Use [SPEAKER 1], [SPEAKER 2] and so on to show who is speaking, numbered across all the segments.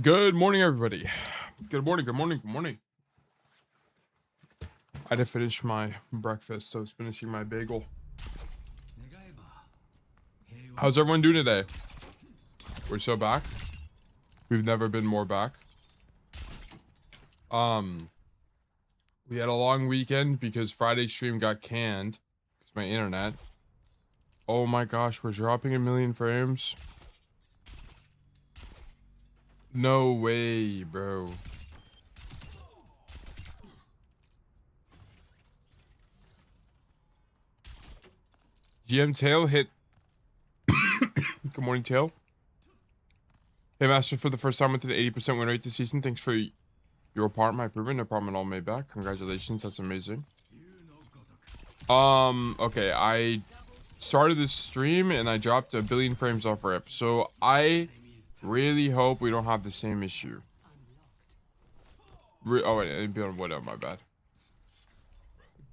[SPEAKER 1] Good morning, everybody. Good morning, good morning, good morning. I had to finish my breakfast. I was finishing my bagel. How's everyone doing today? We're so back. We've never been more back. We had a long weekend because Friday's stream got canned because my internet. Oh my gosh, we're dropping 1,000,000 frames. No way, bro. GM Tail hit. Good morning, Tail. Hey, Master, for the first time with an 80% win rate this season. Thanks for your part, my improvement. No problem at all, made back. Congratulations, that's amazing. Okay, I started this stream and I dropped 1,000,000,000 frames off rip. So I really hope we don't have the same issue. Oh wait, I didn't be on what up, my bad.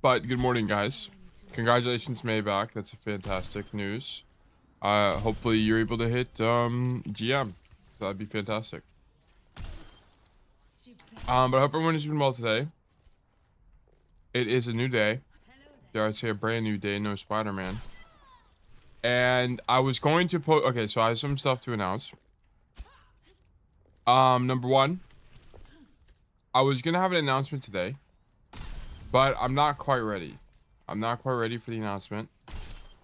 [SPEAKER 1] But good morning, guys. Congratulations, Maybach. That's a fantastic news. Hopefully you're able to hit GM. So that'd be fantastic. But I hope everyone is doing well today. It is a new day. Dare I say a brand new day, no Spider-Man. And I was going to put okay, so I have some stuff to announce. Number one, I was gonna have an announcement today, but I'm not quite ready. I'm not quite ready for the announcement.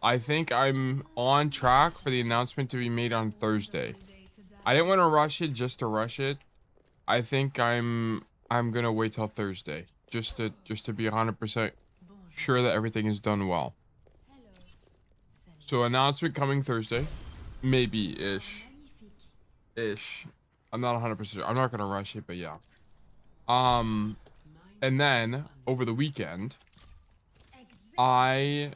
[SPEAKER 1] I think I'm on track for the announcement to be made on Thursday. I didn't want to rush it just to rush it. I think I'm gonna wait till Thursday just to be 100% sure that everything is done well. So announcement coming Thursday, maybe ish. I'm not 100% sure. I'm not gonna rush it, but yeah. And then over the weekend, I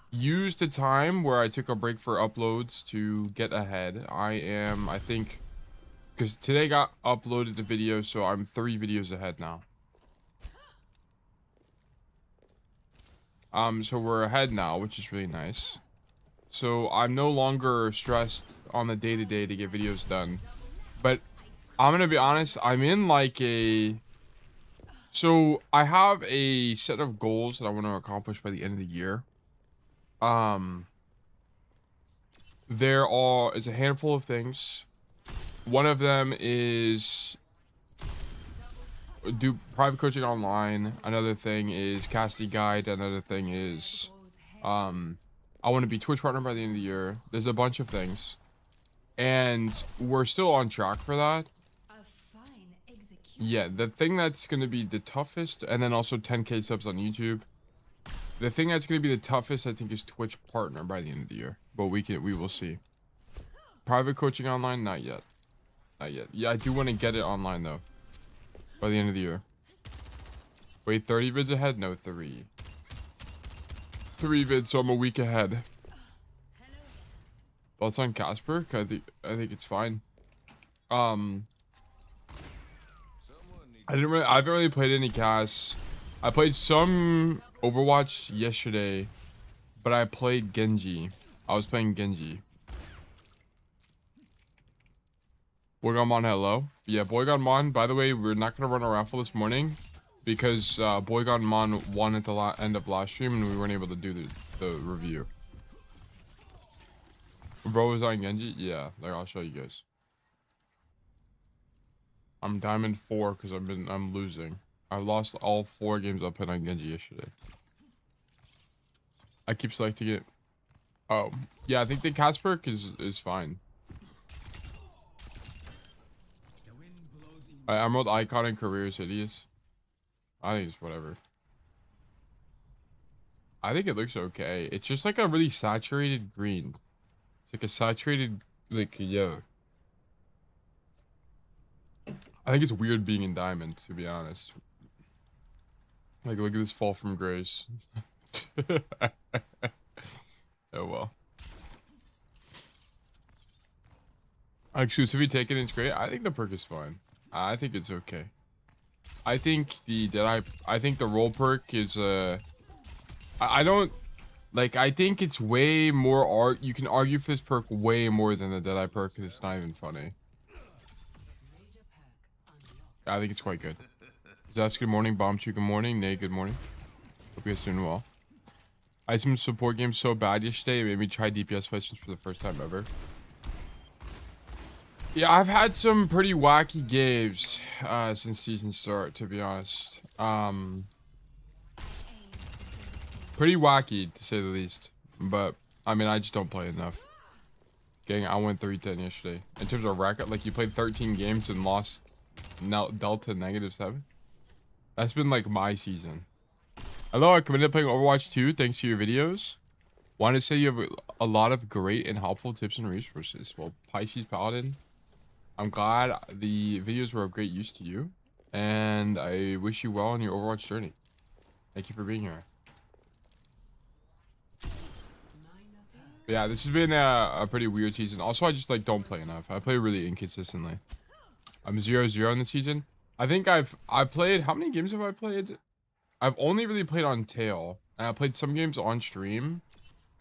[SPEAKER 1] used the time where I took a break for uploads to get ahead. I think, because today got uploaded the video, so I'm 3 videos ahead now. So we're ahead now, which is really nice. So I'm no longer stressed on the day-to-day to get videos done. But I'm gonna be honest, I'm in like a... So I have a set of goals that I want to accomplish by the end of the year. There is a handful of things. One of them is do private coaching online. Another thing is casting guide. Another thing is I want to be Twitch partner by the end of the year. There's a bunch of things, and we're still on track for that. Yeah, the thing that's going to be the toughest, and then also 10K subs on YouTube. The thing that's going to be the toughest, I think, is Twitch partner by the end of the year. But we will see. Private coaching online, not yet. Not yet. Yeah, I do want to get it online though, by the end of the year. Wait, 30 vids ahead? No, 3. 3 vids, so I'm a week ahead. Thoughts on Casper? I think it's fine. I haven't really played any Cas. I played some Overwatch yesterday, but I played Genji. I was playing Genji. Boygonmon, hello. Yeah, Boygonmon, by the way, we're not going to run a raffle this morning because Boygonmon won at the end of last stream and we weren't able to do the review. Bro was on Genji? Yeah, like I'll show you guys. I'm diamond 4 because I'm losing. I lost all 4 games I played on Genji yesterday. I keep selecting it. Oh, yeah, I think the Casper is fine. Emerald icon and career is hideous. I think it's whatever. I think it looks okay. It's just like a really saturated green. It's like a saturated, like, yeah. I think it's weird being in diamond, to be honest. Like, look at this fall from grace. Oh well. Exclusivity taken is great. I think the perk is fine. I think it's okay. I think I think the roll perk is I don't like. I think it's way more you can argue for this perk way more than the Deadeye perk, and it's not even funny. I think it's quite good. Zaf's good morning. Bombchu, good morning. Nate, good morning. Hope you guys doing well. I had some support games so bad yesterday, it made me try DPS questions for the first time ever. Yeah, I've had some pretty wacky games since season start, to be honest. Pretty wacky, to say the least. But, I mean, I just don't play enough. Gang, I went 3-10 yesterday. In terms of record, like, you played 13 games and lost Delta -7. That's been, like, my season. Hello, I committed to playing Overwatch 2 thanks to your videos. Want to say you have a lot of great and helpful tips and resources. Well, Pisces Paladin, I'm glad the videos were of great use to you. And I wish you well on your Overwatch journey. Thank you for being here. But yeah, this has been a pretty weird season. Also, I just like don't play enough. I play really inconsistently. I'm 0-0 in the season. I think I've played, how many games have I played? I've only really played on Tail, and I played some games on stream,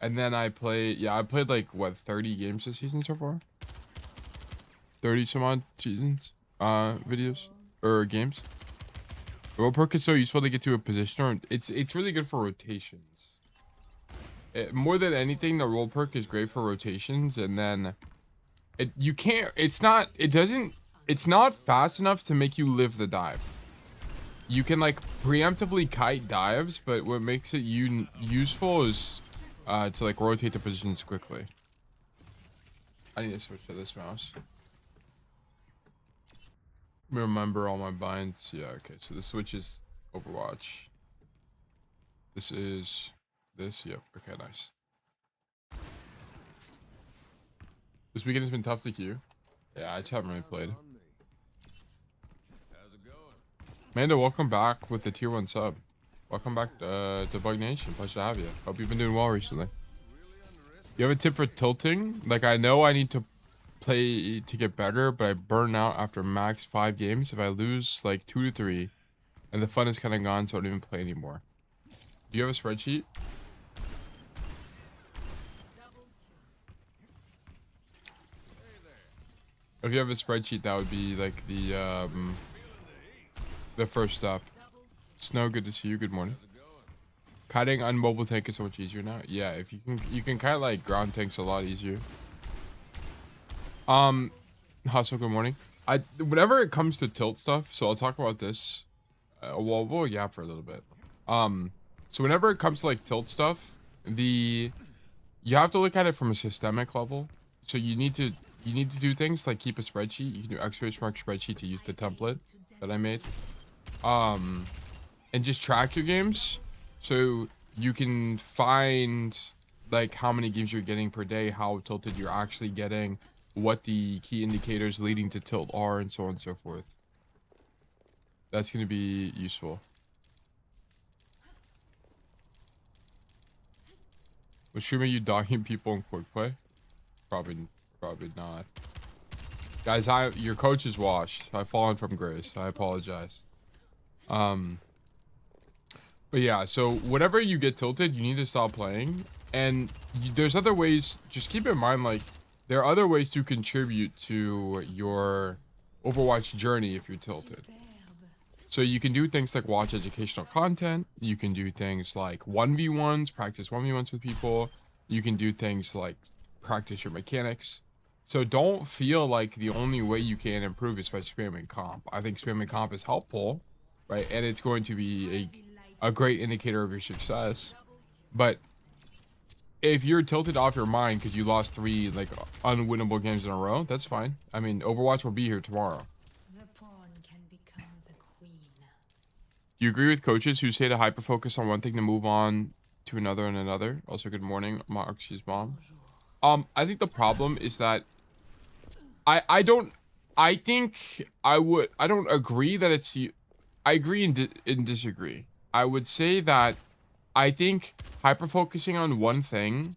[SPEAKER 1] and then I played like what 30 games this season so far. 30 some odd seasons, videos or games. Role perk is so useful to get to a position, or it's really good for rotations. More than anything, the role perk is great for rotations, and then it's not fast enough to make you live the dive. You can like preemptively kite dives, but what makes it useful is to like rotate the positions quickly. I need to switch to this mouse. Remember all my binds. Yeah, okay. So the switch is Overwatch. This is this. Yep. Okay, nice. This weekend has been tough to queue. Yeah, I just haven't really played. Mando, welcome back with the tier 1 sub. Welcome back to Bug Nation. Pleasure to have you. Hope you've been doing well recently. You have a tip for tilting? Like, I know I need to play to get better, but I burn out after max 5 games if I lose like 2 to 3, and the fun is kind of gone, so I don't even play anymore. Do you have a spreadsheet? If you have a spreadsheet, that would be like the first step. Snow, good to see you. Good morning. Kiting on mobile tank is so much easier now. Yeah, if you can kite like ground tanks a lot easier. Hustle, good morning. Whenever it comes to tilt stuff, so I'll talk about this. We'll yap for a little bit. So whenever it comes to like tilt stuff, you have to look at it from a systemic level. So you need to do things like keep a spreadsheet. You can do exclamation mark spreadsheet to use the template that I made. And just track your games so you can find like how many games you're getting per day, how tilted you're actually getting, what the key indicators leading to tilt are, and so on and so forth. That's going to be useful. Was streaming you dogging people in quick play? Probably not. Guys, your coach is washed. I've fallen from grace. I apologize. But yeah, so whenever you get tilted, you need to stop playing. And there's other ways. Just keep in mind, like, there are other ways to contribute to your Overwatch journey if you're tilted. So you can do things like watch educational content. You can do things like 1v1s, practice 1v1s with people. You can do things like practice your mechanics. So don't feel like the only way you can improve is by spamming comp. I think spamming comp is helpful, right? And it's going to be a great indicator of your success. But if you're tilted off your mind because you lost 3 like unwinnable games in a row, that's fine. I mean, Overwatch will be here tomorrow. Do you agree with coaches who say to hyper focus on one thing to move on to another and another? Also, good morning, Mark's mom. I think the problem is that I don't agree that it's I agree and disagree. I would say that I think hyper focusing on one thing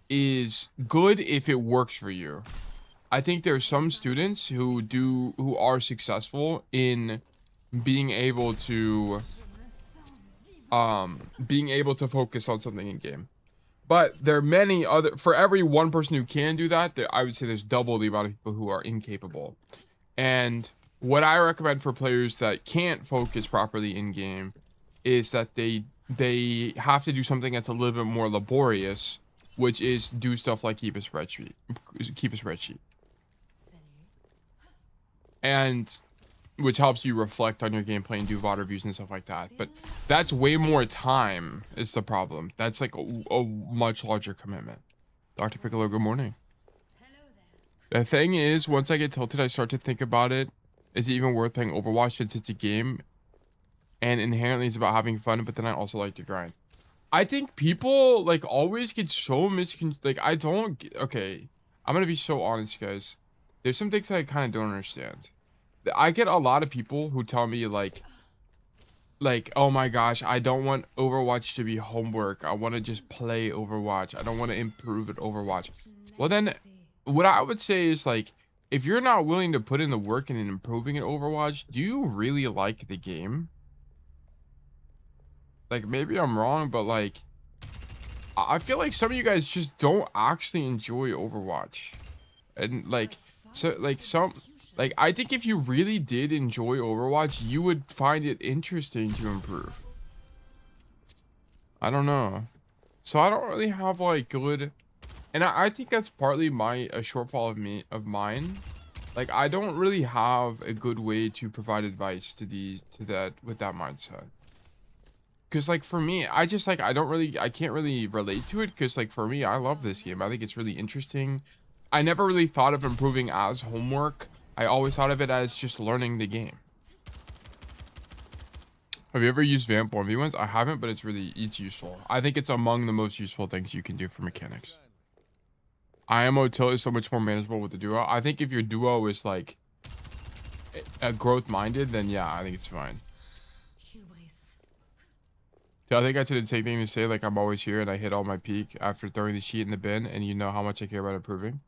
[SPEAKER 1] is good if it works for you. I think there are some students who are successful in being able to focus on something in game. But there are many other, for every one person who can do that, I would say there's double the amount of people who are incapable. And what I recommend for players that can't focus properly in game is that they have to do something that's a little bit more laborious, which is do stuff like keep a spreadsheet. And which helps you reflect on your gameplay and do VOD reviews and stuff like that. But that's way more time is the problem. That's like a much larger commitment. Dr. Piccolo, good morning. The thing is, once I get tilted, I start to think about it. Is it even worth playing Overwatch since it's a game? And inherently it's about having fun, but then I also like to grind. I think people like always get so like I don't okay. I'm gonna be so honest, guys. There's some things that I kind of don't understand. I get a lot of people who tell me like, oh my gosh, I don't want Overwatch to be homework. I want to just play Overwatch. I don't want to improve at Overwatch. Well, then what I would say is like, if you're not willing to put in the work in improving at Overwatch, do you really like the game? Like, maybe I'm wrong, but like, I feel like some of you guys just don't actually enjoy Overwatch. And like, so like like, I think if you really did enjoy Overwatch, you would find it interesting to improve. I don't know. So I don't really have like good, and I think that's partly a shortfall of mine. Like, I don't really have a good way to provide advice to that with that mindset. Cause like for me, I can't really relate to it. Cause like for me, I love this game. I think it's really interesting. I never really thought of improving as homework. I always thought of it as just learning the game. Have you ever used Vamp 1v1s? I haven't, but it's useful. I think it's among the most useful things you can do for mechanics. IMO tilt is so much more manageable with the duo. I think if your duo is like a growth minded, then yeah, I think it's fine. I think that's an insane thing to say, like I'm always here and I hit all my peak after throwing the sheet in the bin, and you know how much I care about improving.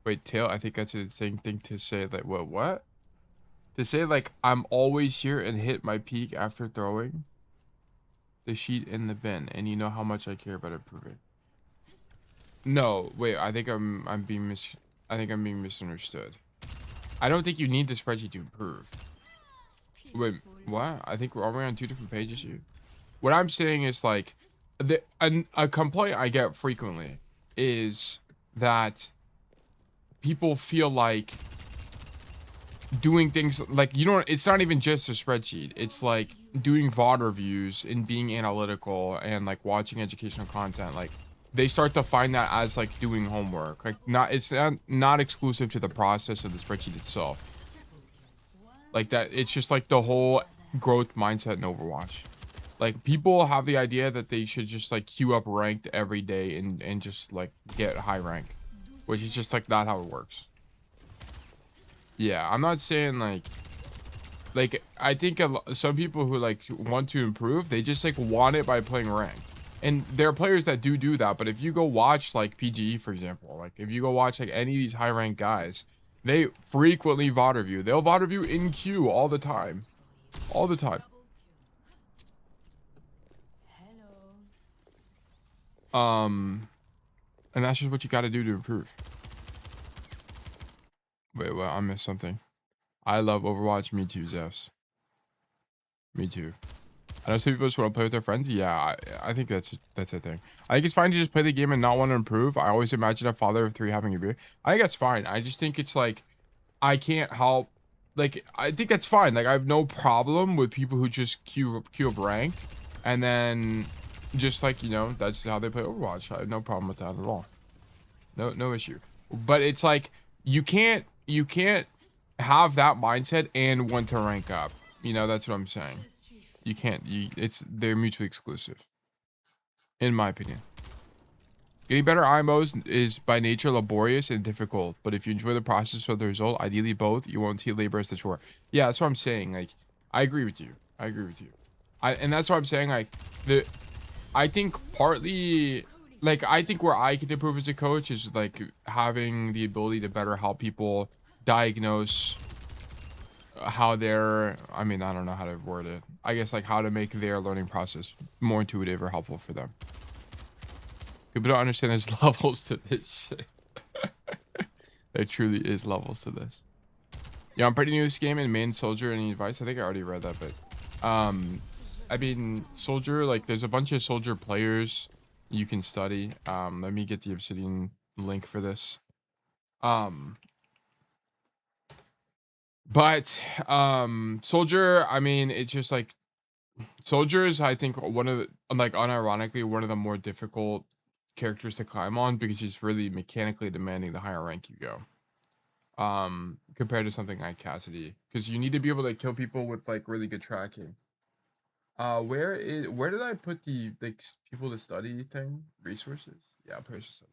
[SPEAKER 1] Wait, Tail, I think that's an insane thing to say, like what? To say like I'm always here and hit my peak after throwing the sheet in the bin, and you know how much I care about improving. No, wait, I think I'm being misunderstood. I don't think you need the spreadsheet to improve. Wait, what? I think we're on 2 different pages here. What I'm saying is like a complaint I get frequently is that people feel like doing things like, it's not even just a spreadsheet. It's like doing VOD reviews and being analytical and like watching educational content. Like they start to find that as like doing homework. Like it's not exclusive to the process of the spreadsheet itself. Like that, it's just like the whole growth mindset in Overwatch. Like people have the idea that they should just like queue up ranked every day and just like get high rank, which is just like not how it works. Yeah, I'm not saying like I think some people who like want to improve, they just like want it by playing ranked. And there are players that do that, but if you go watch like PGE, for example, like if you go watch like any of these high ranked guys, they frequently VOD review. They'll VOD review in queue all the time. All the time. And that's just what you got to do to improve. Wait, what? I missed something. I love Overwatch. Me too, Zeus. Me too. I know some people just want to play with their friends. Yeah, I think that's a thing. I think it's fine to just play the game and not want to improve. I always imagine a father of 3 having a beer. I think that's fine. I just think it's like, I can't help. Like, I think that's fine. Like, I have no problem with people who just queue up ranked. And then just like, that's how they play Overwatch. I have no problem with that at all. No issue. But it's like, you can't have that mindset and want to rank up. That's what I'm saying. You can't. They're mutually exclusive, in my opinion. Getting better IMOs is by nature laborious and difficult, but if you enjoy the process of the result, ideally both, you won't see labor as the chore. Yeah, that's what I'm saying. Like, I agree with you. And that's what I'm saying. Like, I think partly, like, I think where I can improve as a coach is like having the ability to better help people diagnose how they're, I don't know how to word it. I guess like how to make their learning process more intuitive or helpful for them. People don't understand there's levels to this shit. There truly is levels to this. Yeah, I'm pretty new to this game and main soldier. Any advice? I think I already read that, but I mean soldier, like there's a bunch of soldier players you can study. Let me get the Obsidian link for this. But soldier, I mean, it's just like soldier is, I think, one of the, like, unironically, one of the more difficult characters to climb on because he's really mechanically demanding the higher rank you go. Compared to something like Cassidy, because you need to be able to kill people with like really good tracking. Where did I put the like people to study thing? Resources? Yeah, players to study.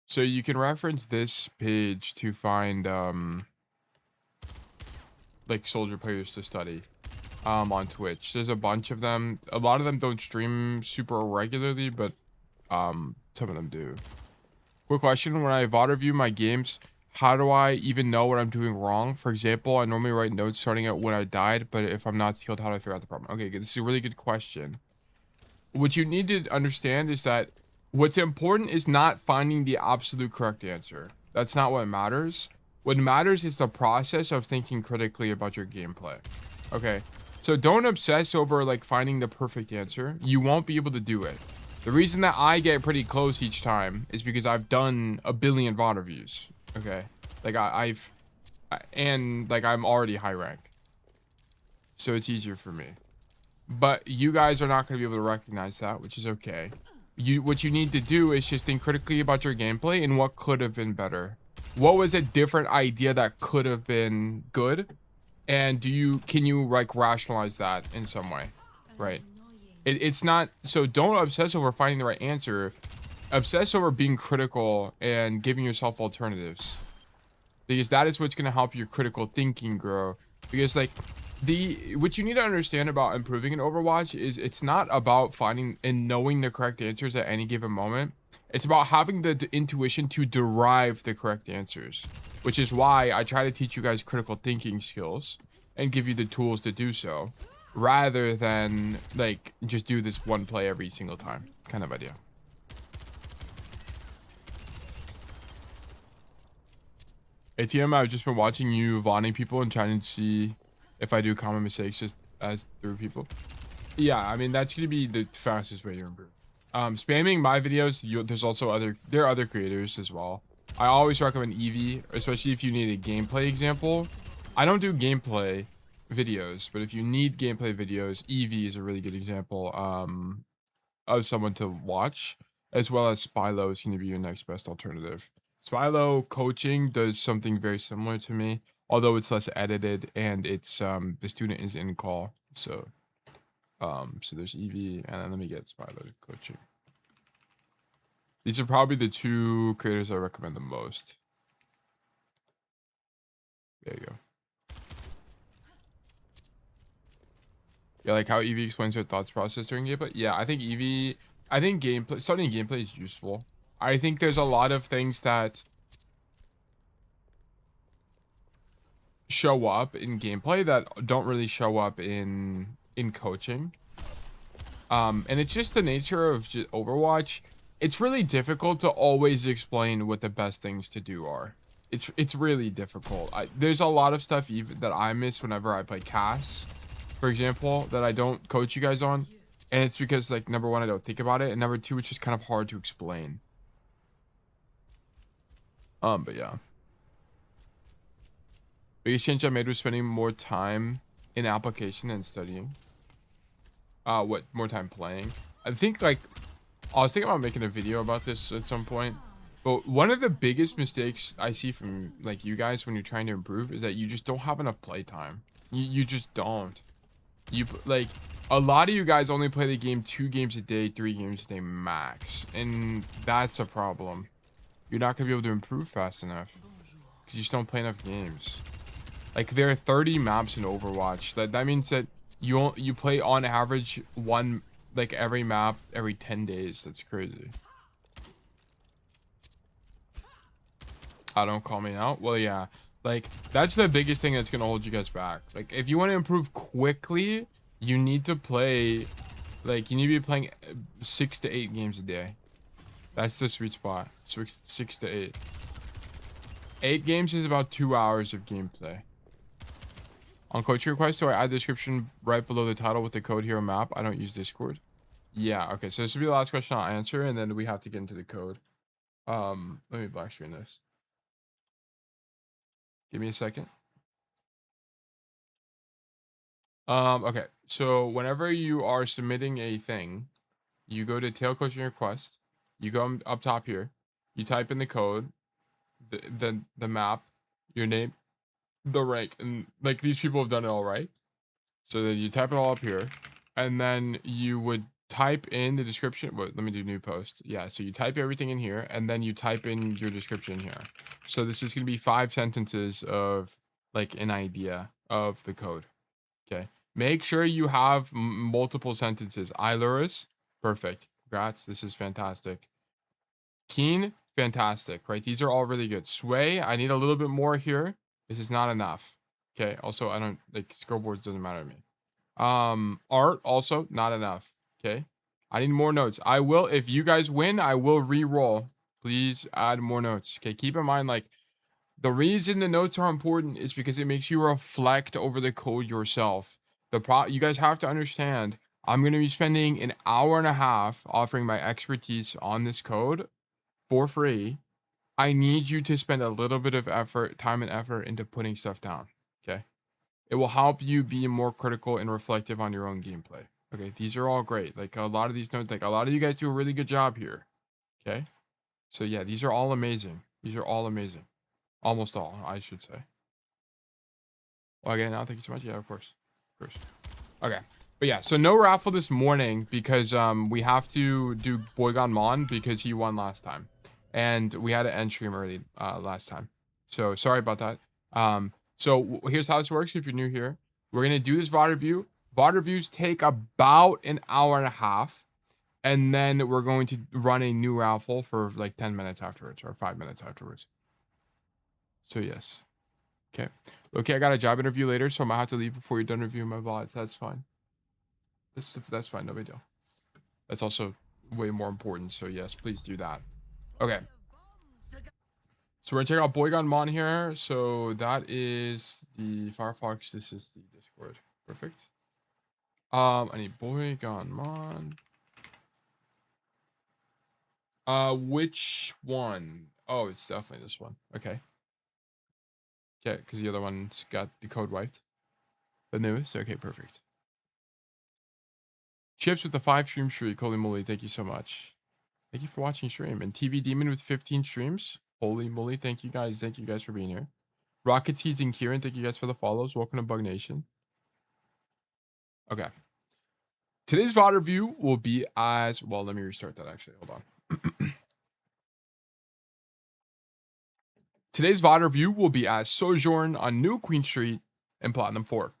[SPEAKER 1] So you can reference this page to find like soldier players to study on Twitch. There's a bunch of them. A lot of them don't stream super regularly, but some of them do. Quick question: when I VOD review my games, how do I even know what I'm doing wrong? For example, I normally write notes starting out when I died, but if I'm not skilled, how do I figure out the problem? Okay, good. This is a really good question. What you need to understand is that what's important is not finding the absolute correct answer. That's not what matters. What matters is the process of thinking critically about your gameplay. Okay, so don't obsess over like finding the perfect answer. You won't be able to do it. The reason that I get pretty close each time is because I've done a billion VOD reviews. Okay, like and like I'm already high rank, so it's easier for me. But you guys are not going to be able to recognize that, which is okay. What you need to do is just think critically about your gameplay and what could have been better. What was a different idea that could have been good? And can you like rationalize that in some way? Right. It's not, so don't obsess over finding the right answer. Obsess over being critical and giving yourself alternatives, because that is what's going to help your critical thinking grow. Because like what you need to understand about improving in Overwatch is it's not about finding and knowing the correct answers at any given moment. It's about having the intuition to derive the correct answers, which is why I try to teach you guys critical thinking skills and give you the tools to do so, rather than like just do this one play every single time kind of idea. ATM, I've just been watching you VODing people and trying to see if I do common mistakes just as through people. Yeah, I mean, that's going to be the fastest way to improve. Spamming my videos, there's also there are other creators as well. I always recommend Eevee, especially if you need a gameplay example. I don't do gameplay videos, but if you need gameplay videos, Eevee is a really good example of someone to watch, as well as Spylo is going to be your next best alternative. Spylo coaching does something very similar to me, although it's less edited and it's the student is in call. So there's Eevee, and then let me get Spylo coaching. These are probably the two creators I recommend the most. There you go. Yeah, like how Eevee explains her thoughts process during gameplay. Yeah, I think starting gameplay is useful. I think there's a lot of things that show up in gameplay that don't really show up in coaching. And it's just the nature of Overwatch. It's really difficult to always explain what the best things to do are. It's really difficult. There's a lot of stuff even that I miss whenever I play Cass, for example, that I don't coach you guys on. And it's because, like, number one, I don't think about it, and number two, it's just kind of hard to explain. But yeah. Biggest change I made was spending more time in application and studying. What more time playing? I think like I was thinking about making a video about this at some point. But one of the biggest mistakes I see from like you guys when you're trying to improve is that you just don't have enough play time. You just don't. You like a lot of you guys only play the game 2 games a day, 3 games a day max, and that's a problem. You're not gonna be able to improve fast enough because you just don't play enough games. Like there are 30 maps in Overwatch. That means that you play on average one, like every map every 10 days. That's crazy. Don't call me out. Well, yeah, like that's the biggest thing that's gonna hold you guys back. Like if you want to improve quickly, you need to play, like you need to be playing 6 to 8 games a day. That's the sweet spot. 6 to 8. 8 games is about 2 hours of gameplay. On coaching request, so I add the description right below the title with the code hero map. I don't use Discord. Yeah, okay. So this will be the last question I'll answer, and then we have to get into the code. Let me black screen this. Give me a second. Okay. So whenever you are submitting a thing, you go to tail coaching request. You go up top here. You type in the code, the map, your name, the rank, and like these people have done it all right. So then you type it all up here, and then you would type in the description. Wait, let me do new post. Yeah, so you type everything in here, and then you type in your description here. So this is gonna be 5 sentences of like an idea of the code. Okay. Make sure you have multiple sentences. Iluris, perfect. Congrats. This is fantastic. Keen, fantastic. Right. These are all really good. Sway, I need a little bit more here. This is not enough. Okay. Also, I don't like scoreboards doesn't matter to me. Art also not enough. Okay. I need more notes. I will, if you guys win, I will re-roll. Please add more notes. Okay. Keep in mind, like, the reason the notes are important is because it makes you reflect over the code yourself. You guys have to understand, I'm going to be spending an hour and a half offering my expertise on this code for free. I need you to spend a little bit of time and effort into putting stuff down. Okay. It will help you be more critical and reflective on your own gameplay. Okay. These are all great. Like a lot of these notes, like a lot of you guys do a really good job here. Okay. So yeah, these are all amazing. These are all amazing. Almost all, I should say. Well, again, now, thank you so much. Yeah, of course. Of course. Okay. But yeah, so no raffle this morning because we have to do Boygon Mon because he won last time. And we had to end stream early last time. So sorry about that. So here's how this works if you're new here. We're going to do this VOD review. VOD reviews take about an hour and a half. And then we're going to run a new raffle for like 10 minutes afterwards or 5 minutes afterwards. So yes. Okay. Okay, I got a job interview later, so I might have to leave before you're done reviewing my VODs. That's fine. That's fine. No big deal. That's also way more important. So yes, please do that. Okay. So we're gonna check out Boygon Mon here. So that is the Firefox. This is the Discord. Perfect. I need Boygon Mon. Which one? Oh, it's definitely this one. Okay. Okay, because the other one's got the code wiped. The newest. Okay, perfect. Chips with the 5 stream streak. Holy moly, thank you so much. Thank you for watching stream. And TV Demon with 15 streams. Holy moly, thank you guys. Thank you guys for being here. Rocket Seeds and Kieran, thank you guys for the follows. Welcome to Bug Nation. Okay. Today's VOD review will be as well. Let me restart that actually. Hold on. Today's VOD review will be as Sojourn on New Queen Street and Platinum 4.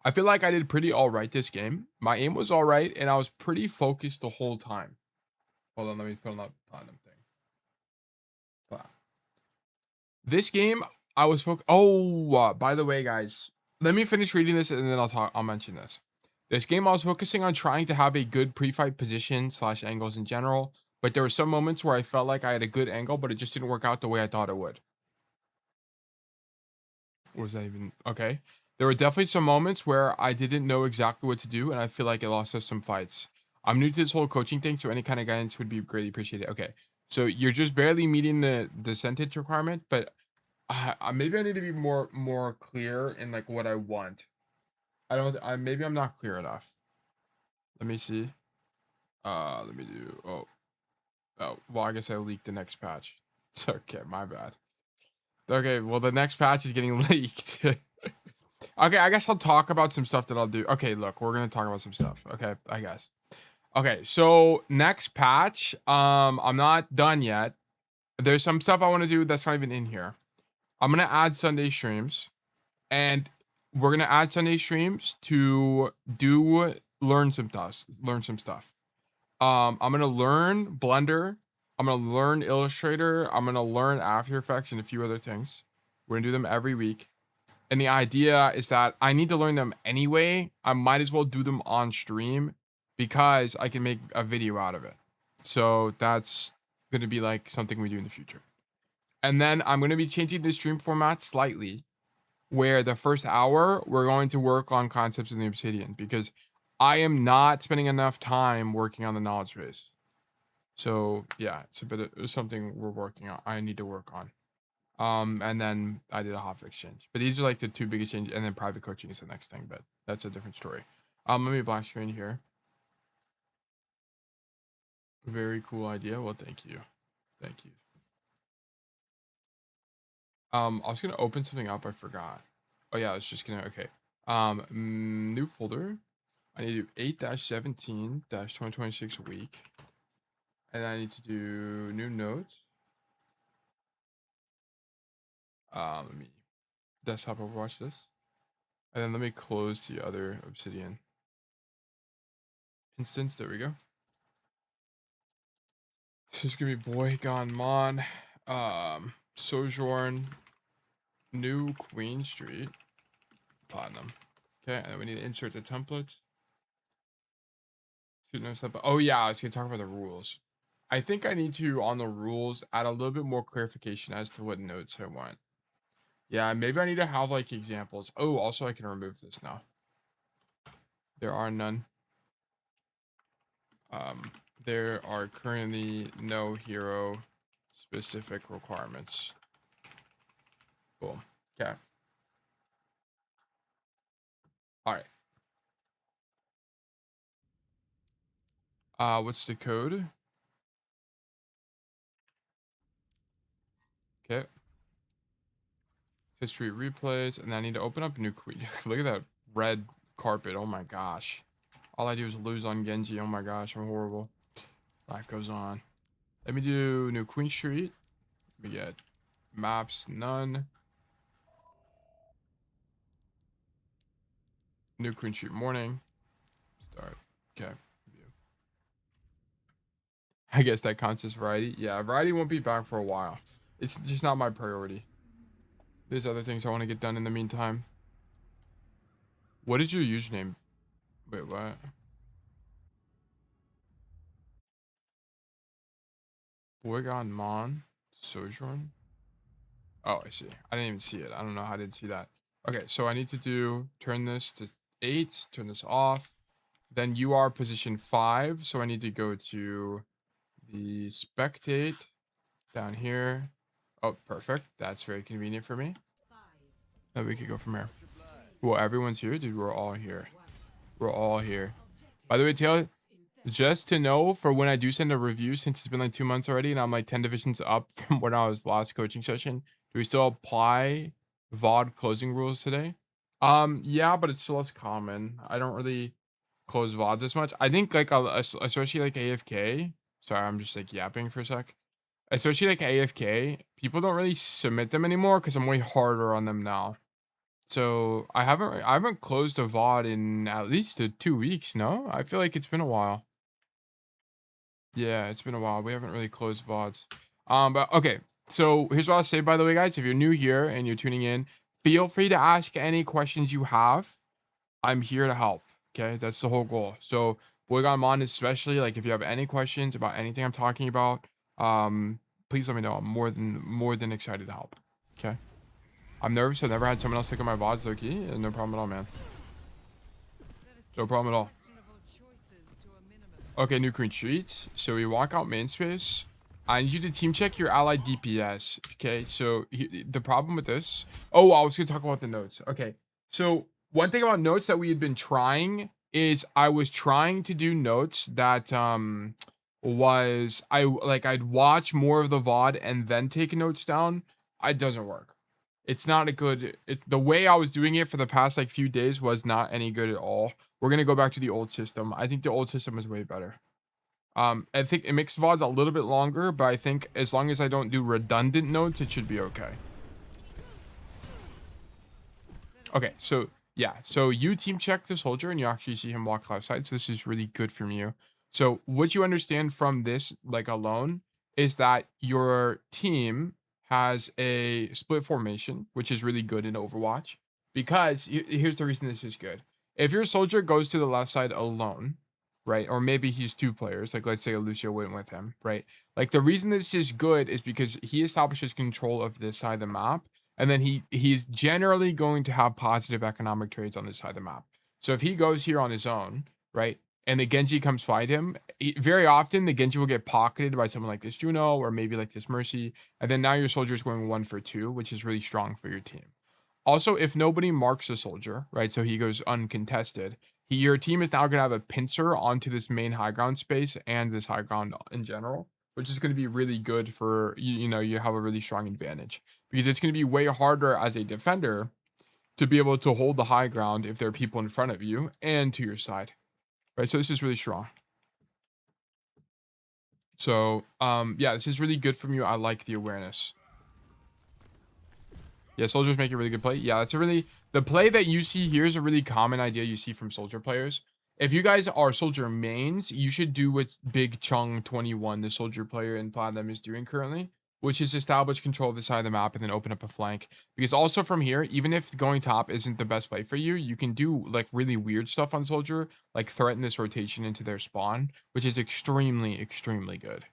[SPEAKER 1] I feel like I did pretty all right this game. My aim was all right, and I was pretty focused the whole time. Hold on, let me put on that Platinum thing. Wow. This game, I was focused. Oh, by the way, guys, let me finish reading this and then I'll mention this. This game, I was focusing on trying to have a good pre-fight position / angles in general, but there were some moments where I felt like I had a good angle, but it just didn't work out the way I thought it would. What was that even? Okay. There were definitely some moments where I didn't know exactly what to do, and I feel like it lost us some fights. I'm new to this whole coaching thing, so any kind of guidance would be greatly appreciated. Okay. So you're just barely meeting the sentence requirement, but maybe I need to be more clear in like what I want. Maybe I'm not clear enough. Let me see. Let me do. Well, I guess I leaked the next patch. It's okay, my bad. Okay, well the next patch is getting leaked. Okay, I guess I'll talk about some stuff that I'll do. Okay, look, we're gonna talk about some stuff. Okay, I guess. Okay, so next patch. I'm not done yet. There's some stuff I want to do that's not even in here. I'm gonna add Sunday streams, and we're gonna add Sunday streams to learn some stuff. I'm gonna learn Blender. I'm gonna learn Illustrator. I'm gonna learn After Effects and a few other things. We're gonna do them every week. And the idea is that I need to learn them anyway. I might as well do them on stream because I can make a video out of it. So that's gonna be like something we do in the future. And then I'm gonna be changing the stream format slightly. where the first hour we're going to work on concepts in the obsidian, because I am not spending enough time working on the knowledge base. So yeah, it's a bit of something we're working on. I need to work on. And then I did a Hoffa exchange, but these are like the two biggest changes, and then private coaching is the next thing, but that's a different story. Let me black screen here. Very cool idea. Well, thank you. Thank you. I was gonna open something up. I forgot. Oh yeah, I was just gonna, okay. New folder. I need to do 8-17-2026 week. And I need to do new notes. Let me desktop overwatch this. And then let me close the other obsidian instance. There we go. This is gonna be Boy Gone Mon. Sojourn. New Queen Street. Platinum. Okay, and then we need to insert the template. Oh yeah, I was gonna talk about the rules. I think I need to, on the rules, add a little bit more clarification as to what notes I want. Yeah, maybe I need to have like examples. Oh, also I can remove this now. There are none. There are currently no hero specific requirements. Boom. Okay. All right. What's the code? Okay. History replays, and then I need to open up a new queen. Look at that red carpet. Oh my gosh. All I do is lose on Genji. Oh my gosh, I'm horrible. Life goes on. Let me do new Queen Street. We get maps, none. New Queen Street morning. Start. Okay. View. I guess that counts as variety. Yeah, variety won't be back for a while. It's just not my priority. There's other things I want to get done in the meantime. What is your username? Wait, what? Boygon Mon Sojourn? Oh, I see. I didn't even see it. I don't know how I didn't see that. Okay, so I need to turn this to 8, turn this off. Then you are position 5, so I need to go to the spectate down here. Oh, perfect. That's very convenient for me. Now we could go from here. Well, everyone's here, dude. We're all here. We're all here. By the way, Taylor, just to know for when I do send a review, since it's been like 2 months already and I'm like 10 divisions up from when I was last coaching session, do we still apply VOD closing rules today? Yeah, but it's less common. I don't really close VODs as much. I think like especially like AFK. Sorry, I'm just like yapping for a sec. Especially like AFK, people don't really submit them anymore because I'm way harder on them now. So I haven't closed a VOD in at least 2 weeks. No, I feel like it's been a while. Yeah, it's been a while. We haven't really closed VODs. But okay. So here's what I'll say, by the way, guys. If you're new here and you're tuning in, feel free to ask any questions you have. I'm here to help. Okay, that's the whole goal. So Boygon Mon, especially, like if you have any questions about anything I'm talking about, please let me know. I'm more than excited to help. Okay. I'm nervous. I've never had someone else look at my VODs, low key. No problem at all, man. No problem at all. Okay, new Queen Street. So we walk out main space. I need you to team check your allied DPS. Okay, so the problem with this. Oh, I was gonna talk about the notes. Okay, so one thing about notes that we had been trying is I was trying to do notes that was I'd watch more of the VOD and then take notes down. It doesn't work. It's not a good. The way I was doing it for the past like few days was not any good at all. We're gonna go back to the old system. I think the old system is way better. I think it makes VODs a little bit longer, but I think as long as I don't do redundant notes, it should be okay. Okay, so yeah, so you team check the soldier and you actually see him walk left side. So this is really good from you. So what you understand from this, like alone, is that your team has a split formation, which is really good in Overwatch. Because here's the reason this is good. If your soldier goes to the left side alone, right, or maybe he's 2 players, like let's say Lucio went with him, right? Like the reason this is good is because he establishes control of this side of the map. And then he's generally going to have positive economic trades on this side of the map. So if he goes here on his own, right, and the Genji comes fight him, very often the Genji will get pocketed by someone like this Juno or maybe like this Mercy. And then now your soldier is going 1 for 2, which is really strong for your team. Also, if nobody marks a soldier, right, so he goes uncontested, your team is now going to have a pincer onto this main high ground space and this high ground in general, which is going to be really good for, you know, you have a really strong advantage. Because it's going to be way harder as a defender to be able to hold the high ground if there are people in front of you and to your side, right? So this is really strong. So, yeah, this is really good from you. I like the awareness. Yeah, soldiers make a really good play. Yeah, that's a really, the play that you see here is a really common idea you see from soldier players. If you guys are soldier mains, you should do what Big Chung 21, the soldier player in Platinum, is doing currently, which is establish control of the side of the map and then open up a flank. Because also from here, even if going top isn't the best play for you, you can do like really weird stuff on soldier, like threaten this rotation into their spawn, which is extremely, extremely good.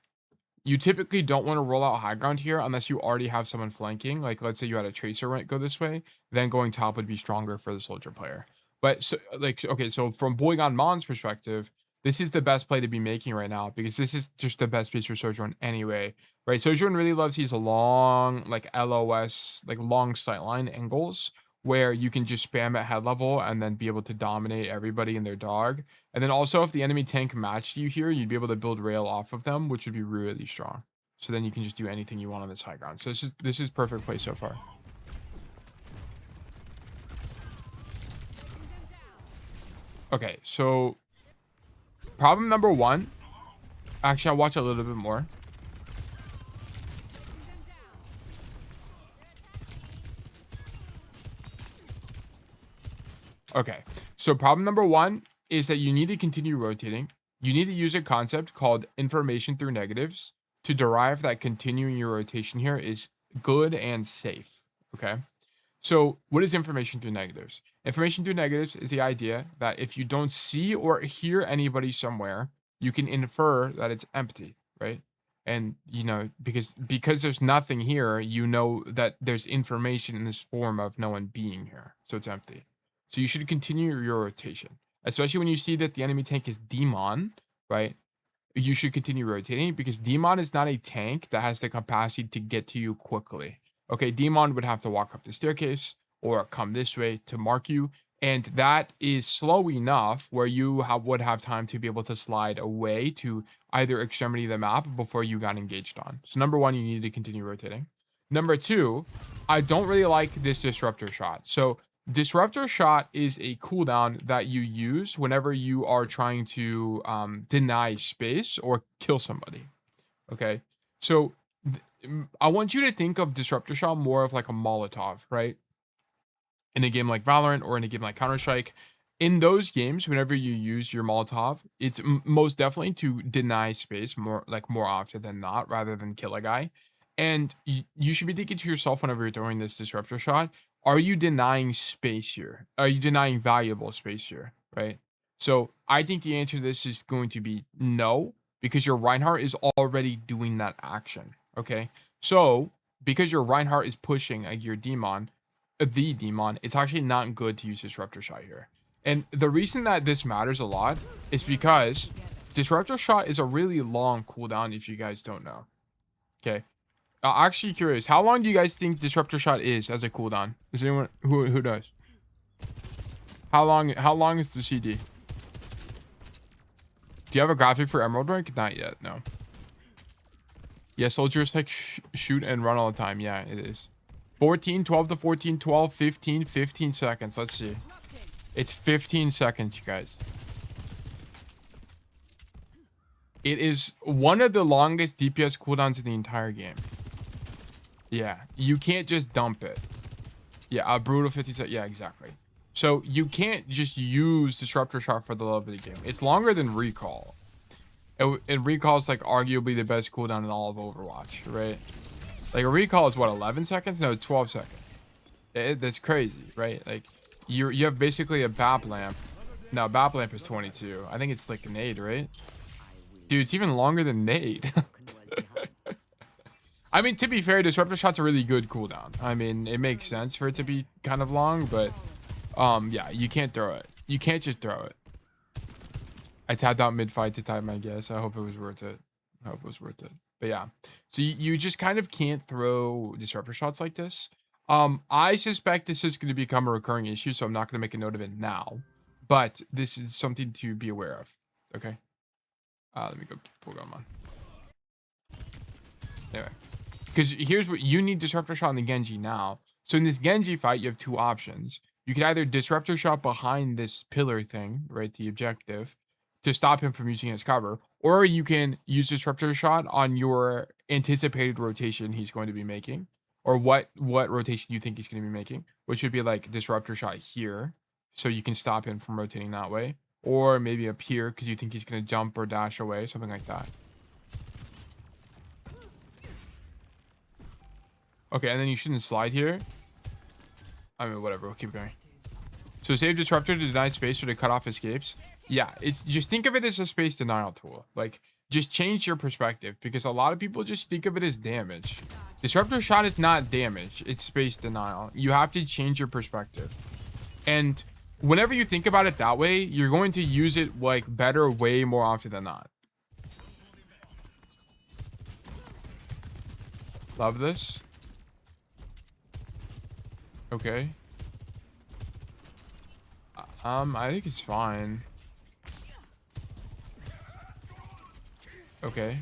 [SPEAKER 1] You typically don't want to roll out high ground here unless you already have someone flanking. Like, let's say you had a tracer go this way, then going top would be stronger for the soldier player. But so, like, okay, so from Boygon Mon's perspective, this is the best play to be making right now because this is just the best piece for Sojourn anyway, right? Sojourn really loves these long, like LOS, like long sightline angles where you can just spam at head level and then be able to dominate everybody in their dog. And then also if the enemy tank matched you here, you'd be able to build rail off of them, which would be really strong. So then you can just do anything you want on this high ground. So this is perfect play so far. Okay, so problem number 1. Actually, I'll watch a little bit more. Okay, so problem number 1 is that you need to continue rotating. You need to use a concept called information through negatives to derive that continuing your rotation here is good and safe. Okay, so what is information through negatives? Information through negatives is the idea that if you don't see or hear anybody somewhere, you can infer that it's empty, right? And you know, because there's nothing here, you know that there's information in this form of no one being here, so it's empty. So you should continue your rotation, especially when you see that the enemy tank is Demon, right? You should continue rotating because Demon is not a tank that has the capacity to get to you quickly. Okay, Demon would have to walk up the staircase or come this way to mark you, and that is slow enough where you would have time to be able to slide away to either extremity of the map before you got engaged on. So number 1, you need to continue rotating. Number 2, I don't really like this disruptor shot. So disruptor shot is a cooldown that you use whenever you are trying to deny space or kill somebody. Okay, so I want you to think of disruptor shot more of like a Molotov, right? In a game like Valorant or in a game like Counter-Strike, in those games, whenever you use your Molotov, it's most definitely to deny space more often than not, rather than kill a guy. And you should be thinking to yourself whenever you're throwing this disruptor shot, are you denying space here? Are you denying valuable space here, right? So I think the answer to this is going to be no, because your Reinhardt is already doing that action, okay? So because your Reinhardt is pushing your Demon, it's actually not good to use Disruptor Shot here. And the reason that this matters a lot is because Disruptor Shot is a really long cooldown if you guys don't know. Okay. Actually curious, how long do you guys think Disruptor Shot is as a cooldown? Is anyone who knows? How long is the CD? Do you have a graphic for Emerald rank? Not yet, no. Yeah, soldiers like shoot and run all the time. Yeah, it is. 14, 12 to 14, 12, 15, 15 seconds. Let's see. It's 15 seconds, you guys. It is one of the longest DPS cooldowns in the entire game. Yeah, you can't just dump it. Yeah, a brutal 50 seconds. Yeah, exactly. So you can't just use Disruptor Shot for the love of the game. It's longer than Recall. And Recall is like arguably the best cooldown in all of Overwatch, right? Like a Recall is what, 11 seconds? No, 12 seconds. That's crazy, right? Like you have basically a BAP lamp. No, BAP lamp is 22. I think it's like Nade, right? Dude, it's even longer than Nade. I mean, to be fair, disruptor shot's a really good cooldown. I mean, it makes sense for it to be kind of long, but yeah, you can't throw it. You can't just throw it. I tapped out mid-fight to type my guess. I hope it was worth it. I hope it was worth it. But yeah, so you just kind of can't throw disruptor shots like this. I suspect this is going to become a recurring issue, so I'm not going to make a note of it now. But this is something to be aware of. Okay. Let me go pull gun on. Anyway, because here's what you need: disruptor shot on the Genji now. So in this Genji fight, you have two options. You could either disruptor shot behind this pillar thing, right, the objective, to stop him from using his cover, or you can use disruptor shot on your anticipated rotation he's going to be making, or what rotation you think he's going to be making, which would be like disruptor shot here, so you can stop him from rotating that way, or maybe up here because you think he's going to jump or dash away, something like that. Okay, and then you shouldn't slide here. I mean, whatever. We'll keep going. So save disruptor to deny space or to cut off escapes. Yeah, it's just think of it as a space denial tool. Like, just change your perspective because a lot of people just think of it as damage. Disruptor shot is not damage. It's space denial. You have to change your perspective. And whenever you think about it that way, you're going to use it like better way more often than not. Love this. Okay. I think it's fine. Okay.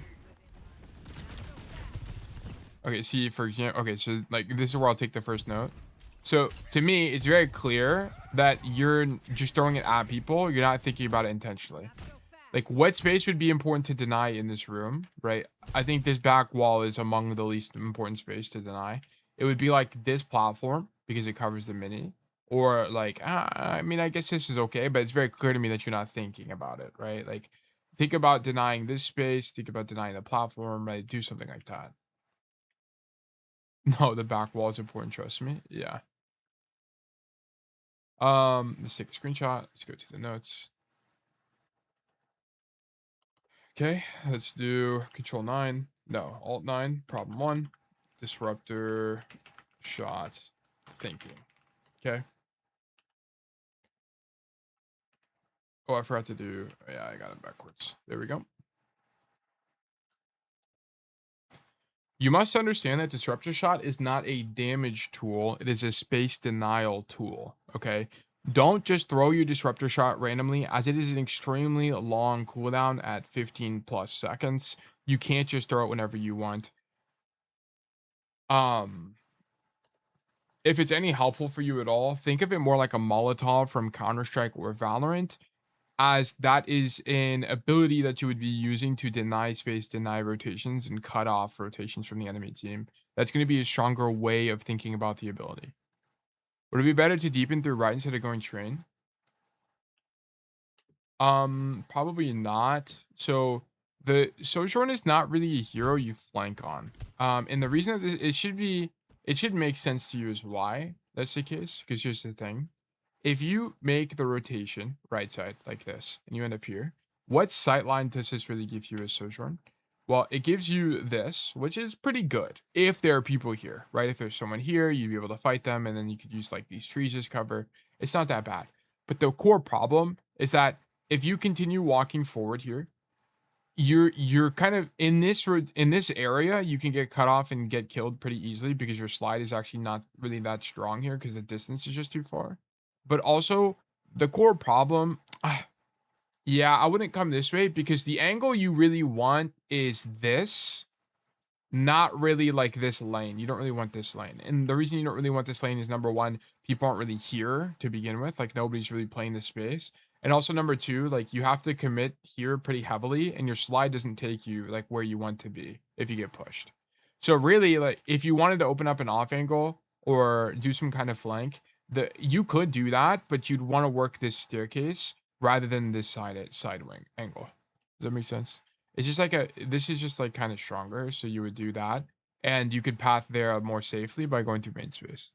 [SPEAKER 1] Okay, see, for example, okay, so like this is where I'll take the first note. So to me, it's very clear that you're just throwing it at people. You're not thinking about it intentionally. Like, what space would be important to deny in this room, right? I think this back wall is among the least important space to deny. It would be like this platform because it covers the mini. Or like, I mean, I guess this is okay, but it's very clear to me that you're not thinking about it, right? Like, think about denying this space. Think about denying the platform, right? Do something like that. No, the back wall is important, trust me. Yeah. Let's take a screenshot. Let's go to the notes. Okay, let's do control 9. No, alt 9, problem 1. Disruptor shot thinking. Okay. Oh, I forgot to do. Yeah, I got it backwards. There we go. You must understand that disruptor shot is not a damage tool. It is a space denial tool. Okay. Don't just throw your disruptor shot randomly, as it is an extremely long cooldown at 15 plus seconds. You can't just throw it whenever you want. If it's any helpful for you at all, think of it more like a Molotov from Counter-Strike or Valorant, as that is an ability that you would be using to deny space, deny rotations, and cut off rotations from the enemy team. That's going to be a stronger way of thinking about the ability. Would it be better to deepen through right instead of going train? Probably not. So the Sojourn is not really a hero you flank on. And the reason that it should make sense to you is why that's the case. Because here's the thing: if you make the rotation right side like this, and you end up here, what sightline does this really give you as Sojourn? Well, it gives you this, which is pretty good if there are people here, right? If there's someone here, you'd be able to fight them, and then you could use like these trees as cover. It's not that bad. But the core problem is that if you continue walking forward here, you're kind of in this area, you can get cut off and get killed pretty easily because your slide is actually not really that strong here because the distance is just too far. But also the core problem, yeah, I wouldn't come this way because the angle you really want is this, not really like this lane. You don't really want this lane. And the reason you don't really want this lane is, number one, people aren't really here to begin with. Like, nobody's really playing this space. And also, number two, like, you have to commit here pretty heavily, and your slide doesn't take you like where you want to be if you get pushed. So really, like, if you wanted to open up an off angle or do some kind of flank, you could do that, but you'd want to work this staircase rather than this side wing angle. Does that make sense? It's just like this is just like kind of stronger, so you would do that, and you could path there more safely by going through main space.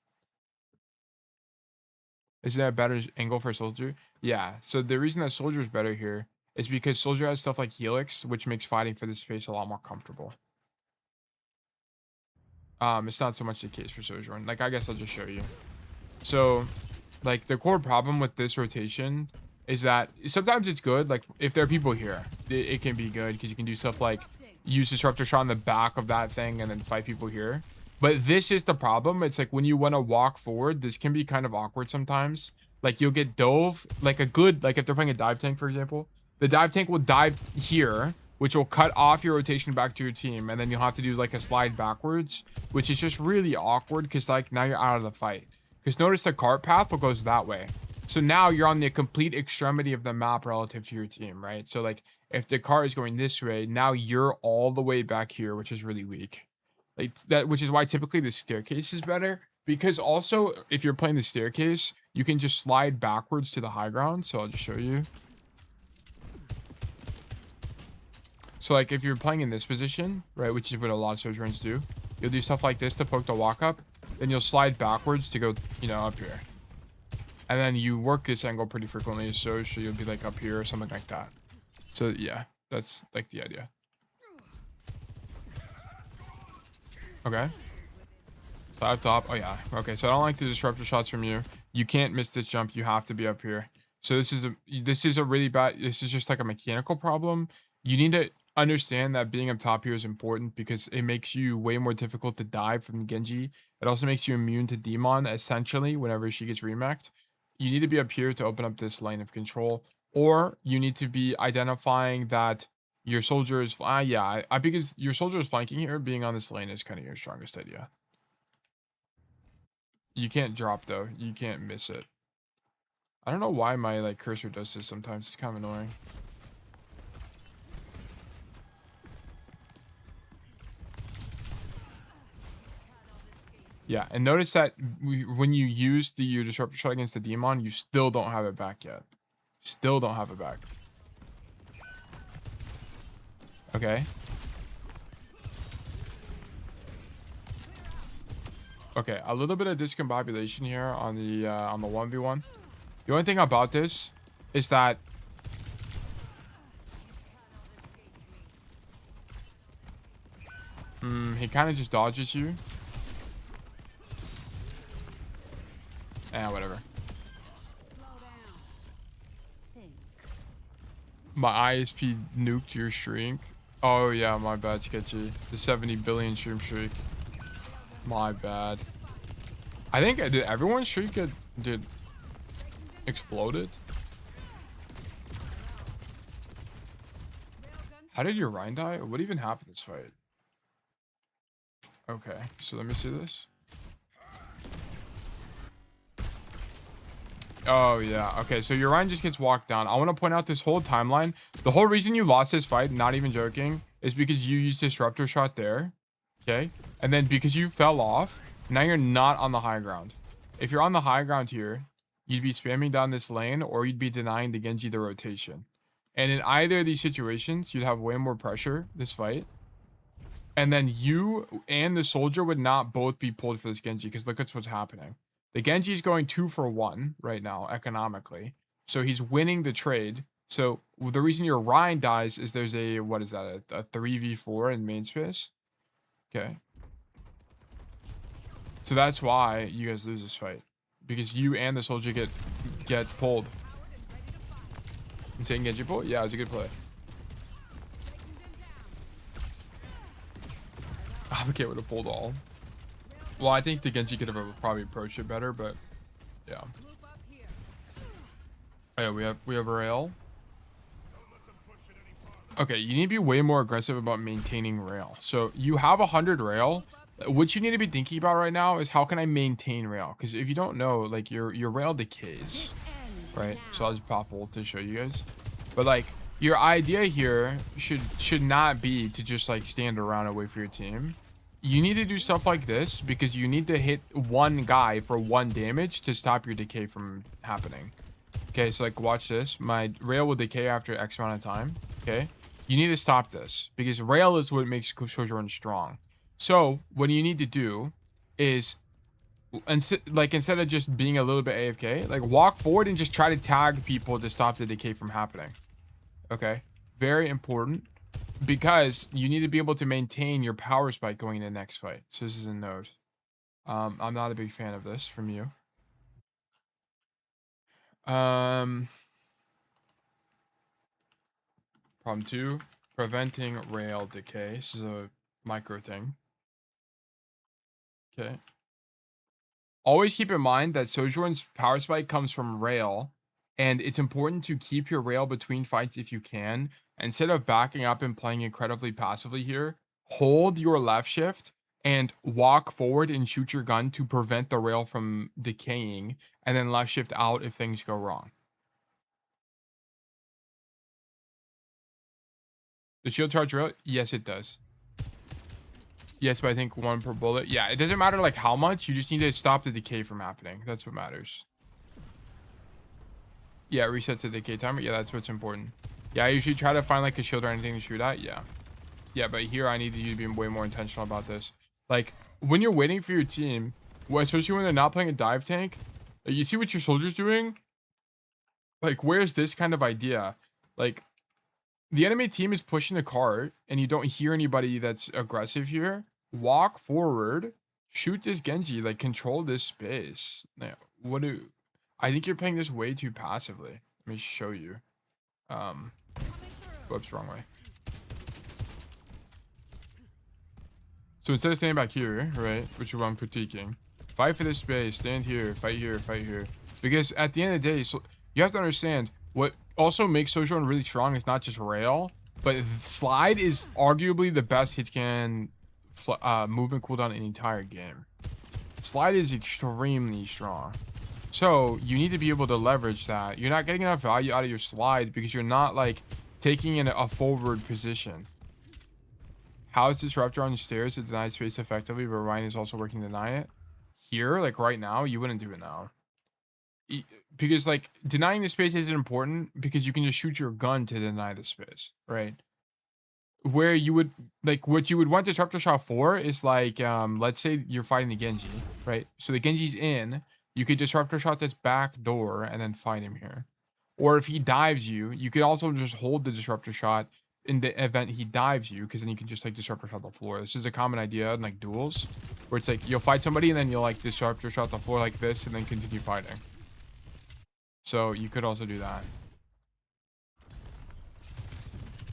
[SPEAKER 1] Isn't that a better angle for Soldier? Yeah, so the reason that Soldier is better here is because Soldier has stuff like Helix, which makes fighting for this space a lot more comfortable. It's not so much the case for Sojourn. Like, I guess I'll just show you. So, like, the core problem with this rotation is that sometimes it's good. Like, if there are people here, it can be good because you can do stuff like use Disruptor Shot on the back of that thing and then fight people here. But this is the problem. It's like when you want to walk forward, this can be kind of awkward sometimes. Like, you'll get dove, like a good, like if they're playing a dive tank, for example, the dive tank will dive here, which will cut off your rotation back to your team. And then you'll have to do like a slide backwards, which is just really awkward because like now you're out of the fight. Because notice the cart path goes that way. So now you're on the complete extremity of the map relative to your team, right? So like if the cart is going this way, now you're all the way back here, which is really weak. Like that, which is why typically the staircase is better. Because also if you're playing the staircase, you can just slide backwards to the high ground. So I'll just show you. So like if you're playing in this position, right, which is what a lot of Sojourns do, you'll do stuff like this to poke the walk up. Then you'll slide backwards to go, you know, up here. And then you work this angle pretty frequently. So you'll be like up here or something like that. So yeah, that's like the idea. Okay. So up top. Oh yeah. Okay. So I don't like the disruptor shots from you. You can't miss this jump. You have to be up here. So this is a really bad, this is just like a mechanical problem. You need to understand that being up top here is important because it makes you way more difficult to dive from Genji. It also makes you immune to Demon essentially whenever she gets remacked. You need to be up here to open up this lane of control, or you need to be identifying that your soldier is because your soldier is flanking here. Being on this lane is kind of your strongest idea. You can't drop though. You can't miss it. I don't know why my like cursor does this sometimes. It's kind of annoying. Yeah, and notice that when you use your disruptor shot against the demon, you still don't have it back yet. Still don't have it back. Okay. Okay, a little bit of discombobulation here on the 1v1. The only thing about this is that he kind of just dodges you. Whatever. My ISP nuked your shrink. Oh yeah, my bad, Sketchy. The 70 billion stream streak. My bad. I think did everyone's streak get exploded? How did your Rhine die? What even happened this fight? Okay, so let me see this. Oh yeah, okay, so your Rhine just gets walked down. I want to point out this whole timeline. The whole reason you lost this fight, not even joking, is because you used disruptor shot there. Okay, and then because you fell off, now you're not on the high ground. If you're on the high ground here, you'd be spamming down this lane, or you'd be denying the Genji the rotation. And in either of these situations, you'd have way more pressure this fight. And then you and the soldier would not both be pulled for this Genji, because look at what's happening. The Genji is going 2 for 1 right now, economically. So he's winning the trade. So the reason your Rhine dies is there's a, what is that, a 3v4 in main space. Okay. So that's why you guys lose this fight. Because you and the soldier get pulled. I'm saying Genji pull? Yeah, it was a good play. Advocate would have pulled all. Well, I think the Genji could have probably approached it better, but yeah. Oh, yeah, we have rail. Okay, you need to be way more aggressive about maintaining rail. So you have 100 rail. What you need to be thinking about right now is how can I maintain rail? Because if you don't know, like your rail decays, right? So I'll just pop ult to show you guys. But like your idea here should not be to just like stand around and wait for your team. You need to do stuff like this because you need to hit one guy for 1 damage to stop your decay from happening. Okay, so like watch this. My rail will decay after X amount of time. Okay, you need to stop this because rail is what makes Sojourn strong. So what you need to do is, instead of just being a little bit AFK, like walk forward and just try to tag people to stop the decay from happening. Okay, very important. because you need to be able to maintain your power spike going into the next fight. So this is a note. I'm not a big fan of this from you. Problem 2, preventing rail decay. This is a micro thing. Okay. Always keep in mind that Sojourn's power spike comes from rail, and it's important to keep your rail between fights if you can. Instead of backing up and playing incredibly passively here, hold your left shift and walk forward and shoot your gun to prevent the rail from decaying, and then left shift out if things go wrong. The shield charge rail? Yes, it does. Yes, but I think 1 per bullet. Yeah, it doesn't matter like how much. You just need to stop the decay from happening. That's what matters. Yeah, it resets the decay timer. Yeah, that's what's important. Yeah, I usually try to find like a shield or anything to shoot at. Yeah. Yeah, but here I need you to be way more intentional about this. Like when you're waiting for your team, well, especially when they're not playing a dive tank, you see what your soldier's doing? Like, where's this kind of idea? Like, the enemy team is pushing the cart and you don't hear anybody that's aggressive here. Walk forward, shoot this Genji, like control this space. Now, I think you're playing this way too passively. Let me show you. Whoops, wrong way. So instead of standing back here, right, which is what I'm critiquing, fight for this space, stand here, fight here, fight here. Because at the end of the day, so you have to understand what also makes Sojourn really strong is not just rail, but slide is arguably the best hitscan movement cooldown in the entire game. Slide is extremely strong. So you need to be able to leverage that. You're not getting enough value out of your slide because you're not like taking in a forward position. How is Disruptor on the stairs to deny space effectively, but Ryan is also working to deny it? Here, like right now, you wouldn't do it now. Because like denying the space isn't important because you can just shoot your gun to deny the space, right? Where you would like what you would want Disruptor shot for is like let's say you're fighting the Genji, right? So the Genji's in, you could Disruptor shot this back door and then fight him here. Or if he dives you, you could also just hold the Disruptor shot in the event he dives you, because then you can just like Disruptor shot the floor. This is a common idea in like duels where it's like you'll fight somebody and then you'll like Disruptor shot the floor like this and then continue fighting. So you could also do that.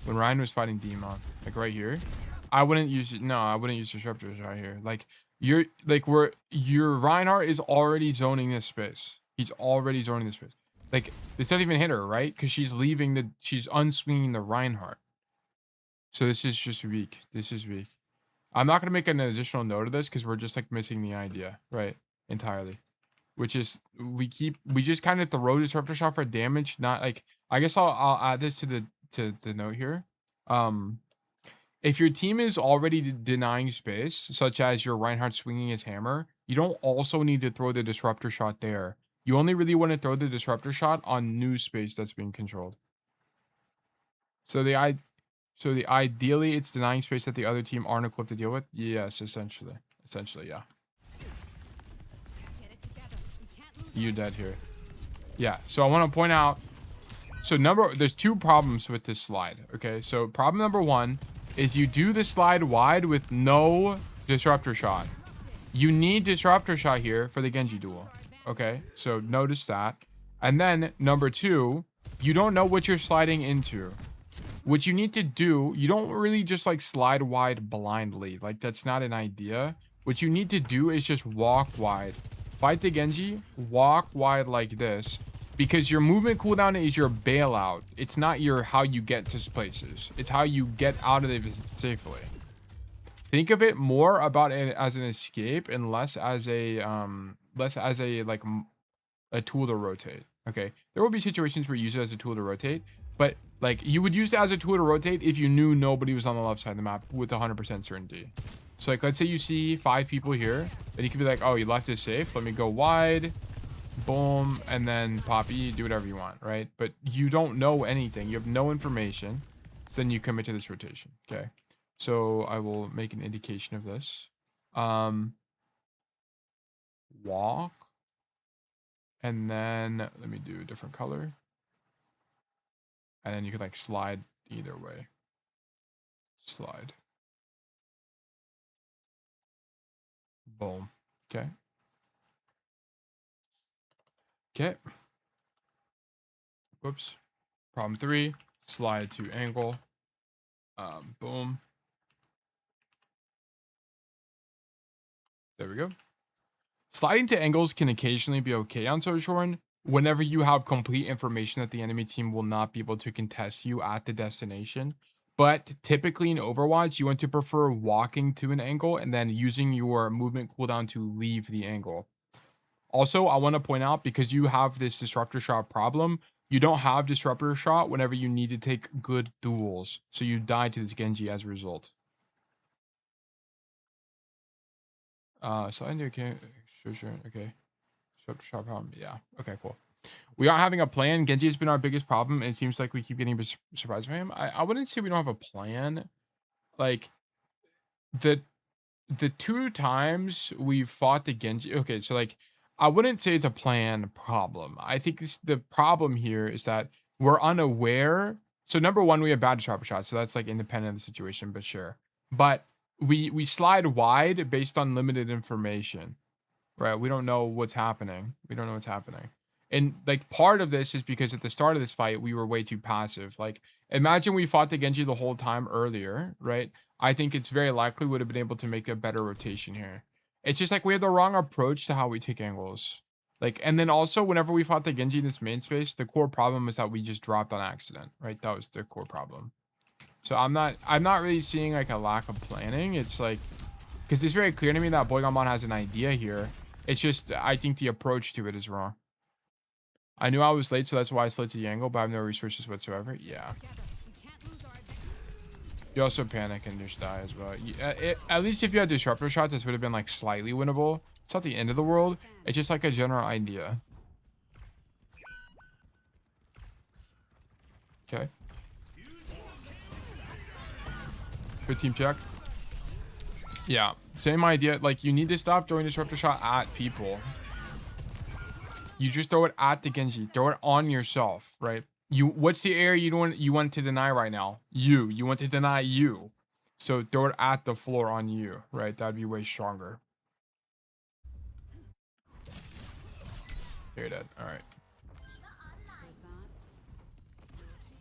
[SPEAKER 1] When Ryan was fighting Demon, like right here, I wouldn't use it. No, I wouldn't use Disruptors right here. Like you're like where your Reinhardt is already zoning this space. He's already zoning this space. Like this doesn't even hit her, right? Because she's she's unswinging the Reinhardt. So this is just weak. This is weak. I'm not gonna make an additional note of this because we're just like missing the idea, right? Entirely. Which is we just kind of throw Disruptor shot for damage, not like I guess I'll add this to the note here. If your team is already denying space, such as your Reinhardt swinging his hammer, you don't also need to throw the Disruptor shot there. You only really want to throw the Disruptor shot on new space that's being controlled. So the ideally it's denying space that the other team aren't equipped to deal with. Yes, essentially, yeah. You dead here. Yeah. So I want to point out. So there's 2 problems with this slide. Okay. So problem number 1 is you do the slide wide with no Disruptor shot. You need Disruptor shot here for the Genji duel. Okay. So notice that. And then number 2, you don't know what you're sliding into. What you need to do, you don't really just like slide wide blindly. Like that's not an idea. What you need to do is just walk wide. Fight the Genji, walk wide like this. Because your movement cooldown is your bailout. It's not your how you get to places. It's how you get out of it safely. Think of it more about it as an escape and less as a like a tool to rotate. Okay, there will be situations where you use it as a tool to rotate, but like you would use it as a tool to rotate if you knew nobody was on the left side of the map with 100% certainty. So like let's say you see 5 people here, then you could be like, oh, your left is safe, let me go wide, boom, and then poppy, do whatever you want, right? But you don't know anything, you have no information, so then you commit to this rotation. Okay, so I will make an indication of this. Walk, and then let me do a different color, and then you could like slide either way. slide. Boom. Okay. Okay. Whoops. Problem 3. Slide to angle. Boom. There we go. Sliding to angles can occasionally be okay on Sojourn whenever you have complete information that the enemy team will not be able to contest you at the destination. But typically in Overwatch, you want to prefer walking to an angle and then using your movement cooldown to leave the angle. Also, I want to point out, because you have this disruptor shot problem, you don't have disruptor shot whenever you need to take good duels. So you die to this Genji as a result. Sliding to okay. Sure. Okay. Disruptor shot problem. Yeah. Okay, cool. We aren't having a plan. Genji has been our biggest problem, and it seems like we keep getting surprised by him. I wouldn't say we don't have a plan. Like, the 2 times we've fought the Genji. Okay, so like, I wouldn't say it's a plan problem. I think the problem here is that we're unaware. So number one, we have bad disruptor shots, so that's like independent of the situation, but sure. But we slide wide based on limited information. Right, we don't know what's happening. And like, part of this is because at the start of this fight, we were way too passive. Like, imagine we fought the Genji the whole time earlier, right? I think it's very likely we would have been able to make a better rotation here. It's just like we had the wrong approach to how we take angles. Like, and then also whenever we fought the Genji in this main space, the core problem is that we just dropped on accident, right? That was the core problem. So I'm not really seeing like a lack of planning. It's like, because it's very clear to me that Boygamon has an idea here. It's just, I think the approach to it is wrong. I knew I was late, so that's why I slid to the angle, but I have no resources whatsoever. Yeah. You also panic and just die as well. At least if you had disruptor shots, this would have been like slightly winnable. It's not the end of the world. It's just like a general idea. Okay. Good team check. Yeah, same idea. Like, you need to stop throwing disruptor shot at people. You just throw it at the Genji. Throw it on yourself, right? What's the area you want to deny right now? You want to deny you. So throw it at the floor on you, right? That'd be way stronger. You're dead. All right.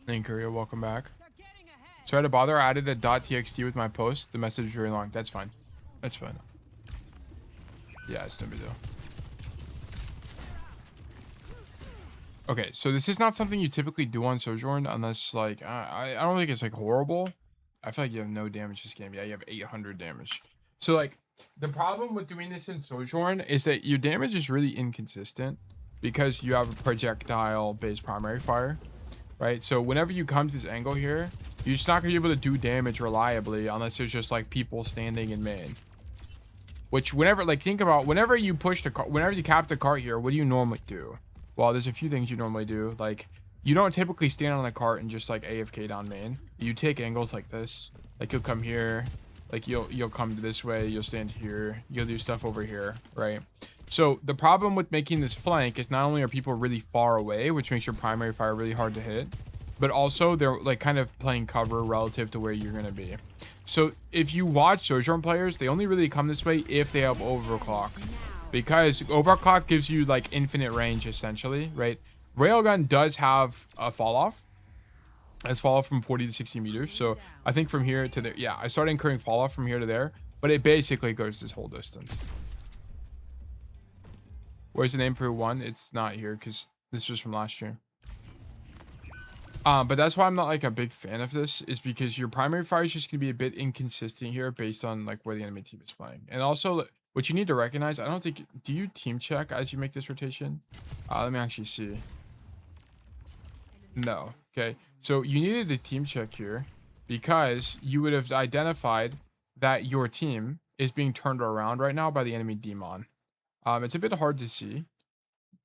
[SPEAKER 1] Thank Korea, welcome back. Sorry to bother. I added a .txt with my post. The message is very long. That's fine. That's fine. Yeah, it's no big deal. Okay, so this is not something you typically do on Sojourn unless, like, I don't think it's, like, horrible. I feel like you have no damage this game. Yeah, you have 800 damage. So, like, the problem with doing this in Sojourn is that your damage is really inconsistent because you have a projectile-based primary fire, right? So whenever you come to this angle here, you're just not going to be able to do damage reliably unless there's just, like, people standing in main. Which, whenever, like, think about, whenever you push the cart, whenever you cap the cart here, what do you normally do? Well, there's a few things you normally do. Like, you don't typically stand on the cart and just like AFK down main. You take angles like this. Like, you'll come here. Like, you'll come this way. You'll stand here. You'll do stuff over here, right? So the problem with making this flank is not only are people really far away, which makes your primary fire really hard to hit, but also they're like kind of playing cover relative to where you're gonna be. So if you watch Sojourn players, they only really come this way if they have overclock. Because overclock gives you like infinite range essentially, right? Railgun does have a fall off. It's fall off from 40 to 60 meters. So I think from here to there, yeah, I started incurring fall off from here to there, but it basically goes this whole distance. Where's the name for one? It's not here because this was from last stream. But that's why I'm not like a big fan of this, is because your primary fire is just gonna be a bit inconsistent here based on like where the enemy team is playing. And also what you need to recognize, I don't think, do you team check as you make this rotation? Let me actually see. No. Okay. So you needed a team check here because you would have identified that your team is being turned around right now by the enemy demon. It's a bit hard to see.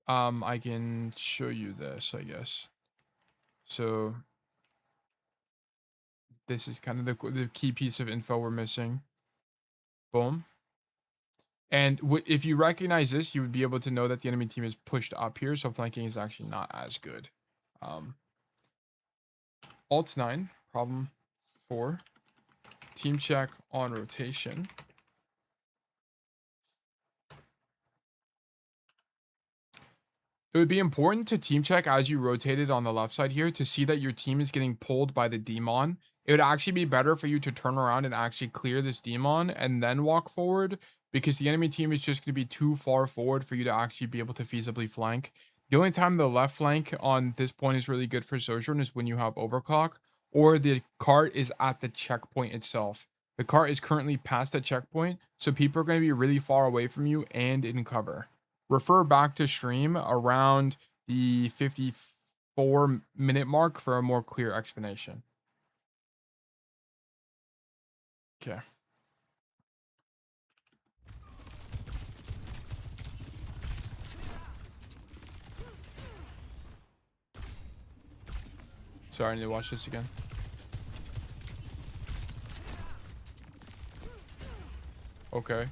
[SPEAKER 1] I can show you this, I guess. So this is kind of the key piece of info we're missing. Boom. And if you recognize this, you would be able to know that the enemy team is pushed up here, so flanking is actually not as good. Alt 9, problem 4. Team check on rotation. It would be important to team check as you rotated on the left side here to see that your team is getting pulled by the demon. It would actually be better for you to turn around and actually clear this demon and then walk forward, because the enemy team is just going to be too far forward for you to actually be able to feasibly flank. The only time the left flank on this point is really good for Sojourn is when you have overclock or the cart is at the checkpoint itself. The cart is currently past the checkpoint, so people are going to be really far away from you and in cover. Refer back to stream around the 54-minute mark for a more clear explanation. Okay. Sorry, I need to watch this again. Okay.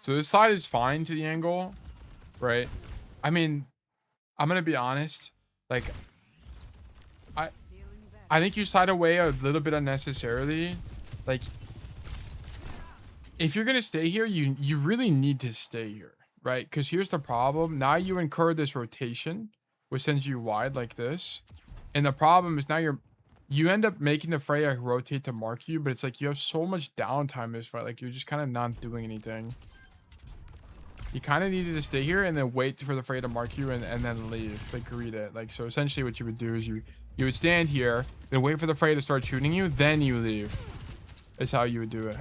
[SPEAKER 1] So this side is fine to the angle, right? I mean, I'm gonna be honest. Like, I think you slide away a little bit unnecessarily. Like, if you're gonna stay here, you really need to stay here, right? Because here's the problem. Now you incur this rotation, which sends you wide like this, and the problem is now you end up making the Freya rotate to mark you, but it's like you have so much downtime in this fight. Like, you're just kind of not doing anything. You kind of needed to stay here and then wait for the Freya to mark you and then leave. Like, greet it. Like, so essentially what you would do is you would stand here, then wait for the Freya to start shooting you, then you leave. Is how you would do it.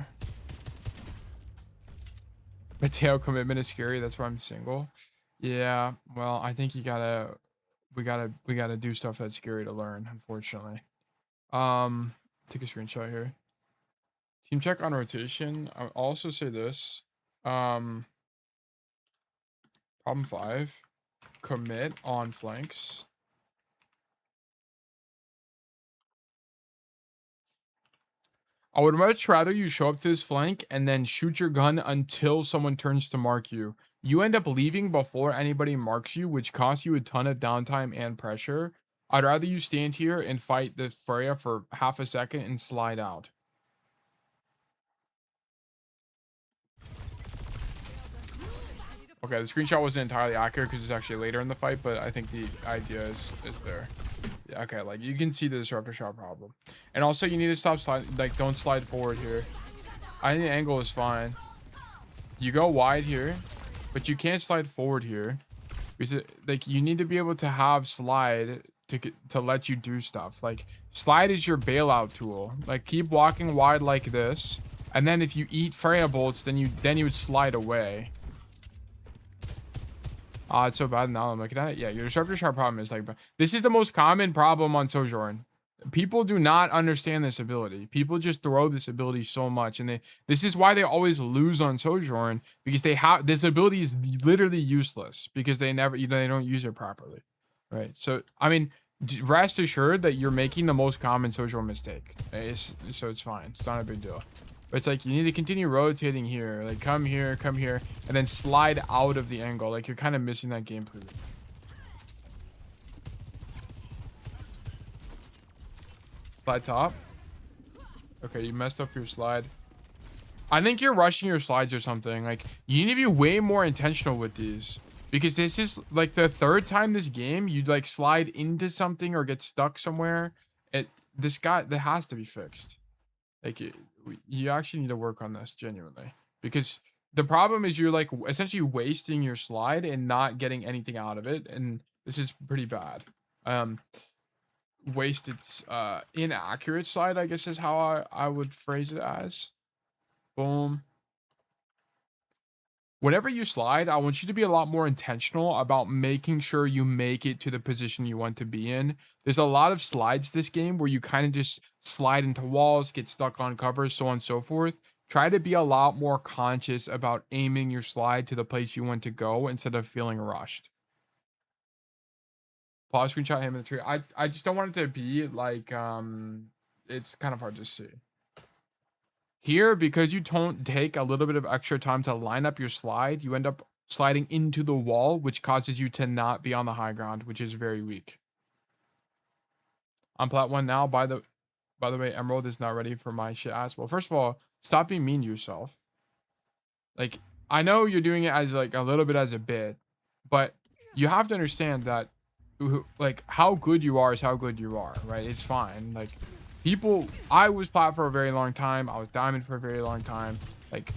[SPEAKER 1] Mateo commitment is scary. That's why I'm single. Yeah, well, I think we gotta do stuff that's scary to learn, unfortunately. Take a screenshot here. Team check on rotation. I'll also say this. Problem 5. Commit on flanks. I would much rather you show up to this flank and then shoot your gun until someone turns to mark you. You end up leaving before anybody marks you, which costs you a ton of downtime and pressure. I'd rather you stand here and fight the Freya for half a second and slide out. Okay, the screenshot wasn't entirely accurate because it's actually later in the fight, but I think the idea is there. Yeah, okay, like you can see the disruptor shot problem. And also you need to stop sliding, like don't slide forward here. I think the angle is fine. You go wide here, but you can't slide forward here. Because like you need to be able to have slide to let you do stuff. Like slide is your bailout tool. Like keep walking wide like this, and then if you eat Freya bolts, then you would slide away. It's so bad now I'm looking at it. Yeah, your disruptor shot problem is like, this is the most common problem on Sojourn. People do not understand this ability. People just throw this ability so much, and this is why they always lose on Sojourn, because they have this ability is literally useless because they don't use it properly, right? So I mean, rest assured that you're making the most common Sojourn mistake. So it's fine. It's not a big deal. But it's like you need to continue rotating here, like come here, and then slide out of the angle. Like you're kind of missing that gameplay. Slide top. Okay, you messed up your slide. I think you're rushing your slides or something. Like you need to be way more intentional with these, because this is like the third time this game you'd like slide into something or get stuck somewhere. That has to be fixed. Like you actually need to work on this genuinely, because the problem is you're like essentially wasting your slide and not getting anything out of it, and this is pretty bad. Wasted inaccurate slide, I guess, is how I would phrase it as. Boom. Whenever you slide, I want you to be a lot more intentional about making sure you make it to the position you want to be in. There's a lot of slides this game where you kind of just slide into walls, get stuck on covers, so on and so forth. Try to be a lot more conscious about aiming your slide to the place you want to go instead of feeling rushed. Pause screenshot him in the tree. I just don't want it to be like it's kind of hard to see. Here, because you don't take a little bit of extra time to line up your slide, you end up sliding into the wall, which causes you to not be on the high ground, which is very weak. On plat 1 now. By the way, Emerald is not ready for my shit ass. Well, first of all, stop being mean to yourself. Like, I know you're doing it as like a little bit as a bit, but you have to understand that like how good you are is how good you are, right? It's fine. Like, people, I was plat for a very long time. I was diamond for a very long time. Like,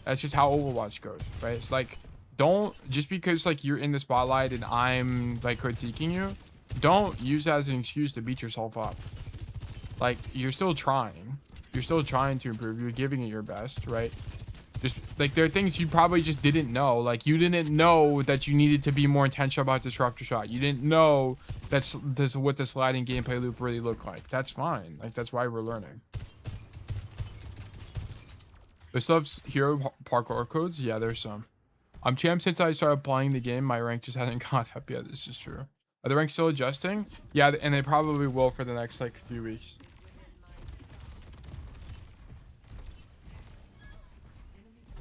[SPEAKER 1] that's just how Overwatch goes, right? It's like, don't, just because like you're in the spotlight and I'm like critiquing you, don't use that as an excuse to beat yourself up. Like, you're still trying. You're still trying to improve. You're giving it your best, right? Just like, there are things you probably just didn't know. Like, you didn't know that you needed to be more intentional about disruptor shot. You didn't know that's what the sliding gameplay loop really looked like. That's fine. Like, that's why we're learning. There's still hero parkour codes. Yeah, there's some. I'm champ since I started playing the game. My rank just hasn't caught up yet. This is true. Are the ranks still adjusting? Yeah, and they probably will for the next like few weeks.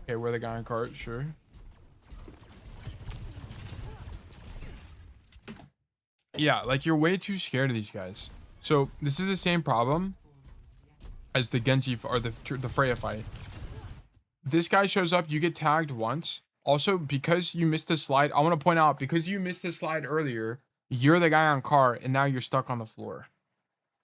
[SPEAKER 1] Okay, we're the guy on cart, sure. Yeah, like, you're way too scared of these guys. So this is the same problem as the Genji or the Freya fight. This guy shows up, you get tagged once. Also, because you missed the slide, I want to point out, because you missed the slide earlier, you're the guy on cart, and now you're stuck on the floor.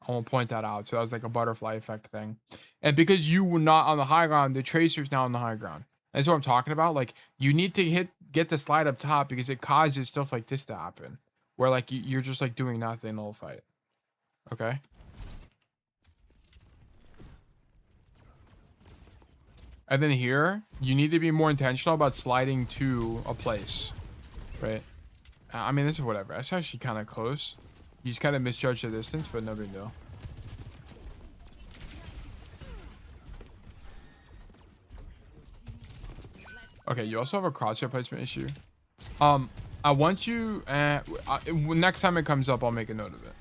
[SPEAKER 1] I want to point that out. So that was like a butterfly effect thing. And because you were not on the high ground, the Tracer's now on the high ground. That's what I'm talking about. Like, you need to get the slide up top because it causes stuff like this to happen. Where like you're just like doing nothing the whole fight. Okay. And then here, you need to be more intentional about sliding to a place. Right? I mean, this is whatever. It's actually kind of close. You just kind of misjudge the distance, but no big deal. Okay, you also have a crosshair placement issue. I want you, next time it comes up, I'll make a note of it.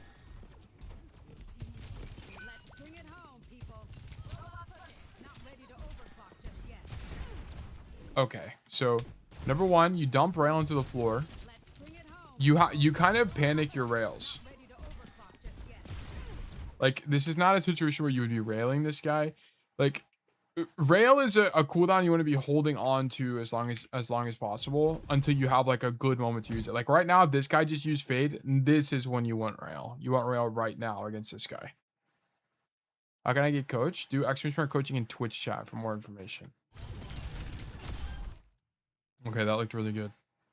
[SPEAKER 1] Okay, so number one, you dump rail into the floor. You kind of panic your rails. Like, this is not a situation where you would be railing this guy. Like, rail is a cooldown you want to be holding on to as long as possible until you have like a good moment to use it. Like, right now, this guy just used fade. This is when you want rail. You want rail right now against this guy. How can I get coached? Do Extreme Smart coaching in Twitch chat for more information. Okay, that looked really good.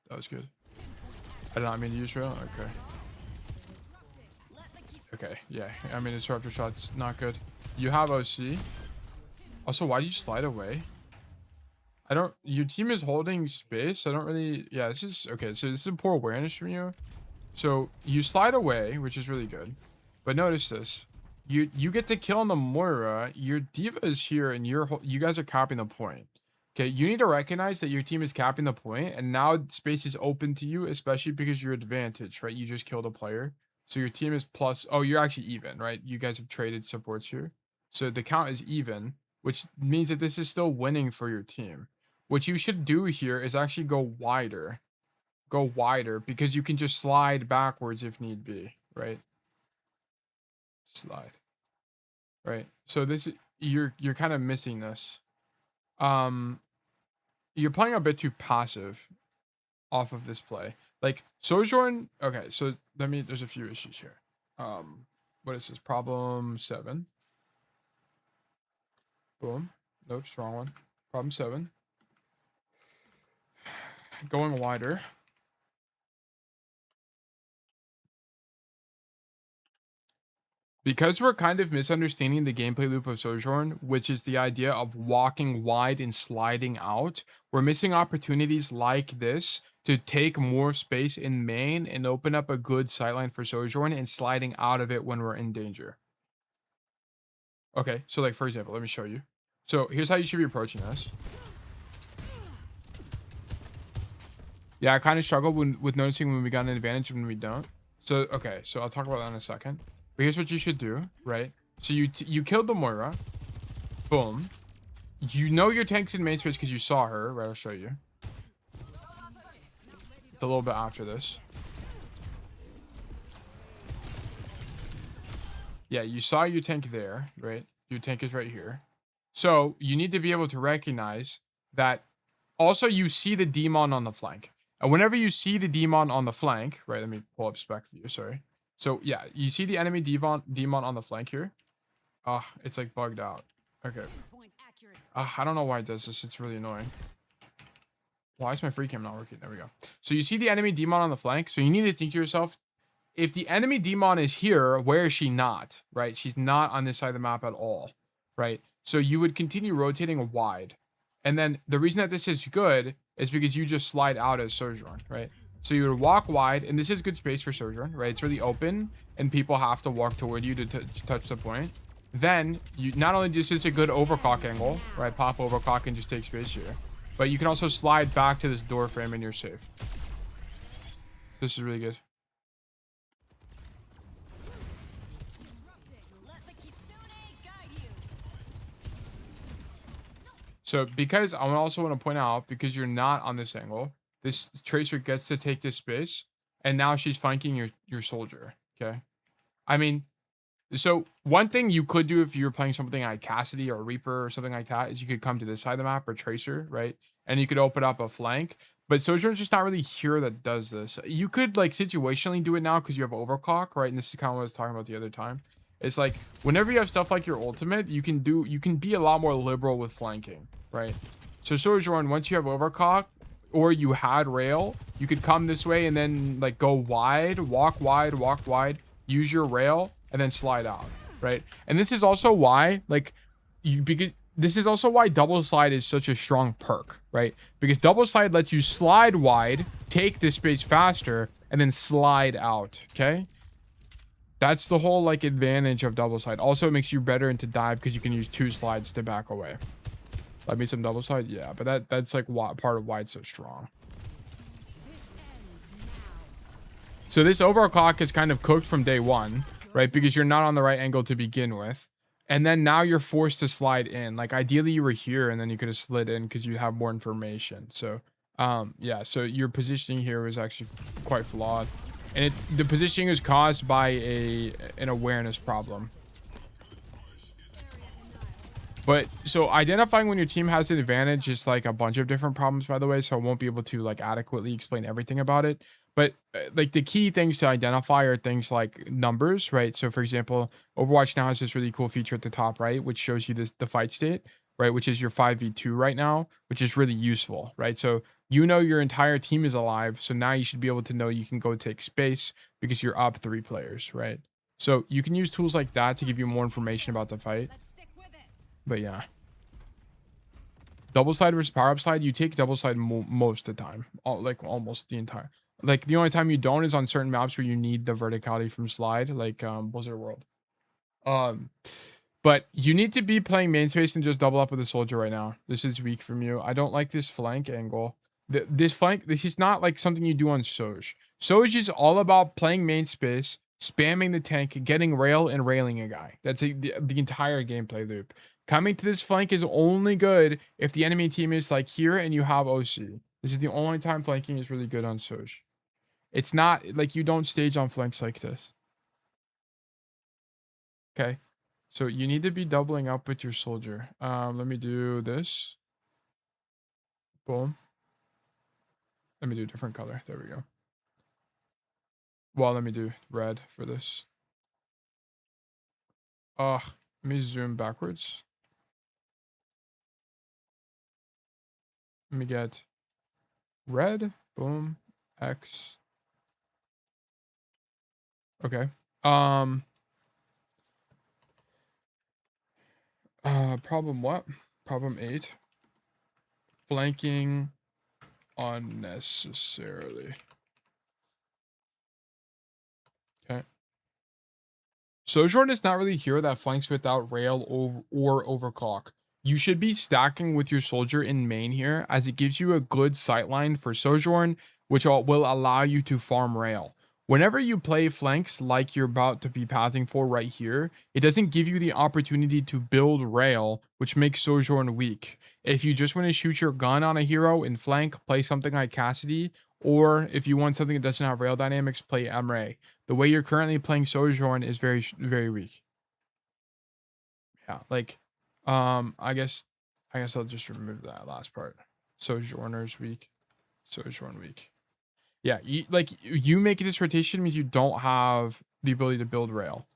[SPEAKER 1] That was good. I did not mean to use rail. Okay. Okay, yeah. I mean, disruptor shot's not good. You have OC. Also, why do you slide away? Your team is holding space. I don't really, yeah, this is, okay, so this is poor awareness from you. So you slide away, which is really good. But notice this. You get the kill on the Moira. Your diva is here and you guys are capping the point. Okay, you need to recognize that your team is capping the point and now space is open to you, especially because you're advantage, right? You just killed a player. So your team is plus, oh, you're actually even, right? You guys have traded supports here. So the count is even, which means that this is still winning for your team. What you should do here is actually go wider. Go wider because you can just slide backwards if need be, right? Slide. Right. So this, you're kind of missing this. You're playing a bit too passive off of this play. Like, Sojourn, okay, so there's a few issues here. What is this? Problem 7. Boom. Nope, wrong one. Problem 7. Going wider. Because we're kind of misunderstanding the gameplay loop of Sojourn, which is the idea of walking wide and sliding out, we're missing opportunities like this to take more space in main and open up a good sightline for Sojourn and sliding out of it when we're in danger. Okay, so like, for example, let me show you. So here's how you should be approaching this. Yeah, I kind of struggled with noticing when we got an advantage and when we don't. So, okay, so I'll talk about that in a second. But here's what you should do, right? So you killed the Moira. Boom. you know your tank's in main space because you saw her, right? I'll show you. It's a little bit after this. Yeah, you saw your tank there, right? Your tank is right here. So you need to be able to recognize that. Also, you see the demon on the flank. And whenever you see the demon on the flank, right? Let me pull up spec view, sorry. So yeah, you see the enemy demon on the flank here. It's like bugged out. Okay. I don't know why it does this. It's really annoying. Why is my free cam not working? There we go. So you see the enemy demon on the flank. So you need to think to yourself, if the enemy demon is here, where is she not? Right? She's not on this side of the map at all. Right? So you would continue rotating wide. And then the reason that this is good is because you just slide out as Sojourn, right? So you would walk wide, and this is good space for Sojourn, right? It's really open, and people have to walk toward you to touch the point. Then, you not only is this a good overclock angle, right? Pop overclock and just take space here. But you can also slide back to this door frame, and you're safe. This is really good. So because I also want to point out, because you're not on this angle, this tracer gets to take this space, and now she's flanking your soldier. Okay. I mean, so one thing you could do if you're playing something like Cassidy or Reaper or something like that is you could come to this side of the map or Tracer, right? And you could open up a flank. But Sojourn's just not really here that does this. You could like situationally do it now because you have overclock, right? And this is kind of what I was talking about the other time. It's like whenever you have stuff like your ultimate, you can be a lot more liberal with flanking, right? So Sojourn, once you have overclock or you had rail, you could come this way and then like go wide, walk wide, use your rail, and then slide out, right? And this is also why, like, this is also why double slide is such a strong perk, right? Because double slide lets you slide wide, take this space faster, and then slide out, okay? That's the whole, like, advantage of double slide. Also, it makes you better into dive because you can use 2 slides to back away. Let me some double slide? Yeah, but that's, like, part of why it's so strong. So this overclock is kind of cooked from day one, right? Because you're not on the right angle to begin with. And then now you're forced to slide in. Like ideally you were here and then you could have slid in because you have more information. So yeah, so your positioning here was actually quite flawed. And the positioning is caused by an awareness problem. But so identifying when your team has an advantage is like a bunch of different problems, by the way. So I won't be able to like adequately explain everything about it. But like the key things to identify are things like numbers, right? So for example, Overwatch now has this really cool feature at the top right, which shows you the fight state, right? Which is your 5v2 right now, which is really useful, right? So you know your entire team is alive. So now you should be able to know you can go take space because you're up 3 players, right? So you can use tools like that to give you more information about the fight. But yeah. Double slide versus power up slide, you take double slide most of the time. Like almost the entire. Like the only time you don't is on certain maps where you need the verticality from slide, like Blizzard World. But you need to be playing main space and just double up with a soldier right now. This is weak from you. I don't like this flank angle. This flank, this is not like something you do on Soj. Soj is all about playing main space, spamming the tank, getting rail, and railing a guy. That's the entire gameplay loop. Coming to this flank is only good if the enemy team is like here and you have OC. This is the only time flanking is really good on Soj. It's not like you don't stage on flanks like this. Okay. So you need to be doubling up with your soldier. Let me do this. Boom. Let me do a different color. There we go. Well, let me do red for this. Let me zoom backwards. Let me get red. Boom. X. Okay. Problem what? Problem 8. Flanking unnecessarily. Okay. Sojourn is not really a hero that flanks without rail or overclock. You should be stacking with your soldier in main here, as it gives you a good sightline for Sojourn, which will allow you to farm rail.
[SPEAKER 2] Whenever you play flanks like you're about to be pathing for right here, it doesn't give you the opportunity to build rail, which makes Sojourn weak. If you just want to shoot your gun on a hero in flank, play something like Cassidy, or if you want something that doesn't have rail dynamics, play Emre. The way you're currently playing Sojourn is very weak. Yeah, like, I guess I'll just remove that last part. Sojourner's weak. Sojourn weak. Yeah, you making this rotation means you don't have the ability to build rail.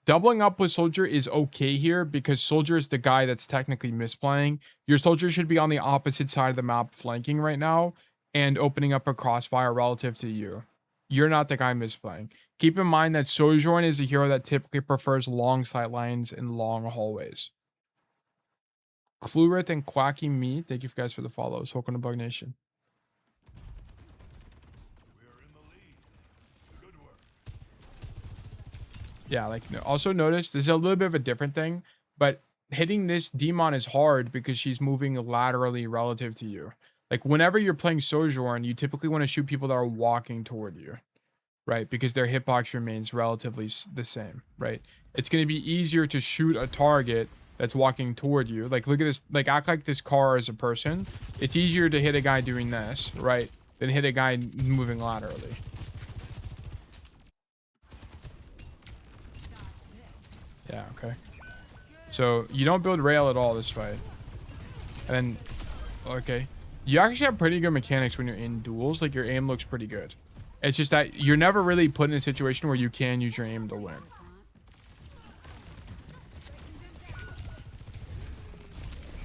[SPEAKER 2] Doubling up with Soldier is okay here because Soldier is the guy that's technically misplaying. Your Soldier should be on the opposite side of the map flanking right now and opening up a crossfire relative to you. You're not the guy misplaying. Keep in mind that Sojourn is a hero that typically prefers long sight lines and long hallways. Clurit and Quacky Me, thank you guys for the follows. Welcome to Bug Nation. Yeah, like also notice this is a little bit of a different thing, but hitting this demon is hard because she's moving laterally relative to you. Like whenever you're playing Sojourn, you typically want to shoot people that are walking toward you, right? Because their hitbox remains relatively the same, right? It's going to be easier to shoot a target that's walking toward you. Like look at this, like act like this car is a person. It's easier to hit a guy doing this, right? Than hit a guy moving laterally. Yeah, okay. So you don't build rail at all this fight. And then, okay. You actually have pretty good mechanics when you're in duels. Like your aim looks pretty good. It's just that you're never really put in a situation where you can use your aim to win.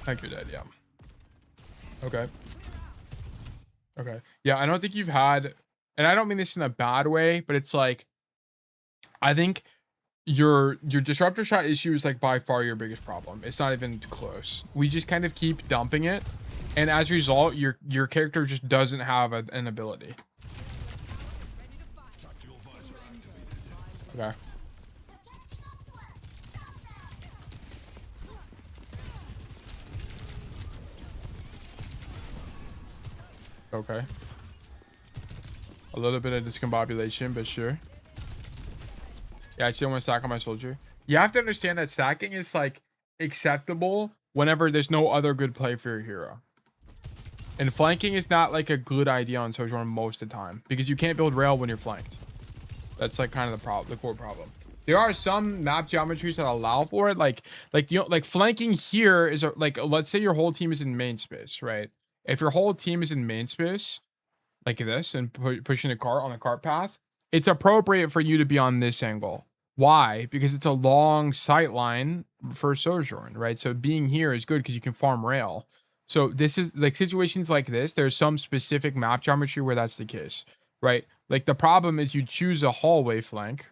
[SPEAKER 2] Thank you, Dad. Yeah. Okay. Okay. Yeah, I don't think you've had, and I don't mean this in a bad way, but it's like, I think your disruptor shot issue is like by far your biggest problem. It's not even close. We just kind of keep dumping it, and as a result, your character just doesn't have an ability. Okay. Okay. A little bit of discombobulation, but sure. Yeah, I still want to stack on my Soldier. You have to understand that stacking is like acceptable whenever there's no other good play for your hero. And flanking is not like a good idea on Sojourn most of the time because you can't build rail when you're flanked. That's like kind of the core problem. There are some map geometries that allow for it, like you know, like flanking here is like, let's say your whole team is in main space, right? If your whole team is in main space, like this, and pushing a cart on the cart path, it's appropriate for you to be on this angle. Why? Because it's a long sight line for Sojourn, right? So being here is good because you can farm rail. So this is like situations like this. There's some specific map geometry where that's the case, right? Like the problem is you choose a hallway flank,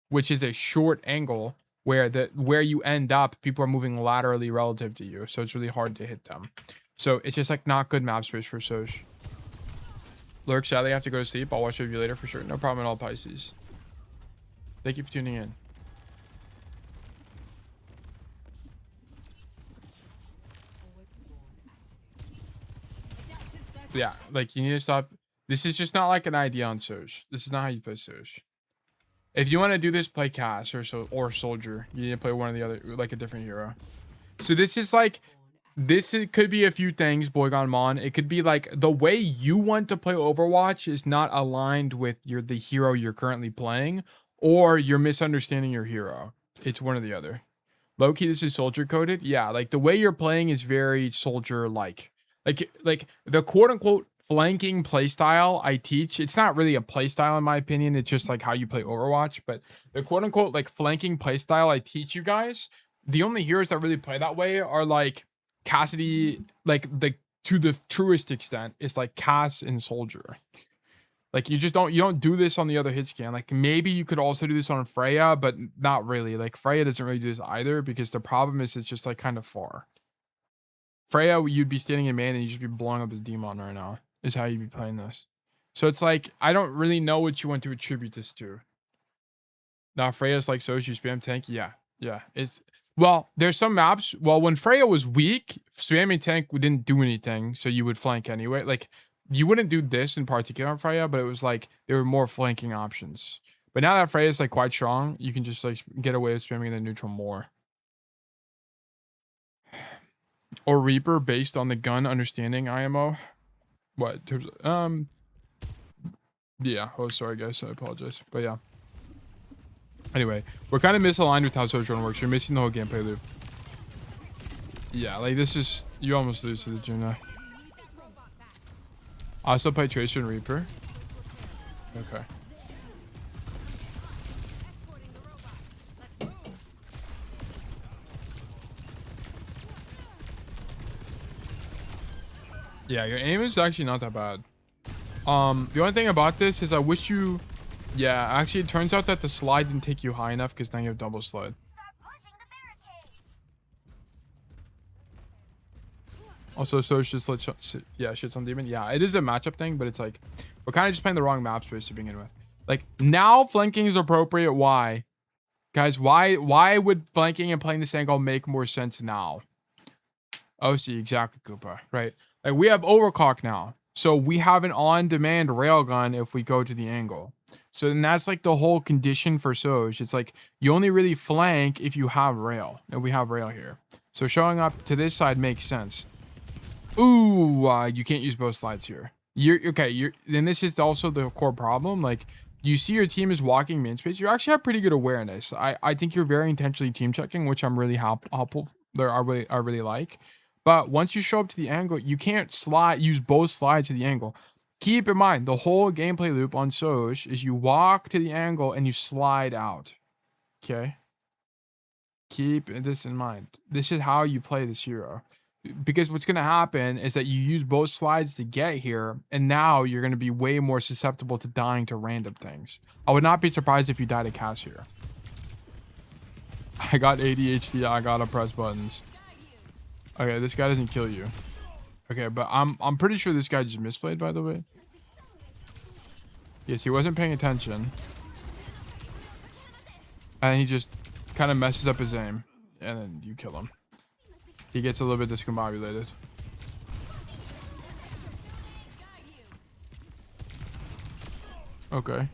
[SPEAKER 2] which is a short angle where you end up, people are moving laterally relative to you. So it's really hard to hit them. So it's just like not good map space for Soj. Lurk, sadly, I have to go to sleep. I'll watch the review later for sure. No problem at all, Pisces. Thank you for tuning in. Yeah, like you need to stop. This is just not like an idea on Soj. This is not how you play Soj. If you want to do this, play Cass or Soldier. You need to play one of the other, like a different hero. So this is like, it could be a few things, Boygon Mon. It could be like the way you want to play Overwatch is not aligned with the hero you're currently playing, or you're misunderstanding your hero. It's one or the other. Low-key, this is Soldier coded. Yeah, like the way you're playing is very Soldier-like. Like the quote-unquote flanking playstyle I teach, it's not really a playstyle in my opinion. It's just like how you play Overwatch. But the quote-unquote like flanking playstyle I teach you guys, the only heroes that really play that way are like Cassidy, like to the truest extent, is like Cass and Soldier. Like you don't do this on the other hit scan. Like maybe you could also do this on Freya, but not really. Like Freya doesn't really do this either because the problem is it's just like kind of far. Freya, you'd be standing in man and you'd just be blowing up his demon right now, is how you'd be playing this. So it's like, I don't really know what you want to attribute this to. Now Freya's like Soju spam tank. Yeah. Well, there's some maps. Well, when Freya was weak, spamming tank didn't do anything, so you would flank anyway. Like you wouldn't do this in particular on Freya, but it was like there were more flanking options. But now that Freya is like quite strong, you can just like get away with spamming the neutral more. Or Reaper based on the gun understanding IMO. What? Yeah. Oh, sorry guys. I apologize. But yeah. Anyway, we're kind of misaligned with how Sojourn works. You're missing the whole gameplay loop. Yeah, like this is, you almost lose to the Juno. I also play Tracer and Reaper. Okay. Yeah, your aim is actually not that bad. The only thing about this is I wish you, yeah, actually it turns out that the slide didn't take you high enough because now you have double slide. Also, so it's just like, yeah, shit's on demon. Yeah, it is a matchup thing, but it's like, we're kind of just playing the wrong map space to begin with. Like now flanking is appropriate. Why? Guys, why would flanking and playing this angle make more sense now? Oh, see, exactly, Koopa, right? Like we have overclock now. So we have an on-demand railgun if we go to the angle. So then that's like the whole condition for Soj. It's like you only really flank if you have rail. And we have rail here. So showing up to this side makes sense. Ooh, you can't use both slides here. Then this is also the core problem. Like you see your team is walking main space. You actually have pretty good awareness. I think you're very intentionally team checking, which I'm really helpful there. I really like. But once you show up to the angle, you can't use both slides to the angle. Keep in mind, the whole gameplay loop on Soj is you walk to the angle and you slide out. Okay? Keep this in mind. This is how you play this hero. Because what's going to happen is that you use both slides to get here, and now you're going to be way more susceptible to dying to random things. I would not be surprised if you died to Cass here. I got ADHD. I gotta press buttons. Okay, this guy doesn't kill you. Okay, but I'm pretty sure this guy just misplayed, by the way. Yes, he wasn't paying attention. And he just kind of messes up his aim. And then you kill him. He gets a little bit discombobulated. Okay.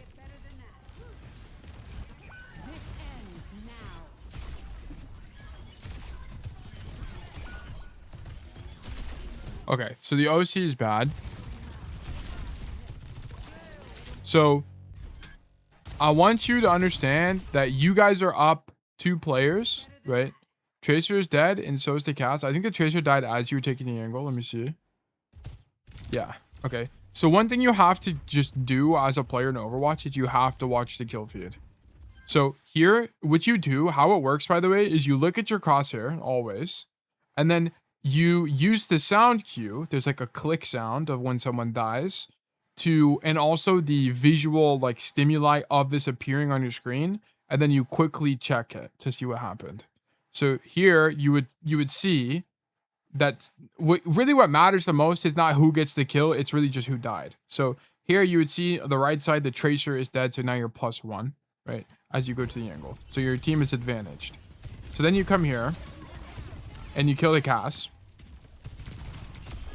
[SPEAKER 2] Okay, so the OC is bad. So I want you to understand that you guys are up 2 players, right? Tracer is dead, and so is the Cass. I think the Tracer died as you were taking the angle. Let me see. Yeah. Okay. So one thing you have to just do as a player in Overwatch is you have to watch the kill feed. So here, what you do, how it works, by the way, is you look at your crosshair always, and then you use the sound cue. There's like a click sound of when someone dies and also the visual like stimuli of this appearing on your screen. And then you quickly check it to see what happened. So here you would see that what matters the most is not who gets the kill. It's really just who died. So here you would see the right side, the Tracer is dead. So now you're +1, right? As you go to the angle. So your team is advantaged. So then you come here and you kill the Cass.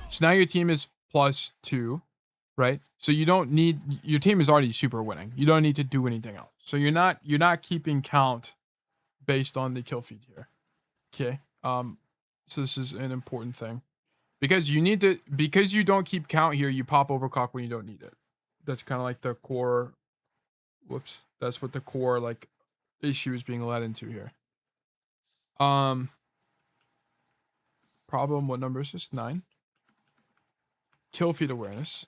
[SPEAKER 2] So now your team is +2, right? So you don't need, your team is already super winning. You don't need to do anything else. So you're not keeping count based on the kill feed here. Okay. So this is an important thing because because you don't keep count here, you pop overclock when you don't need it. That's kind of like the core. Whoops. That's what the core like issue is being led into here. Problem. What number is this? 9. Kill feed awareness.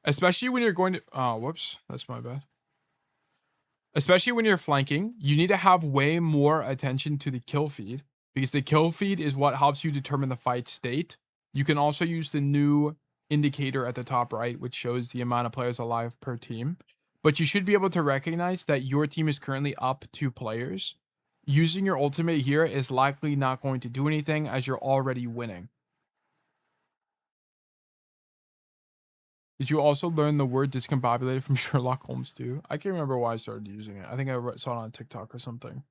[SPEAKER 2] Especially when you're going to, oh, whoops. That's my bad. Especially when you're flanking, you need to have way more attention to the kill feed because the kill feed is what helps you determine the fight state. You can also use the new indicator at the top right, which shows the amount of players alive per team. But you should be able to recognize that your team is currently up 2 players. Using your ultimate here is likely not going to do anything as you're already winning. Did you also learn the word discombobulated from Sherlock Holmes too? I can't remember why I started using it. I think I saw it on TikTok or something.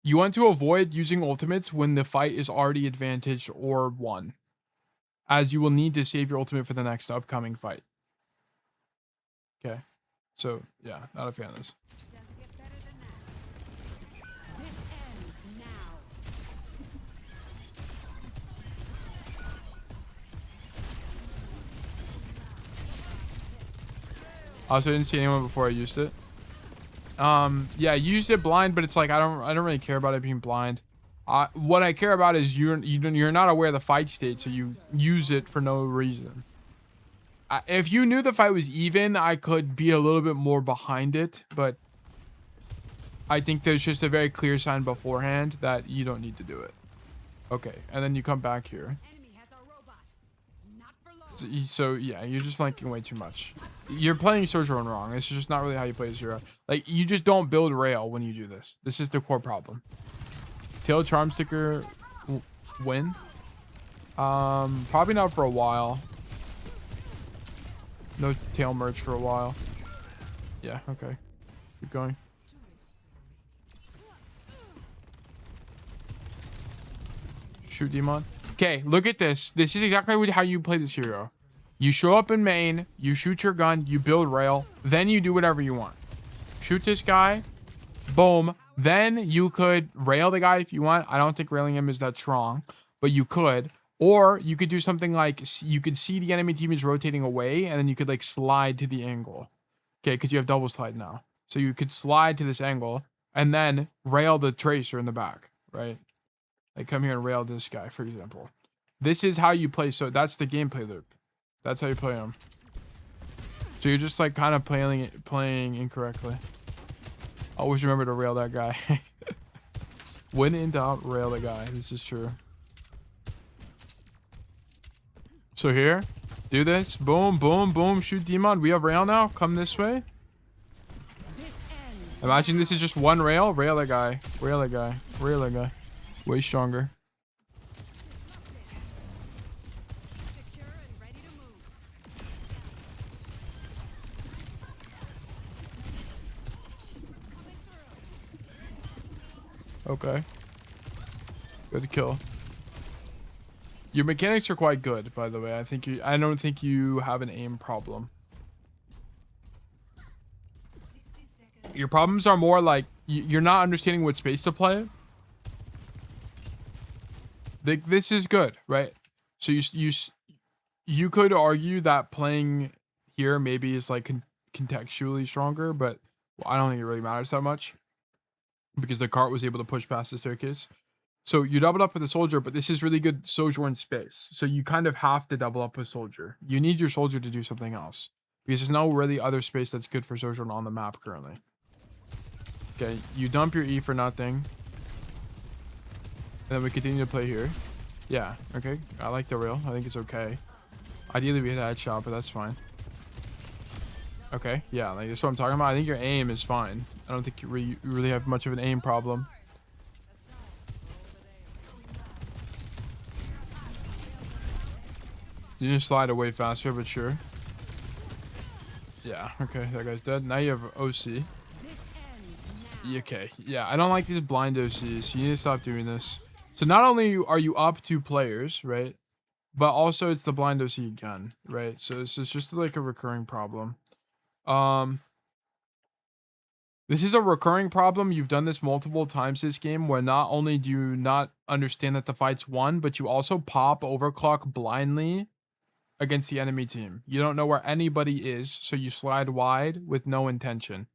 [SPEAKER 2] You want to avoid using ultimates when the fight is already advantaged or won, as you will need to save your ultimate for the next upcoming fight. Okay, so yeah, not a fan of this.
[SPEAKER 3] Doesn't get better than that. This ends now.
[SPEAKER 2] Also, didn't see anyone before I used it. Yeah, I used it blind, but it's like I don't really care about it being blind. What I care about is you're not aware of the fight state, so you use it for no reason. If you knew the fight was even, I could be a little bit more behind it, but I think there's just a very clear sign beforehand that you don't need to do it. Okay, and then you come back here.
[SPEAKER 3] Enemy has our robot. Not for long.
[SPEAKER 2] So yeah, you're just flanking way too much. You're playing Sojourn wrong. This is just not really how you play Zero. Like, you just don't build rail when you do this. This is the core problem. Tail Charm Sticker win. Probably not for a while. No tail merch for a while. Yeah, okay. Keep going. Shoot demon. Okay, look at this. This is exactly how you play this hero. You show up in main, you shoot your gun, you build rail, then you do whatever you want. Shoot this guy, boom. Then you could rail the guy if you want. I don't think railing him is that strong, but you could. Or you could do something like, you could see the enemy team is rotating away, and then you could like slide to the angle. Okay, because you have double slide now. So you could slide to this angle, and then rail the tracer in the back, right? Like, come here and rail this guy, for example. This is how you play. So that's the gameplay loop. That's how you play him. So you're just like kind of playing incorrectly. Always remember to rail that guy. When in doubt, rail the guy. This is true. So here, do this. Boom, boom, boom. Shoot demon. We have rail now. Come this way. Imagine this is just one rail. Rail that guy. Rail that guy. Rail that guy. Way stronger.
[SPEAKER 3] Secure and ready to move.
[SPEAKER 2] Okay. Good kill. Your mechanics are quite good, by the way. I don't think you have an aim problem. Your problems are more like you're not understanding what space to play. This is good, right? So you could argue that playing here maybe is like contextually stronger, but well, I don't think it really matters that much because the cart was able to push past the staircase. So you doubled up with a soldier, but this is really good Sojourn space. So you kind of have to double up with soldier. You need your soldier to do something else because there's no really other space that's good for Sojourn on the map currently. Okay, you dump your E for nothing. And then we continue to play here. Yeah, okay. I like the rail. I think it's okay. Ideally, we hit a headshot, but that's fine. Okay, yeah, like that's what I'm talking about. I think your aim is fine. I don't think you really have much of an aim problem. You need to slide away faster, but sure. Yeah, okay, that guy's dead. Now you have OC. Okay, yeah, I don't like these blind OCs. You need to stop doing this. So not only are you up 2 players, right? But also it's the blind OC again, right? So this is just like a recurring problem. This is a recurring problem. You've done this multiple times this game where not only do you not understand that the fight's won, but you also pop overclock blindly against the enemy team. You don't know where anybody is, so you slide wide with no intention.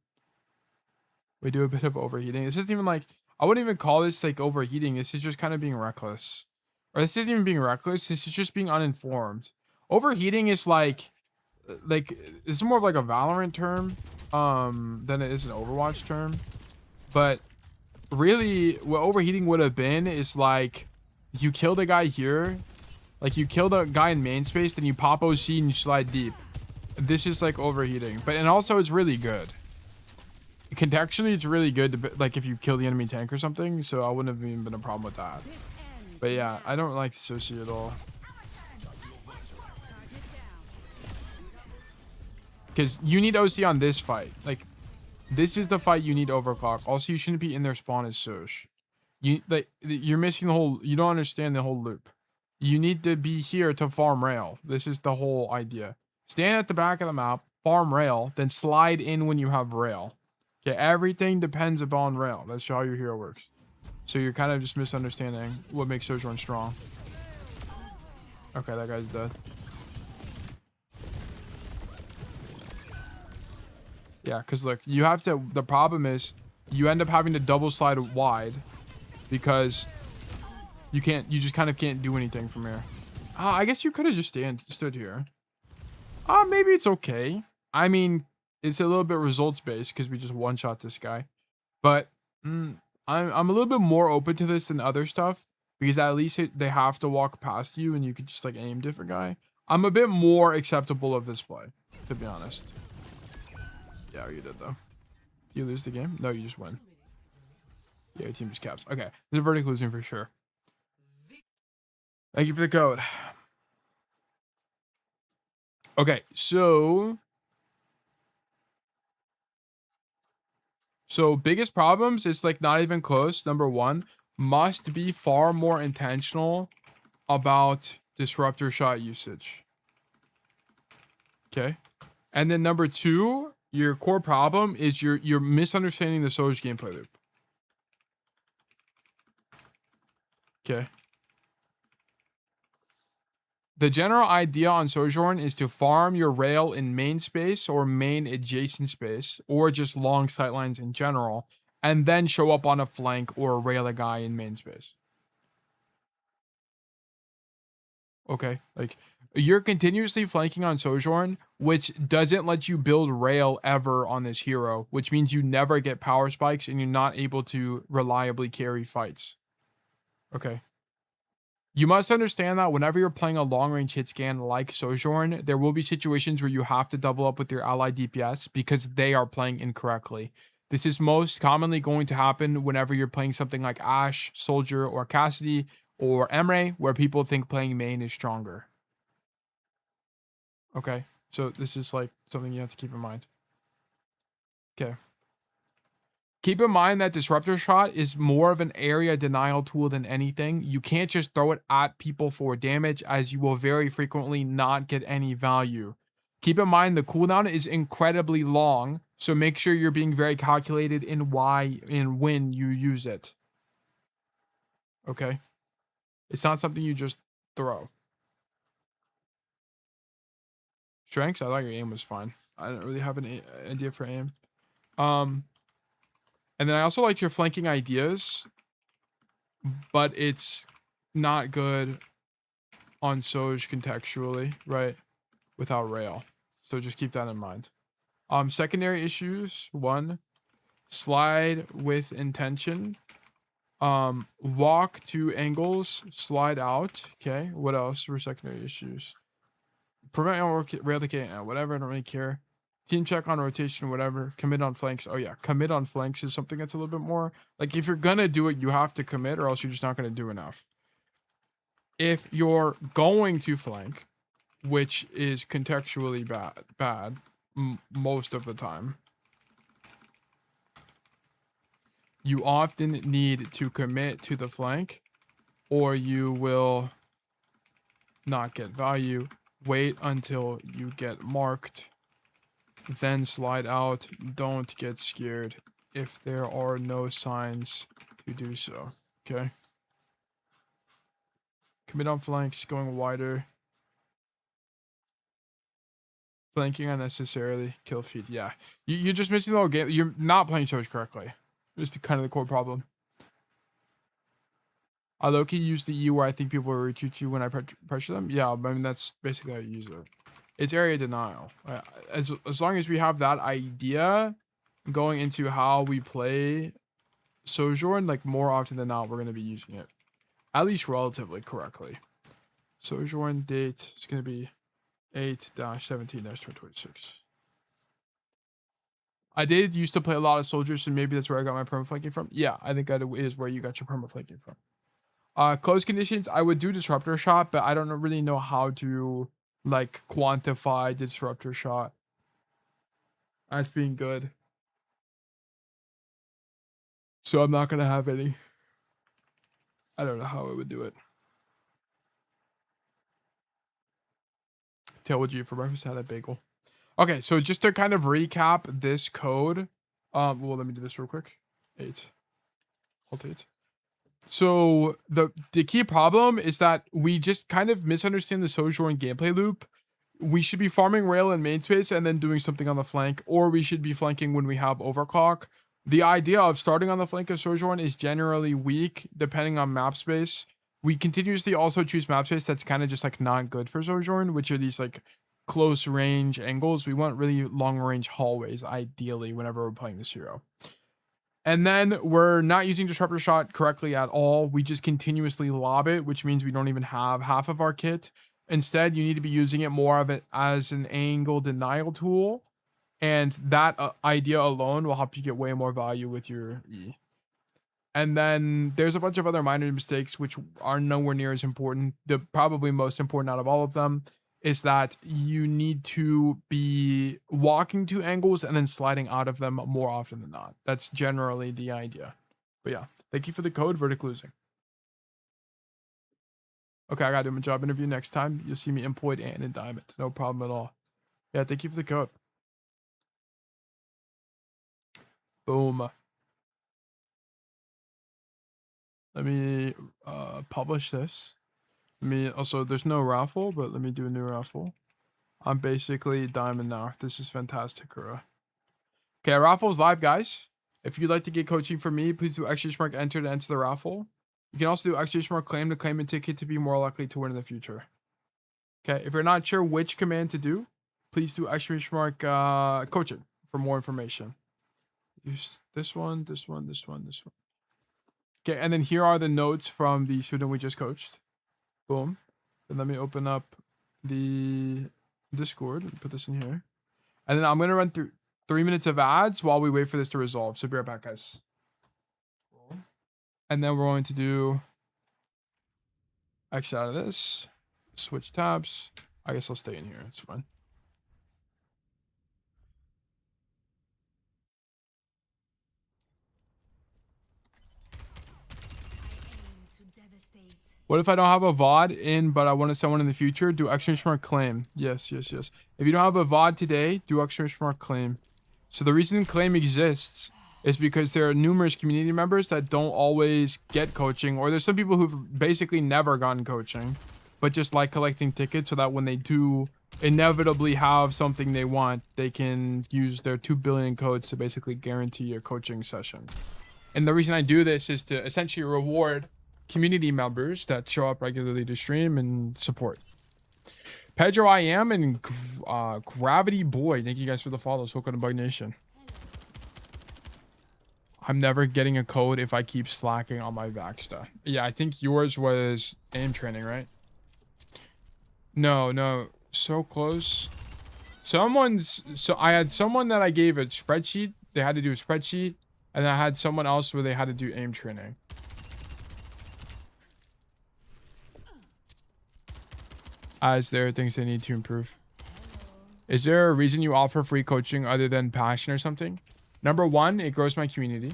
[SPEAKER 2] We do a bit of overheating. This isn't even like, I wouldn't even call this like overheating. This is just kind of being reckless. Or this isn't even being reckless. This is just being uninformed. Overheating is like it's more of like a Valorant term than it is an Overwatch term. But really what overheating would have been is like you killed a guy here, like you killed a guy in main space, then you pop OC and you slide deep. This is like overheating, but and also it's really good. Contextually, it's really good to, like, if you kill the enemy tank or something, so I wouldn't have even been a problem with that. But yeah, I don't like this OC at all. Because you need OC on this fight. Like, this is the fight you need overclock. Also, you shouldn't be in their spawn as Soch. You're missing the whole. You don't understand the whole loop. You need to be here to farm rail. This is the whole idea. Stand at the back of the map, farm rail, then slide in when you have rail. Okay, everything depends upon rail. That's how your hero works. So you're kind of just misunderstanding what makes Sojourn strong. Okay, that guy's dead. Yeah, because look, you have to. The problem is you end up having to double slide wide because you can't. You just kind of can't do anything from here. I guess you could have just stood here. Maybe it's okay. I mean, it's a little bit results based because we just one shot this guy. But I'm a little bit more open to this than other stuff because at least they have to walk past you and you could just like aim different guy. I'm a bit more acceptable of this play, to be honest. Yeah, you did though. You lose the game? No, you just win. Yeah, your team just caps. Okay, there's a verdict losing for sure. Thank you for the code. Okay, so biggest problems is like not even close. Number one, must be far more intentional about disruptor shot usage. Okay, and then number two, your core problem is you're misunderstanding the Soj gameplay loop. Okay. The general idea on Sojourn is to farm your rail in main space or main adjacent space, or just long sightlines in general, and then show up on a flank or rail a guy in main space. Okay, like you're continuously flanking on Sojourn, which doesn't let you build rail ever on this hero, which means you never get power spikes and you're not able to reliably carry fights. Okay. You must understand that whenever you're playing a long-range hit scan like Sojourn, there will be situations where you have to double up with your ally DPS because they are playing incorrectly. This is most commonly going to happen whenever you're playing something like Ashe, Soldier, or Cassidy, or Emre, where people think playing main is stronger. Okay, so this is like something you have to keep in mind. Okay. Keep in mind that Disruptor Shot is more of an area denial tool than anything. You can't just throw it at people for damage, as you will very frequently not get any value. Keep in mind the cooldown is incredibly long, so make sure you're being very calculated in why and when you use it. Okay? It's not something you just throw. Strengths? I thought your aim was fine. I don't really have an idea for aim. And then I also like your flanking ideas, but it's not good on Soj contextually, right? Without rail. So just keep that in mind. Secondary issues, 1, slide with intention. Walk to angles, slide out. Okay, what else were secondary issues? Prevent rail decay, whatever, I don't really care. Team check on rotation, whatever. Commit on flanks. Oh yeah, commit on flanks is something that's a little bit more like if you're gonna do it, you have to commit, or else you're just not gonna do enough. If you're going to flank, which is contextually bad most of the time, you often need to commit to the flank, or you will not get value. Wait until you get marked, then slide out. Don't get scared if there are no signs to do so. Okay. Commit on flanks, going wider. Flanking unnecessarily. Kill feed. Yeah. You're just missing the whole game. You're not playing Surge correctly. It's kind of the core problem. I low-key use the E where I think people will retreat you when I pressure them. Yeah, I mean, that's basically how you use it. It's area denial. As long as we have that idea going into how we play Sojourn, like more often than not, we're going to be using it. At least relatively correctly. Sojourn date is going to be 8-17-2026. I did used to play a lot of soldiers, so maybe that's where I got my permaflanking from. Yeah, I think that is where you got your permaflanking from. Close conditions, I would do disruptor shot, but I don't really know how to like quantify disruptor shot as being good. So I'm not gonna have any. I don't know how I would do it. Tail with you for breakfast, had a bagel. Okay, so just to kind of recap this code, well, let me do this real quick. 8. Alt 8. So the key problem is that we just kind of misunderstand the Sojourn gameplay loop. We should be farming rail and main space and then doing something on the flank, or we should be flanking when we have overclock. The idea of starting on the flank of Sojourn is generally weak depending on map space. We continuously also choose map space that's kind of just like not good for Sojourn, which are these like close range angles. We want really long range hallways ideally whenever we're playing this hero. And then we're not using Disruptor Shot correctly at all. We just continuously lob it, which means we don't even have half of our kit. Instead, you need to be using it more of it as an angle denial tool. And that idea alone will help you get way more value with your E. And then there's a bunch of other minor mistakes which are nowhere near as important. The probably most important out of all of them is that you need to be walking to angles and then sliding out of them more often than not. That's generally the idea. But yeah, thank you for the code, Vertic Losing. Okay, I gotta do my job interview next time. You'll see me employed and in Diamond. No problem at all. Yeah, thank you for the code. Boom. Let me publish this. Let me also, there's no raffle, but let me do a new raffle. I'm basically Diamond now. This is fantastic, Kura. Okay, raffle's live, guys. If you'd like to get coaching from me, please do ! enter to enter the raffle. You can also do ! claim to claim a ticket to be more likely to win in the future. Okay, if you're not sure which command to do, please do ! coaching for more information. Use this one, this one, this one, this one. Okay, and then here are the notes from the student we just coached. Boom. Then let me open up the Discord and put this in here. And then I'm going to run through 3 minutes of ads while we wait for this to resolve. So be right back, guys. And then we're going to do X out of this. Switch tabs. I guess I'll stay in here. It's fine. What if I don't have a VOD in, but I want to send one in the future? Do ! claim. Yes, yes, yes. If you don't have a VOD today, do ! claim. So the reason claim exists is because there are numerous community members that don't always get coaching, or there's some people who've basically never gotten coaching, but just like collecting tickets so that when they do inevitably have something they want, they can use their 2 billion codes to basically guarantee a coaching session. And the reason I do this is to essentially reward community members that show up regularly to stream and support. Pedro I am and Gravity Boy, thank you guys for the follows. Welcome to Bug Nation. I'm never getting a code if I keep slacking on my Vaxta. Yeah, I think yours was aim training, right? No, so close. So I had someone that I gave a spreadsheet. They had to do a spreadsheet, and I had someone else where they had to do aim training. As there are things they need to improve. Is there a reason you offer free coaching other than passion or something? Number one, it grows my community.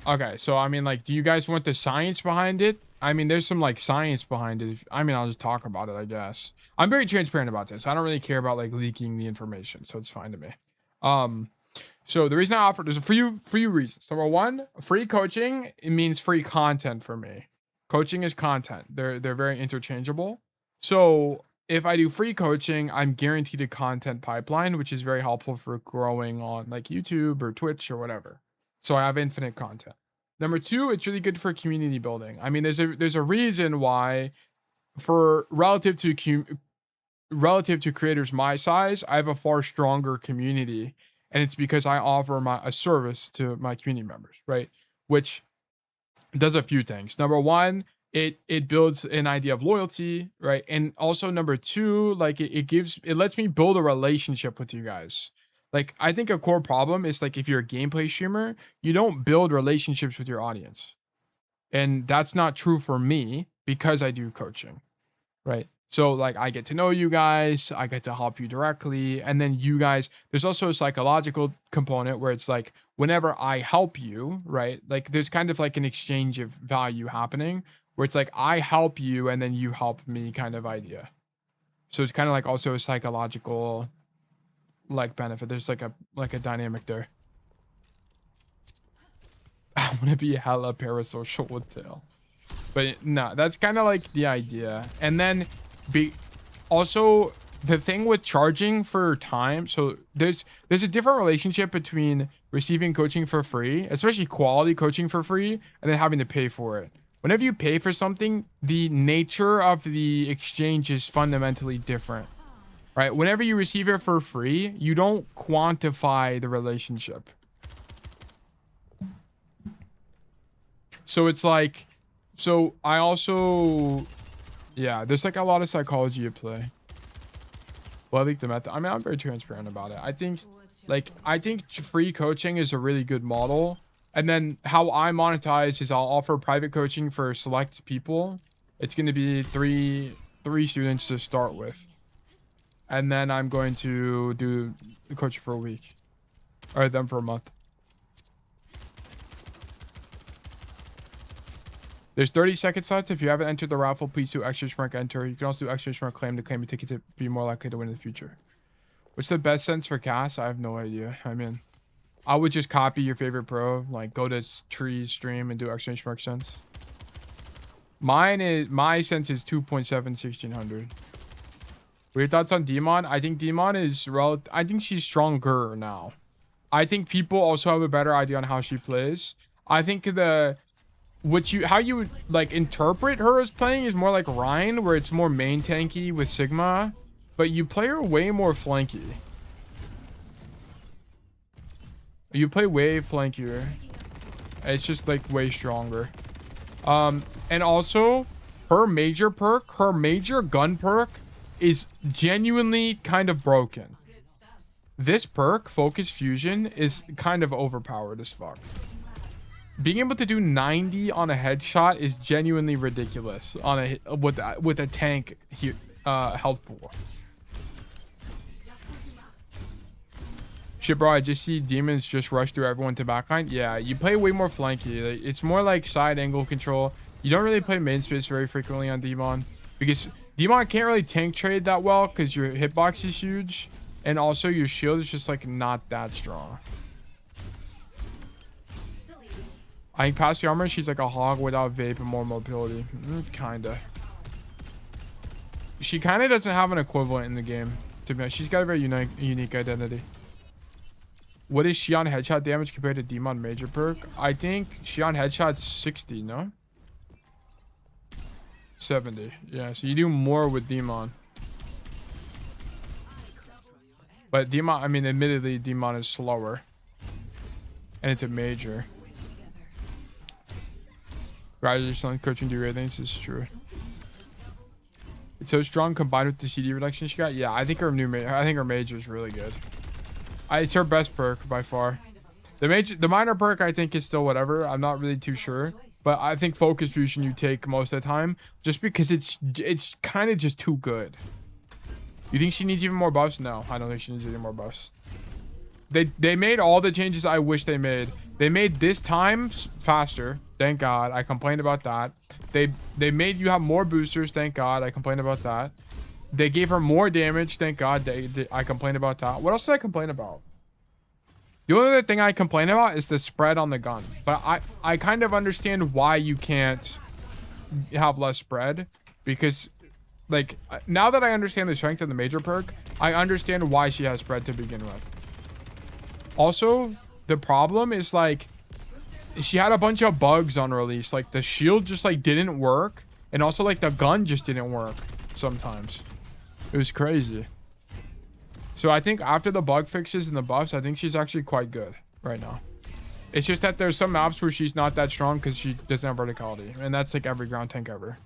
[SPEAKER 2] Okay, so I mean, like, do you guys want the science behind it? I mean, there's some like science behind it. I'll just talk about it, I guess. I'm very transparent about this. I don't really care about like leaking the information, so it's fine to me. So the reason I offer, there's a few reasons. Number one, free coaching, it means free content for me. Coaching is content. They're very interchangeable. So if I do free coaching, I'm guaranteed a content pipeline, which is very helpful for growing on like YouTube or Twitch or whatever. So I have infinite content. Number two, it's really good for community building. I mean, there's a reason why, for relative to creators my size, I have a far stronger community, and it's because I offer a service to my community members, right? Which does a few things. Number one, it builds an idea of loyalty, right? And also number two, like it lets me build a relationship with you guys. Like, I think a core problem is like if you're a gameplay streamer, you don't build relationships with your audience. And that's not true for me because I do coaching, right? So like I get to know you guys, I get to help you directly, and then you guys, there's also a psychological component where it's like whenever I help you, right? Like there's kind of like an exchange of value happening where it's like I help you and then you help me kind of idea. So it's kind of like also a psychological like benefit. There's like a dynamic there. I want to be hella parasocial with Tail. But no, that's kind of like the idea. And then also the thing with charging for time. So there's a different relationship between receiving coaching for free, especially quality coaching for free, and then having to pay for it. Whenever you pay for something, the nature of the exchange is fundamentally different, right? Whenever you receive it for free, you don't quantify the relationship. So it's like, so I also, yeah, there's like a lot of psychology at play. Well, I think the method, I mean, I'm very transparent about it. I think free coaching is a really good model. And then how I monetize is I'll offer private coaching for select people. It's going to be three students to start with. And then I'm going to do the coaching for a week, or them for a month. There's 30 seconds left. If you haven't entered the raffle, please do extra smart enter. You can also do extra smart claim to claim a ticket to be more likely to win in the future. What's the best sense for cast? I have no idea. I mean, I would just copy your favorite pro, like go to Tree's stream and do extra smart sense. My sense is 2.7 1600. What are your thoughts on Demon? I think Demon is I think she's stronger now. I think people also have a better idea on how she plays. I think how you would like interpret her as playing is more like Ryan, where it's more main tanky with Sigma, but you play her way more flanky. You play way flankier. It's just like way stronger. And also her major gun perk is genuinely kind of broken. This perk, Focus Fusion, is kind of overpowered as fuck. Being able to do 90 on a headshot is genuinely ridiculous on with a tank health pool. Shit, bro, I just see demons just rush through everyone to backline. Yeah, you play way more flanky. It's more like side angle control. You don't really play main space very frequently on Demon because Demon can't really tank trade that well because your hitbox is huge, and also your shield is just like not that strong. I think past the armor, she's like a hog without vape and more mobility. Kinda. She kind of doesn't have an equivalent in the game. To be honest, she's got a very unique identity. What is she on headshot damage compared to Demon major perk? I think she on headshot's 60, no? 70. Yeah, so you do more with Demon. But Demon, I mean, admittedly, Demon is slower. And it's a major. Congratulations on coaching do great things. This is true. It's so strong combined with the CD reduction she got. Yeah, I think her major is really good. It's her best perk by far. The minor perk I think is still whatever. I'm not really too sure, but I think Focus Fusion you take most of the time just because it's kind of just too good. You think she needs even more buffs? No, I don't think she needs any more buffs. They made all the changes I wish they made. They made this time faster. Thank God. I complained about that. They made you have more boosters. Thank God. I complained about that. They gave her more damage. Thank God. I complained about that. What else did I complain about? The only other thing I complain about is the spread on the gun. But I kind of understand why you can't have less spread. Because, like, now that I understand the strength of the major perk, I understand why she has spread to begin with. Also, the problem is, like, she had a bunch of bugs on release. Like, the shield just, like, didn't work. And also, like, the gun just didn't work sometimes. It was crazy. So I think after the bug fixes and the buffs, I think she's actually quite good right now. It's just that there's some maps where she's not that strong because she doesn't have verticality. And that's like every ground tank ever.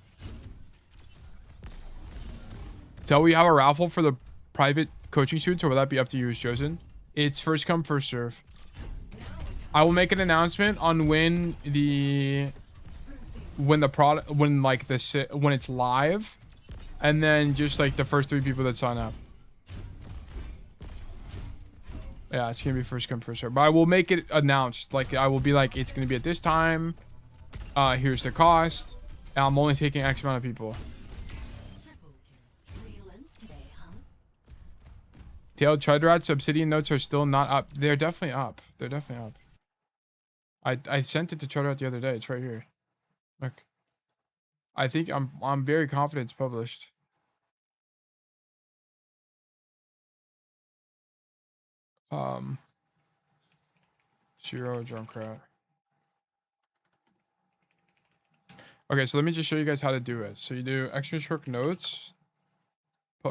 [SPEAKER 2] So we have a raffle for the private coaching students, or will that be up to you who's chosen? It's first come, first serve. I will make an announcement on when it's live. and then just like the first 3 people that sign up. Yeah, it's gonna be first come first serve, but I will make it announced. Like I will be like, it's gonna be at this time. Here's the cost, and I'm only taking X amount of people. Tailed Chudrats Obsidian notes are still not up. They're definitely up. They're definitely up. I sent it to Chudrat the other day. It's right here. Look. I think I'm very confident it's published. Zero Junkrat. Okay, so let me just show you guys how to do it. So you do extra short notes.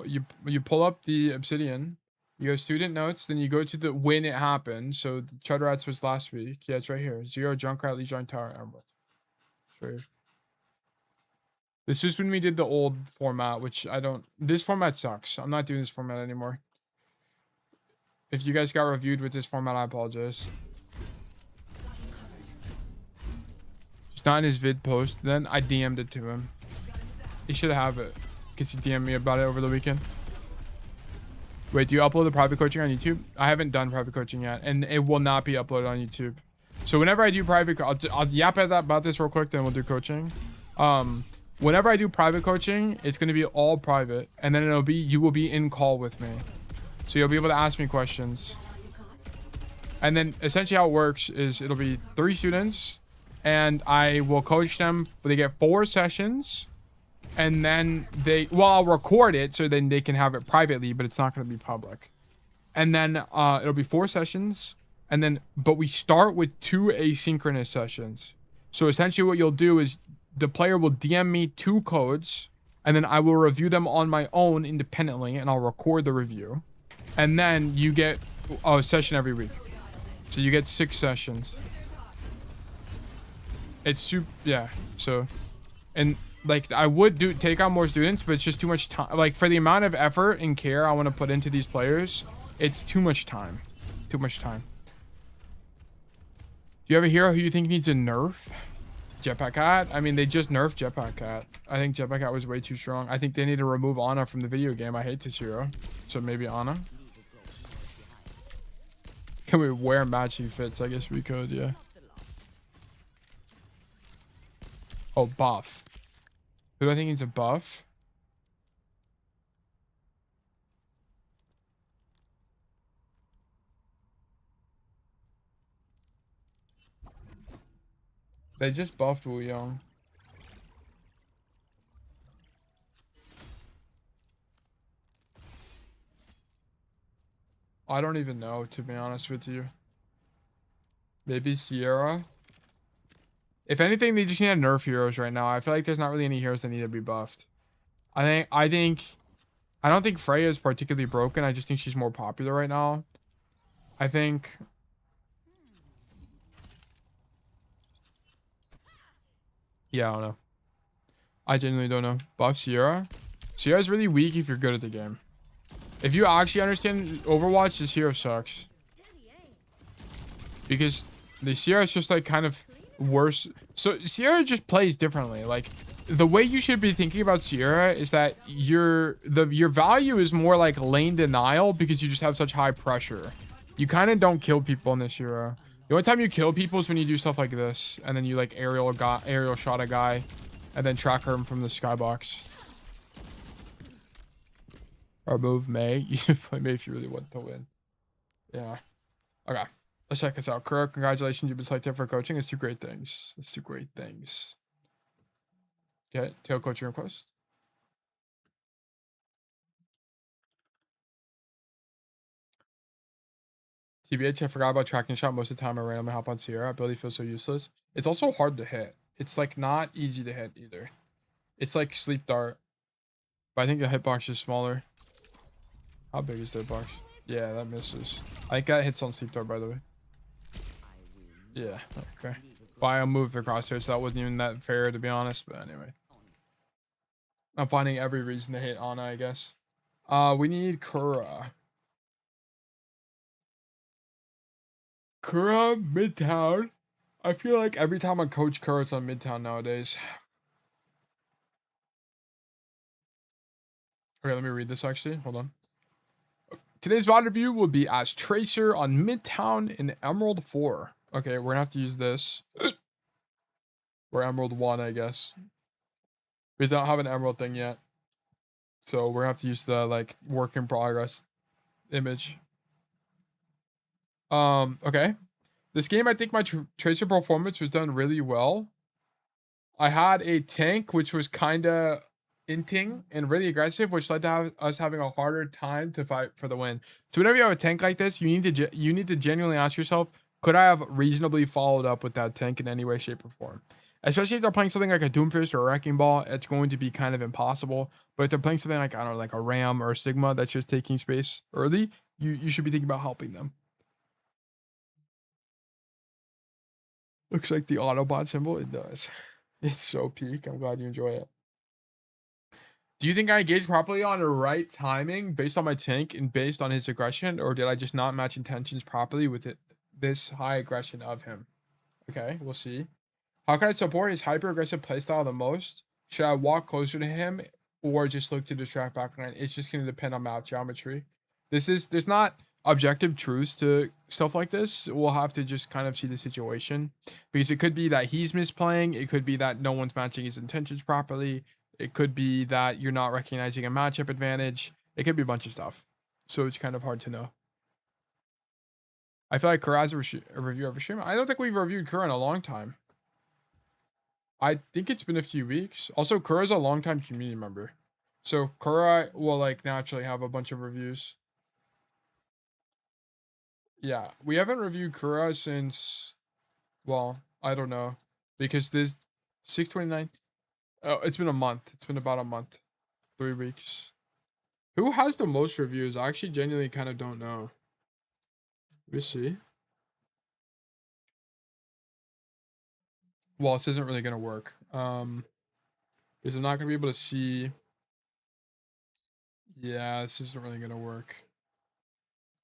[SPEAKER 2] You pull up the Obsidian. You go student notes, then you go to the when it happened. So the Chudrats was last week. Yeah, it's right here. Zero Junkrat Legion Tower Emerald. Right here. This is when we did the old format, which I don't. This format sucks. I'm not doing this format anymore. If you guys got reviewed with this format, I apologize. Just not in his vid post. Then I DM'd it to him. He should have it. Because he DM'd me about it over the weekend. Wait, do you upload the private coaching on YouTube? I haven't done private coaching yet. And it will not be uploaded on YouTube. So whenever I do private... I'll yap about this real quick, then we'll do coaching. Whenever I do private coaching, it's going to be all private. And then it'll be... You will be in call with me. So you'll be able to ask me questions. And then essentially how it works is it'll be 3 students. And I will coach them. But they get 4 sessions. And then they... Well, I'll record it so then they can have it privately. But it's not going to be public. And then it'll be 4 sessions. And then... But we start with 2 asynchronous sessions. So essentially what you'll do is... The player will DM me 2 codes. And then I will review them on my own independently. And I'll record the review. And then you get a session every week. So you get 6 sessions. It's super, yeah. So, and like I would take on more students, but it's just too much time. Like for the amount of effort and care I want to put into these players, it's too much time. Too much time. Do you have a hero who you think needs a nerf? Jetpack Cat? I mean, they just nerfed Jetpack Cat. I think Jetpack Cat was way too strong. I think they need to remove Ana from the video game. I hate this hero. So maybe Ana. Can we wear matching fits? I guess we could, yeah. Oh, buff. Who do I think needs a buff? They just buffed Wu Young. I don't even know, to be honest with you. Maybe Sierra. If anything, they just need to nerf heroes right now. I feel like there's not really any heroes that need to be buffed. I don't think Freya is particularly broken. I just think she's more popular right now. I think... Yeah, I don't know. I genuinely don't know. Buff Sierra? Sierra's really weak if you're good at the game. If you actually understand Overwatch, this hero sucks. Because the Sierra's just like kind of worse. So Sierra just plays differently. Like the way you should be thinking about Sierra is that your value is more like lane denial because you just have such high pressure. You kind of don't kill people in this hero. The only time you kill people is when you do stuff like this, and then you like aerial shot a guy, and then tracker him from the skybox. Or move May. You should play May if you really want to win. Yeah. Okay. Let's check this out. Kuro, congratulations. You've been selected for coaching. Let's do great things. Let's do great things. Okay. Tail coaching request. TBH, I forgot about tracking shot. Most of the time I randomly hop on Sierra. Ability feels so useless. It's also hard to hit. It's like not easy to hit either. It's like sleep dart. But I think the hitbox is smaller. How big is the hitbox? Yeah, that misses. I think that hits on sleep dart, by the way. Yeah, okay. Bio moved the crosshair, so that wasn't even that fair, to be honest. But anyway. I'm finding every reason to hit Ana, I guess. We need Kura. Kura, Midtown. I feel like every time I coach Kura, it's on Midtown nowadays. Okay, let me read this actually. Hold on. Today's VOD review will be as Tracer on Midtown in Emerald 4. Okay, we're gonna have to use this. Or Emerald 1, I guess. Because I don't have an Emerald thing yet. So we're gonna have to use the like work in progress image. Okay. This game, I think my Tracer performance was done really well. I had a tank which was kinda inting and really aggressive, which led to us having a harder time to fight for the win. So whenever you have a tank like this, you need to genuinely ask yourself, could I have reasonably followed up with that tank in any way, shape, or form? Especially if they're playing something like a Doomfist or a Wrecking Ball, it's going to be kind of impossible. But if they're playing something like, I don't know, like a Ram or a Sigma that's just taking space early, you should be thinking about helping them. Looks like the Autobot symbol. It does. It's so peak. I'm glad you enjoy it. Do you think I engaged properly on the right timing based on my tank and based on his aggression, or did I just not match intentions properly with this high aggression of him? Okay, we'll see. How can I support his hyper aggressive playstyle the most? Should I walk closer to him or just look to distract backline? It's just going to depend on map geometry. There's not objective truths to stuff like this. We'll have to just kind of see the situation, because it could be that he's misplaying. It could be that no one's matching his intentions properly. It could be that you're not recognizing a matchup advantage. It could be a bunch of stuff. So it's kind of hard to know. I feel like Kura has a review of a stream. I don't think we've reviewed Kura in a long time. I think it's been a few weeks. Also, Kura's a longtime community member. So Kura will like naturally have a bunch of reviews. Yeah, we haven't reviewed Kura since, well, I don't know. Because this 629. Oh, it's been a month. It's been about a month. 3 weeks. Who has the most reviews? I actually genuinely kind of don't know. Let me see. Well, this isn't really gonna work. Because I'm not gonna be able to see. Yeah, this isn't really gonna work.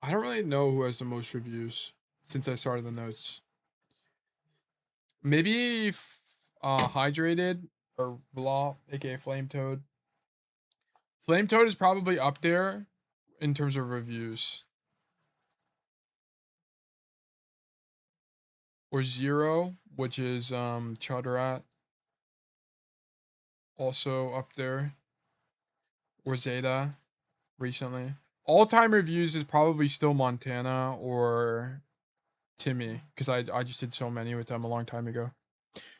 [SPEAKER 2] I don't really know who has the most reviews since I started the notes. Maybe Hydrated or Blah, aka Flame Toad. Flame Toad is probably up there in terms of reviews. Or Zero, which is Chudrat. Also up there. Or Zeta recently. All-time reviews is probably still Montana or Timmy, because I just did so many with them a long time ago.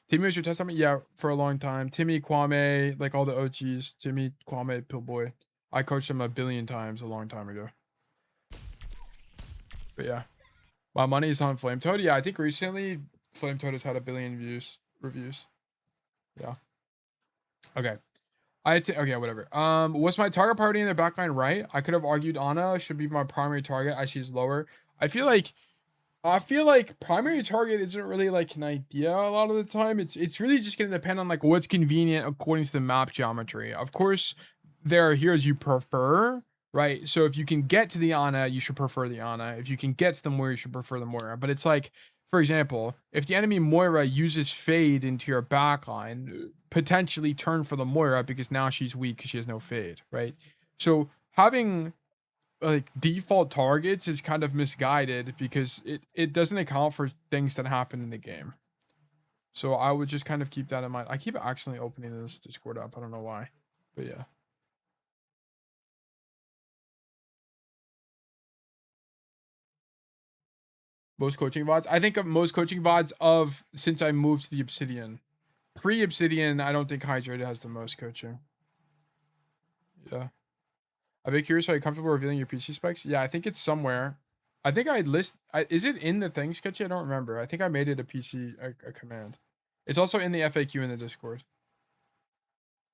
[SPEAKER 2] Timmy was your test on me? Yeah, for a long time. Timmy, Kwame, like all the OGs. Timmy, Kwame, Pillboy. I coached them a billion times a long time ago. But yeah. My money is on Flame Toad. Yeah, I think recently Flame Toad has had 1 billion reviews. Yeah. Okay. Okay, whatever. Was my target priority in the backline right? I could have argued Ana should be my primary target as she's lower. I feel like primary target isn't really like an idea a lot of the time. It's really just gonna depend on like what's convenient according to the map geometry. Of course, there are heroes you prefer, right? So if you can get to the Ana, you should prefer the Ana. If you can get to the Moira, you should prefer the Moira. But it's like, for example, if the enemy Moira uses Fade into your backline, potentially turn for the Moira because now she's weak because she has no Fade, right? So having like default targets is kind of misguided because it doesn't account for things that happen in the game. So I would just kind of keep that in mind. I keep accidentally opening this Discord up. I don't know why, but yeah. Most coaching VODs. I think of most coaching VODs of since I moved to the Obsidian. Pre-Obsidian, I don't think Hydrated has the most coaching. Yeah. I'd be curious, are you comfortable revealing your PC specs? Yeah, I think it's somewhere. I think is it in the thing sketchy? I don't remember. I think I made it a PC, a command. It's also in the FAQ in the Discord.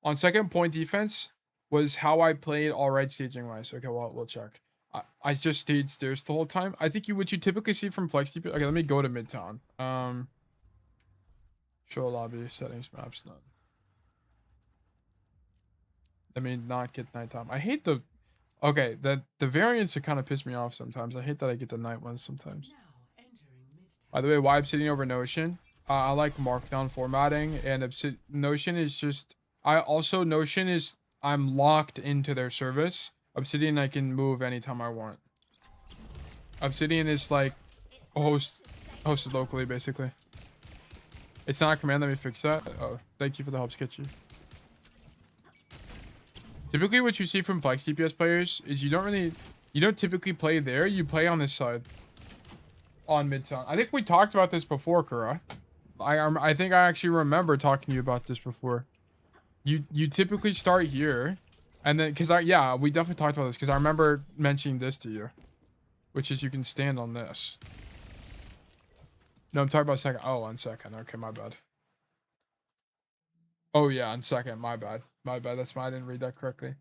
[SPEAKER 2] On second point defense was how I played all right staging wise. Okay, well, we'll check. I just stayed stairs the whole time. I think what you typically see from Flex TP. Okay, let me go to Midtown. Show lobby settings maps none. Let me not get nighttime. I hate the. Okay, the variants that kind of piss me off sometimes. I hate that I get the night ones sometimes. By the way, why Obsidian over Notion? I like Markdown formatting, and Notion is just. Notion is I'm locked into their service. Obsidian I can move anytime I want. Obsidian is like hosted locally basically. It's not a command. Let me fix that. Oh, thank you for the help, Sketchy. Typically what you see from flex DPS players is you don't typically play there. You play on this side. On Midtown. I think we talked about this before, Kura. I think I actually remember talking to you about this before. You typically start here, and then yeah, we definitely talked about this because I remember mentioning this to you, which is you can stand on this. No, I'm talking about second. Oh, on second. Okay, my bad. Oh yeah, on second. My bad. My bad. That's why I didn't read that correctly.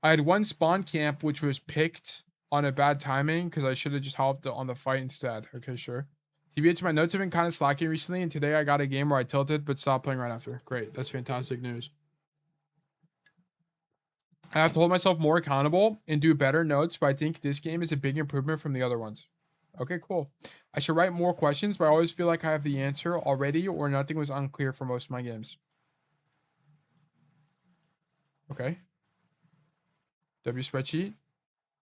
[SPEAKER 2] I had one spawn camp which was picked on a bad timing because I should have just hopped on the fight instead. Okay, sure. TBH, my notes have been kind of slacking recently, and today I got a game where I tilted but stopped playing right after. Great. That's fantastic news. I have to hold myself more accountable and do better notes, but I think this game is a big improvement from the other ones. Okay, cool. I should write more questions, but I always feel like I have the answer already or nothing was unclear for most of my games. Okay. W spreadsheet.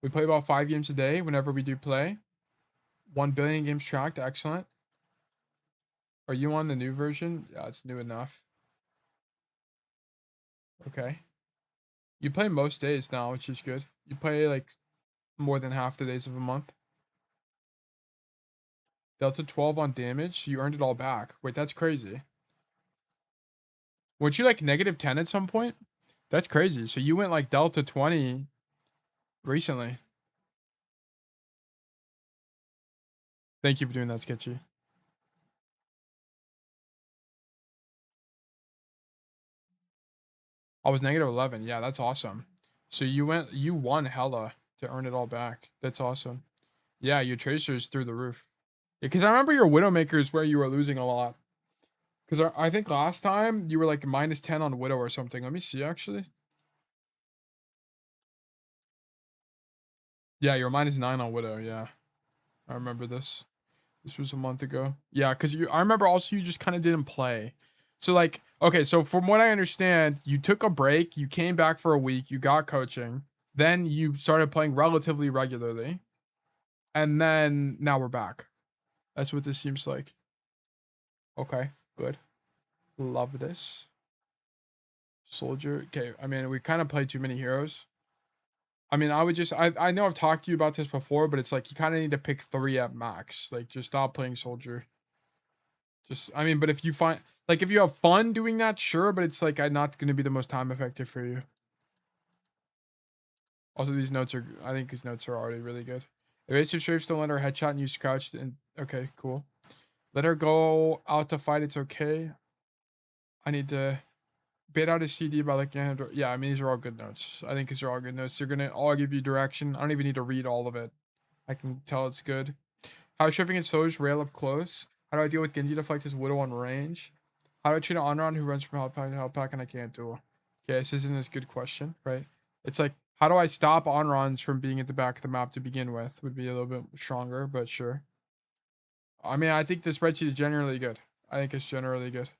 [SPEAKER 2] We play about 5 games a day whenever we do play. 1 billion games tracked. Excellent. Are you on the new version? Yeah, it's new enough. Okay. You play most days now, which is good. You play like more than half the days of a month. Delta 12 on damage. You earned it all back. Wait, that's crazy. Weren't you like negative 10 at some point? That's crazy. So you went like Delta 20 recently. Thank you for doing that, Sketchy. I was negative 11. Yeah, that's awesome. So you won hella to earn it all back. That's awesome. Yeah, your tracer's through the roof. Yeah, because I remember your Widowmakers where you were losing a lot. Because I think last time you were like minus 10 on Widow or something. Let me see, actually. Yeah, you're minus 9 on Widow. Yeah, I remember this. This was a month ago. Yeah, because I remember also you just kind of didn't play. So like, okay, so from what I understand, you took a break, you came back for a week, you got coaching, then you started playing relatively regularly, and then now we're back. That's what this seems like. Okay, good. Love this. Soldier. Okay, I mean, we kind of played too many heroes. I mean, I know I've talked to you about this before, but it's like you kind of need to pick 3 at max. Like, just stop playing soldier. Just, I mean, but if you find, like, if you have fun doing that, sure, but it's like not going to be the most time effective for you. Also, these notes are, I think these notes are already really good. Evasive strafe, don't let her headshot and use crouched. And okay, cool. Let her go out to fight. It's okay. I need to bait out a CD by like, yeah, I mean, these are all good notes. I think these are all good notes. They're going to all give you direction. I don't even need to read all of it. I can tell it's good. How strafing and soldiers rail up close. How do I deal with Genji deflect his Widow on range? How do I treat an Onron who runs from health pack to health pack and I can't duel? Okay, this isn't as good question, right? It's like, how do I stop Onrons from being at the back of the map to begin with? Would be a little bit stronger, but sure. I mean, I think the spreadsheet is generally good. I think it's generally good.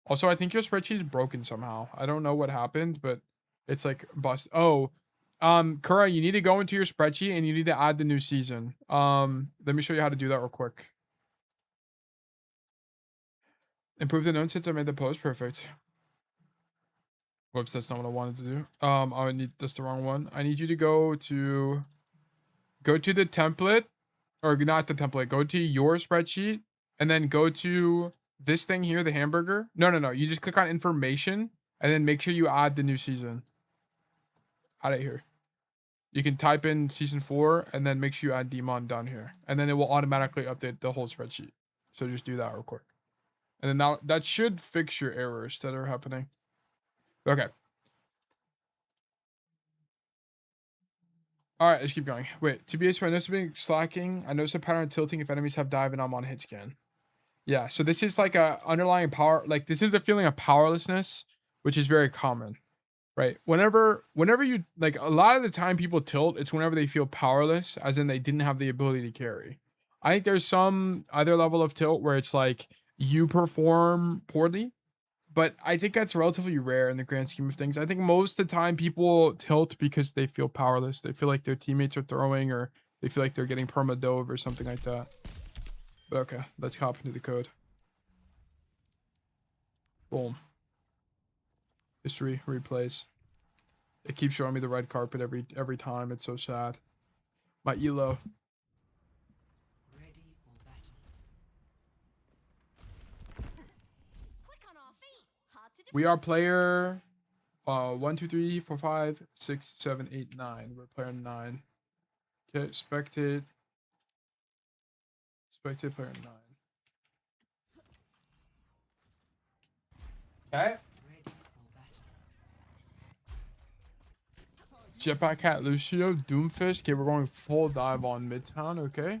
[SPEAKER 2] Also, I think your spreadsheet is broken somehow. I don't know what happened, but it's like bust. Oh, Kura, you need to go into your spreadsheet and you need to add the new season. Let me show you how to do that real quick. Improve the note since I made the post. Perfect. Whoops, that's not what I wanted to do. I need, that's the wrong one. I need you to go to the template, or not the template. Go to your spreadsheet and then go to this thing here, the hamburger. No. You just click on information and then make sure you add the new season. Add it here. You can type in season 4 and then make sure you add Demon down here. And then it will automatically update the whole spreadsheet. So just do that real quick. And then now that should fix your errors that are happening. Okay. All right, let's keep going. Wait, TBH, my notes have been slacking. I notice a pattern of tilting if enemies have dive and I'm on hit scan. Yeah, so this is like a underlying power. Like this is a feeling of powerlessness, which is very common. Right. Whenever you like a lot of the time people tilt, it's whenever they feel powerless, as in they didn't have the ability to carry. I think there's some other level of tilt where it's like you perform poorly, But I think that's relatively rare in the grand scheme of things. I think most of the time people tilt because they feel powerless. They feel like their teammates are throwing, or they feel like they're getting perma-dove or something like that. But okay, let's hop into the code. Boom. History replays. It keeps showing me the red carpet every time. It's so sad. My elo. We are player 1, 2, 3, 4, 5, 6, 7, 8, 9. We're player 9. Okay, spectate. Spectate player 9. Okay. Jetpack Cat Lucio, Doomfish. Okay, we're going full dive on Midtown, okay.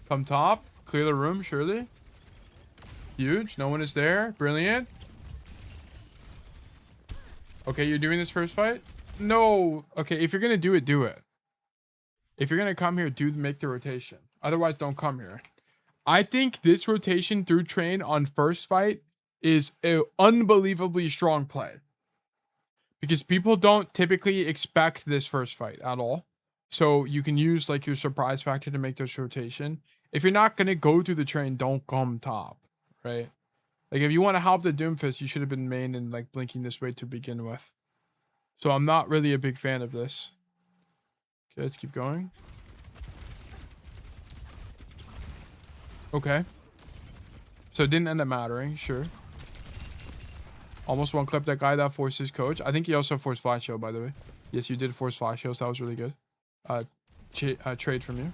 [SPEAKER 2] Come top. Clear the room, surely. Huge. No one is there. Brilliant. Okay, you're doing this first fight? No. Okay, if you're gonna do it, do it. If you're gonna come here, make the rotation. Otherwise, don't come here. I think this rotation through train on first fight is an unbelievably strong play. Because people don't typically expect this first fight at all. So you can use like your surprise factor to make this rotation. If you're not gonna go through the train, don't come top. Right? Like if you want to help the Doomfist, you should have been main and like blinking this way to begin with. So I'm not really a big fan of this. Okay, let's keep going. Okay. So it didn't end up mattering, sure. Almost one clip that guy that forced his coach. I think he also forced flash show, by the way. Yes, you did force flash show, so that was really good. Trade from you.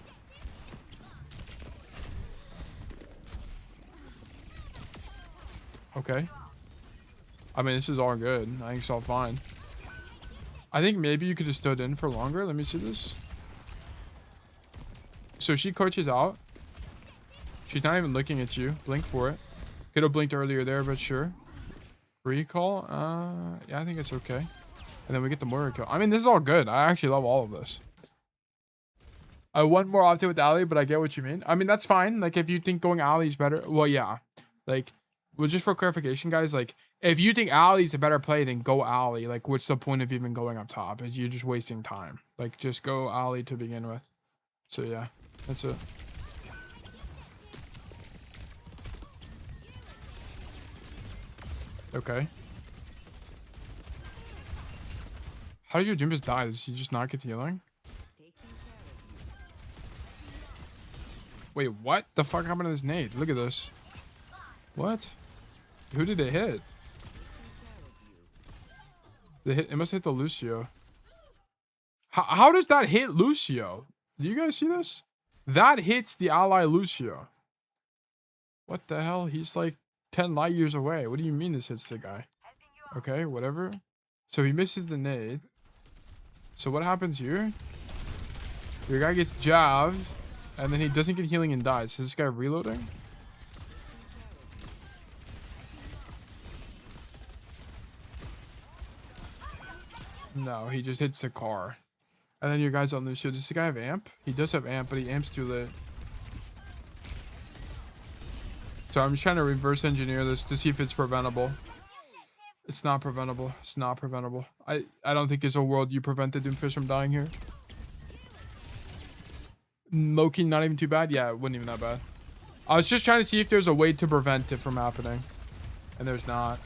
[SPEAKER 2] Okay. I mean, this is all good. I think it's all fine. I think maybe you could have stood in for longer. Let me see this. So she coaches out. She's not even looking at you. Blink for it. Could have blinked earlier there, but sure. Recall? Yeah, I think it's okay. And then we get the Moira kill. I mean, this is all good. I actually love all of this. I want more often with Ali, but I get what you mean. I mean, that's fine. Like, if you think going Ali is better, well, yeah. Like, well, just for clarification, guys, like, if you think Ali's a better play, then go Ali. Like, what's the point of even going up top? Is you're just wasting time. Like, just go Ali to begin with. So, yeah. That's it. Okay. How did your Doomfist die? Does he just not get healing? Wait, what the fuck happened to this nade? Look at this. What? Who did it hit? It must hit the Lucio. How does that hit Lucio? Do you guys see this? That hits the ally Lucio. What the hell? He's like 10 light years away. What do you mean this hits the guy? Okay, whatever. So he misses the nade. So what happens here? Your guy gets jabbed, and then he doesn't get healing and dies. Is this guy reloading? No, he just hits the car. And then your guy's on Lucio. Does the guy have amp? He does have amp, but he amps too late. So I'm just trying to reverse engineer this to see if it's preventable. It's not preventable. It's not preventable. I don't think there's a world you prevent the Doomfish from dying here. Low-key, not even too bad. Yeah, it wasn't even that bad. I was just trying to see if there's a way to prevent it from happening. And there's not.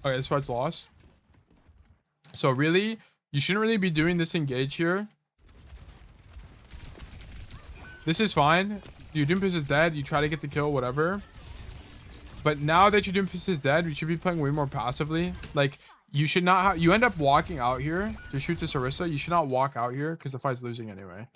[SPEAKER 2] Okay, this fight's lost. So really, you shouldn't really be doing this engage here. This is fine. Your Doomfist is dead. You try to get the kill, whatever. But now that your Doomfist is dead, you should be playing way more passively. Like, you should not you end up walking out here to shoot this Orisa. You should not walk out here because the fight's losing anyway.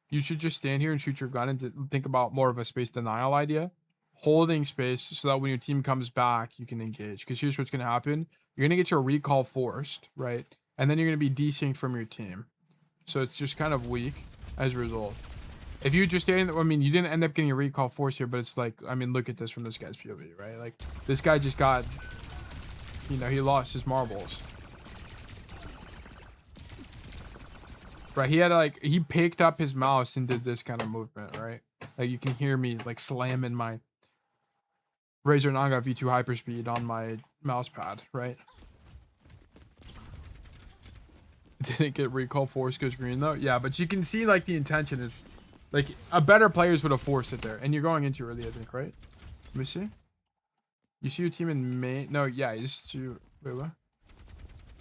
[SPEAKER 2] You should just stand here and shoot your gun and think about more of a space denial idea. Holding space so that when your team comes back, you can engage. Because here's what's going to happen. You're going to get your recall forced, right? And then you're going to be desynced from your team. So it's just kind of weak as a result. If you just standing, I mean, you didn't end up getting a recall force here, but it's like, I mean, look at this from this guy's POV, right? Like, this guy just got, you know, he lost his marbles. Right, he had like he picked up his mouse and did this kind of movement, right? Like you can hear me like slamming my Razer Naga V2 hyperspeed on my mouse pad, right? Didn't get recall force goes green though. Yeah, but you can see like the intention is like a better players would have forced it there. And you're going into early, I think, right? Let me see. You see your team in main. No, yeah, you wait, what?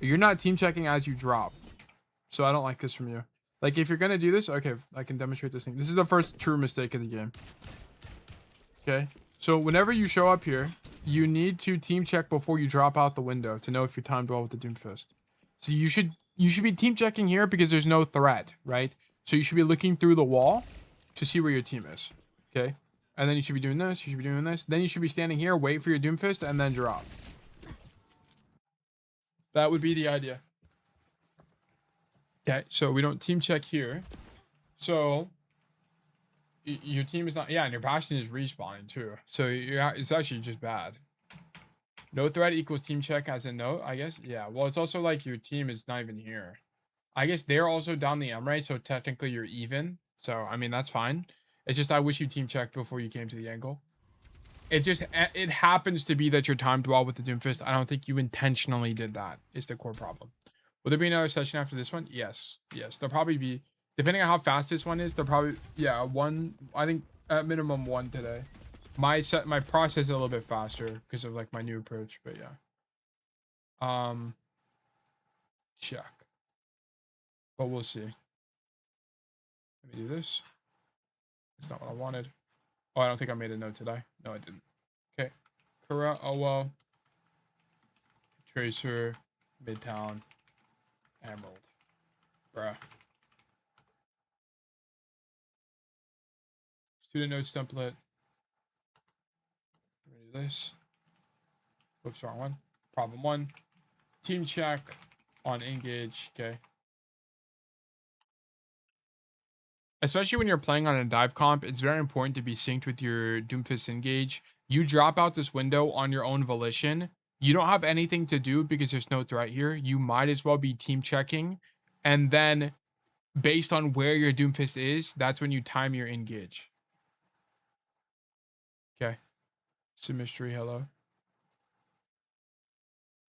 [SPEAKER 2] You're not team checking as you drop. So I don't like this from you. Like if you're gonna do this, okay, I can demonstrate this thing. This is the first true mistake of the game. Okay. So whenever you show up here, you need to team check before you drop out the window to know if you're timed well with the Doomfist. So you should be team checking here because there's no threat, right? So you should be looking through the wall to see where your team is. Okay. And then you should be doing this, you should be doing this. Then you should be standing here, wait for your Doomfist, and then drop. That would be the idea. Okay, so we don't team check here. So your team is not, yeah, and your Bastion is respawning too. So it's actually just bad. No threat equals team check as in no, I guess. Yeah, well, it's also like your team is not even here. I guess they're also down the M, right? So technically you're even. So, I mean, that's fine. It's just I wish you team checked before you came to the angle. It happens to be that you're timed well with the Doomfist. I don't think you intentionally did that. Is the core problem. Will there be another session after this one? Yes. Yes. There'll probably be, depending on how fast this one is, there'll probably, yeah, one, I think at minimum one today. My process is a little bit faster because of like my new approach, but yeah. Check. But we'll see. Let me do this. It's not what I wanted. Oh, I don't think I made a note, did I? No, I didn't. Okay. Kura, oh well. Tracer, Midtown, Emerald. Bruh. Student notes template. Let me do this. Whoops, wrong one. Problem one. Team check on engage. Okay. Especially when you're playing on a dive comp, it's very important to be synced with your Doomfist engage. You drop out this window on your own volition. You don't have anything to do because there's no threat here. You might as well be team checking. And then based on where your Doomfist is, that's when you time your engage. Okay. Symmetry, hello.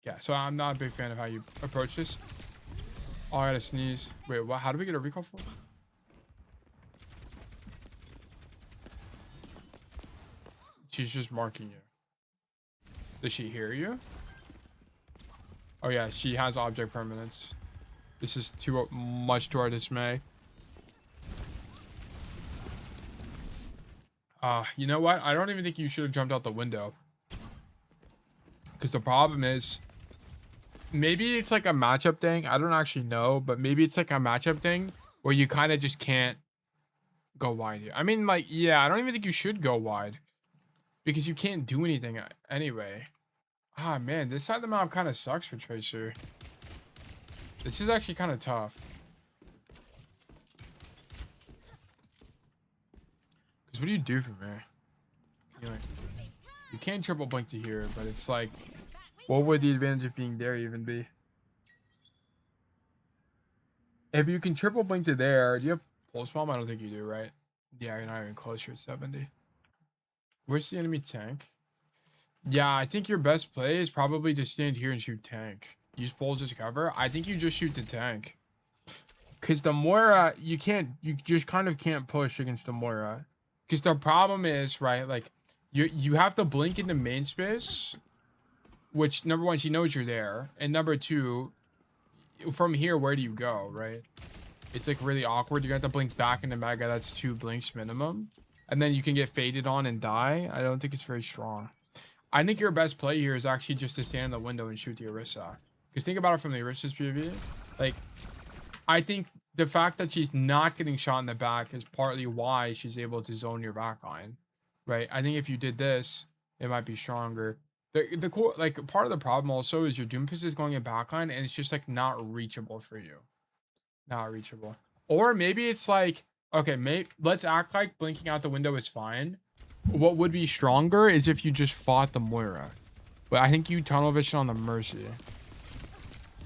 [SPEAKER 2] Yeah, so I'm not a big fan of how you approach this. Oh, I gotta sneeze. Wait, what? How do we get a recall for? She's just marking you. Does she hear you? Oh yeah, she has object permanence. This is too much to our dismay. You know what? I don't even think you should have jumped out the window. Because the problem is, maybe it's like a matchup thing. I don't actually know, but maybe it's like a matchup thing where you kind of just can't go wide here. I mean, like, yeah, I don't even think you should go wide. Because you can't do anything anyway. Ah, man, this side of the map kind of sucks for Tracer. This is actually kind of tough. Because what do you do from there? You can't triple blink to here, but it's like, what would the advantage of being there even be? If you can triple blink to there, do you have pulse bomb? I don't think you do, right? Yeah, you're not even close. You're at 70. Where's the enemy tank? Yeah, I think your best play is probably to stand here and shoot tank. Use poles as cover. I think you just shoot the tank. Because the Moira, you just kind of can't push against the Moira. Because the problem is, right, like, you have to blink into main space. Which, number one, she knows you're there. And number two, from here, where do you go, right? It's, like, really awkward. You're going to have to blink back into Mega. That's 2 blinks minimum. And then you can get faded on and die. I don't think it's very strong. I think your best play here is actually just to stand in the window and shoot the Orisa. Because think about it from the Orisa's POV. Like, I think the fact that she's not getting shot in the back is partly why she's able to zone your backline. Right? I think if you did this, it might be stronger. The core, like, part of the problem also is your Doomfist is going in backline and it's just, like, not reachable for you. Not reachable. Or maybe it's like, okay, let's act like blinking out the window is fine. What would be stronger is if you just fought the Moira. But I think you tunnel vision on the Mercy.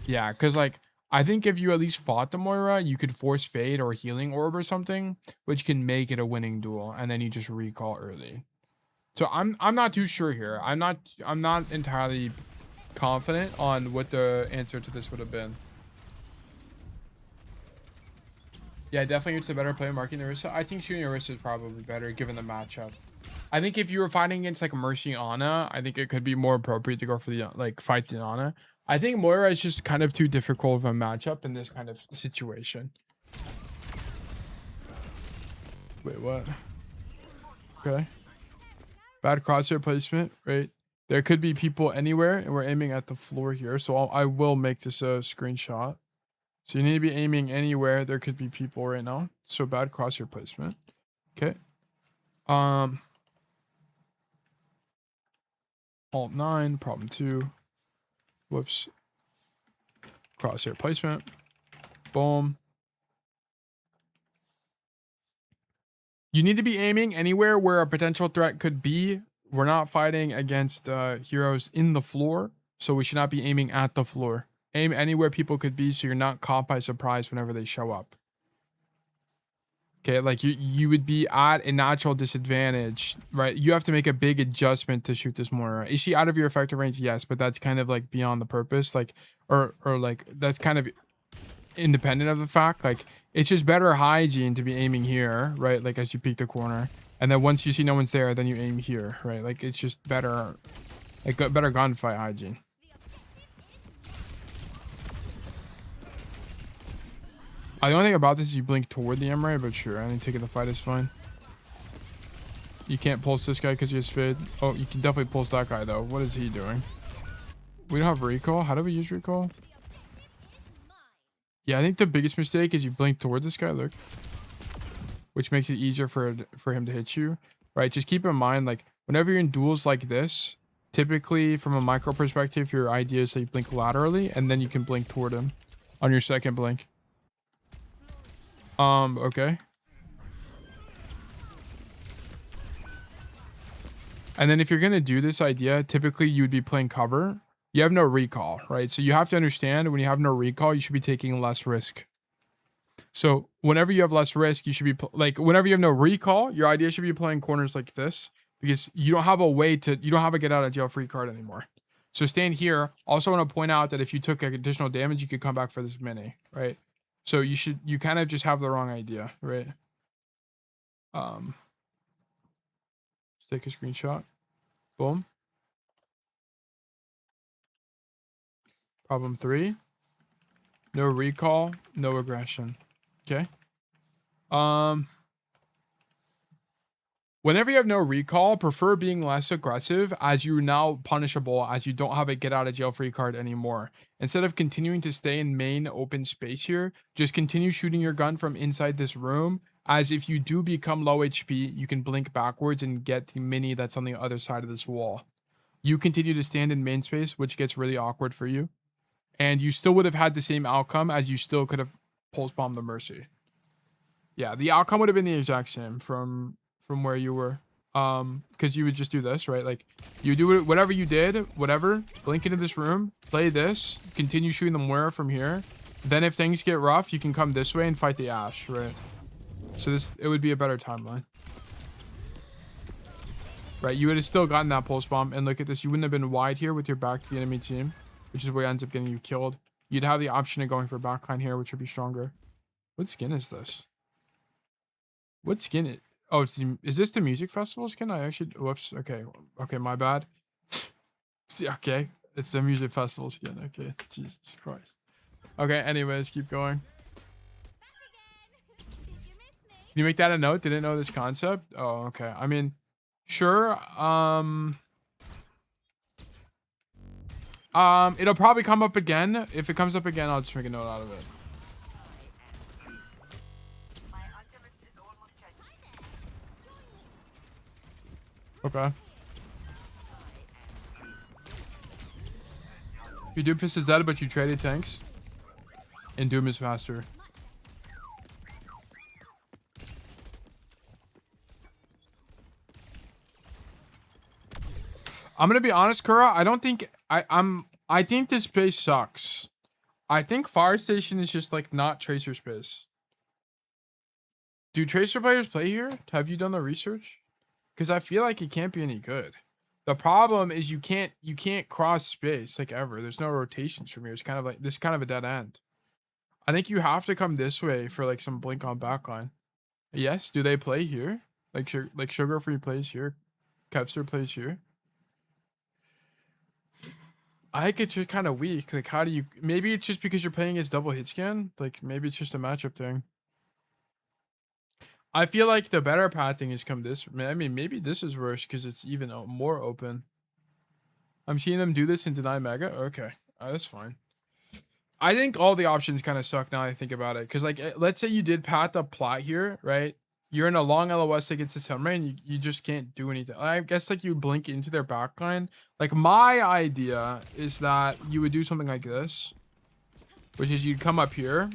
[SPEAKER 2] Yeah, because, like, I think if you at least fought the Moira, you could force Fade or Healing Orb or something, which can make it a winning duel, and then you just recall early. So I'm not too sure here. I'm not entirely confident on what the answer to this would have been. Yeah, definitely it's a better play marking Orisa. I think shooting Orisa is probably better given the matchup. I think if you were fighting against like Mercy Ana, I think it could be more appropriate to go for the like fight the Ana. I think Moira is just kind of too difficult of a matchup in this kind of situation. Wait, what? Okay. Bad crosshair placement, right? There could be people anywhere, and we're aiming at the floor here. So I will make this a screenshot. So you need to be aiming anywhere. There could be people right now. So bad crosshair placement. Okay. Alt 9, problem 2. Whoops. Crosshair placement. Boom. You need to be aiming anywhere where a potential threat could be. We're not fighting against heroes in the floor, so we should not be aiming at the floor. Aim anywhere people could be so you're not caught by surprise whenever they show up. Okay, like you would be at a natural disadvantage, right? You have to make a big adjustment to shoot this Moira. Is she out of your effective range? Yes, but that's kind of like beyond the purpose, like or like that's kind of independent of the fact. Like it's just better hygiene to be aiming here, right? Like as you peek the corner, and then once you see no one's there, then you aim here, right? Like it's just better, like better gunfight hygiene. The only thing about this is you blink toward the Emre, but sure, I think taking the fight is fine. You can't pulse this guy because he has Fade. Oh, you can definitely pulse that guy though. What is he doing? We don't have recall. How do we use recall? Yeah, I think the biggest mistake is you blink toward this guy, look. Which makes it easier for him to hit you. Right, just keep in mind, like, whenever you're in duels like this, typically, from a micro perspective, your idea is that you blink laterally, and then you can blink toward him on your second blink. Okay. And then if you're going to do this idea, typically you would be playing cover. You have no recall, right? So you have to understand when you have no recall, you should be taking less risk. So whenever you have less risk, you should be like, whenever you have no recall, your idea should be playing corners like this because you don't have a way to, you don't have a get out of jail free card anymore. So stand here. Also want to point out that if you took additional damage, you could come back for this mini, right? So you kind of just have the wrong idea, right? Let's take a screenshot. Boom. Problem 3. No recall, no aggression. Okay. Whenever you have no recall, prefer being less aggressive as you're now punishable as you don't have a get out of jail free card anymore. Instead of continuing to stay in main open space here, just continue shooting your gun from inside this room, as if you do become low HP, you can blink backwards and get the mini that's on the other side of this wall. You continue to stand in main space, which gets really awkward for you. And you still would have had the same outcome as you still could have pulse bombed the Mercy. Yeah, the outcome would have been the exact same from where you were. Because you would just do this, right? Like, you do it, whatever you did, whatever, blink into this room, play this, continue shooting the Moira from here. Then if things get rough, you can come this way and fight the Ashe, right? So it would be a better timeline. Right, you would have still gotten that pulse bomb, and look at this, you wouldn't have been wide here with your back to the enemy team, which is what ends up getting you killed. You'd have the option of going for backline here, which would be stronger. What skin is this? What skin is... Oh, is this the music festival skin? I actually... Whoops. Okay. Okay, my bad. Okay. It's the music festival skin. Okay. Jesus Christ. Okay, anyways, keep going. Can you make that a note? Didn't know this concept? Oh, okay. I mean, sure. It'll probably come up again. If it comes up again, I'll just make a note out of it. Okay. Your Doomfist is dead, but you traded tanks. And Doom is faster. I'm gonna be honest, Kura. I don't think I think this base sucks. I think Fire Station is just like not Tracer space. Do Tracer players play here? Have you done the research? Because I feel like it can't be any good. The problem is you can't cross space like ever. There's no rotations from here. It's kind of like this is kind of a dead end. I think you have to come this way for like some blink on backline. Yes, do they play here? Like Sugar Free plays here. Kevster plays here. I think it's just kind of weak. Like, how do you? Maybe it's just because you're playing as double hit scan. Like, maybe it's just a matchup thing. I feel like the better pathing is come this. I mean, maybe this is worse because it's even more open. I'm seeing them do this and deny mega. Okay, that's fine. I think all the options kind of suck now I think about it. Because, like, let's say you did path up plat here, right? You're in a long LOS against the Summer and you just can't do anything. I guess, like, you blink into their backline. Like, my idea is that you would do something like this. Which is you'd come up here.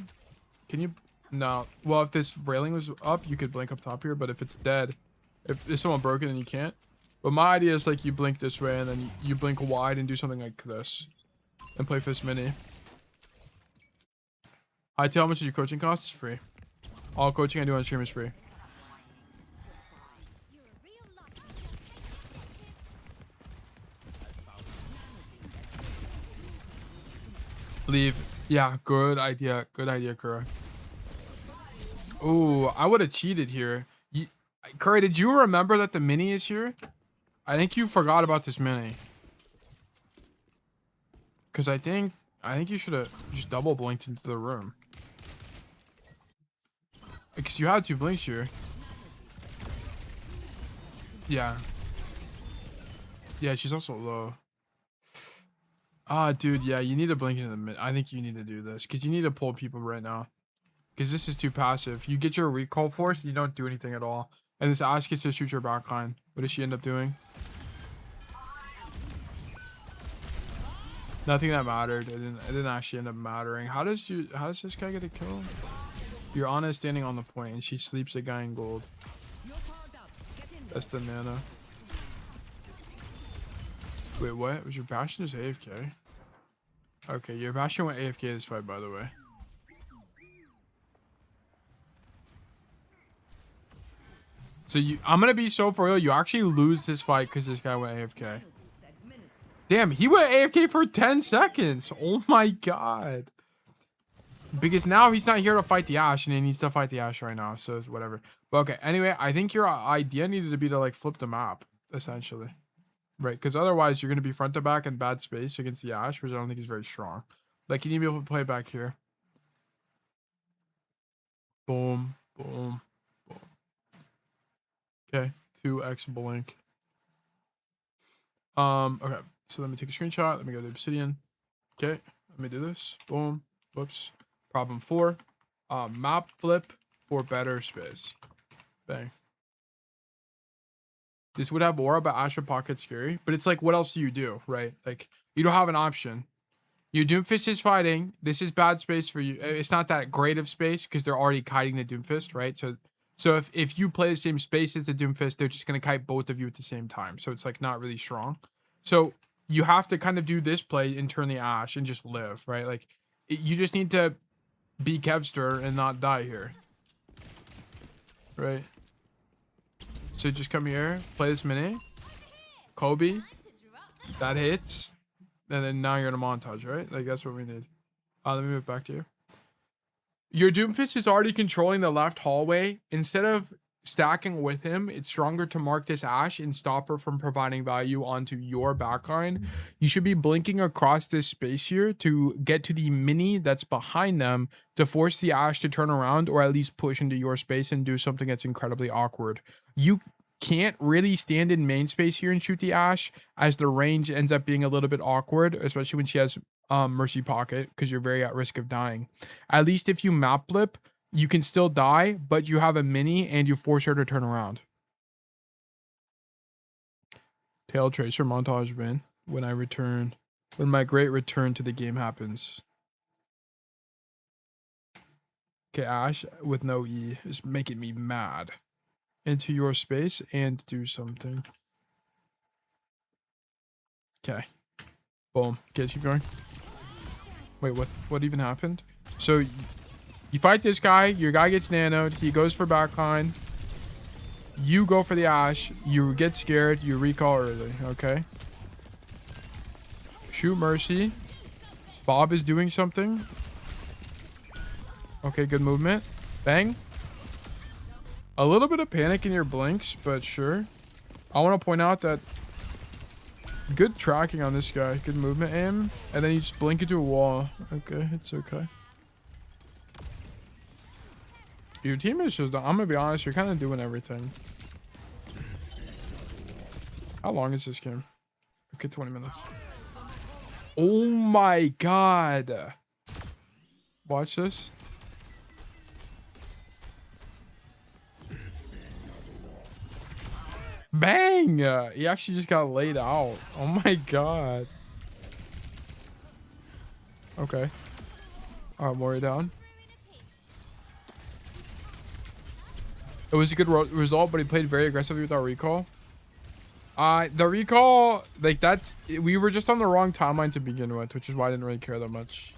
[SPEAKER 2] Can you... No. Well, if this railing was up, you could blink up top here. But if it's dead, if someone broke it, then you can't. But my idea is, like, you blink this way and then you blink wide and do something like this. And play Fist Mini. I tell how much does your coaching cost? It's free. All coaching I do on stream is free. Leave. Yeah, good idea. Good idea, Kura. Ooh, I would have cheated here. Curry, did you remember that the mini is here? I think you forgot about this mini. Because I think you should have just double blinked into the room. Because you had 2 blinks here. Yeah. Yeah, she's also low. Ah, dude, yeah, you need to blink into the mid. I think you need to do this. Because you need to pull people right now. Because this is too passive. You get your recall force, you don't do anything at all. And this Ash gets to shoot your backline. What does she end up doing? Nothing that mattered. It didn't actually end up mattering. How does this guy get a kill? You're honest standing on the point and she sleeps a guy in gold. That's the Nana. Wait, what? Was your Bastion just AFK? Okay, your Bastion went AFK this fight, by the way. So I'm gonna be so for real. You actually lose this fight because this guy went AFK. Damn, he went AFK for 10 seconds. Oh my god. Because now he's not here to fight the Ashe, and he needs to fight the Ashe right now. So it's whatever. But okay, anyway, I think your idea needed to be to like flip the map, essentially. Right, because otherwise you're gonna be front to back in bad space against the Ashe, which I don't think is very strong. Like you need to be able to play back here. Boom, boom, boom. Okay, 2x blink. Okay, so let me take a screenshot. Let me go to Obsidian. Okay, let me do this. Boom. Whoops. Problem 4. Map flip for better space. Bang. This would have aura, but Astra Pocket scary. But it's like, what else do you do, right? Like, you don't have an option. Your Doomfist is fighting. This is bad space for you. It's not that great of space because they're already kiting the Doomfist, right? So if you play the same space as the Doomfist, they're just going to kite both of you at the same time. So it's like not really strong. So you have to kind of do this play and turn the Ashe and just live, right? Like, you just need to be Kevster and not die here. Right? So just come here, play this mini. Kobe. That hits. And then now you're in a montage, right? Like, that's what we need. Let me move back to you. Your Doomfist is already controlling the left hallway. Instead of stacking with him, it's stronger to mark this Ashe and stop her from providing value onto your backline. You should be blinking across this space here to get to the mini that's behind them to force the Ashe to turn around or at least push into your space and do something that's incredibly awkward. You can't really stand in main space here and shoot the Ashe as the range ends up being a little bit awkward, especially when she has Mercy Pocket, because you're very at risk of dying. At least if you map flip, you can still die, but you have a mini and you force her to turn around. Tail Tracer montage win. When I return, when my great return to the game happens. Okay, Ashe with no E is making me mad. Into your space and do something. Okay. Boom. Okay, let's keep going. Wait, what even happened? So you fight this guy, your guy gets nanoed, he goes for backline. You go for the Ashe, you get scared, you recall early, okay? Shoot Mercy. Bob is doing something. Okay, good movement. Bang. A little bit of panic in your blinks, but sure. I want to point out that good tracking on this guy. Good movement aim. And then you just blink into a wall. Okay, it's okay. Your team is just, I'm going to be honest, you're kind of doing everything. How long is this game? Okay, 20 minutes. Oh my god. Watch this. Bang! He actually just got laid out. Oh my god. Okay. Alright, Mori down. It was a good result, but he played very aggressively with our recall. The recall, like that's, we were just on the wrong timeline to begin with, which is why I didn't really care that much.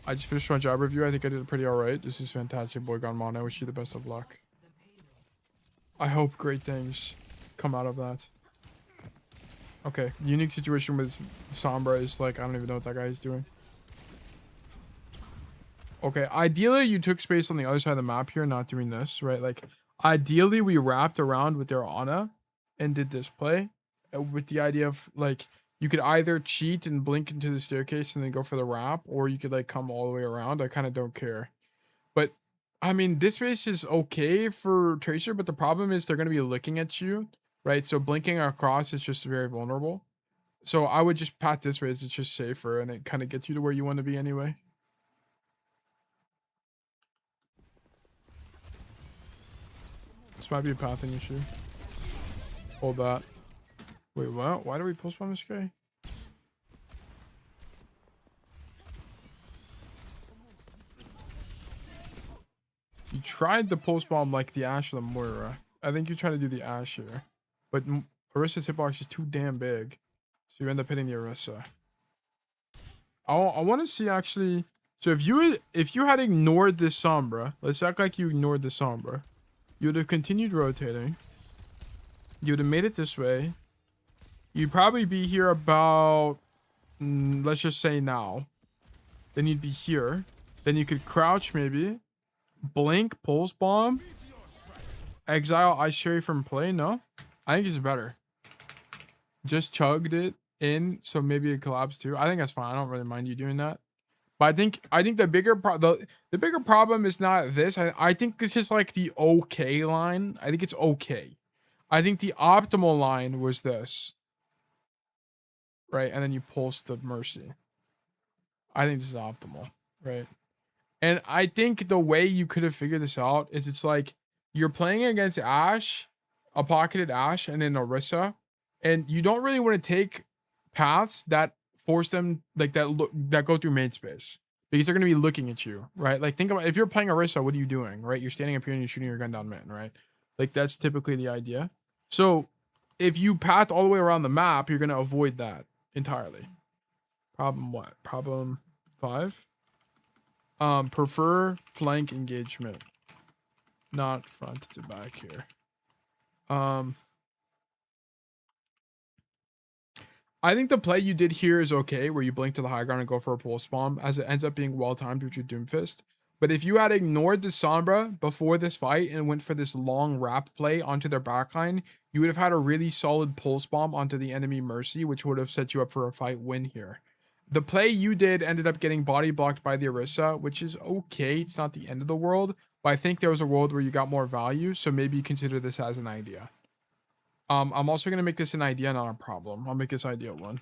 [SPEAKER 2] I just finished my job review. I think I did pretty alright. This is fantastic, boy gone mono. I wish you the best of luck. I hope great things come out of that. Okay, unique situation with Sombra is like, I don't even know what that guy is doing. Okay, ideally you took space on the other side of the map here, not doing this, right? Like, ideally we wrapped around with their Ana and did this play with the idea of like, you could either cheat and blink into the staircase and then go for the wrap, or you could like come all the way around. I kind of don't care. But I mean, this space is okay for Tracer, but the problem is they're going to be looking at you, right? So blinking across is just very vulnerable. So I would just pat this way as it's just safer and it kind of gets you to where you want to be anyway. This might be a pathing issue. Hold that. Wait, what? Why do we pulse bomb this guy? You tried the pulse bomb like the Ashe or the Moira. I think you're trying to do the Ashe here. But Orissa's hitbox is too damn big. So you end up hitting the Orisa. I want to see actually. So if you had ignored this Sombra, let's act like you ignored the Sombra. You would have continued rotating. You would have made it this way. You'd probably be here about, let's just say now. Then you'd be here. Then you could crouch maybe. Blink, pulse bomb. Exile Ice Cherry from play. No, I think it's better. Just chugged it in, so maybe it collapsed too. I think that's fine. I don't really mind you doing that. But I think the bigger problem is not this. I think this is like the okay line. I think it's okay. I think the optimal line was this. Right, and then you pulse the Mercy. I think this is optimal, right? And I think the way you could have figured this out is it's like you're playing against Ashe, a pocketed Ashe, and then Orisa, and you don't really want to take paths that force them like that go through main space because they're going to be looking at you, right? Like think about if you're playing Orisa, what are you doing, right? You're standing up here and you're shooting your gun down mid, right? Like that's typically the idea. So if you path all the way around the map, you're going to avoid that entirely. Problem what? Problem 5. Prefer flank engagement, not front to back here. I think the play you did here is okay, where you blink to the high ground and go for a pulse bomb, as it ends up being well timed with your Doomfist. But if you had ignored the Sombra before this fight and went for this long wrap play onto their backline, you would have had a really solid pulse bomb onto the enemy Mercy, which would have set you up for a fight win here. The play you did ended up getting body blocked by the Orisa, which is okay. It's not the end of the world, but I think there was a world where you got more value, so maybe consider this as an idea. I'm also going to make this an idea, not a problem. I'll make this ideal one.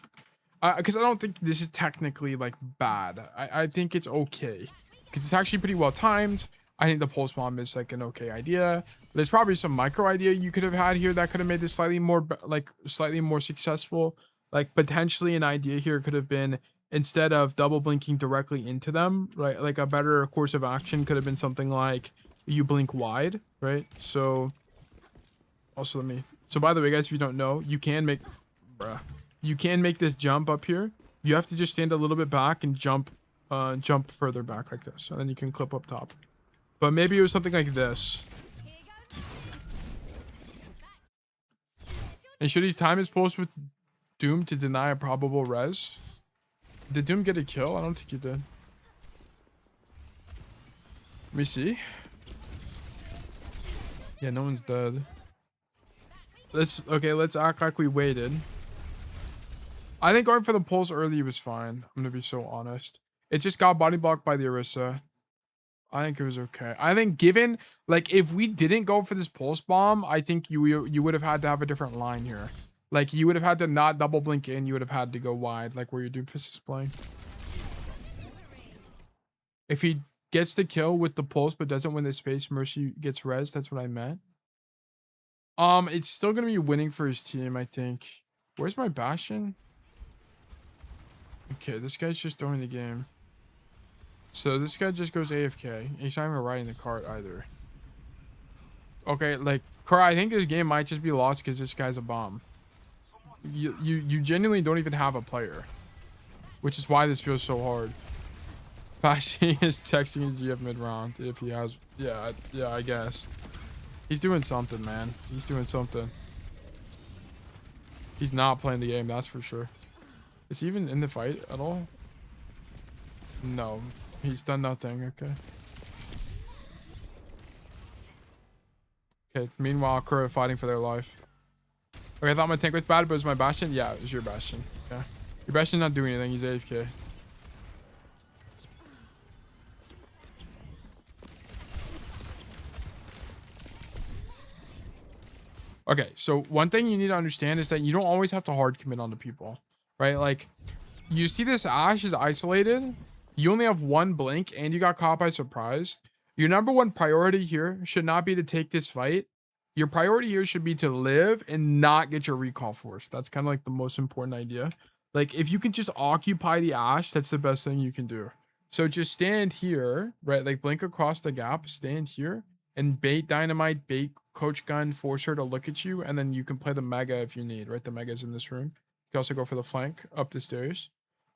[SPEAKER 2] Because I don't think this is technically, like, bad. I think it's okay. Because it's actually pretty well timed. I think the pulse bomb is, like, an okay idea. There's probably some micro idea you could have had here that could have made this slightly more successful. Like, potentially an idea here could have been, instead of double blinking directly into them, right? Like, a better course of action could have been something like you blink wide, right? So, also So by the way, guys, if you don't know, you can make this jump up here. you have to just stand a little bit back and jump further back like this, and then you can clip up top. But maybe it was something like this. And should he time his pulse with Doom to deny a probable res? Did Doom get a kill? I don't think he did. Let me see. Yeah, no one's dead. Let's act like we waited. I think going for the pulse early was fine. I'm gonna be so honest. It just got body blocked by the Orisa. I think it was okay. I think given, like, if we didn't go for this pulse bomb, I think you would have had to have a different line here. Like, you would have had to not double blink in. You would have had to go wide, like where your Doomfist is playing. If he gets the kill with the pulse but doesn't win the space, Mercy gets res. That's what I meant. It's still gonna be winning for his team, I think. Where's my Bastion? Okay, this guy's just throwing the game. So this guy just goes AFK. He's not even riding the cart either. Okay, like, I think this game might just be lost because this guy's a bomb. You genuinely don't even have a player, which is why this feels so hard. Bastion is texting his GF mid-round if he has. Yeah, I guess. He's doing something, man. He's doing something. He's not playing the game, that's for sure. Is he even in the fight at all? No. He's done nothing. Okay. Okay. Meanwhile, Crow are fighting for their life. Okay, I thought my tank was bad, but it was my Bastion. Yeah, it was your Bastion. Yeah. Your Bastion's not doing anything. He's AFK. Okay, so one thing you need to understand is that you don't always have to hard commit onto people, right? Like, you see this Ashe is isolated. You only have one blink and you got caught by surprise. Your number one priority here should not be to take this fight. Your priority here should be to live and not get your recall forced. That's kind of like the most important idea. Like, if you can just occupy the Ashe, that's the best thing you can do. So just stand here, right? Like, blink across the gap, stand here, and bait Dynamite, bait Coach Gun, force her to look at you, and then you can play the Mega if you need, right? The Mega's in this room. You can also go for the flank up the stairs.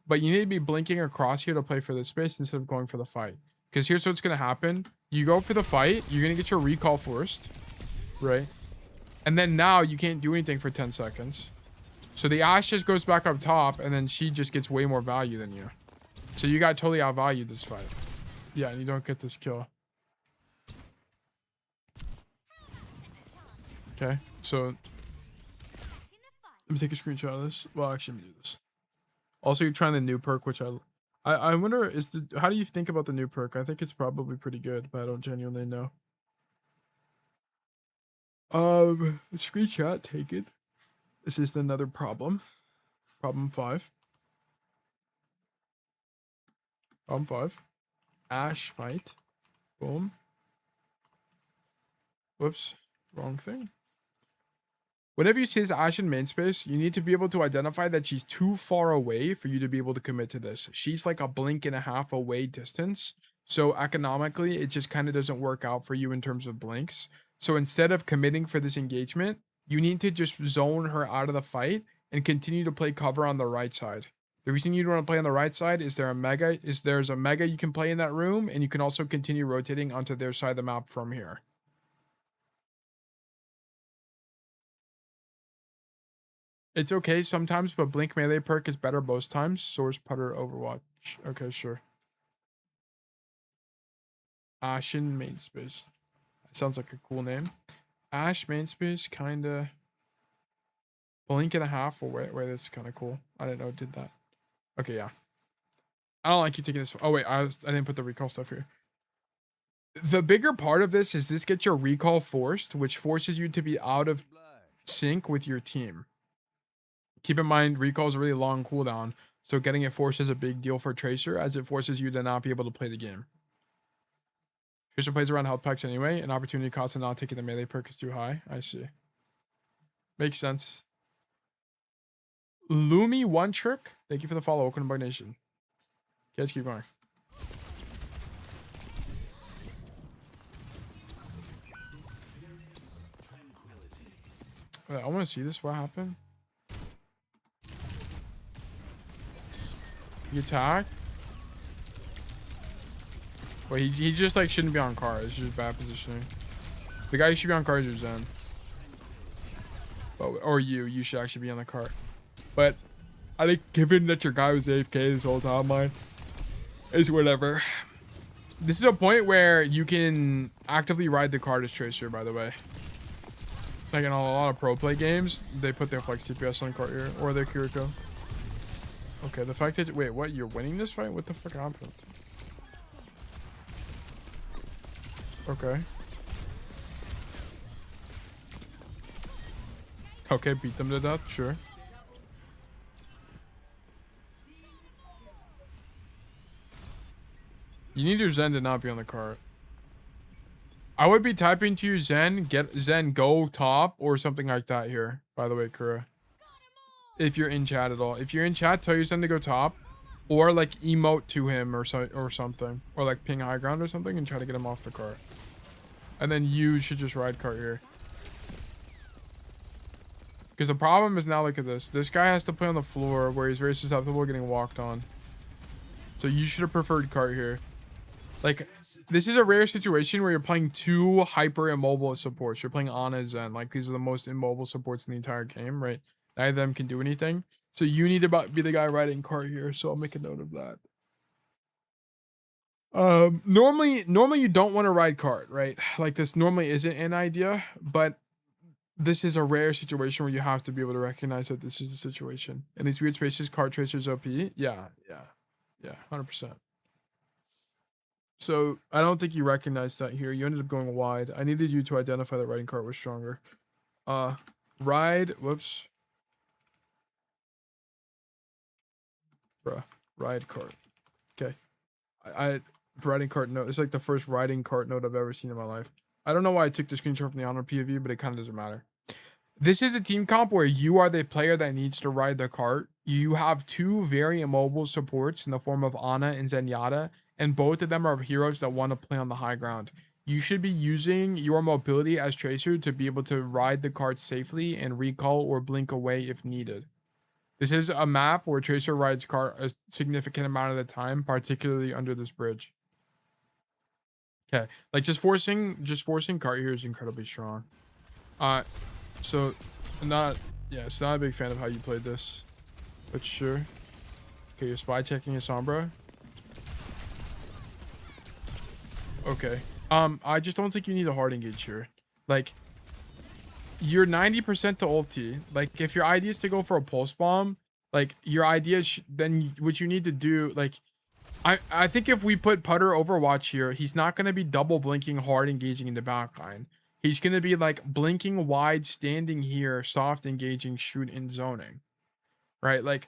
[SPEAKER 2] But you need to be blinking across here to play for the space instead of going for the fight. Because here's what's going to happen. You go for the fight, you're going to get your recall forced, right? And then now you can't do anything for 10 seconds. So the Ashe just goes back up top, and then she just gets way more value than you. So you got totally outvalued this fight. Yeah, and you don't get this kill. Okay, so let me take a screenshot of this. Well, actually, let me do this. Also, you're trying the new perk, which I wonder how do you think about the new perk? I think it's probably pretty good, but I don't genuinely know. Screenshot taken. This is another problem. Problem 5. Problem 5. Ashe fight. Boom. Whoops. Wrong thing. Whenever you see this Ashe in main space, you need to be able to identify that she's too far away for you to be able to commit to this. She's like a blink and a half away distance. So economically, it just kind of doesn't work out for you in terms of blinks. So instead of committing for this engagement, you need to just zone her out of the fight and continue to play cover on the right side. The reason you don't want to play on the right side is there's a mega you can play in that room, and you can also continue rotating onto their side of the map from here. It's okay sometimes, but Blink Melee perk is better most times. Source Putter Overwatch. Okay, sure. Ashen main space. That sounds like a cool name. Ashe main space, kinda. Blink and a half away. Wait, that's kind of cool. I didn't know it did that. Okay, yeah. I don't like you taking this. Oh wait, I didn't put the recall stuff here. The bigger part of this is this gets your recall forced, which forces you to be out of sync with your team. Keep in mind, recall is a really long cooldown, so getting it forced is a big deal for Tracer, as it forces you to not be able to play the game. Tracer plays around health packs anyway, and opportunity cost of not taking the melee perk is too high. I see. Makes sense. Lumi One Trick, thank you for the follow. Welcome to Bug Nation. Okay, let's keep going. I want to see this. What happened? He attack. Wait, he just like shouldn't be on card. It's just bad positioning. The guy who should be on card is Zen. But, or you should actually be on the card. But I think given that your guy was AFK this whole time, mine is whatever. This is a point where you can actively ride the card as Tracer, by the way. Like in a lot of pro play games, they put their flex DPS on card here, or their Kiriko. Okay, the fact that, wait, what? You're winning this fight? What the fuck happened? Okay. Okay, beat them to death, sure. You need your Zen to not be on the cart. I would be typing to your Zen, get Zen go top or something like that here, by the way, Kura. If you're in chat at all. If you're in chat, tell your Zen to go top. Or like emote to him or something. Or like ping high ground or something and try to get him off the cart. And then you should just ride cart here. Because the problem is now, look at this. This guy has to play on the floor where he's very susceptible to getting walked on. So you should have preferred cart here. Like, this is a rare situation where you're playing two hyper immobile supports. You're playing Ana and Zen. Like, these are the most immobile supports in the entire game, right? Neither of them can do anything. So you need to be the guy riding cart here. So I'll make a note of that. Normally you don't want to ride cart, right? Like, this normally isn't an idea, but this is a rare situation where you have to be able to recognize that this is a situation. In these weird spaces, cart tracers OP. Yeah, 100%. So I don't think you recognized that here. You ended up going wide. I needed you to identify that riding cart was stronger. Whoops. Bruh, ride cart. Okay. I riding cart note. It's like the first riding cart note I've ever seen in my life. I don't know why I took the screenshot from the honor POV, but it kind of doesn't matter. This is a team comp where you are the player that needs to ride the cart. You have two very immobile supports in the form of Ana and Zenyatta, and both of them are heroes that want to play on the high ground. You should be using your mobility as Tracer to be able to ride the cart safely and recall or blink away if needed. This is a map where Tracer rides cart a significant amount of the time, particularly under this bridge. Okay, like just forcing cart here is incredibly strong. So not a big fan of how you played this, but sure. Okay, you're spy checking a Sombra. Okay. I just don't think you need a hard engage here. Like, you're 90% to ulti. Like, if your idea is to go for a pulse bomb, like your idea, then what you need to do, like, I think if we put Putter Overwatch here, he's not going to be double blinking hard engaging in the backline. He's going to be like blinking wide, standing here, soft engaging, shoot and zoning, right? Like,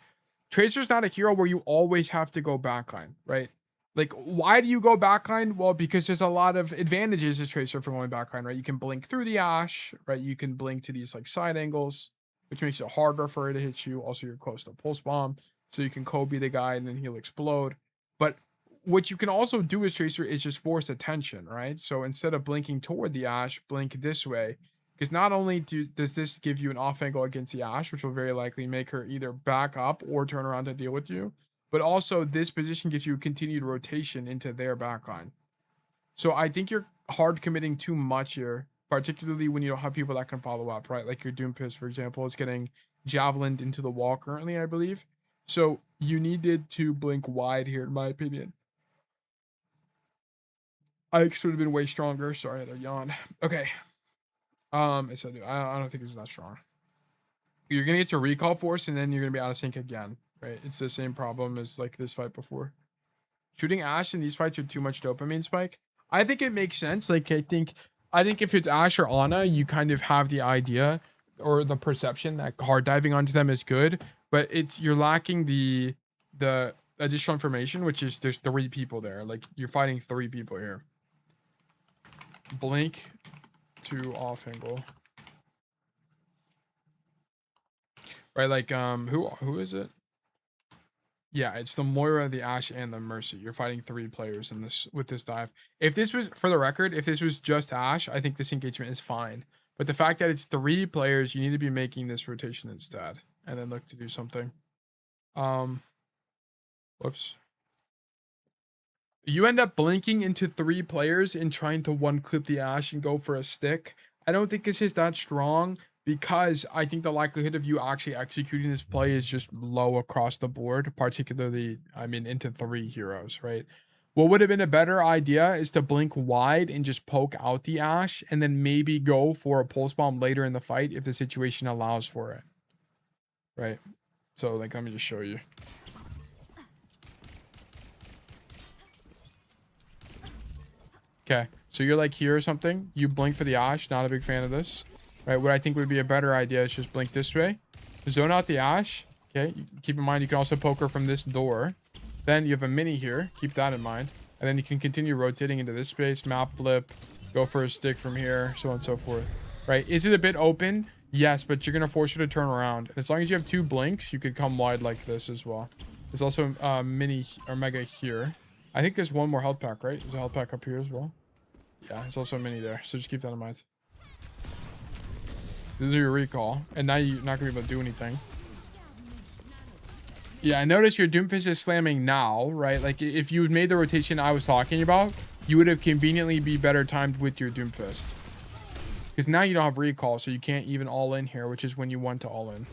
[SPEAKER 2] Tracer's not a hero where you always have to go backline, right? Like, why do you go backline? Well, because there's a lot of advantages as Tracer for going backline, right? You can blink through the Ash, right? You can blink to these like side angles, which makes it harder for her to hit you. Also, you're close to pulse bomb, so you can Kobe the guy and then he'll explode. But what you can also do as Tracer is just force attention, right? So instead of blinking toward the Ash, blink this way. Because not only does this give you an off angle against the Ash, which will very likely make her either back up or turn around to deal with you, but also this position gives you continued rotation into their backline. So I think you're hard committing too much here, particularly when you don't have people that can follow up, right? Like your Doomfist, for example, is getting javelined into the wall currently, I believe. So you needed to blink wide here, in my opinion. I should have been way stronger. Sorry, I had a yawn. Okay. I don't think this is that strong. You're gonna get your recall force, and then you're gonna be out of sync again, right? It's the same problem as like this fight before. Shooting Ash in these fights are too much dopamine spike. I think it makes sense. Like I think if it's Ash or Ana, you kind of have the idea or the perception that hard diving onto them is good, but you're lacking the additional information, which is there's 3 people there. Like you're fighting 3 people here. Blink to off angle. Right, like who is it? Yeah, it's the Moira, the Ash, and the Mercy. You're fighting 3 players in this with this dive. If this was, for the record, if this was just Ash, I think this engagement is fine. But the fact that it's 3 players, you need to be making this rotation instead, and then look to do something. Well, Whoops. You end up blinking into 3 players and trying to one clip the Ashe and go for a stick. I don't think this is that strong because I think the likelihood of you actually executing this play is just low across the board, particularly, I mean, into 3 heroes, right? What would have been a better idea is to blink wide and just poke out the Ashe and then maybe go for a pulse bomb later in the fight if the situation allows for it, right? So, like, let me just show you. Okay, so you're like here or something. You blink for the Ashe. Not a big fan of this. Right, what I think would be a better idea is just blink this way. Zone out the Ashe. Okay, keep in mind you can also poke her from this door. Then you have a mini here. Keep that in mind. And then you can continue rotating into this space. Map flip. Go for a stick from here. So on and so forth. Right, is it a bit open? Yes, but you're going to force her to turn around. And as long as you have 2 blinks, you could come wide like this as well. There's also a mini or mega here. I think there's one more health pack, right? There's a health pack up here as well. Yeah, there's also a mini there. So just keep that in mind. This is your recall. And now you're not going to be able to do anything. Yeah, I noticed your Doomfist is slamming now, right? Like, if you had made the rotation I was talking about, you would have conveniently be better timed with your Doomfist. Because now you don't have recall, so you can't even all in here, which is when you want to all in.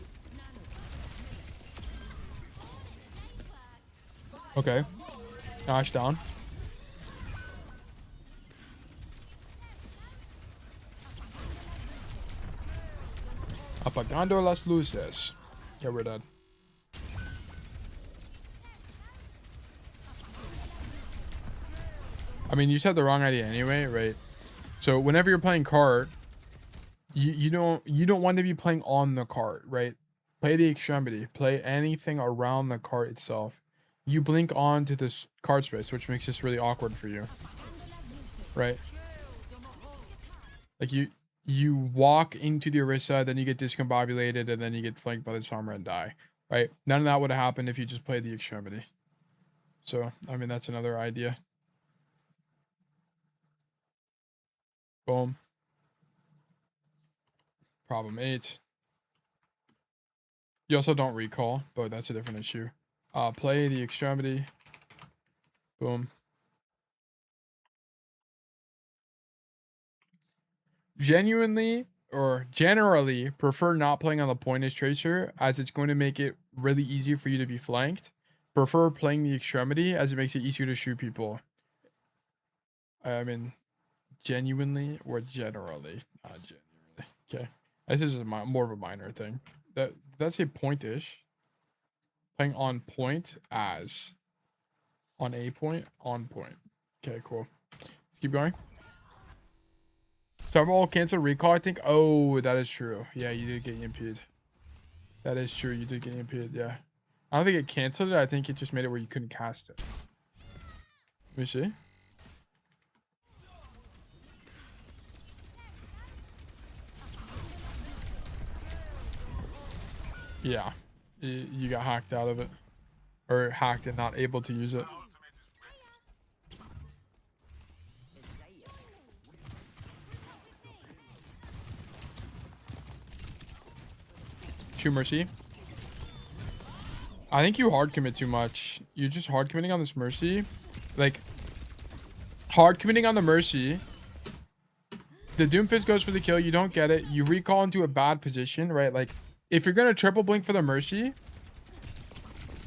[SPEAKER 2] Okay. Ashe down. Apagando las luces. Yeah, we're dead. I mean, you said the wrong idea anyway, right? So whenever you're playing cart, you don't want to be playing on the cart, right? Play the extremity. Play anything around the cart itself. You blink onto this cart space, which makes this really awkward for you, right? Like you walk into the Orisa, then you get discombobulated, and then you get flanked by the Sombra and die, right? None of that would have happened if you just played the extremity. So, I mean, that's another idea. Boom. Problem 8. You also don't recall, but that's a different issue. Play the extremity. Boom. Genuinely or generally prefer not playing on the point as Tracer, as it's going to make it really easy for you to be flanked. Prefer playing the extremity as it makes it easier to shoot people. I mean, genuinely or generally? Not genuinely. Okay. This is more of a minor thing. That's a point-ish. Playing on point as. On a point, on point. Okay, cool. Let's keep going. Turbo cancel recall, I think. Oh, that is true. Yeah, you did get EMP'd. That is true. You did get EMP'd, yeah. I don't think it canceled it. I think it just made it where you couldn't cast it. Let me see. Yeah. You got hacked out of it. Or hacked and not able to use it. True Mercy. I think you hard commit too much. You're just hard committing on this Mercy. Like, hard committing on the Mercy. The Doomfist goes for the kill. You don't get it. You recall into a bad position, right? Like, if you're going to triple blink for the Mercy,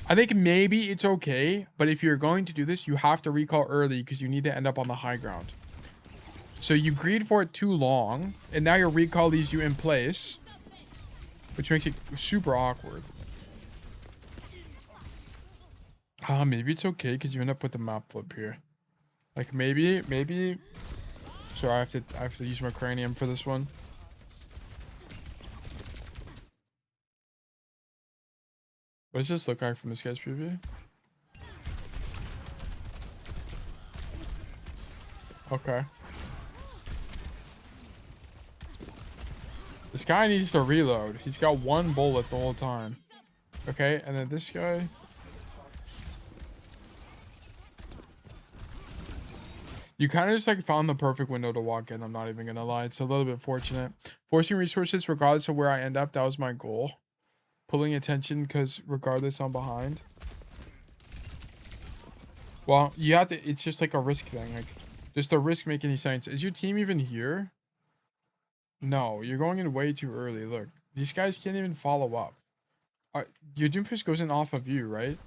[SPEAKER 2] I think maybe it's okay. But if you're going to do this, you have to recall early because you need to end up on the high ground. So you greed for it too long. And now your recall leaves you in place, which makes it super awkward. Maybe it's okay because you end up with the map flip here. Like maybe. Sorry, I have to use my cranium for this one. What does this look like from this guy's preview? Okay. This guy needs to reload. He's got 1 bullet the whole time. Okay, and then this guy. You kind of just like found the perfect window to walk in. I'm not even going to lie. It's a little bit fortunate. Forcing resources regardless of where I end up. That was my goal. Pulling attention because regardless I'm behind. Well, you have to. It's just like a risk thing. Like, does the risk make any sense? Is your team even here? No, you're going in way too early. Look, these guys can't even follow up. Your Doomfist goes in off of you, right?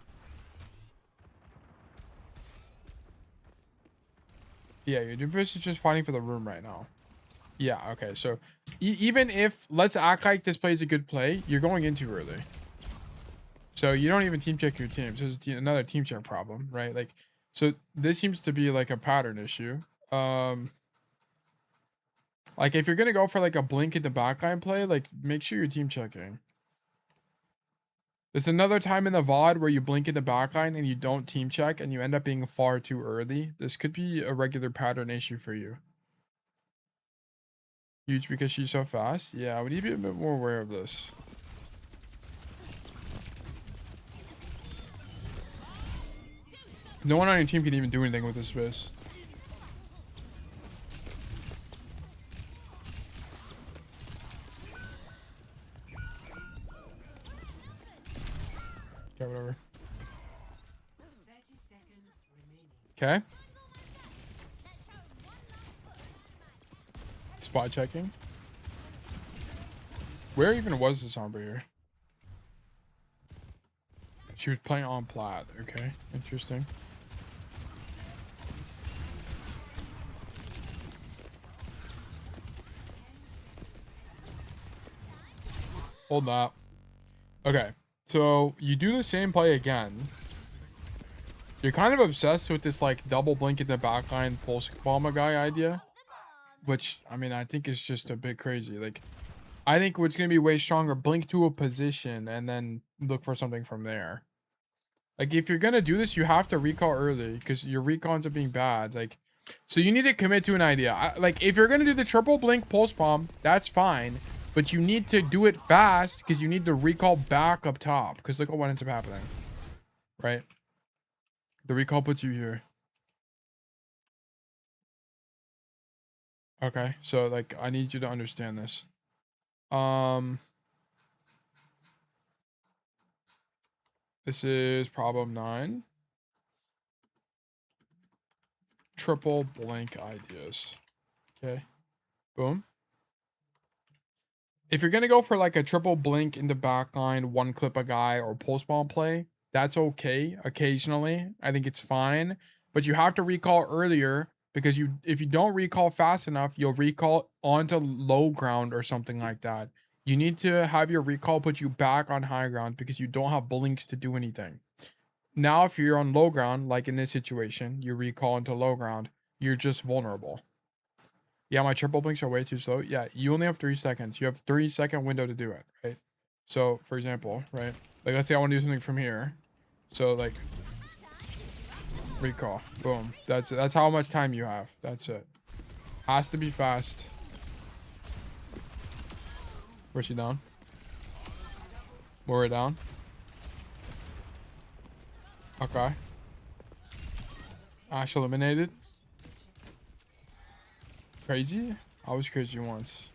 [SPEAKER 2] Yeah, your Doomfist is just fighting for the room right now. Yeah, okay. So, even if let's act like this play is a good play, you're going in too early. So you don't even team check your team. So it's another team check problem, right? Like, so this seems to be like a pattern issue. Like if you're gonna go for like a blink in the backline play, like make sure you're team checking. There's another time in the VOD where you blink in the backline and you don't team check and you end up being far too early. This could be a regular pattern issue for you. Huge because she's so fast. Yeah, we need to be a bit more aware of this. No one on your team can even do anything with this space. Okay, whatever.
[SPEAKER 3] 30 seconds remaining.
[SPEAKER 2] Okay. Spot checking. Where even was this Sombra here? She was playing on plat. Okay, interesting. Hold up. Okay, so you do the same play again. You're kind of obsessed with this like double blink in the backline pulse bomber guy idea, which I mean I think is just a bit crazy. Like I think what's gonna be way stronger, blink to a position and then look for something from there. Like if you're gonna do this, you have to recall early because your recall ends up being bad. Like, so you need to commit to an idea. Like if you're gonna do the triple blink pulse bomb, that's fine, but you need to do it fast because you need to recall back up top. Because look at what ends up happening, right? The recall puts you here. Okay, so like I need you to understand this. This is problem 9. Triple blink ideas. Okay. Boom. If you're gonna go for like a triple blink in the backline, one clip a guy or pulse bomb play, that's okay occasionally. I think it's fine. But you have to recall earlier because if you don't recall fast enough, you'll recall onto low ground or something like that. You need to have your recall put you back on high ground because you don't have blinks to do anything. Now, if you're on low ground, like in this situation, you recall into low ground, you're just vulnerable. Yeah, my triple blinks are way too slow. Yeah, you only have 3 seconds. You have 3-second window to do it, right? So, for example, right? Like, let's say I want to do something from here. So, like, recall. Boom. That's how much time you have. That's it. Has to be fast. Where's she down? Lower it down. Okay. Ash eliminated. Crazy? I was crazy once.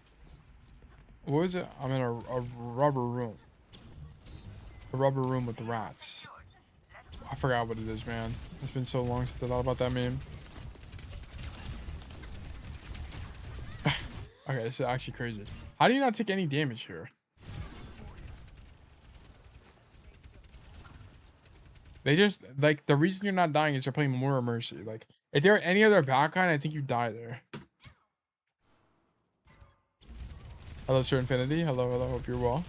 [SPEAKER 2] What was it? I'm in a rubber room. A rubber room with the rats. I forgot what it is, man. It's been so long since I thought about that meme. Okay, this is actually crazy. How do you not take any damage here? They just, like, the reason you're not dying is they're playing more Mercy. Like, if there were any other backline, I think you die there. Hello, Sir Infinity. Hello, hello. Hope you're well.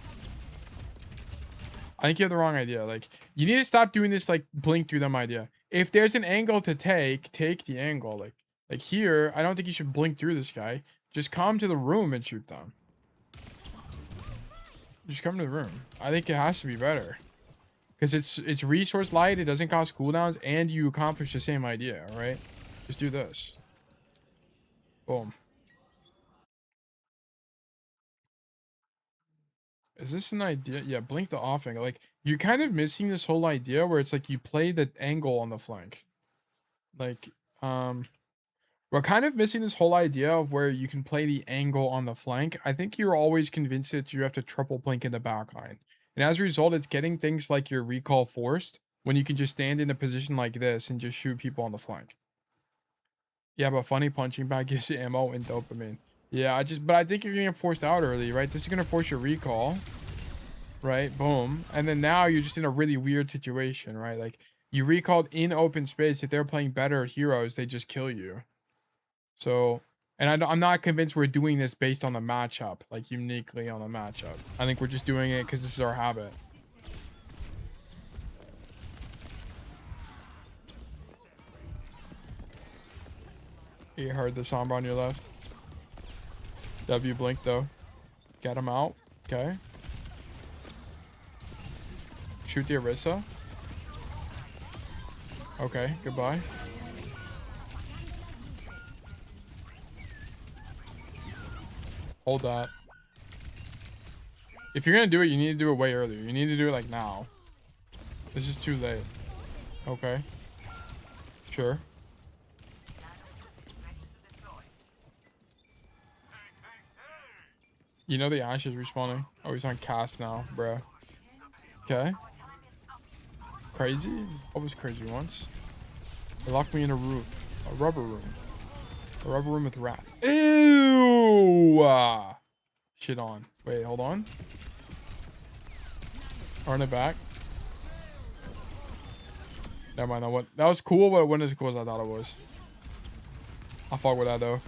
[SPEAKER 2] I think you have the wrong idea. Like, you need to stop doing this, like, blink through them idea. If there's an angle to take the angle. Like here, I don't think you should blink through this guy. Just come to the room and shoot them. Just come to the room. I think it has to be better. Because it's resource light, it doesn't cost cooldowns, and you accomplish the same idea, alright? Just do this. Boom. Is this an idea? Yeah, blink the off angle. Like, you're kind of missing this whole idea where it's like you play the angle on the flank. Like, we're kind of missing this whole idea of where you can play the angle on the flank. I think you're always convinced that you have to triple blink in the backline. And as a result, it's getting things like your recall forced. when you can just stand in a position like this and just shoot people on the flank. Yeah, but funny punching back gives you ammo and dopamine. Yeah, but I think you're getting forced out early, right? This is gonna force your recall, right? Boom. And then now you're just in a really weird situation, right? Like you recalled in open space. If they're playing better heroes, they just kill you. So, and I'm not convinced we're doing this based on the matchup, like uniquely on the matchup. I think we're just doing it because this is our habit. You heard the Sombra on your left. W blink though. Get him out. Okay. Shoot the Orisa. Okay, goodbye. Hold that. If you're gonna do it, you need to do it way earlier. You need to do it like now. This is too late. Okay. Sure. You know the Ashe is respawning. Oh, he's on cast now, bro. Okay. Crazy? I was crazy once. They locked me in a room. A rubber room. A rubber room with rats. Ew! Shit on. Wait, hold on. Run it back. Never mind. That was cool, but it wasn't as cool as I thought it was. I'll fuck with that though.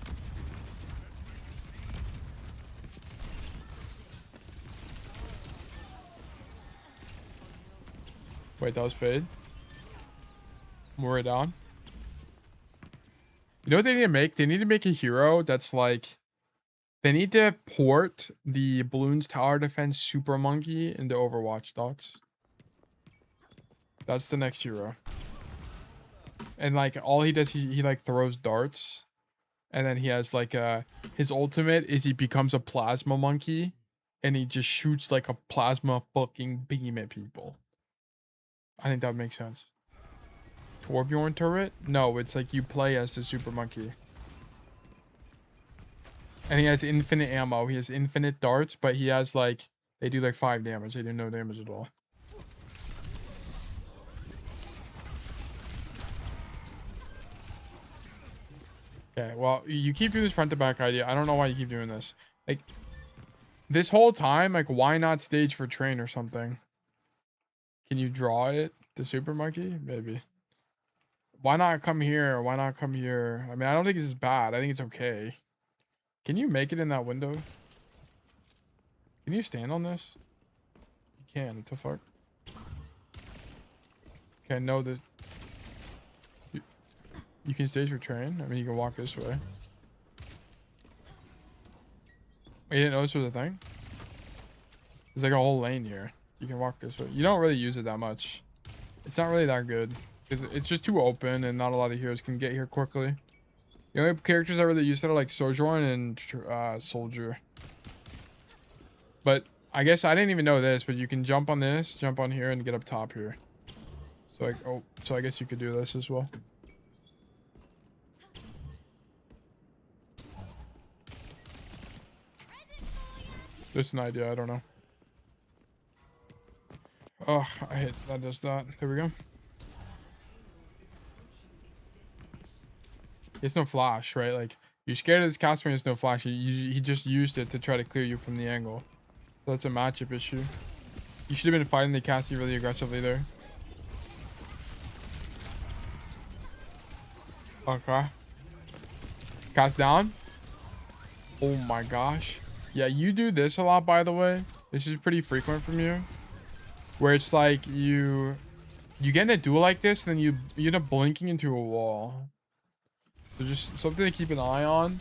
[SPEAKER 2] Wait, that was fade. More down. You know what they need to make? They need to make a hero that's like... They need to port the Balloons Tower Defense Super Monkey into Overwatch thoughts. That's the next hero. And like all he does, he like throws darts. And then he has like his ultimate is he becomes a plasma monkey. And he just shoots like a plasma fucking beam at people. I think that would make sense. Torbjorn turret? No, it's like you play as the super monkey. And he has infinite ammo. He has infinite darts, but he has like... They do like 5 damage. They do no damage at all. Okay, well, you keep doing this front to back idea. I don't know why you keep doing this. Like, this whole time, like, why not stage for train or something? Can you draw it? The super monkey? Maybe. Why not come here? Why not come here? I mean, I don't think this is bad. I think it's okay. Can you make it in that window? Can you stand on this? You can. What the fuck? Okay, no, this... You can stage for train? I mean, you can walk this way. You didn't notice there was a thing? There's like a whole lane here. You can walk this way. You don't really use it that much. It's not really that good. Because it's just too open and not a lot of heroes can get here quickly. The only characters I really use that are like Sojourn and Soldier. But I guess I didn't even know this, but you can jump on this, jump on here, and get up top here. So I guess you could do this as well. Just an idea, I don't know. Oh, I hate that does that. There we go. It's no flash, right? Like, you're scared of this cast when there's no flash. He just used it to try to clear you from the angle. So that's a matchup issue. You should have been fighting the casty really aggressively there. Okay. Cast down. Oh my gosh. Yeah, you do this a lot, by the way. This is pretty frequent from you. Where it's like you get in a duel like this, and then you end up blinking into a wall. So just something to keep an eye on.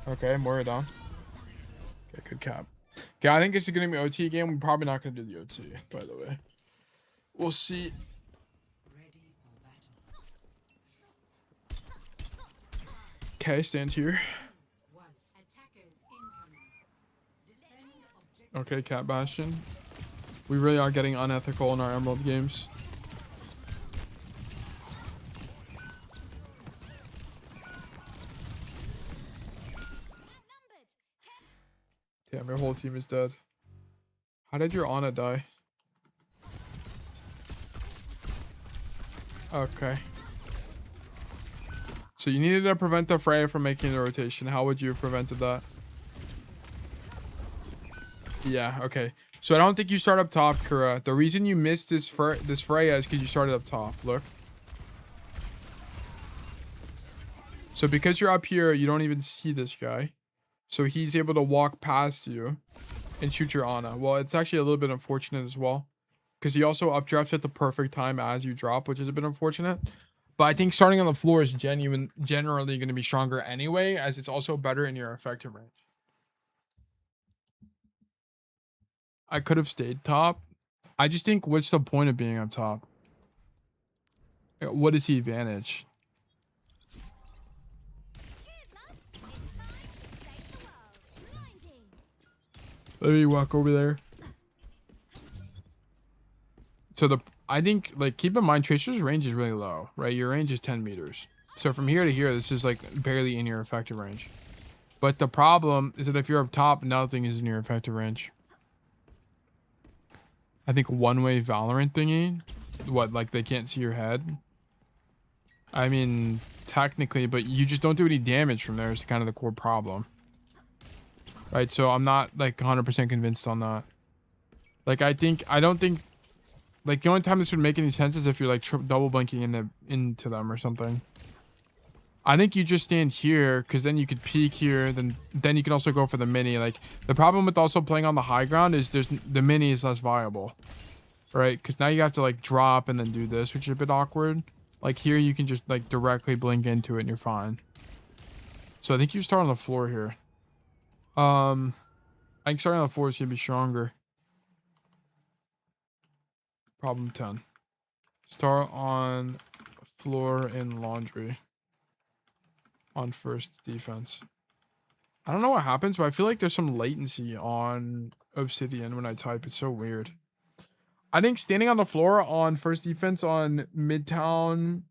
[SPEAKER 2] Okay, Moira down. Okay, good cap. Okay, I think this is gonna be OT game. We're probably not gonna do the OT, by the way. We'll see. Okay, stand here. Okay, Cat Bastion. We really are getting unethical in our Emerald games. Damn, your whole team is dead. How did your Ana die? Okay. So you needed to prevent the Freya from making the rotation. How would you have prevented that? Yeah, okay. So I don't think you start up top, Kura. The reason you missed this Freya is because you started up top. Look. So because you're up here, you don't even see this guy. So he's able to walk past you and shoot your Ana. Well, it's actually a little bit unfortunate as well. Because he also updrafts at the perfect time as you drop, which is a bit unfortunate. But I think starting on the floor is generally going to be stronger anyway, as it's also better in your effective range. I could have stayed top. I just think, what's the point of being up top? What is the advantage? Let me walk over there. So I think, like, keep in mind, Tracer's range is really low, right? Your range is 10 meters. So from here to here, this is like barely in your effective range. But the problem is that if you're up top, nothing is in your effective range. I think one-way Valorant thingy, what, like they can't see your head? I mean, technically, but you just don't do any damage from there is kind of the core problem. Right, so I'm not like 100% convinced on that. Like, I don't think, like, the only time this would make any sense is if you're like double blinking into them or something. I think you just stand here because then you could peek here. Then you can also go for the mini. Like, the problem with also playing on the high ground is the mini is less viable, right? Because now you have to like drop and then do this, which is a bit awkward. Like here, you can just like directly blink into it and you're fine. So I think you start on the floor here. I think starting on the floor is gonna be stronger. Problem 10. Start on floor in laundry. On first defense. I don't know what happens, but I feel like there's some latency on Obsidian when I type. It's so weird. I think standing on the floor on first defense on Midtown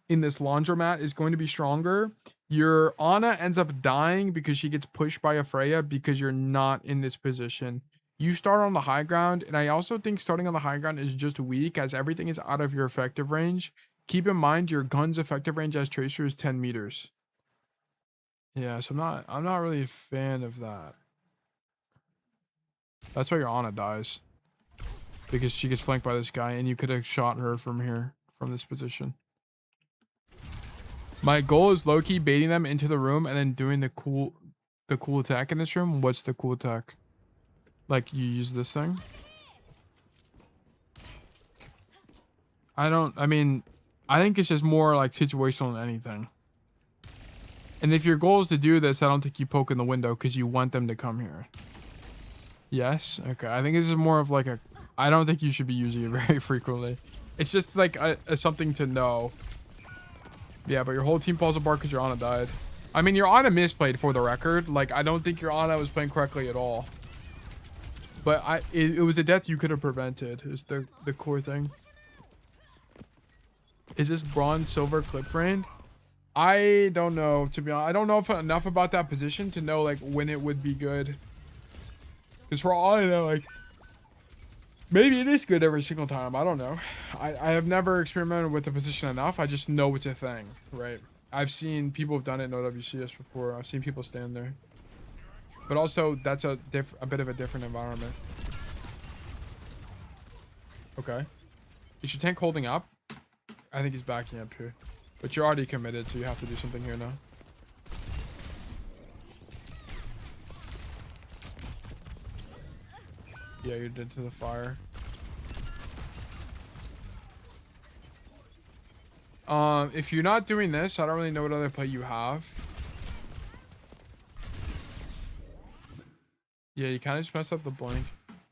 [SPEAKER 2] in this laundromat is going to be stronger. Your Ana ends up dying because she gets pushed by a Freya because you're not in this position. You start on the high ground, and I also think starting on the high ground is just weak as everything is out of your effective range. Keep in mind your gun's effective range as Tracer is 10 meters. Yeah, so I'm not really a fan of that. That's why your Ana dies. Because she gets flanked by this guy and you could have shot her from here, from this position. My goal is low-key baiting them into the room and then doing the cool attack in this room. What's the cool attack? Like you use this thing? I mean, I think it's just more like situational than anything. And if your goal is to do this, I don't think you poke in the window because you want them to come here. Yes? Okay. I think this is more of like a... I don't think you should be using it very frequently. It's just like a something to know. Yeah, but your whole team falls apart because your Ana died. I mean, your Ana misplayed for the record. Like, I don't think your Ana was playing correctly at all. But it was a death you could have prevented. Is the core thing. Is this bronze, silver, clip brain? I don't know, to be honest. I don't know enough about that position to know like when it would be good. Because for all I know, like maybe it is good every single time. I don't know. I have never experimented with the position enough. I just know it's a thing, right? I've seen people have done it in OWCS before. I've seen people stand there. But also that's a bit of a different environment. Okay. Is your tank holding up? I think he's backing up here. But you're already committed, so you have to do something here now. Yeah, you're dead to the fire. If you're not doing this, I don't really know what other play you have. Yeah, you kind of just messed up the blink.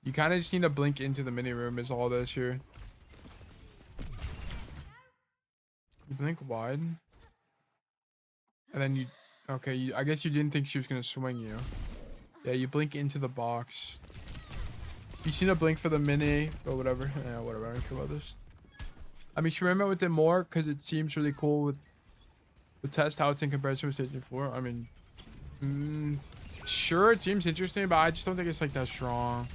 [SPEAKER 2] You kind of just need to blink into the mini room is all this here. You blink wide. And then you... Okay, I guess you didn't think she was going to swing you. Yeah, you blink into the box. You seen a blink for the mini or whatever. Yeah, whatever. I don't care about this. I mean, experiment with it more because it seems really cool with the test how it's in comparison with Stage 4. I mean, sure, it seems interesting, but I just don't think it's like that strong.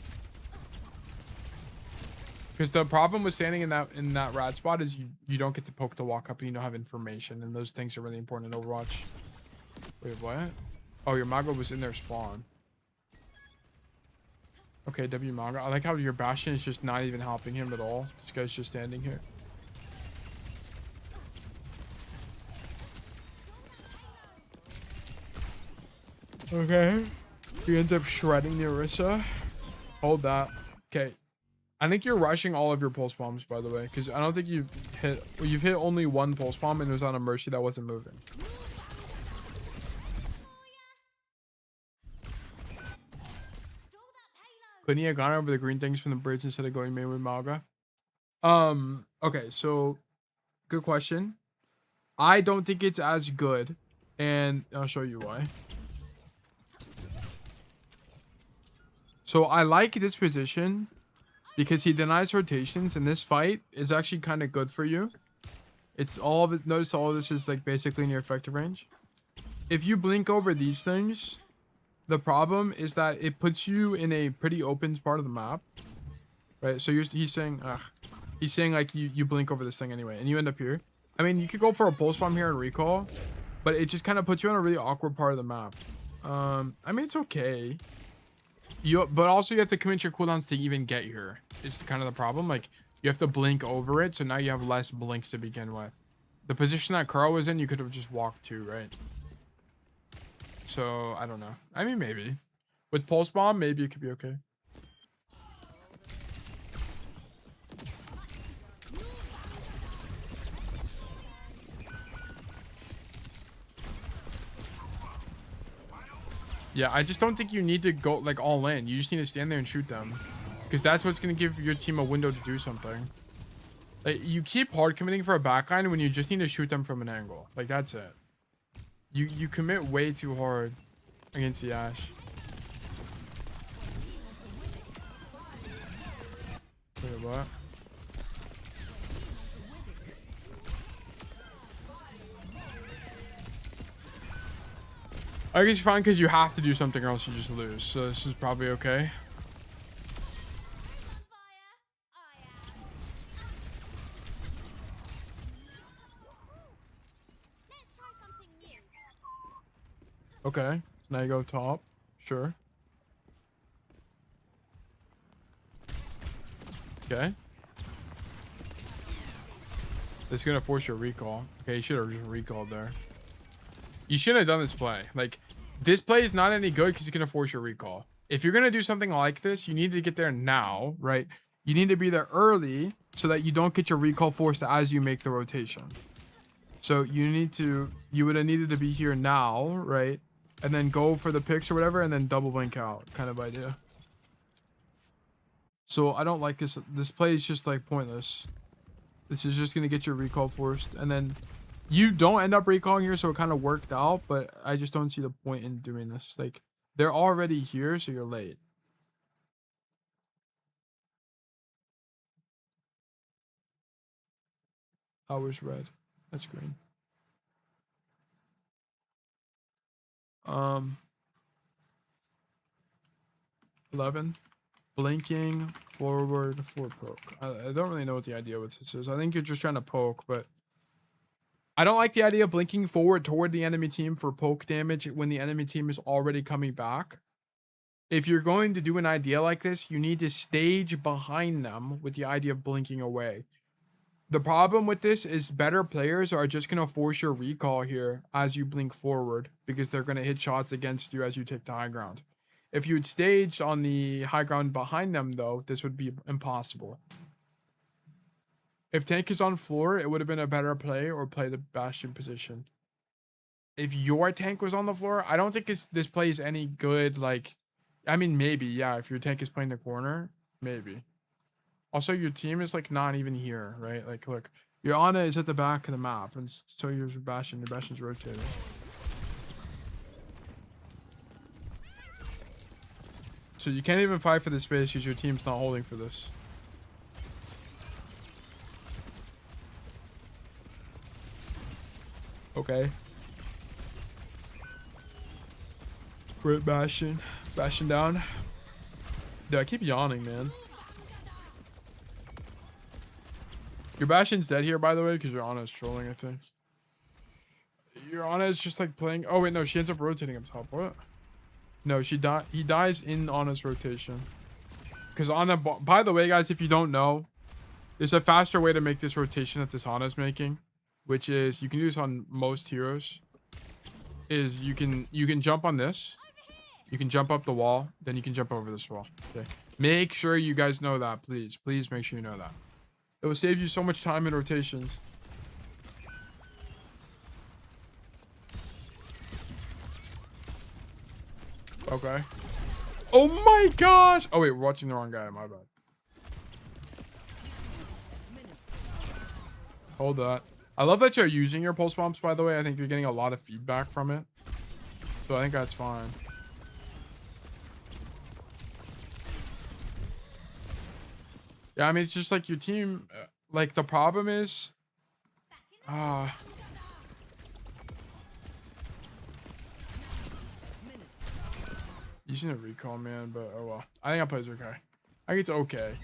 [SPEAKER 2] Because the problem with standing in that rat spot is you don't get to poke the walk up and you don't have information, and those things are really important in Overwatch. Wait, what? Oh, your Mago was in their spawn. Okay, W Mago. I like how your Bastion is just not even helping him at all. This guy's just standing here. Okay. He ends up shredding the Orisa. Hold that. Okay. I think you're rushing all of your pulse bombs, by the way, because I don't think you've hit only one pulse bomb, and it was on a Mercy that wasn't moving. Couldn't he have gone over the green things from the bridge instead of going main with Malga? Okay, so good question. I don't think it's as good, and I'll show you why. So I like this position because he denies rotations, and this fight is actually kind of good for you. It's all of it. Notice all of this is like basically in your effective range. If you blink over these things, the problem is that it puts you in a pretty open part of the map, right? So he's saying like you blink over this thing anyway, and you end up here. I mean, you could go for a pulse bomb here and recall, but it just kind of puts you on a really awkward part of the map. I mean, it's okay. But also you have to commit your cooldowns to even get here. It's kind of the problem. Like, you have to blink over it, so now you have less blinks to begin with. The position that Kuro was in, you could have just walked to, right? So, I don't know. I mean, maybe. With Pulse Bomb, maybe it could be okay. Yeah, I just don't think you need to go, like, all in. You just need to stand there and shoot them. Because that's what's going to give your team a window to do something. Like, you keep hard committing for a backline when you just need to shoot them from an angle. Like, that's it. You commit way too hard against the Ashe. Wait, what? I guess you're fine because you have to do something or else you just lose. So this is probably okay. Okay, so now you go top. Sure. Okay. This is gonna force your recall. Okay, you should have just recalled there. You shouldn't have done this play. Like, this play is not any good because it's gonna force your recall. If you're gonna do something like this, you need to get there now, right? You need to be there early so that you don't get your recall forced as you make the rotation. So you would have needed to be here now, right? And then go for the picks or whatever, and then double blink out, kind of idea. So I don't like this. This play is just like pointless. This is just gonna get your recall forced, and then you don't end up recalling here, so it kind of worked out. But I just don't see the point in doing this. Like, they're already here, so you're late. Hours red. That's green. 11. Blinking forward for poke. I don't really know what the idea with this is. I think you're just trying to poke, but I don't like the idea of blinking forward toward the enemy team for poke damage when the enemy team is already coming back. If you're going to do an idea like this, you need to stage behind them with the idea of blinking away. The problem with this is better players are just going to force your recall here as you blink forward because they're going to hit shots against you as you take the high ground. If you had staged on the high ground behind them, though, this would be impossible. If tank is on floor, it would have been a better play or play the Bastion position. If your tank was on the floor, I don't think this play is any good. Like, I mean, maybe, yeah, if your tank is playing the corner, maybe. Also, your team is, like, not even here, right? Like, look, your Ana is at the back of the map, and so your Bastion's rotating. So you can't even fight for this space because your team's not holding for this. Okay. We're at Bastion. Bastion down. Dude, I keep yawning, man. Your Bastion's dead here, by the way, because your Ana is trolling, I think. Your Ana is just like playing. Oh, wait, no. She ends up rotating up top. What? No, he dies in Ana's rotation. Because Ana, by the way, guys, if you don't know, there's a faster way to make this rotation that this Ana's making, which is you can do this on most heroes. Is you can jump on this. You can jump up the wall, then you can jump over this wall. Okay. Make sure you guys know that, please. Please make sure you know that. It will save you so much time in rotations. Okay. Oh my gosh! Oh wait, we're watching the wrong guy. My bad. Hold that. I love that you're using your pulse bombs, by the way. I think you're getting a lot of feedback from it. So I think that's fine. Yeah, I mean, it's just like your team, like the problem is, using a recall, man, but oh well. I think I played okay. I think it's okay.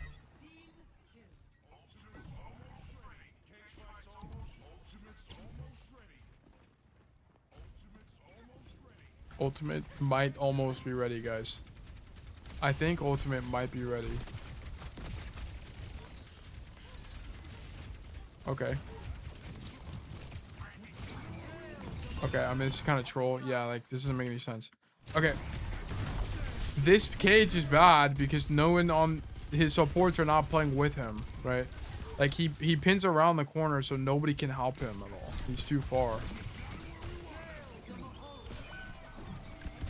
[SPEAKER 2] Ultimate might almost be ready, guys. I think ultimate might be ready. Okay. Okay, I mean, this is kind of troll. Yeah, like, this doesn't make any sense. Okay. This cage is bad because no one on his supports are not playing with him, right? Like, he pins around the corner so nobody can help him at all. He's too far.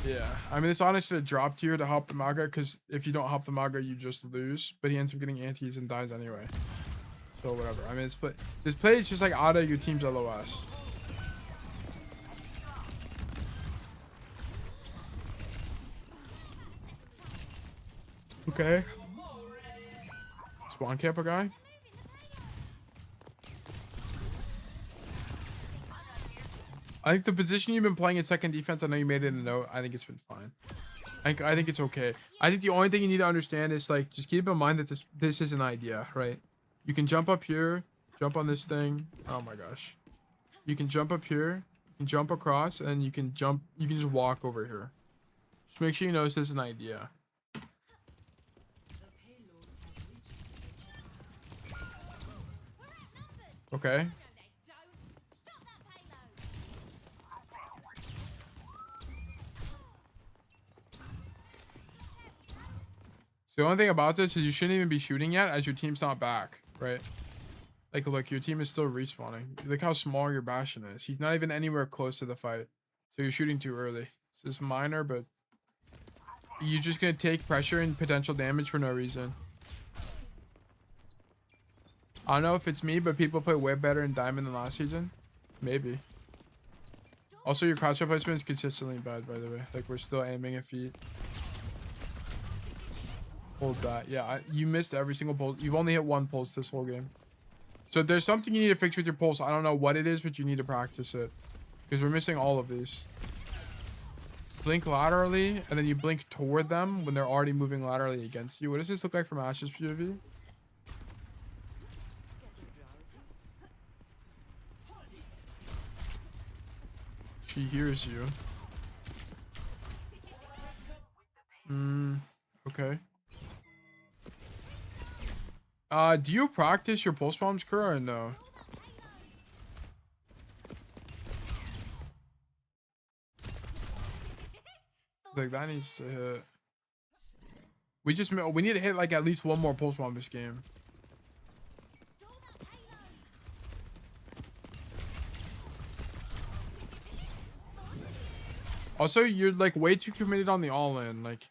[SPEAKER 2] Yeah, I mean, this honest should have dropped here to help the Maga, because if you don't help the Maga, you just lose. But he ends up getting antis and dies anyway. So whatever. I mean, this play is just like out of your team's LOS. Okay. Spawn camp a guy. I think the position you've been playing in second defense, I know you made it a note. I think it's been fine. I think it's okay. I think the only thing you need to understand is, like, just keep in mind that this is an idea, right? You can jump up here, jump on this thing. Oh my gosh. You can jump up here, you can jump across, and you can just walk over here. Just make sure you know this is an idea. Okay. The only thing about this is you shouldn't even be shooting yet, as your team's not back, right? Like, look, your team is still respawning. Look how small your Bastion is. He's not even anywhere close to the fight. So you're shooting too early. So it's minor, but you're just going to take pressure and potential damage for no reason. I don't know if it's me, but people play way better in Diamond than last season. Maybe. Also, your crosshair placement is consistently bad, by the way. Like, we're still aiming at feet. Hold that. Yeah, you missed every single pulse. You've only hit one pulse this whole game. So there's something you need to fix with your pulse. I don't know what it is, but you need to practice it. Because we're missing all of these. Blink laterally, and then you blink toward them when they're already moving laterally against you. What does this look like from Ash's POV? She hears you. Okay. Do you practice your pulse bombs, Kura, or no? Like, that needs to hit. We need to hit like at least one more pulse bomb this game. Also, you're like way too committed on the all-in. Like,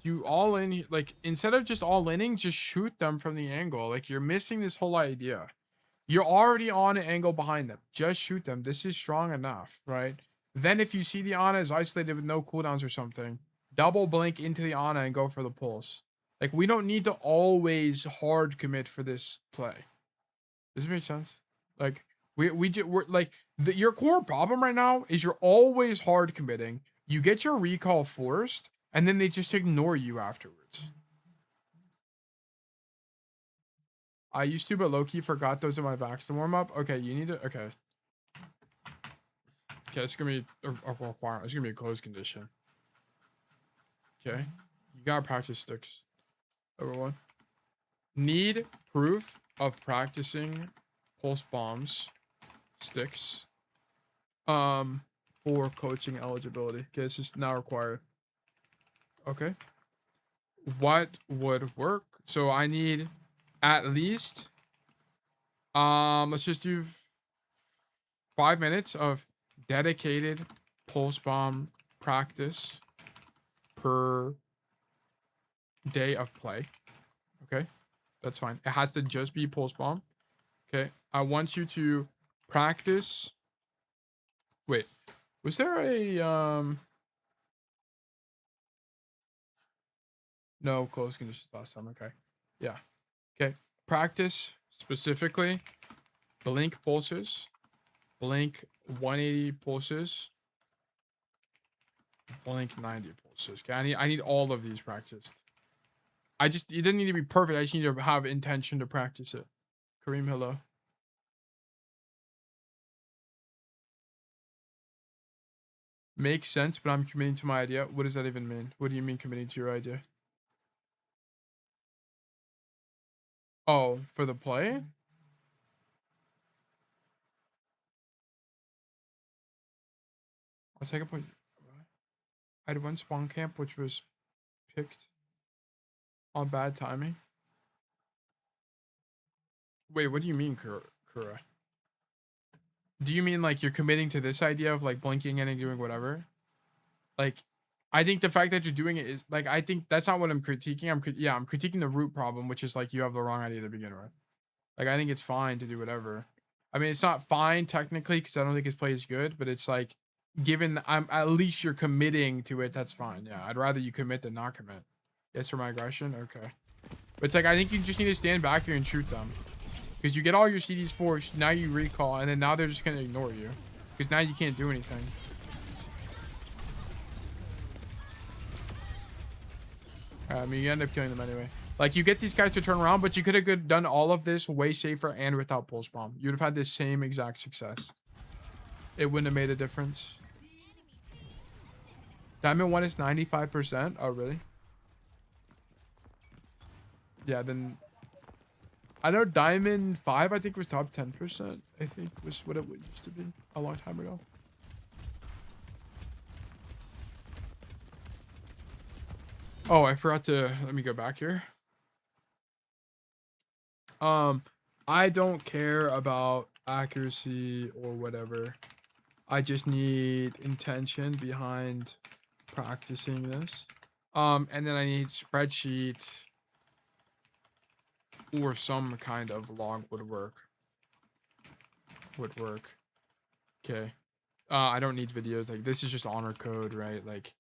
[SPEAKER 2] you all in, like, instead of just all-inning, just shoot them from the angle. Like, you're missing this whole idea. You're already on an angle behind them. Just shoot them. This is strong enough, right? Then if you see the Ana is isolated with no cooldowns or something, double blink into the Ana and go for the pulse. Like, we don't need to always hard commit for this play. Does it make sense? Like, we're like, your core problem right now is you're always hard committing. You get your recall forced, and then they just ignore you afterwards. I used to, but low-key forgot those in my vax to warm up. Okay, you need to, okay. Okay, it's gonna be a requirement. It's gonna be a closed condition. Okay, you gotta practice sticks. Number one. Need proof of practicing pulse bombs sticks. For coaching eligibility. Okay, it's just now required. Okay. What would work? So I need at least let's just do 5 minutes of dedicated pulse bomb practice per day of play. Okay, that's fine. It has to just be pulse bomb. Okay, I want you to practice. Wait, was there a no close conditions last time? Okay, yeah. Okay, practice specifically blink pulses, blink 180 pulses, blink 90 pulses. Okay, I need all of these practiced. It doesn't need to be perfect. I just need to have intention to practice it. Kareem, hello. Makes sense, but I'm committing to my idea. What does that even mean? What do you mean committing to your idea? Oh, for the play? I'll take a point. I had one spawn camp which was picked on bad timing. Wait, what do you mean, Kura? Do you mean like you're committing to this idea of like blinking in and doing whatever? Like, I think the fact that you're doing it is like, I think that's not what I'm critiquing. I'm critiquing the root problem, which is like you have the wrong idea to begin with. Like, I think it's fine to do whatever. I mean, it's not fine technically because I don't think his play is good, but it's like, given I'm at least you're committing to it, that's fine. Yeah, I'd rather you commit than not commit. Yes, for my aggression, okay. But it's like I think you just need to stand back here and shoot them. Because you get all your CDs forced, now you recall, and then now they're just going to ignore you. Because now you can't do anything. I mean, you end up killing them anyway. Like, you get these guys to turn around, but you could have done all of this way safer and without pulse bomb. You'd have had the same exact success. It wouldn't have made a difference. Diamond 1 is 95%? Oh, really? Yeah, then... I know Diamond 5, I think, was top 10%. I think was what it used to be a long time ago. Oh, I forgot to... Let me go back here. I don't care about accuracy or whatever. I just need intention behind practicing this. And then I need spreadsheet or some kind of log would work. Okay. I don't need videos. Like, this is just honor code, right? Like,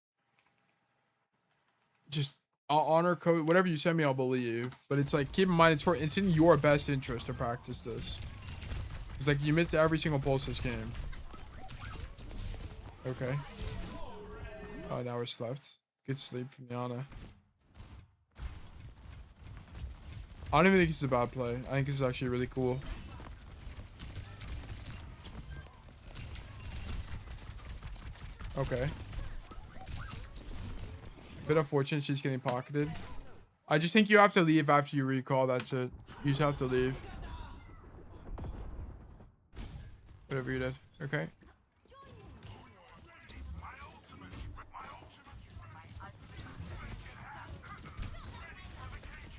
[SPEAKER 2] just honor code, whatever you send me, I'll believe. But it's like, keep in mind, it's in your best interest to practice this. It's like you missed every single pulse this game. Okay. Oh, now we're slept. Good sleep from Yana. I don't even think this is a bad play. I think this is actually really cool. Okay. Bit unfortunate she's getting pocketed. I just think you have to leave after you recall. That's it. You just have to leave. Whatever you did. Okay.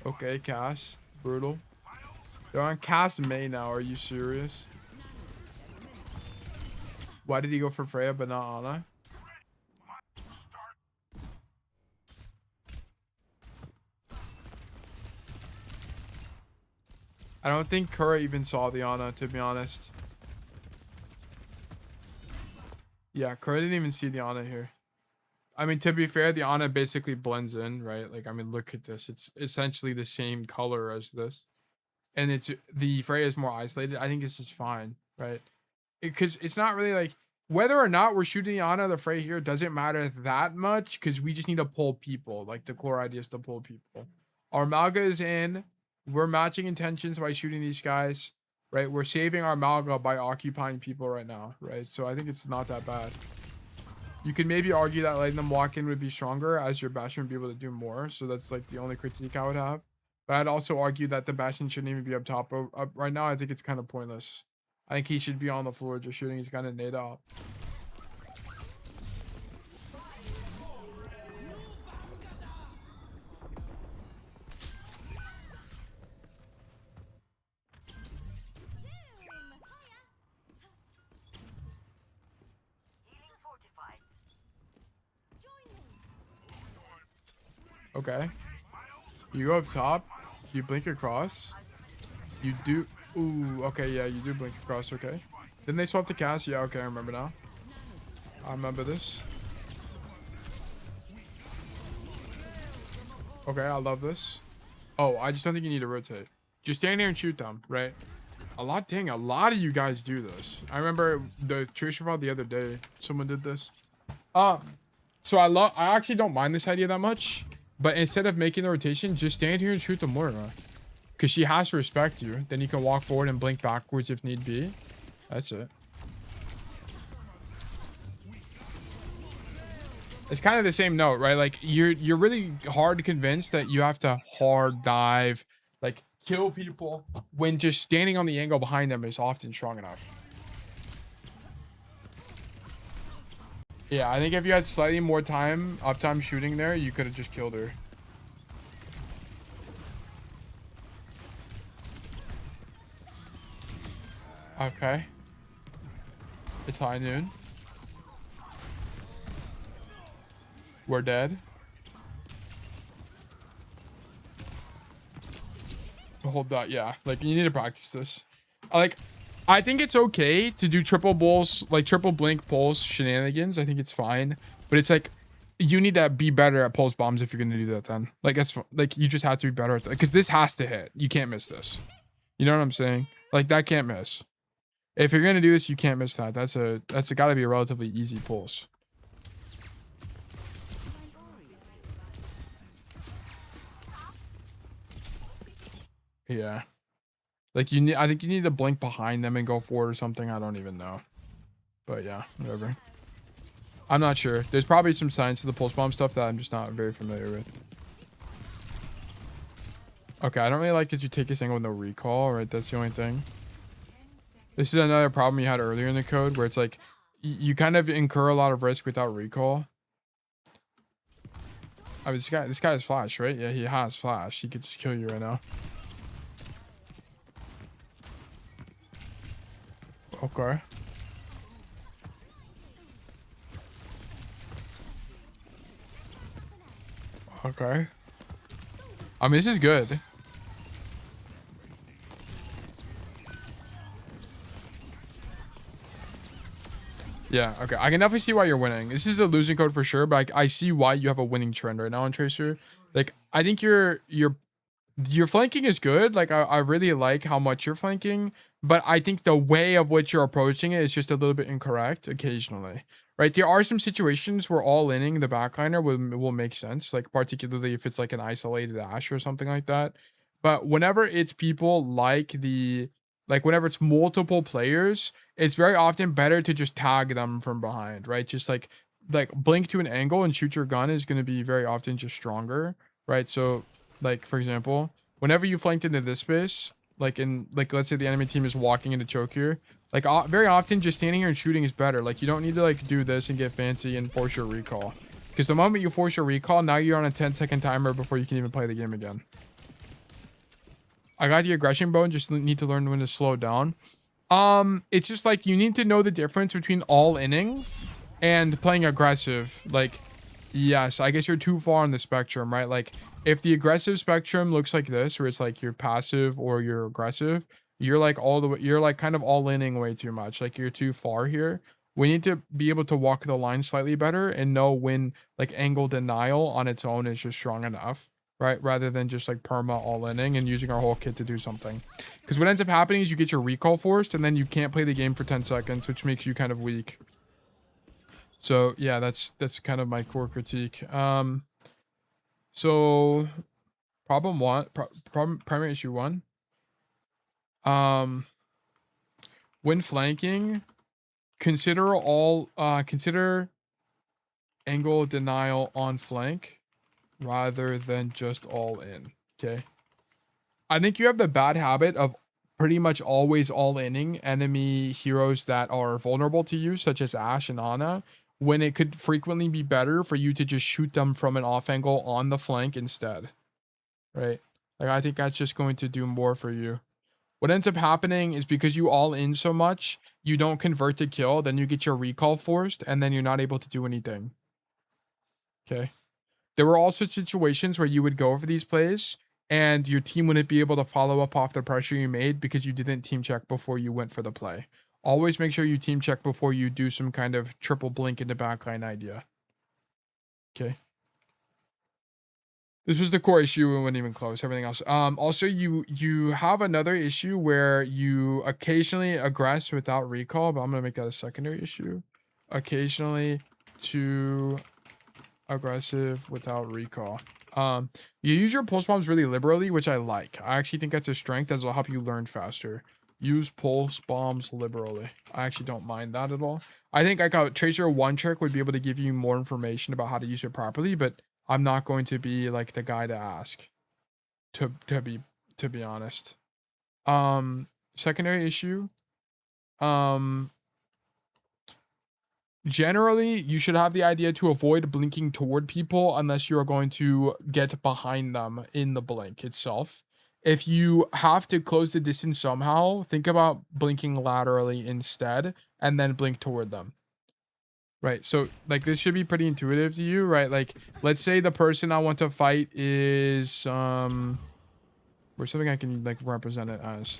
[SPEAKER 2] Okay, Cass. Brutal. They're on Cass May now. Are you serious? Why did he go for Freya but not Ana? I don't think Kura even saw the Ana, to be honest. Yeah, Kura didn't even see the Ana here. I mean, to be fair, the Ana basically blends in, right? Like, I mean, look at this. It's essentially the same color as this. And the Freya is more isolated. I think this is fine, right? Because it's not really like, whether or not we're shooting the Ana, the Freya here doesn't matter that much because we just need to pull people. Like, the core idea is to pull people. Our Malga is in. we're matching intentions by shooting these guys, right? We're saving our Malga by occupying people right now, right? So I think it's not that bad. You could maybe argue that letting them walk in would be stronger, as your Bastion would be able to do more. So that's like the only critique I would have. But I'd also argue that the Bastion shouldn't even be up top. Up right now, I think it's kind of pointless. I think he should be on the floor just shooting. He's kind of nade out. Okay. You go up top. You blink across. You do. Ooh, okay, yeah, you do blink across, okay. Then they swap the cast. Yeah, okay, I remember now. I remember this. Okay, I love this. Oh, I just don't think you need to rotate. Just stand here and shoot them, right? A lot of you guys do this. I remember the Tracer Vault the other day. Someone did this. So I actually don't mind this idea that much. But instead of making the rotation, just stand here and shoot the Moira. Because she has to respect you. Then you can walk forward and blink backwards if need be. That's it. It's kind of the same note, right? Like, you're really hard to convince that you have to hard dive, like, kill people, when just standing on the angle behind them is often strong enough. Yeah, I think if you had slightly more uptime shooting there, you could have just killed her. Okay. It's high noon. We're dead. Hold that, yeah. Like, you need to practice this. Like, I think it's okay to do triple bulls, like triple blink pulse shenanigans. I think it's fine. But it's like, you need to be better at pulse bombs if you're going to do that then. Like, that's like, you just have to be better at that. Because this has to hit. You can't miss this. You know what I'm saying? Like, that can't miss. If you're going to do this, you can't miss that. That's got to be a relatively easy pulse. Yeah. Like, I think you need to blink behind them and go forward or something. I don't even know. But yeah, whatever. I'm not sure. There's probably some science to the pulse bomb stuff that I'm just not very familiar with. Okay, I don't really like that you take this angle with no recall, right? That's the only thing. This is another problem you had earlier in the code where it's like, you kind of incur a lot of risk without recall. I mean, this guy has flash, right? Yeah, he has flash. He could just kill you right now. Okay. Okay. I mean, this is good. Yeah, okay. I can definitely see why you're winning. This is a losing code for sure, but I see why you have a winning trend right now on Tracer. Like, I think your flanking is good. Like, I really like how much you're flanking, but I think the way of which you're approaching it is just a little bit incorrect occasionally. Right? There are some situations where all-inning the backliner will make sense, like particularly if it's like an isolated Ashe or something like that. But whenever it's people like whenever it's multiple players, it's very often better to just tag them from behind, right? Just like blink to an angle and shoot your gun is going to be very often just stronger, right? So like, for example, whenever you flanked into this space, like let's say the enemy team is walking into choke here, like very often just standing here and shooting is better. Like, you don't need to like do this and get fancy and force your recall, because the moment you force your recall, now you're on a 10-second timer before you can even play the game again. I got the aggression bow and just need to learn when to slow down. It's just like, you need to know the difference between all-inning and playing aggressive. Like, yes, I guess you're too far on the spectrum, right? Like, if the aggressive spectrum looks like this, where it's like you're passive or you're aggressive, you're like you're like kind of all-inning way too much. Like, you're too far here. We need to be able to walk the line slightly better and know when like angle denial on its own is just strong enough, right? Rather than just like perma all-inning and using our whole kit to do something. Because what ends up happening is you get your recall forced and then you can't play the game for 10 seconds, which makes you kind of weak. So yeah, that's kind of my core critique. So Primary issue 1. When flanking, consider angle denial on flank rather than just all in. Okay. I think you have the bad habit of pretty much always all-inning enemy heroes that are vulnerable to you, such as Ashe and Ana, when it could frequently be better for you to just shoot them from an off angle on the flank instead. Right? Like, I think that's just going to do more for you. What ends up happening is because you all in so much, you don't convert to kill, then you get your recall forced, and then you're not able to do anything. Okay? There were also situations where you would go for these plays and your team wouldn't be able to follow up off the pressure you made because you didn't team check before you went for the play. Always make sure you team check before you do some kind of triple blink into backline idea. Okay. This was the core issue. We wouldn't even close everything else. Also, you have another issue where you occasionally aggress without recall, but I'm gonna make that a secondary issue. Occasionally too aggressive without recall. You use your pulse bombs really liberally, which I like. I actually think that's a strength as will help you learn faster. Use pulse bombs liberally. I actually don't mind that at all. I think like a Tracer 1 trick would be able to give you more information about how to use it properly, but I'm not going to be like the guy to ask. To be honest. Secondary issue. Generally, you should have the idea to avoid blinking toward people unless you're going to get behind them in the blink itself. If you have to close the distance somehow, think about blinking laterally instead and then blink toward them. Right, so like this should be pretty intuitive to you, right? Like, let's say the person I want to fight is or something I can like represent it as.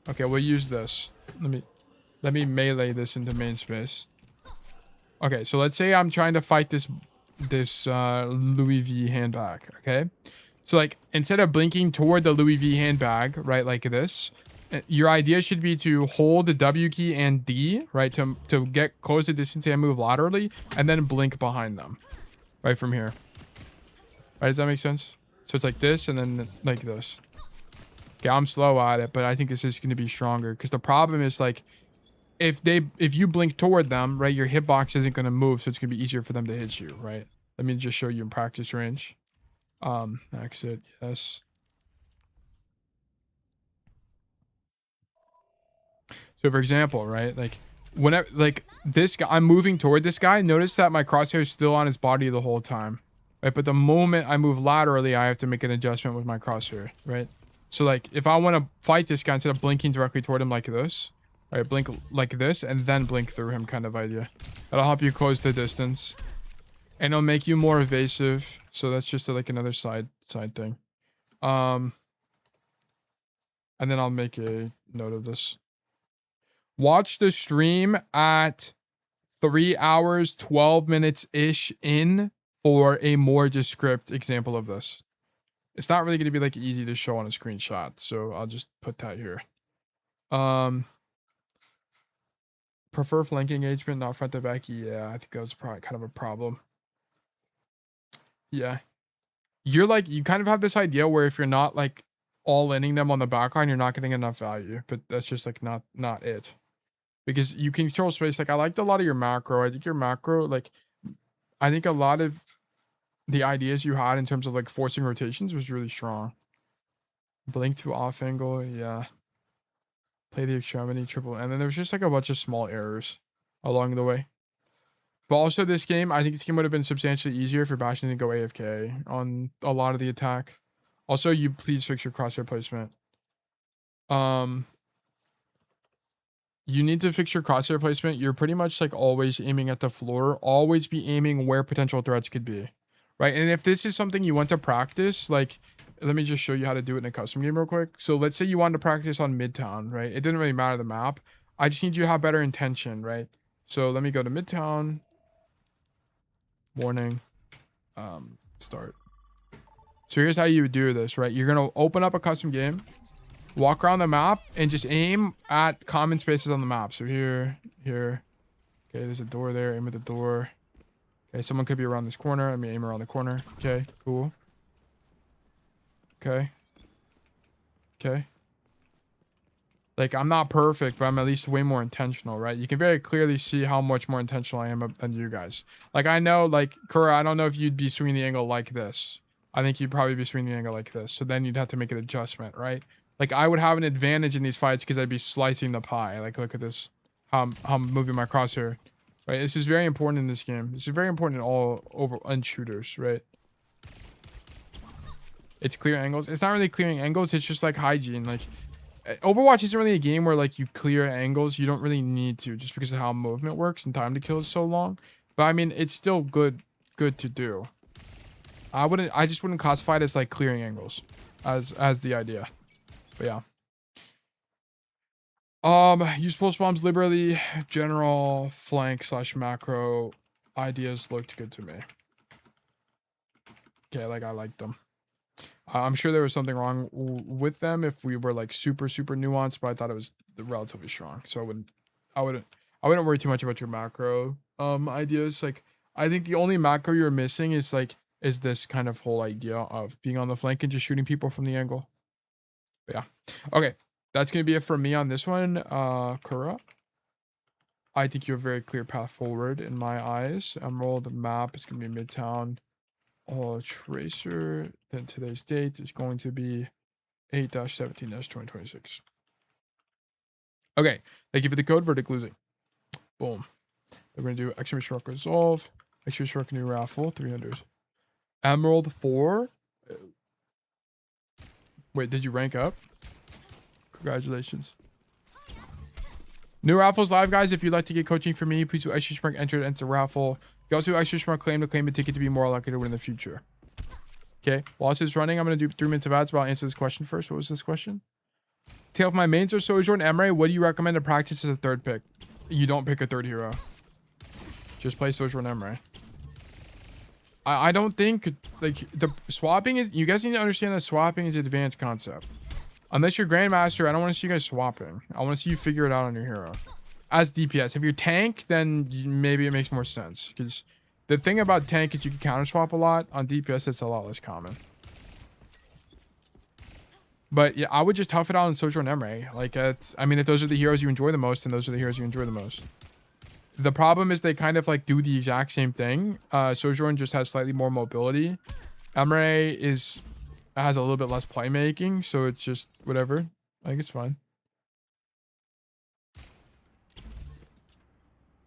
[SPEAKER 2] Okay, we'll use this. Let me melee this into main space. Okay, so let's say I'm trying to fight this Louis V handbag, okay? So like instead of blinking toward the Louis V handbag, right, like this, your idea should be to hold the W key and D, right, to get close the distance and move laterally, and then blink behind them, right from here. Right, does that make sense? So it's like this and then like this. Okay, I'm slow at it, but I think this is going to be stronger because the problem is like if you blink toward them, right, your hitbox isn't going to move, so it's going to be easier for them to hit you, right? Let me just show you in practice range. Exit, yes. So for example, right, like whenever like this guy, I'm moving toward this guy, notice that my crosshair is still on his body the whole time, right? But the moment I move laterally, I have to make an adjustment with my crosshair, right? So like if I want to fight this guy, instead of blinking directly toward him like this, right, blink like this and then blink through him kind of idea. That'll help you close the distance and it'll make you more evasive. So that's just like another side thing. And then I'll make a note of this. Watch the stream at 3 hours, 12 minutes ish in for a more descriptive example of this. It's not really going to be like easy to show on a screenshot, so I'll just put that here. Prefer flanking engagement, not front to back. Yeah, I think that was probably kind of a problem. Yeah. You're like, you kind of have this idea where if you're not like all-inning them on the backline, you're not getting enough value, but that's just like not it. Because you can control space. Like I liked a lot of your macro. I think your macro, like, I think a lot of the ideas you had in terms of like forcing rotations was really strong. Blink to off angle, yeah. Play the extremity, triple, and then there was just like a bunch of small errors along the way. But also this game, I think this game would have been substantially easier if your Bastion didn't go AFK on a lot of the attack. Also, you please fix your crosshair placement. You need to fix your crosshair placement. You're pretty much like always aiming at the floor. Always be aiming where potential threats could be, right? And if this is something you want to practice, like, let me just show you how to do it in a custom game real quick. So let's say you wanted to practice on Midtown, right? It didn't really matter the map. I just need you to have better intention, right? So let me go to Midtown. Warning. Start. So here's how you would do this, right? You're going to open up a custom game. Walk around the map and just aim at common spaces on the map. So here. Okay, there's a door there. Aim at the door. Okay, someone could be around this corner. Let me aim around the corner. Okay, cool. Okay. Okay. Like, I'm not perfect, but I'm at least way more intentional, right? You can very clearly see how much more intentional I am than you guys. Like, I know, like, Kura, I don't know if you'd be swinging the angle like this. I think you'd probably be swinging the angle like this. So then you'd have to make an adjustment, right? Like, I would have an advantage in these fights because I'd be slicing the pie. Like, look at this. How I'm moving my crosshair. Right? This is very important in this game. This is very important in all end shooters, right? It's clear angles. It's not really clearing angles. It's just like hygiene. Like, Overwatch isn't really a game where like you clear angles. You don't really need to, just because of how movement works and time to kill is so long. But I mean, it's still good to do. I just wouldn't classify it as like clearing angles as the idea. But yeah. Use pulse bombs liberally. General flank / macro ideas looked good to me. Okay, like I liked them. I'm sure there was something wrong with them if we were like super nuanced, but I thought it was relatively strong. So I wouldn't worry too much about your macro ideas. Like, I think the only macro you're missing is this kind of whole idea of being on the flank and just shooting people from the angle. But yeah. Okay. That's gonna be it for me on this one. Kura. I think you have a very clear path forward in my eyes. Emerald map is gonna be Midtown. Tracer, then today's date is going to be 8-17-2026. Okay, thank you for the code. Verdict losing. Boom. Then we're gonna do exclamation mark resolve, exclamation mark new raffle, 300. Emerald 4. Wait, did you rank up? Congratulations. New raffles live, guys. If you'd like to get coaching from me, please do exclamation mark enter to enter raffle. You also do exclamation mark claim to claim a ticket to be more likely to win in the future. Okay, while this is running, I'm going to do 3 minutes of ads, but I'll answer this question first. What was this question? Tail of my mains are Sojourn and Emre. What do you recommend to practice as a third pick? You don't pick a third hero. Just play Sojourn and Emre. I don't think, like, the swapping is... You guys need to understand that swapping is an advanced concept. Unless you're Grandmaster, I don't want to see you guys swapping. I want to see you figure it out on your hero. As DPS. If you're tank, then maybe it makes more sense. Because the thing about tank is you can counter swap a lot. On DPS, it's a lot less common. But yeah, I would just tough it out on Sojourn and Emre. Like, I mean, if those are the heroes you enjoy the most, then those are the heroes you enjoy the most. The problem is they kind of like do the exact same thing. Sojourn just has slightly more mobility. Emre has a little bit less playmaking, so it's just whatever. I think it's fine.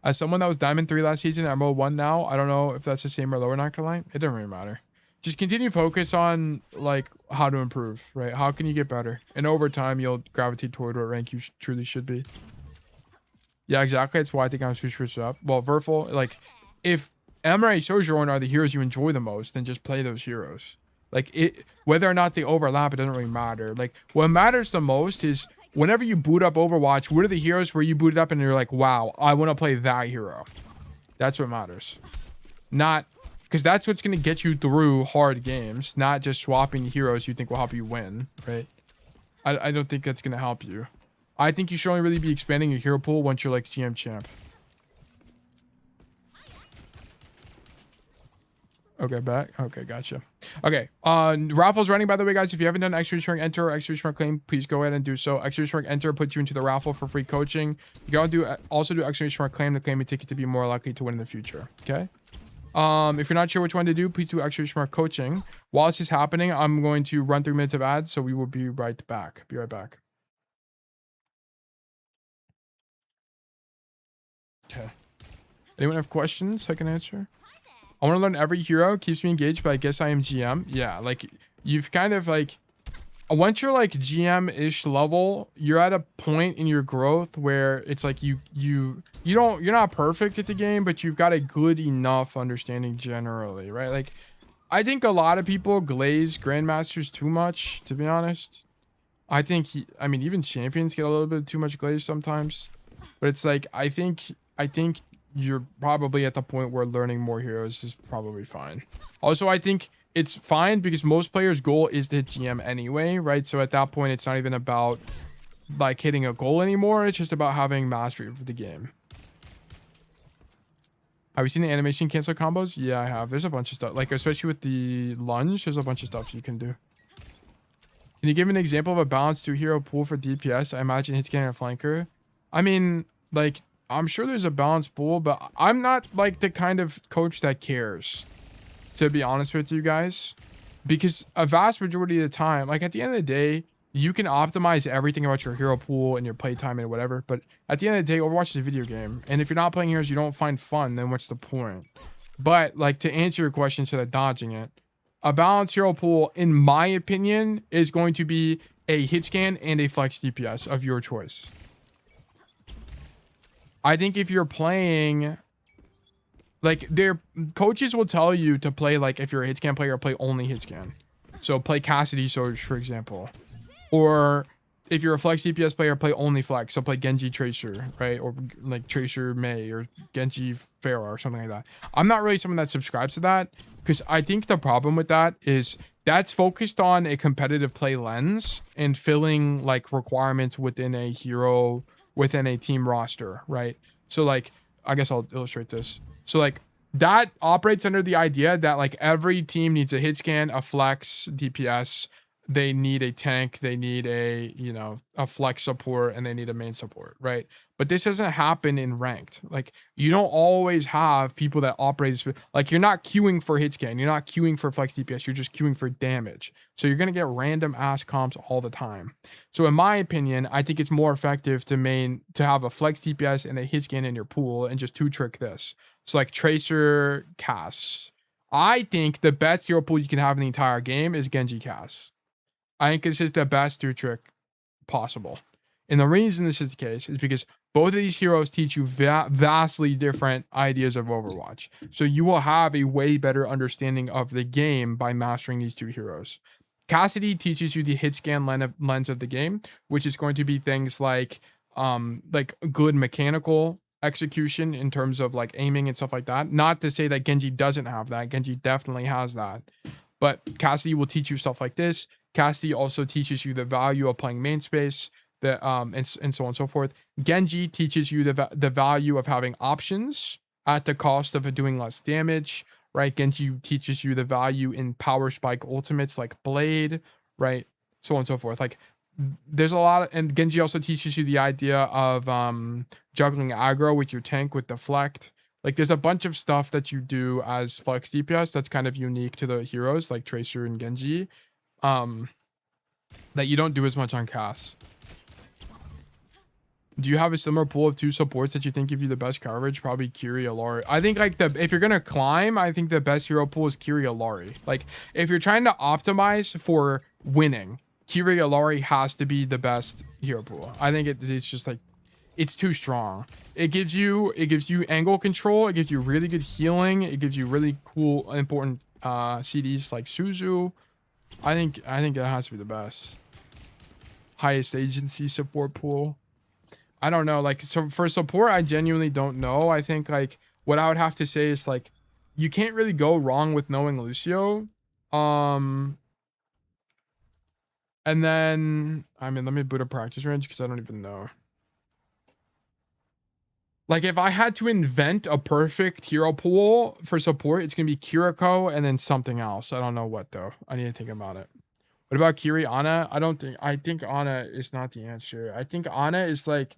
[SPEAKER 2] As someone that was Diamond 3 last season, Emerald 1 now, I don't know if that's the same or lower, not gonna lie. It doesn't really matter. Just continue to focus on, like, how to improve, right? How can you get better? And over time, you'll gravitate toward what rank you truly should be. Yeah, exactly. That's why I think I'm switch up. Well, Verful, like, if Emre and Sojourn are the heroes you enjoy the most, then just play those heroes. Like, whether or not they overlap, it doesn't really matter. Like, what matters the most is whenever you boot up Overwatch, what are the heroes where you boot it up and you're like, wow, I want to play that hero. That's what matters. Not, because that's what's going to get you through hard games, not just swapping heroes you think will help you win, right? I don't think that's going to help you. I think you should only really be expanding your hero pool once you're like GM champ. Okay, back. Okay, gotcha. Okay, raffle's running, by the way, guys. If you haven't done exclamation mark enter or exclamation mark claim, please go ahead and do so. Exclamation mark enter puts you into the raffle for free coaching. You can also do exclamation mark claim to claim a ticket to be more likely to win in the future. Okay. If you're not sure which one to do, please do exclamation mark coaching. While this is happening, I'm going to run 3 minutes of ads, so we will be right back. Be right back. Okay. Anyone have questions I can answer? I want to learn every hero. Keeps me engaged, but I guess I am GM. Yeah, like, you've kind of, like... Once you're, like, GM-ish level, you're at a point in your growth where it's, like, you're not perfect at the game, but you've got a good enough understanding generally, right? Like, I think a lot of people glaze Grandmasters too much, to be honest. I think, I mean, even champions get a little bit too much glaze sometimes. But it's, like, I think you're probably at the point where learning more heroes is probably fine. Also, I think it's fine because most players' goal is to hit GM anyway, right? So at that point, it's not even about like hitting a goal anymore. It's just about having mastery of the game. Have you seen the animation cancel combos? Yeah, I have. There's a bunch of stuff, like especially with the lunge, there's a bunch of stuff you can do. Can you give an example of a balanced 2-hero pool for DPS? I imagine hit scanner and flanker. I mean, like, I'm sure there's a balanced pool, but I'm not like the kind of coach that cares, to be honest with you guys. Because a vast majority of the time, like at the end of the day, you can optimize everything about your hero pool and your playtime and whatever. But at the end of the day, Overwatch is a video game. And if you're not playing heroes you don't find fun, then what's the point? But like to answer your question instead of dodging it, a balanced hero pool, in my opinion, is going to be a hit scan and a flex DPS of your choice. I think if you're playing, like, their coaches will tell you to play, like, if you're a hit scan player, play only hit scan. So play Cassidy Surge, for example. Or if you're a flex DPS player, play only flex. So play Genji Tracer, right? Or like Tracer Mei or Genji Pharah or something like that. I'm not really someone that subscribes to that, because I think the problem with that is that's focused on a competitive play lens and filling like requirements within a hero, within a team roster, right? So like, I guess I'll illustrate this. So like that operates under the idea that like every team needs a hit scan, a flex DPS, they need a tank, they need a, you know, a flex support, and they need a main support, right? But this doesn't happen in ranked. Like you don't always have people that operate, like you're not queuing for hit scan, you're not queuing for flex DPS, you're just queuing for damage. So you're gonna get random ass comps all the time. So in my opinion, I think it's more effective to have a flex DPS and a hit scan in your pool and just 2-trick this. So like Tracer, Cass. I think the best hero pool you can have in the entire game is Genji Cass. I think this is the best 2-trick possible. And the reason this is the case is because both of these heroes teach you vastly different ideas of Overwatch. So you will have a way better understanding of the game by mastering these two heroes. Cassidy teaches you the hit scan lens of the game, which is going to be things like good mechanical execution in terms of like aiming and stuff like that. Not to say that Genji doesn't have that. Genji definitely has that. But Cassidy will teach you stuff like this. Cassidy also teaches you the value of playing main space, and so on and so forth. Genji teaches you the value of having options at the cost of doing less damage, right? Genji teaches you the value in power spike ultimates like Blade, right? So on and so forth. Like there's a lot and Genji also teaches you the idea of juggling aggro with your tank with deflect. Like there's a bunch of stuff that you do as flex DPS that's kind of unique to the heroes like Tracer and Genji, that you don't do as much on Cass. Do you have a similar pool of 2 supports that you think give you the best coverage? Probably Kiri, Alari. I think like if you're gonna climb, I think the best hero pool is Kiri, Alari. Like if you're trying to optimize for winning, Kiri, Alari has to be the best hero pool. I think it's just like, it's too strong. It gives you angle control. It gives you really good healing. It gives you really cool, important CDs like Suzu. I think that has to be the best. Highest agency support pool. I don't know. Like, so for support, I genuinely don't know. I think like what I would have to say is like, you can't really go wrong with knowing Lucio. And then, I mean, let me boot a practice range because I don't even know. Like if I had to invent a perfect hero pool for support, it's going to be Kiriko and then something else. I don't know what though. I need to think about it. What about Kiri, Ana? I think Ana is not the answer. I think Ana is like,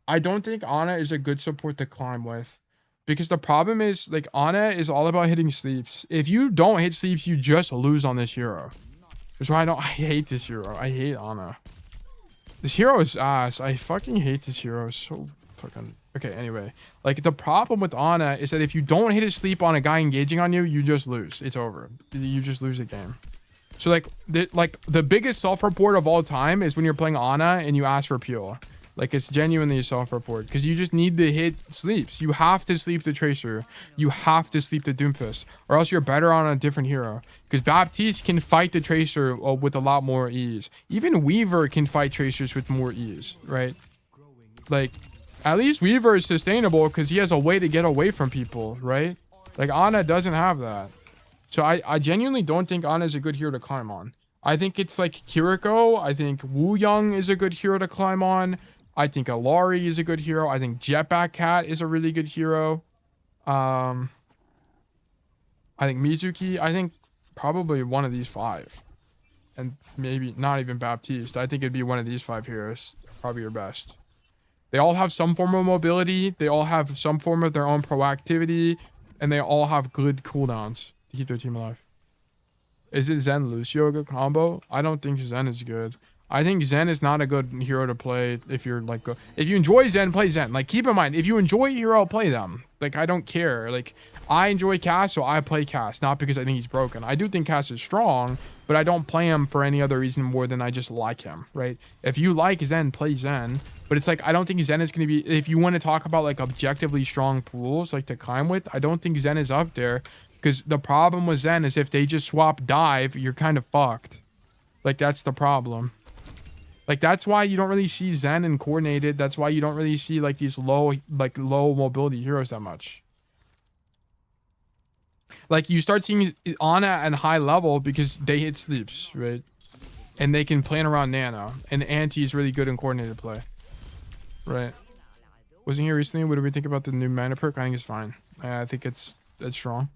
[SPEAKER 2] I don't think Ana is a good support to climb with. Because the problem is like Ana is all about hitting sleeps. If you don't hit sleeps, you just lose on this hero. That's why I hate this hero. I hate Ana. This hero is ass. I fucking hate this hero. It's so fucking... Okay, anyway. Like, the problem with Ana is that if you don't hit a sleep on a guy engaging on you, you just lose. It's over. You just lose the game. So, like the biggest self-report of all time is when you're playing Ana and you ask for Peel. Like, it's genuinely a self-report. Because you just need to hit sleeps. You have to sleep the Tracer. You have to sleep the Doomfist. Or else you're better on a different hero. Because Baptiste can fight the Tracer with a lot more ease. Even Weaver can fight Tracers with more ease, right? Like... At least Weaver is sustainable because he has a way to get away from people, right? Like, Ana doesn't have that. So I genuinely don't think Ana is a good hero to climb on. I think it's like Kiriko. I think Wu Young is a good hero to climb on. I think Alari is a good hero. I think Jetpack Cat is a really good hero. I think Mizuki. I think probably one of these 5. and maybe not even Baptiste. I think it'd be one of these 5 heroes, probably your best. They all have some form of mobility. They all have some form of their own proactivity, and they all have good cooldowns to keep their team alive. Is it Zen Lucio a good combo? I don't think Zen is good. I think Zen is not a good hero to play if you're like, if you enjoy Zen, play Zen. Like, keep in mind, if you enjoy a hero, play them. Like, I don't care. Like, I enjoy Cass, so I play Cass, not because I think he's broken. I do think Cass is strong, but I don't play him for any other reason more than I just like him, right? If you like Zen, play Zen. But it's like, I don't think Zen is going to be, if you want to talk about like objectively strong pools, like to climb with, I don't think Zen is up there. Because the problem with Zen is if they just swap dive, you're kind of fucked. Like, that's the problem. Like, that's why you don't really see Zen and coordinated. That's why you don't really see like these low mobility heroes that much. Like, you start seeing Ana at high level because they hit sleeps, right? And they can plan around Nano. And Anti is really good in coordinated play. Right. Wasn't here recently. What do we think about the new mana perk? I think it's fine. I think it's strong.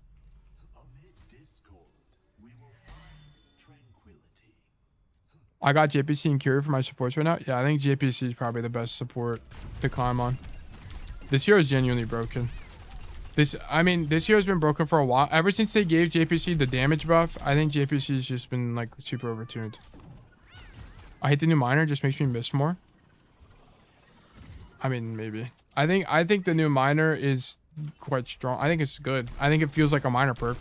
[SPEAKER 2] I got JPC and Curie for my supports right now. Yeah, I think JPC is probably the best support to climb on. This hero is genuinely broken. This hero's been broken for a while. Ever since they gave JPC the damage buff, I think JPC's just been like super overtuned. I hate the new miner, just makes me miss more. I mean, maybe. I think the new miner is quite strong. I think it's good. I think it feels like a miner perk.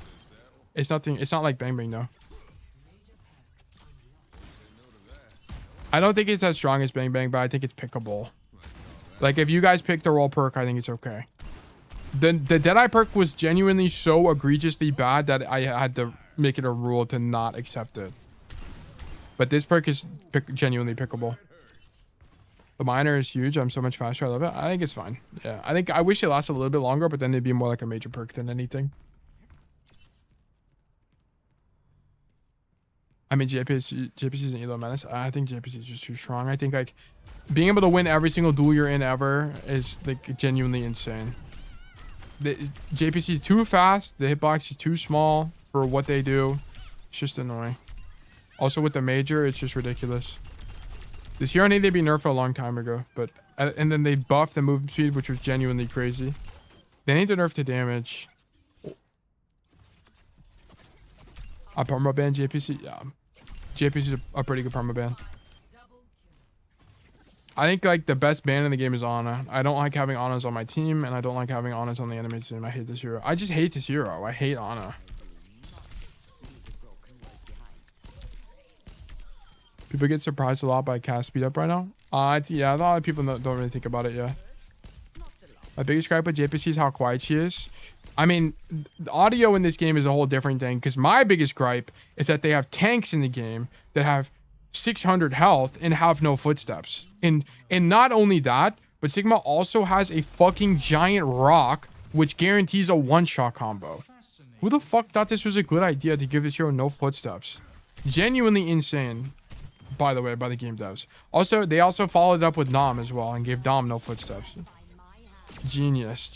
[SPEAKER 2] It's not like Bang Bang though. I don't think it's as strong as Bang Bang, but I think it's pickable. Like, if you guys pick the roll perk, I think it's okay. The Deadeye perk was genuinely so egregiously bad that I had to make it a rule to not accept it. But this perk is genuinely pickable. The miner is huge. I'm so much faster. I love it. I think it's fine. Yeah, I wish it lasted a little bit longer, but then it'd be more like a major perk than anything. I mean, JPC is an Elo menace. I think JPC is just too strong. I think like being able to win every single duel you're in ever is like genuinely insane. The JPC is too fast. The hitbox is too small for what they do. It's just annoying. Also with the major, it's just ridiculous. This hero needed to be nerfed a long time ago, but and then they buffed the movement speed, which was genuinely crazy. They need to nerf the damage. A perma ban JPC, yeah. JPC is a pretty good perma ban. I think like the best ban in the game is Ana. I don't like having Anas on my team, and I don't like having Anas on the enemy team. I hate this hero. I just hate this hero. I hate Ana. People get surprised a lot by cast speed up right now. Yeah, a lot of people don't really think about it yet. My biggest gripe with JPC is how quiet she is. I mean, the audio in this game is a whole different thing, because my biggest gripe is that they have tanks in the game that have 600 health and have no footsteps. And not only that, but Sigma also has a fucking giant rock, which guarantees a one-shot combo. Who the fuck thought this was a good idea to give this hero no footsteps? Genuinely insane, by the way, by the game devs. Also, they also followed up with Dom as well and gave Dom no footsteps. Genius.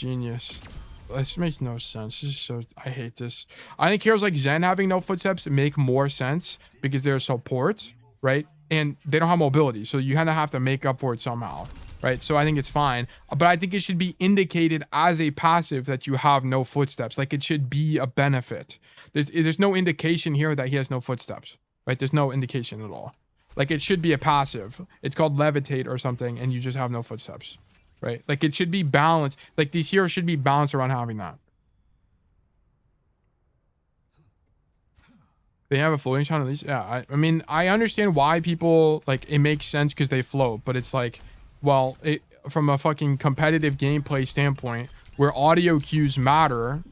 [SPEAKER 2] This makes no sense. This is so, I hate this. I think heroes like Zen having no footsteps make more sense because they're support, right? And they don't have mobility, so you kind of have to make up for it somehow, right? So I think it's fine, but I think it should be indicated as a passive that you have no footsteps. Like, it should be a benefit. There's no indication here that he has no footsteps, right? There's no indication at all. Like, it should be a passive. It's called levitate or something, and you just have no footsteps. Right? Like, it should be balanced. Like, these heroes should be balanced around having that. They have a floating shot at least. Yeah, I mean, I understand why people, like, it makes sense because they float, but it's like, well, from a fucking competitive gameplay standpoint, where audio cues matter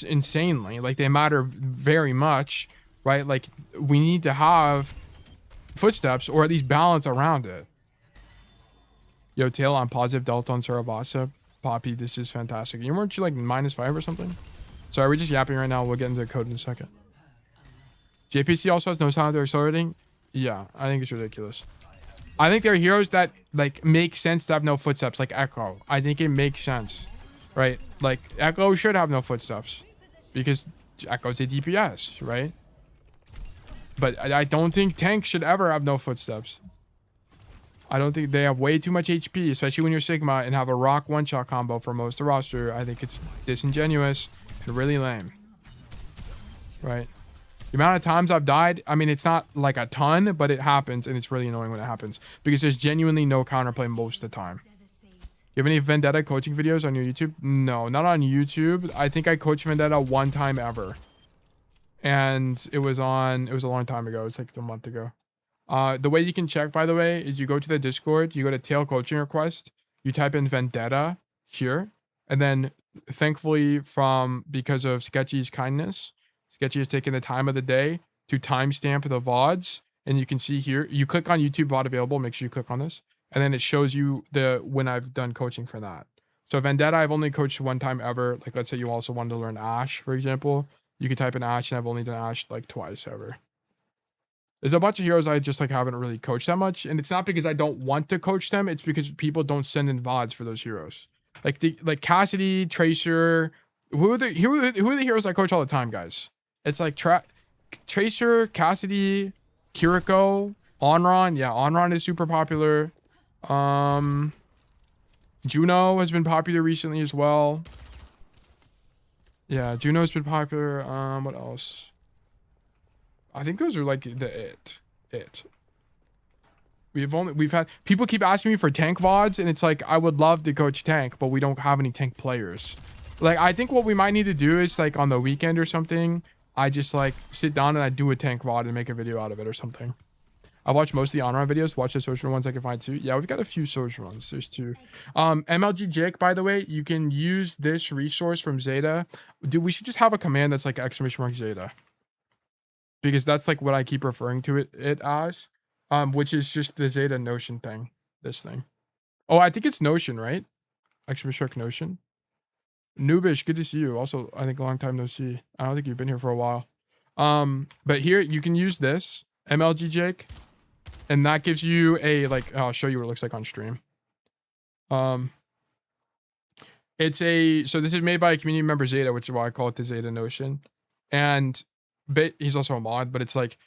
[SPEAKER 2] insanely, like, they matter very much, right? Like, we need to have footsteps or at least balance around it. Yo, Tail, I'm positive Delta on Sarabasa. Poppy, this is fantastic. Weren't you like -5 or something? Sorry, we're just yapping right now. We'll get into the code in a second. JPC also has no sound they're accelerating. Yeah, I think it's ridiculous. I think there are heroes that like make sense to have no footsteps, like Echo. I think it makes sense, right? Like, Echo should have no footsteps because Echo's a DPS, right? But I don't think tanks should ever have no footsteps. I don't think they have way too much HP, especially when you're Sigma and have a rock one-shot combo for most of the roster. I think it's disingenuous and really lame. Right? The amount of times I've died, I mean, it's not like a ton, but it happens, and it's really annoying when it happens because there's genuinely no counterplay most of the time. You have any Vendetta coaching videos on your YouTube? No, not on YouTube. I think I coached Vendetta one time ever. And it was a long time ago. It's like a month ago. The way you can check, by the way, is you go to the Discord, you go to tail coaching request, you type in Vendetta here, and then thankfully because of Sketchy's kindness, Sketchy has taken the time of the day to timestamp the VODs, and you can see here, you click on YouTube VOD available, make sure you click on this, and then it shows you when I've done coaching for that. So Vendetta, I've only coached one time ever. Like, let's say you also wanted to learn Ashe, for example. You could type in Ashe, and I've only done Ashe like twice ever. There's a bunch of heroes I just like haven't really coached that much, and it's not because I don't want to coach them. It's because people don't send in VODs for those heroes. Like Cassidy, Tracer. Who are the heroes I coach all the time, guys? It's like Tracer, Cassidy, Kiriko, Onron. Yeah, Onron is super popular. Juno has been popular recently as well. Yeah, Juno's been popular. What else? I think those are like it. We've had people keep asking me for tank VODs, and it's like I would love to coach tank, but we don't have any tank players. Like, I think what we might need to do is like on the weekend or something, I just like sit down and I do a tank VOD and make a video out of it or something. I watch most of the on-run videos, watch the social ones I can find too. Yeah, we've got a few social ones. There's two. MLG Jake, by the way, you can use this resource from Zeta. Dude, we should just have a command that's like ! Zeta. Because that's like what I keep referring to it as. Which is just the Zeta Notion thing. This thing. Oh, I think it's Notion, right? Notion. Noobish, good to see you. Also, I think a long time no see. I don't think you've been here for a while. But here you can use this MLG Jake, and that gives you a like. I'll show you what it looks like on stream. It's so this is made by a community member Zeta, which is why I call it the Zeta Notion, and he's also a mod. But it's like,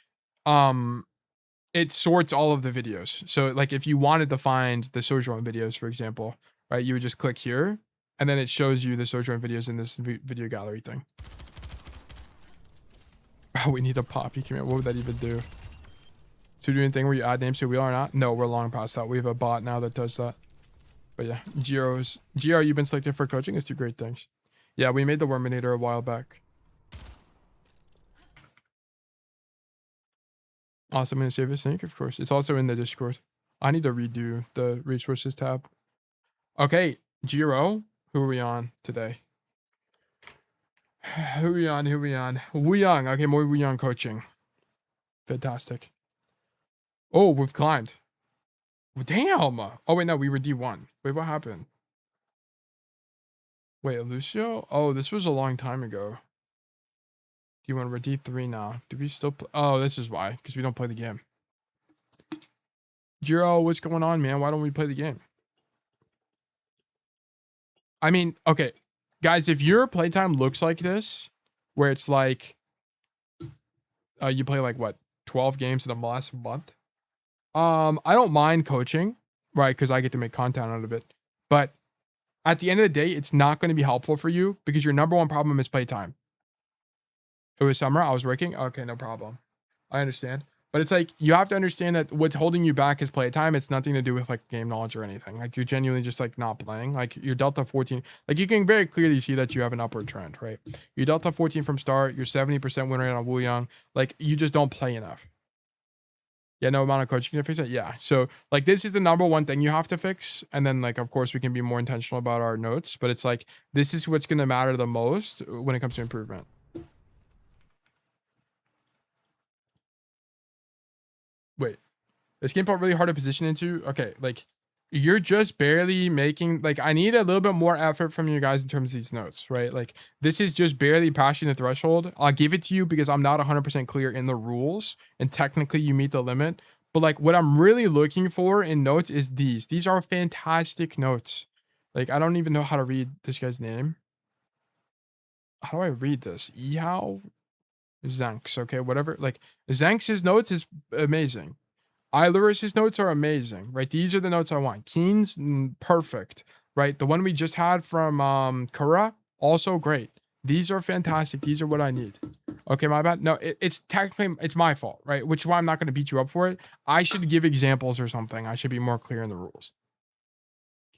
[SPEAKER 2] it sorts all of the videos. So like if you wanted to find the Sojourn videos, for example, right, you would just click here, and then it shows you the Sojourn videos in this video gallery thing. Oh, we need a poppy command. What would that even do? To do anything where you add names to a wheel or not? No, we're long past that. We have a bot now that does that. But yeah, GR, you've been selected for coaching. It's two great things. Yeah, we made the Worminator a while back. Awesome, I'm gonna save this link, of course. It's also in the Discord. I need to redo the resources tab. Okay, Giro, who are we on today? Who are we on? Wuyang. Okay, more Wuyang coaching. Fantastic. Oh, we've climbed. Damn. Oh, wait, no, we were D1. Wait, what happened? Wait, Lucio? Oh, this was a long time ago. D1, we're D3 now. Do we still play? Oh, this is why. Because we don't play the game. Jiro, what's going on, man? Why don't we play the game? I mean, okay. Guys, if your playtime looks like this, where it's like, you play like, what, 12 games in the last month? I don't mind coaching, right? Because I get to make content out of it. But at the end of the day, it's not going to be helpful for you because your number one problem is playtime. It was summer. I was working. Okay, no problem. I understand. But it's like, you have to understand that what's holding you back is playtime. It's nothing to do with like game knowledge or anything. Like you're genuinely just like not playing. Like your Delta 14, like you can very clearly see that you have an upward trend, right? You're Delta 14 from start. You're 70% win rate on Wuyang. Like you just don't play enough. Yeah, no amount of coaching to fix it. Yeah. So like this is the number one thing you have to fix. And then like, of course we can be more intentional about our notes, but it's like, this is what's going to matter the most when it comes to improvement. Wait, this game felt really hard to position into. Okay, like you're just barely making, like I need a little bit more effort from you guys in terms of these notes, right? Like this is just barely passing the threshold. I'll give it to you because I'm not 100% clear in the rules and technically you meet the limit. But like what I'm really looking for in notes is these. These are fantastic notes. Like I don't even know how to read this guy's name. How do I read this? Ehao? Zanks, okay, whatever. Like Zanks' notes is amazing. Iluris' notes are amazing, right? These are the notes I want. Keen's perfect, right? The one we just had from Kura, also great. These are fantastic. These are what I need. Okay, my bad. No, it's technically it's my fault, right? Which is why I'm not going to beat you up for it. I should give examples or something. I should be more clear in the rules.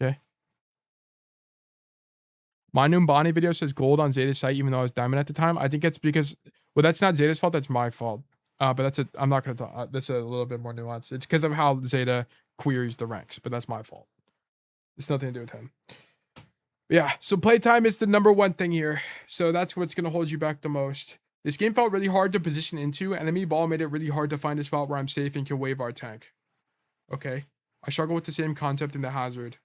[SPEAKER 2] Okay. My Numbani video says gold on Zeta's site, even though I was diamond at the time. I think it's because, well, that's not Zeta's fault. That's my fault. But I'm not going to talk. That's a little bit more nuanced. It's because of how Zeta queries the ranks, but that's my fault. It's nothing to do with him. Yeah. So playtime is the number one thing here. So that's what's going to hold you back the most. This game felt really hard to position into. Enemy ball made it really hard to find a spot where I'm safe and can wave our tank. Okay. I struggle with the same concept in the hazard.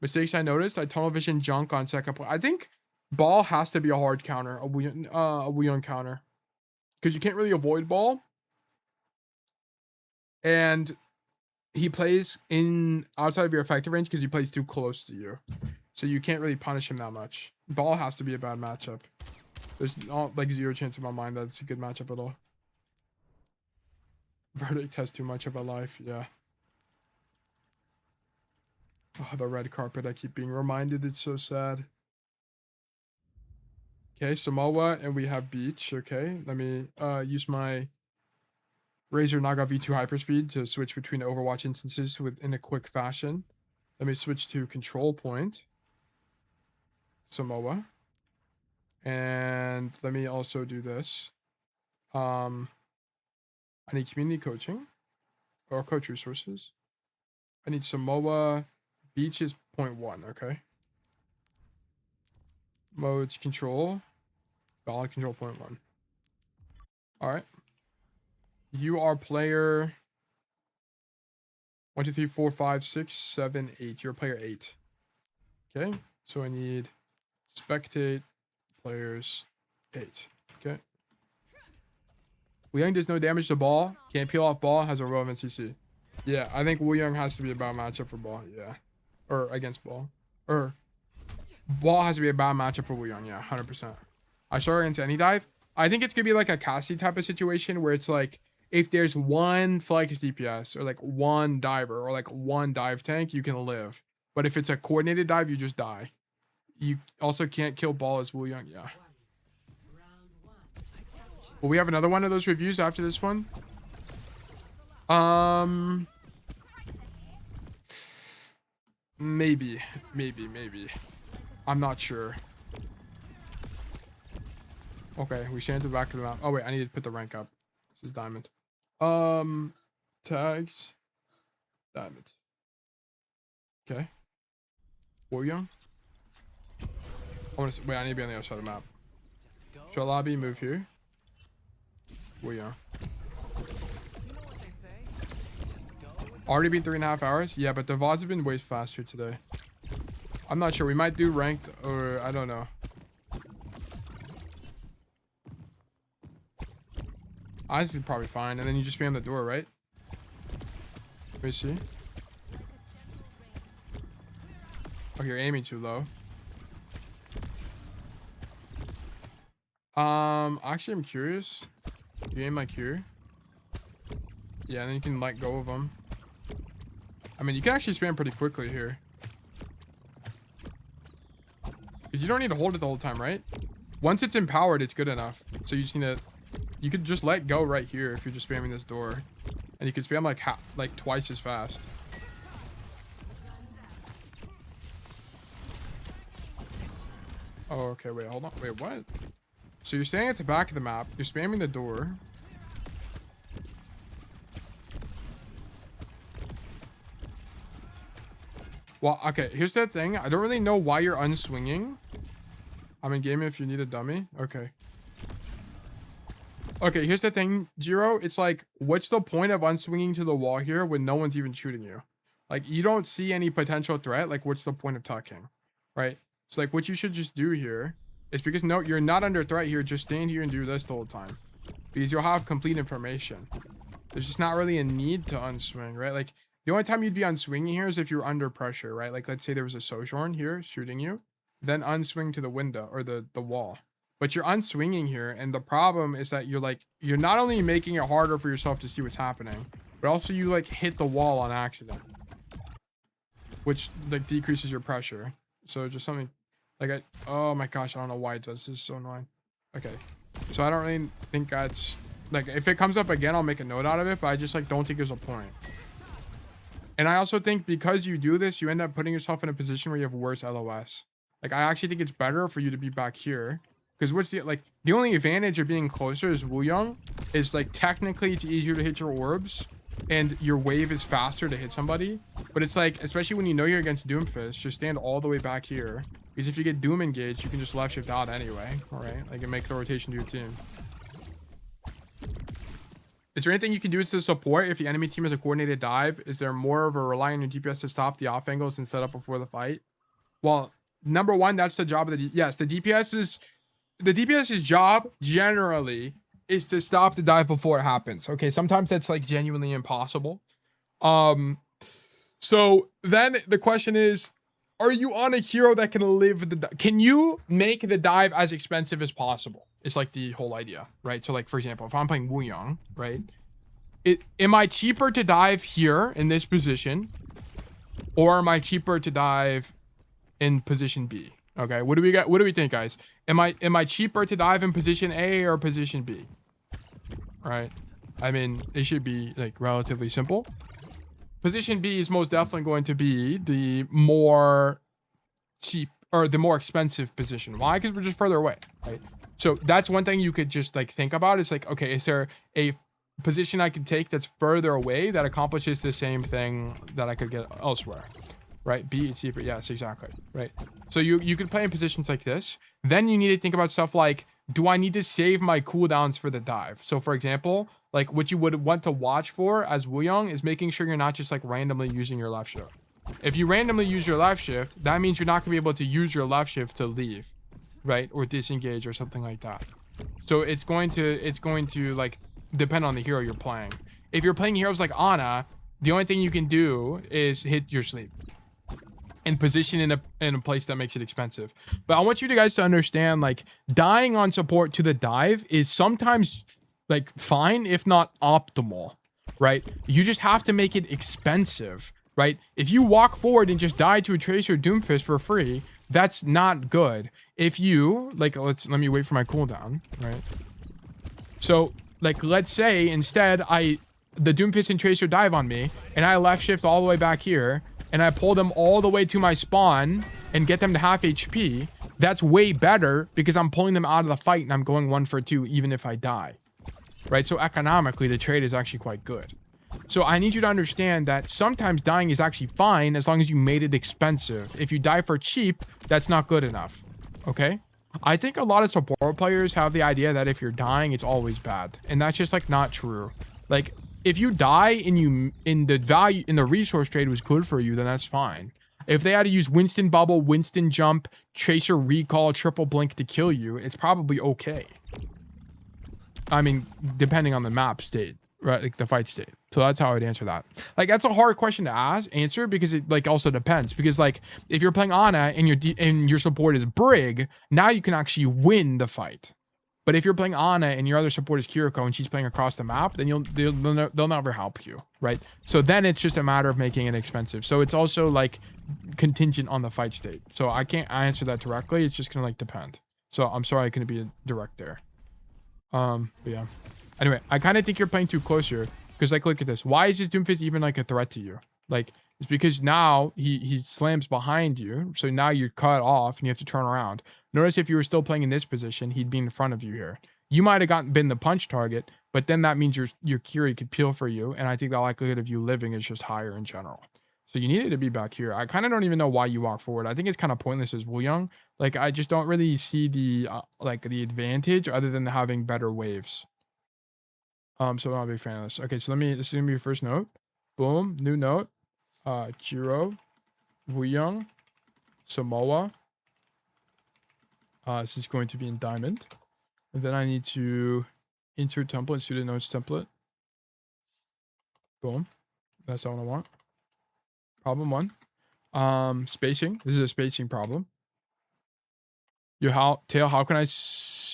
[SPEAKER 2] Mistakes I noticed, I tunnel vision junk on second point. I think ball has to be a hard counter, a Wuyong counter. Because you can't really avoid ball. And he plays in outside of your effective range because he plays too close to you. So you can't really punish him that much. Ball has to be a bad matchup. There's not like 0 chance in my mind that it's a good matchup at all. Verdict has too much of a life, yeah. Oh, the red carpet. I keep being reminded. It's so sad. Okay, Samoa, and we have Beach. Okay, let me use my Razer Naga V2 Hyperspeed to switch between Overwatch instances in a quick fashion. Let me switch to Control Point. Samoa. And let me also do this. I need community coaching or coach resources. I need Samoa. Beach is 0.1, okay. Modes control. Valid control 0.1. Alright. You are player 1, 2, 3, 4, 5, 6, 7, 8. You're player 8. Okay. So I need spectate players 8. Okay. Wuyong does no damage to ball. Can't peel off ball. Has a relevant CC. Yeah, I think Wuyong has to be a bad matchup for ball. Yeah. Or against ball. Or ball has to be a bad matchup for Wuyong. Yeah, 100%. I start against any dive. I think it's going to be like a Cassie type of situation where it's like if there's one flex DPS or like one diver or like one dive tank, you can live. But if it's a coordinated dive, you just die. You also can't kill ball as Wuyong. Yeah. Will we have another one of those reviews after this one? Maybe. I'm not sure. Okay, we stand to the back of the map. Oh wait, I need to put the rank up. This is diamond. Tags. Diamond. Okay. Wuyong. Wait, I need to be on the other side of the map. Show lobby, move here. Wuyong. Already been 3.5 hours? Yeah, but the VODs have been way faster today. I'm not sure. We might do ranked or I don't know. Honestly, probably fine. And then you just spam the door, right? Let me see. Oh, you're aiming too low. Actually, I'm curious. You aim like here. Yeah, and then you can let go of them. I mean, you can actually spam pretty quickly here. Because you don't need to hold it the whole time, right? Once it's empowered, it's good enough. So you just need to... You could just let go right here if you're just spamming this door. And you could spam like twice as fast. Oh, okay, wait, hold on. Wait, what? So you're standing at the back of the map. You're spamming the door. Well, okay, here's the thing. I don't really know why you're unswinging. I'm in game if you need a dummy. Okay. Okay, here's the thing, Jiro. It's like, what's the point of unswinging to the wall here when no one's even shooting you? Like, you don't see any potential threat. Like, what's the point of tucking? Right? So, like, what you should just do here is because, no, you're not under threat here. Just stand here and do this the whole time. Because you'll have complete information. There's just not really a need to unswing, right? Like, the only time you'd be unswinging here is if you're under pressure, right? Like, let's say there was a Sojourn here shooting you. Then unswing to the window or the wall. but you're unswinging here. And the problem is that you're not only making it harder for yourself to see what's happening, but also you like hit the wall on accident, which like decreases your pressure. So just something like oh my gosh, I don't know why it does. This is so annoying. Okay. So I don't really think that's like, if it comes up again, I'll make a note out of it, but I just like don't think there's a point. And I also think because you do this, you end up putting yourself in a position where you have worse LOS. Like, I actually think it's better for you to be back here. Because what's the only advantage of being closer is Wuyong is like technically it's easier to hit your orbs and your wave is faster to hit somebody. But it's like, especially when you know you're against Doomfist, just stand all the way back here. Because if you get Doom engaged, you can just left shift out anyway. All right, like, and make the rotation to your team. Is there anything you can do to support if the enemy team has a coordinated dive? Is there more of a rely on your DPS to stop the off angles and set up before the fight? Well, number one, that's the job of the yes, the DPS's job generally is to stop the dive before it happens. Okay, sometimes that's like genuinely impossible. So then the question is, are you on a hero that can live the can you make the dive as expensive as possible? It's like the whole idea, right? So like, for example, if I'm playing Wuyong, right? Am I cheaper to dive here in this position? Or am I cheaper to dive in position B? Okay, what do we got? What do we think, guys? Am I cheaper to dive in position A or position B? Right? I mean, it should be like relatively simple. Position B is most definitely going to be the more cheap or the more expensive position. Why? Because we're just further away, right? So that's one thing you could just like think about. It's like, okay, is there a position I could take that's further away that accomplishes the same thing that I could get elsewhere, right? B is cheaper. Yes, exactly, right? So you could play in positions like this. Then you need to think about stuff like, do I need to save my cooldowns for the dive? So for example, like what you would want to watch for as Wuyong is making sure you're not just like randomly using your left shift. If you randomly use your left shift, that means you're not gonna be able to use your left shift to leave, right? Or disengage or something like that. So it's going to like depend on the hero you're playing. If you're playing heroes like Ana, the only thing you can do is hit your sleep and position in a place that makes it expensive. But I want you guys to understand, like, dying on support to the dive is sometimes like fine, if not optimal, right? You just have to make it expensive, right? If you walk forward and just die to a Tracer Doomfist for free, that's not good. If you like, let me wait for my cooldown, right? So like, let's say instead the Doomfist and Tracer dive on me and I left shift all the way back here and I pull them all the way to my spawn and get them to half HP, that's way better because I'm pulling them out of the fight and I'm going 1 for 2 even if I die, right? So economically, the trade is actually quite good. So I need you to understand that sometimes dying is actually fine as long as you made it expensive. If you die for cheap, that's not good enough, okay? I think a lot of support players have the idea that if you're dying, it's always bad. And that's just like not true. Like, if you die and the resource trade was good for you, then that's fine. If they had to use Winston Bubble, Winston Jump, Tracer Recall, Triple Blink to kill you, it's probably okay. I mean, depending on the map state, right? Like the fight state. So that's how I'd answer that. Like, that's a hard question to answer because it like also depends. Because like, if you're playing Ana and your support is Brig, now you can actually win the fight. But if you're playing Ana and your other support is Kiriko and she's playing across the map, then they'll never help you, right? So then it's just a matter of making it expensive. So it's also like contingent on the fight state. So I can't answer that directly. It's just gonna like depend. So I'm sorry I couldn't be direct there. But yeah. Anyway, I kind of think you're playing too close here because like, look at this. Why is this Doomfist even like a threat to you? Like, it's because now he slams behind you. So now you're cut off and you have to turn around. Notice if you were still playing in this position, he'd be in front of you here. You might have been the punch target, but then that means your Curie could peel for you. And I think the likelihood of you living is just higher in general. So you needed to be back here. I kind of don't even know why you walk forward. I think it's kind of pointless as Wuyong. Like, I just don't really see the the advantage other than having better waves. So I'm not a big fan of this. Okay, so this is gonna be your first note. Boom, new note. Jiro, Wuyong, Samoa. This is going to be in diamond. And then I need to insert template, student notes template. Boom. That's all I want. Problem 1. Spacing. This is a spacing problem. Tail, how can I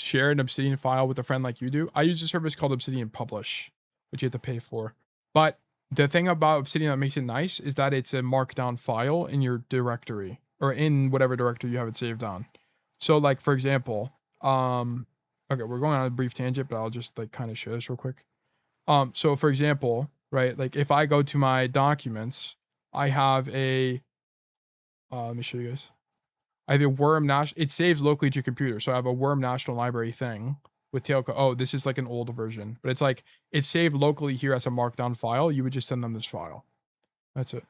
[SPEAKER 2] share an Obsidian file with a friend like you do, I use a service called Obsidian Publish, which you have to pay for. But the thing about Obsidian that makes it nice is that it's a markdown file in your directory or in whatever directory you have it saved on. So like, for example, okay, we're going on a brief tangent, but I'll just like kind of share this real quick. So for example, right, like if I go to my documents, I have a, let me show you guys. I have a worm it saves locally to your computer. So I have a worm national library thing with tailcode. Oh, this is like an old version, but it's like, it's saved locally here as a markdown file. You would just send them this file. That's it.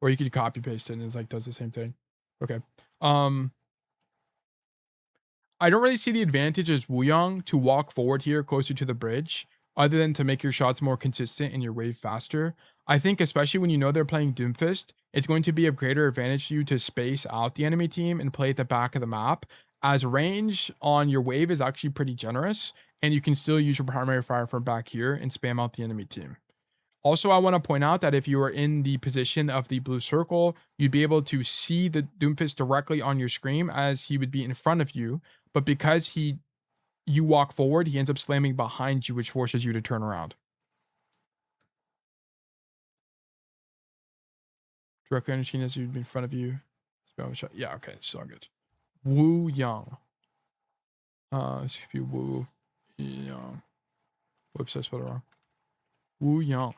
[SPEAKER 2] Or you could copy paste it and it's like, does the same thing. Okay. I don't really see the advantage as Wuyong to walk forward here closer to the bridge, other than to make your shots more consistent and your wave faster. I think especially when you know they're playing Doomfist, it's going to be of greater advantage to you to space out the enemy team and play at the back of the map, as range on your wave is actually pretty generous, and you can still use your primary fire from back here and spam out the enemy team. Also, I want to point out that if you are in the position of the blue circle, you'd be able to see the Doomfist directly on your screen as he would be in front of you. But because you walk forward, he ends up slamming behind you, which forces you to turn around. Directly on your screen as you'd be in front of you. Yeah, okay, it's all good. Wuyong. This could be Wu Young. Whoops, I spelled it wrong. Wuyong.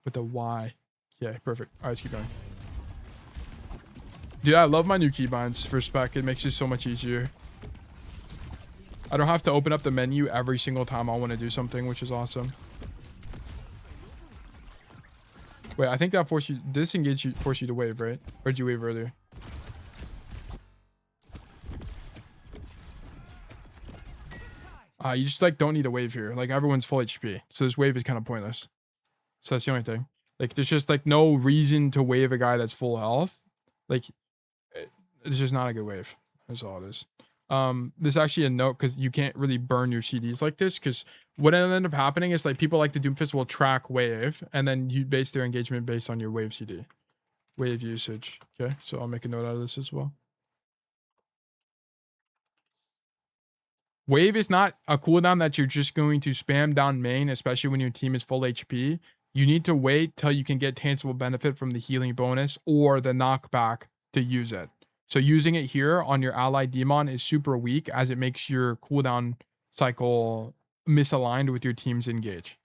[SPEAKER 2] With a Y. Yeah, perfect. Alright, let's keep going. Dude, I love my new keybinds for spec. It makes it so much easier. I don't have to open up the menu every single time I want to do something, which is awesome. Wait, I think that forced you, forced you to wave, right? Or did you wave earlier? You just like don't need a wave here. Like everyone's full HP. So this wave is kind of pointless. So that's the only thing. Like there's just like no reason to wave a guy that's full health. Like it's just not a good wave. That's all it is. This is actually a note because you can't really burn your CDs like this, because what ended up happening is like people like the Doomfist will track wave and then you base their engagement based on your wave CD. Wave usage. Okay, so I'll make a note out of this as well. Wave is not a cooldown that you're just going to spam down main, especially when your team is full HP. You need to wait till you can get tangible benefit from the healing bonus or the knockback to use it. So using it here on your allied demon is super weak, as it makes your cooldown cycle misaligned with your team's engage.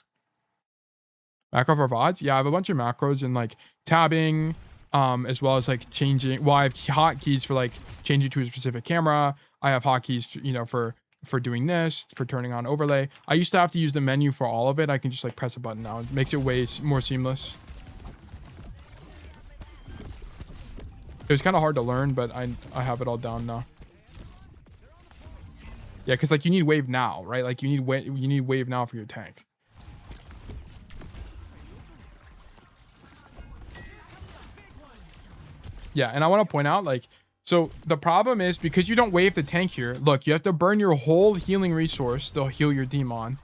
[SPEAKER 2] Macro for VODs? Yeah, I have a bunch of macros in like tabbing, as well as like changing. Well, I have hotkeys for like changing to a specific camera. I have hotkeys, you know, for doing this, for turning on overlay. I used to have to use the menu for all of it. I can just like press a button now. It makes it way more seamless. It was kind of hard to learn, but I have it all down now. Yeah, because like you need wave now, right? Like you need wave now for your tank. Yeah, and I want to point out, like, so the problem is because you don't wave the tank here, look, you have to burn your whole healing resource to heal your demon.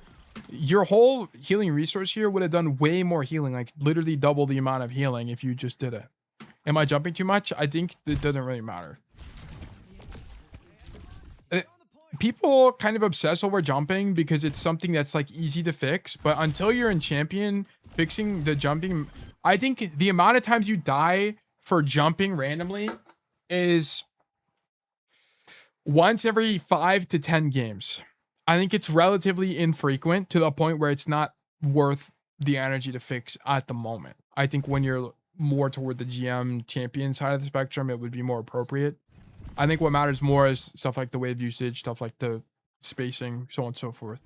[SPEAKER 2] Your whole healing resource here would have done way more healing, like literally double the amount of healing if you just did it. Am I jumping too much? I think it doesn't really matter. People kind of obsess over jumping because it's something that's like easy to fix, but until you're in champion, fixing the jumping, I think the amount of times you die for jumping randomly is once every 5 to 10 games. I think it's relatively infrequent to the point where it's not worth the energy to fix at the moment. I think when you're more toward the GM champion side of the spectrum, it would be more appropriate. I think what matters more is stuff like the wave usage, stuff like the spacing, so on and so forth.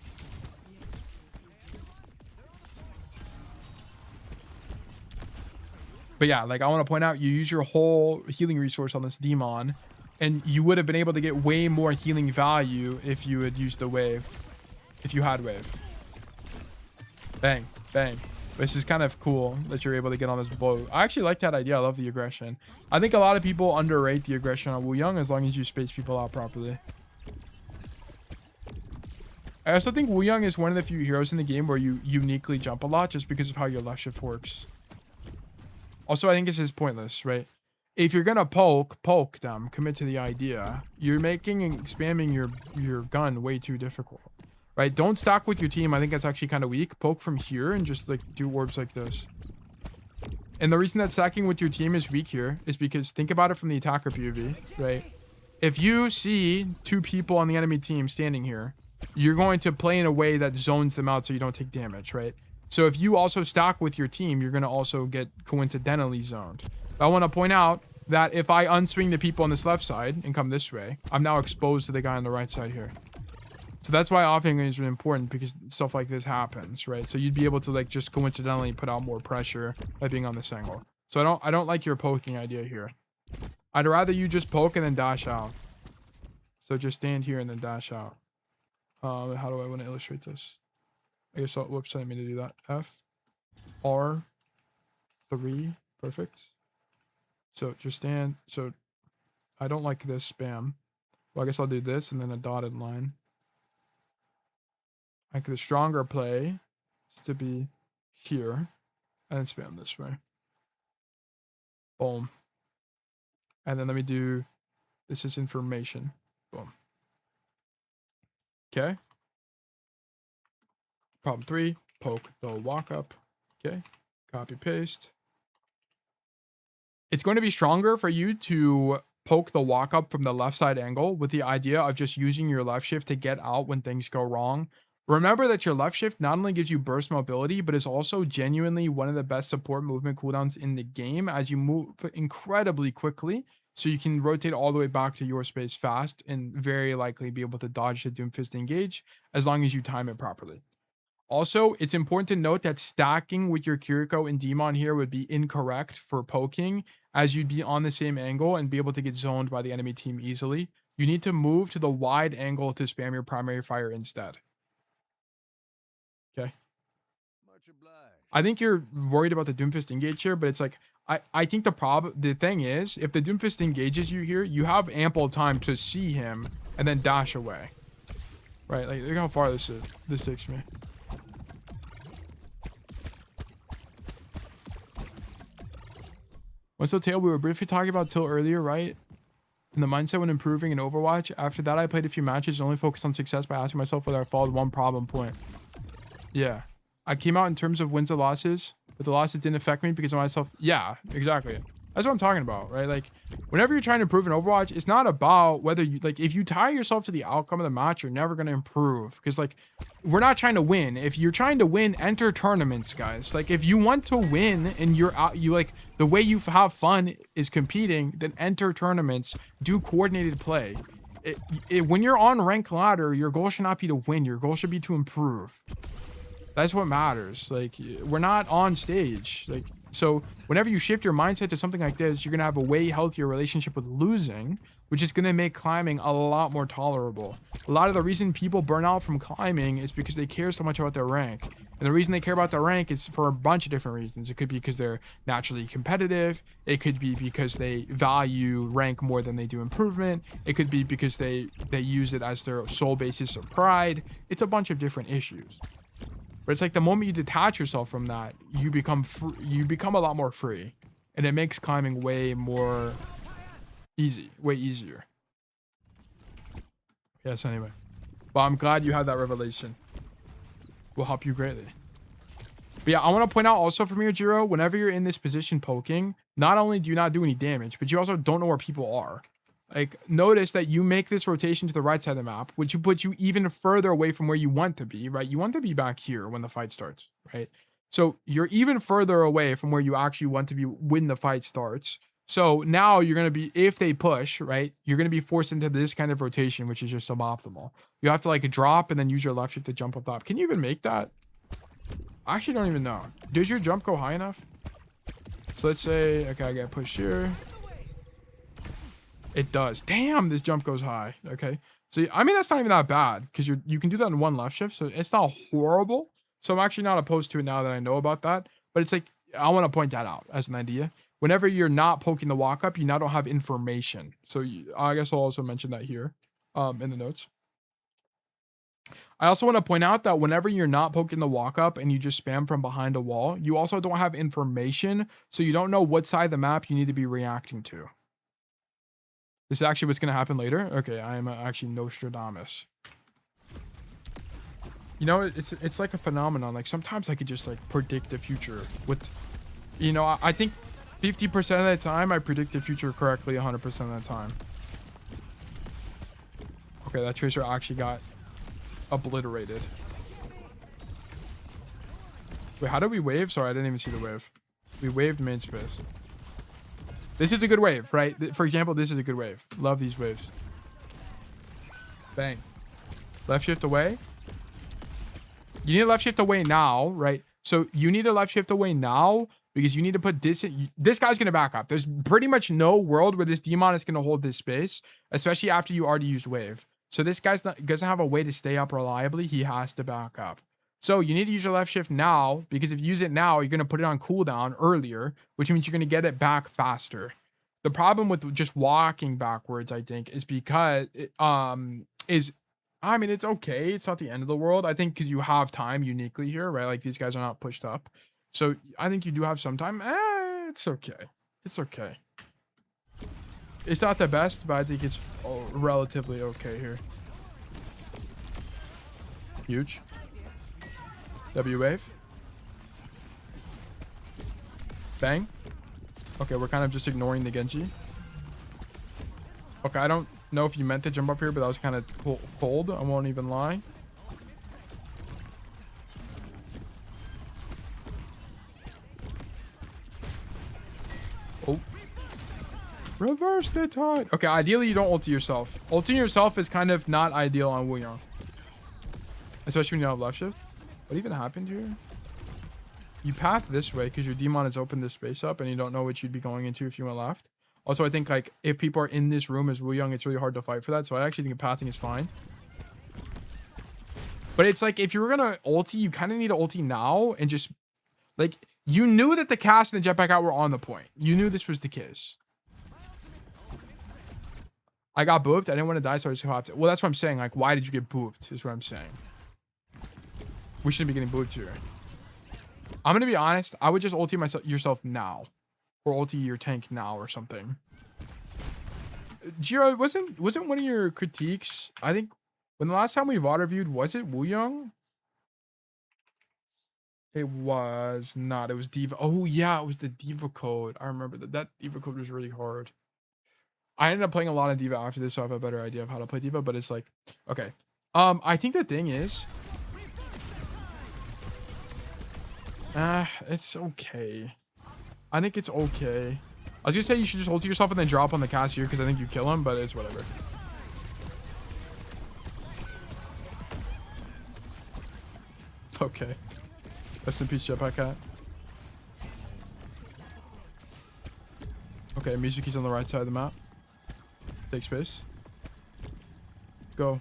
[SPEAKER 2] But yeah, like I want to point out, you use your whole healing resource on this demon, and you would have been able to get way more healing value if you had used the wave, if you had wave. Bang, bang. This is kind of cool that you're able to get on this blow. I actually like that idea. I love the aggression. I think a lot of people underrate the aggression on Wuyong as long as you space people out properly. I also think Wuyong is one of the few heroes in the game where you uniquely jump a lot just because of how your left shift works. Also, I think this is pointless, right? if you're gonna poke them, commit to the idea. You're making and spamming your gun way too difficult, right? Don't stack with your team. I think that's actually kind of weak. Poke from here and just like do orbs like this. And the reason that stacking with your team is weak here is because think about it from the attacker POV, right? If you see 2 people on the enemy team standing here, you're going to play in a way that zones them out so you don't take damage, right? So if you also stack with your team, you're going to also get coincidentally zoned. But I want to point out that if I unswing the people on this left side and come this way, I'm now exposed to the guy on the right side here. So that's why offing is really important, because stuff like this happens, right? So you'd be able to like just coincidentally put out more pressure by being on this angle. So I don't like your poking idea here. I'd rather you just poke and then dash out. So just stand here and then dash out. How do I want to illustrate this? I guess whoops, I didn't mean to do that. F R 3, perfect. So just stand. So I don't like this spam. Well, I guess I'll do this and then a dotted line. I think the stronger play is to be here and then spam this way. Boom. And then let me do, this is information. Boom. Okay. Problem 3, poke the walk up. Okay. Copy paste. It's going to be stronger for you to poke the walk up from the left side angle with the idea of just using your left shift to get out when things go wrong. Remember that your left shift not only gives you burst mobility, but is also genuinely one of the best support movement cooldowns in the game, as you move incredibly quickly. So you can rotate all the way back to your space fast and very likely be able to dodge the Doomfist engage as long as you time it properly. Also, it's important to note that stacking with your Kiriko and Demon here would be incorrect for poking, as you'd be on the same angle and be able to get zoned by the enemy team easily. You need to move to the wide angle to spam your primary fire instead. Okay. I think you're worried about the Doomfist engage here, but it's like, I think the thing is, if the Doomfist engages you here, you have ample time to see him and then dash away. Right? Like, look how far this takes me. Once the tail, we were briefly talking about Till earlier, right? And the mindset when improving in Overwatch. After that, I played a few matches and only focused on success by asking myself whether I followed one problem point. Yeah. I came out in terms of wins and losses, but the losses didn't affect me because of myself. Yeah, exactly. That's what I'm talking about, right? Like, whenever you're trying to improve in Overwatch, it's not about whether you, like, if you tie yourself to the outcome of the match, you're never going to improve. Because, like, we're not trying to win. If you're trying to win, enter tournaments, guys. Like, if you want to win and you're out, the way you have fun is competing, then enter tournaments, do coordinated play. When you're on rank ladder, your goal should not be to win. Your goal should be to improve. That's what matters. Like, we're not on stage. Like, so whenever you shift your mindset to something like this, you're going to have a way healthier relationship with losing, which is going to make climbing a lot more tolerable. A lot of the reason people burn out from climbing is because they care so much about their rank. And the reason they care about their rank is for a bunch of different reasons. It could be because they're naturally competitive. It could be because they value rank more than they do improvement. It could be because they use it as their sole basis of pride. It's a bunch of different issues. But it's like the moment you detach yourself from that, you become a lot more free, and it makes climbing way more easy, way easier. Yes, anyway. But I'm glad you had that revelation. Will help you greatly. But yeah, I want to point out also from your Jiro, whenever you're in this position poking, not only do you not do any damage, but you also don't know where people are. Like, notice that you make this rotation to the right side of the map, which puts you even further away from where you want to be, right? You want to be back here when the fight starts, right? So you're even further away from where you actually want to be when the fight starts. So now you're going to be, if they push, right, you're going to be forced into this kind of rotation, which is just suboptimal. You have to like drop and then use your left shift to jump up top. Can you even make that? I actually don't even know. Does your jump go high enough? So let's say, okay, I get pushed here. It does. Damn, this jump goes high. Okay. So, I mean, that's not even that bad because you can do that in one left shift. So it's not horrible. So I'm actually not opposed to it now that I know about that. But it's like, I want to point that out as an idea. Whenever you're not poking the walk up, you now don't have information. So I guess I'll also mention that here in the notes. I also want to point out that whenever you're not poking the walk up and you just spam from behind a wall, you also don't have information, so you don't know what side of the map you need to be reacting to. This is actually what's going to happen later. Okay, I am actually Nostradamus. You know, it's like a phenomenon. Like sometimes I could just like predict the future with, you know, I think 50% of the time I predict the future correctly 100% of the time. Okay, that tracer actually got obliterated. Wait, how did we wave? Sorry, I didn't even see the wave. We waved main space. This is a good wave, right? For example, this is a good wave. Love these waves. Bang. Left shift away. You need a left shift away now, right? So you need a left shift away now because you need to put this. This guy's going to back up. There's pretty much no world where this demon is going to hold this space, especially after you already used wave. So this guy's doesn't have a way to stay up reliably. He has to back up. So you need to use your left shift now because if you use it now, you're going to put it on cooldown earlier, which means you're going to get it back faster. The problem with just walking backwards, I think, is because I mean, it's okay. It's not the end of the world. I think because you have time uniquely here, right? Like these guys are not pushed up. So I think you do have some time. It's okay. It's okay. It's not the best, but I think it's relatively okay here. Huge. W wave. Bang. Okay, we're kind of just ignoring the Genji. Okay, I don't know if you meant to jump up here, but that was kind of cold. I won't even lie. Oh. Reverse the tide. Okay, ideally you don't ulti yourself. Ulting yourself is kind of not ideal on Wu Yang. Especially when you have left shift. What even happened here? You path this way because your demon has opened this space up and you don't know what you'd be going into if you went left. Also, I think like if people are in this room as Wu Yang, it's really hard to fight for that. So I actually think pathing is fine. But it's like if you were gonna ulti, you kind of need to ulti now and just like you knew that the cast and the jetpack out were on the point. You knew this was the case. I got booped. I didn't want to die, so I just hopped it. Well, that's what I'm saying. Like, why did you get booped? Is what I'm saying. We shouldn't be getting booped here. I'm gonna be honest. I would just ulti yourself now, or ulti your tank now or something. Jiro, wasn't one of your critiques? I think when the last time we VOD reviewed, was it Wu Yang? It was not. It was Diva. Oh yeah, it was the Diva code. I remember that. That Diva code was really hard. I ended up playing a lot of Diva after this, so I have a better idea of how to play Diva. But it's like, okay. I think the thing is, it's okay. I think it's okay. I was gonna say you should just ulti yourself and then drop on the cast here because I think you kill him, but it's whatever. Okay. Rest in peace, jetpack cat. Okay, Mizuki's on the right side of the map. Take space. Go.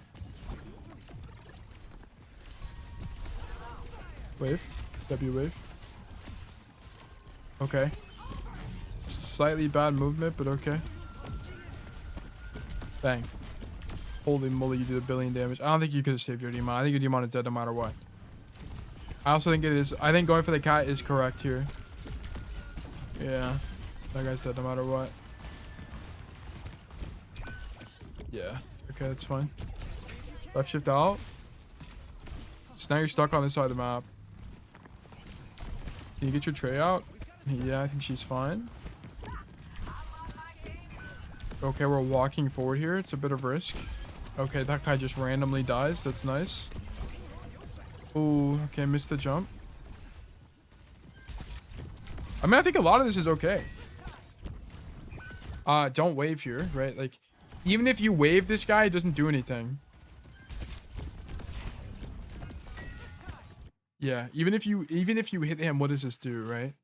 [SPEAKER 2] Wave. W wave. Okay. Slightly bad movement, but okay. Bang. Holy moly, you did 1 billion damage. I don't think you could have saved your demon. I think your demon is dead no matter what. I also think it is. I think going for the cat is correct here. Yeah. That guy's dead no matter what. Yeah. Okay, that's fine. Left shift out. So now you're stuck on this side of the map. Can you get your tray out? Yeah, I think she's fine. Okay, we're walking forward here. It's a bit of risk. Okay, that guy just randomly dies. That's nice. Ooh, okay, missed the jump. I mean, I think a lot of this is okay. Don't wave here, right? Like, even if you wave this guy, it doesn't do anything. Yeah, even if you hit him, what does this do, right?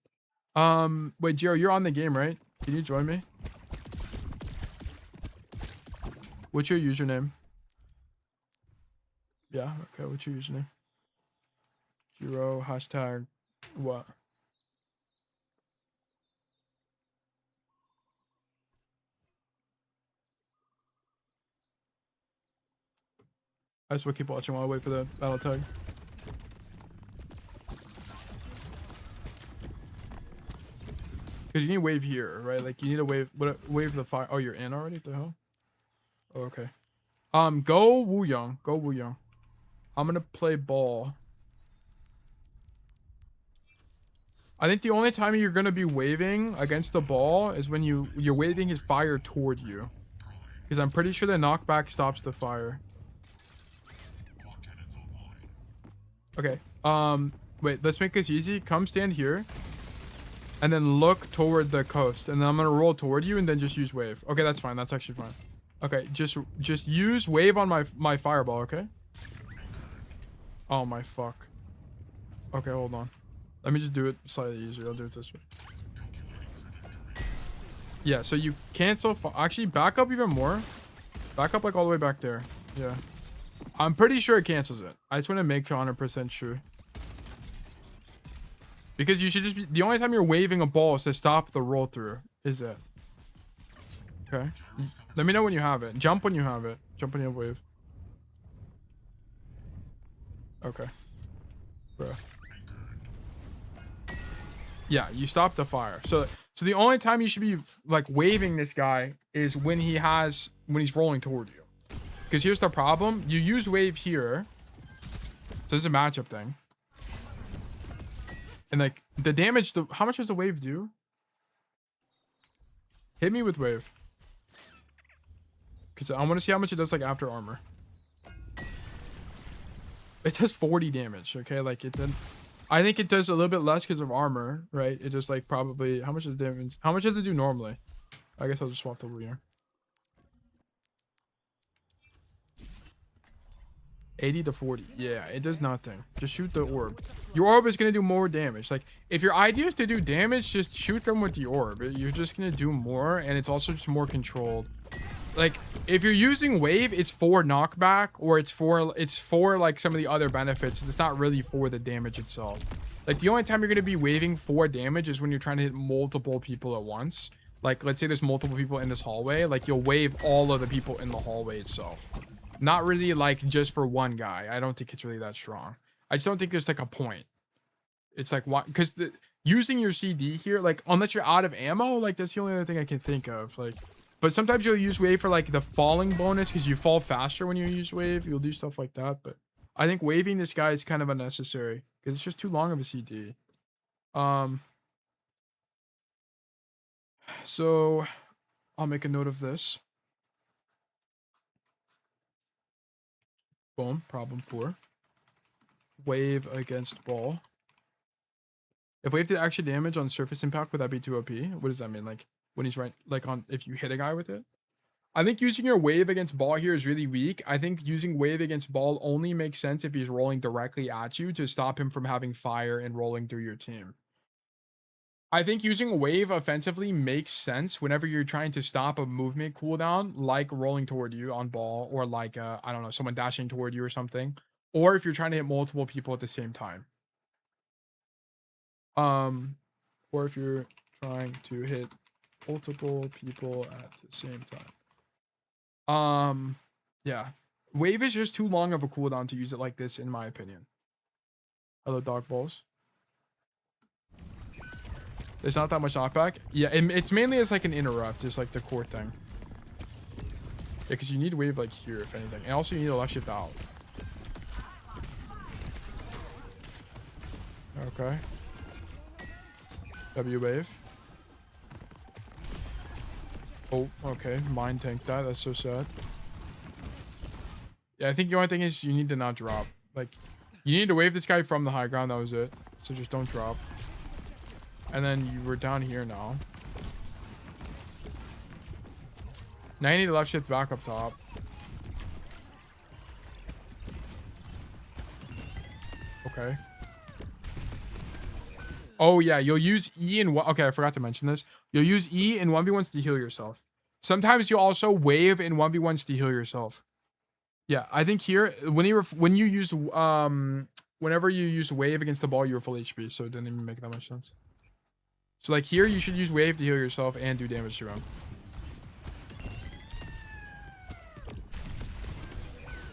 [SPEAKER 2] Wait, Jiro, you're on the game, right? Can you join me? What's your username? Yeah, okay, what's your username? Jiro, hashtag, what? I just will keep watching while I wait for the battle tag. Because you need wave here, right? Like you need a wave. What? Wave the fire. Oh, you're in already. What the hell? Oh, okay. Go Wu Young. Go Wu Young. I'm gonna play ball. I think the only time you're gonna be waving against the ball is when you're waving his fire toward you. Because I'm pretty sure the knockback stops the fire. Okay. Wait, let's make this easy. Come stand here. And then look toward the coast. And then I'm gonna roll toward you and then just use wave. Okay, that's fine. That's actually fine. Okay, just use wave on my fireball, okay? Oh my fuck. Okay, hold on. Let me just do it slightly easier. I'll do it this way. Yeah, so you cancel. Actually, back up even more. Back up like all the way back there. Yeah. I'm pretty sure it cancels it. I just want to make 100% sure. Because you should just be... The only time you're waving a ball is to stop the roll through. Is it? Okay. Let me know when you have it. Jump when you have it. Jump when you have wave. Okay. Bruh. Yeah, you stop the fire. So the only time you should be like waving this guy is when he's rolling toward you. Because here's the problem. You use wave here. So it's a matchup thing. And like the damage, how much does the wave do? Hit me with wave. Because I want to see how much it does like after armor. It does 40 damage, okay? Like it did. I think it does a little bit less because of armor, right? It just like probably how much does damage? How much does it do normally? I guess I'll just swap the here. 80 to 40. Yeah, it does nothing. Just shoot the orb. Your orb is gonna do more damage. Like if your idea is to do damage, just shoot them with the orb. You're just gonna do more, and it's also just more controlled. Like if you're using wave, it's for knockback, or it's for like some of the other benefits. It's not really for the damage itself. Like the only time you're going to be waving for damage is when you're trying to hit multiple people at once. Like let's say there's multiple people in this hallway, like you'll wave all of the people in the hallway itself. Not really like just for one guy. I don't think it's really that strong. I just don't think there's like a point. It's like why? Because using your CD here, like unless you're out of ammo, like that's the only other thing I can think of. Like. But sometimes you'll use wave for like the falling bonus because you fall faster when you use wave. You'll do stuff like that. But I think waving this guy is kind of unnecessary because it's just too long of a CD. So I'll make a note of this. Boom. Problem 4. Wave against ball. If wave did actual damage on surface impact, would that be too OP? What does that mean? Like when he's right, like on if you hit a guy with it? I think using your wave against ball here is really weak. I think using wave against ball only makes sense if he's rolling directly at you to stop him from having fire and rolling through your team. I think using wave offensively makes sense whenever you're trying to stop a movement cooldown, like rolling toward you on ball, or like, I don't know, someone dashing toward you or something. Or if you're trying to hit multiple people at the same time. Or if you're trying to hit multiple people at the same time. Yeah. Wave is just too long of a cooldown to use it like this, in my opinion. Hello, dog balls. There's not that much knockback. Yeah, it's mainly as like an interrupt, just like the core thing. Yeah, because you need wave like here, if anything. And also you need a left shift out. Okay. W wave. Oh, okay. Mind tank that. That's so sad. Yeah, I think the only thing is you need to not drop. Like, you need to wave this guy from the high ground. That was it. So just don't drop. And then you were down here now. Now you need to left shift back up top. Okay. Oh, yeah. You'll use E and... Okay, I forgot to mention this. You'll use E in 1v1s to heal yourself. Sometimes you'll also wave in 1v1s to heal yourself. Yeah, I think here, when you used... whenever you used wave against the ball, you were full HP, so it didn't even make that much sense. So, like, here, you should use wave to heal yourself and do damage to him.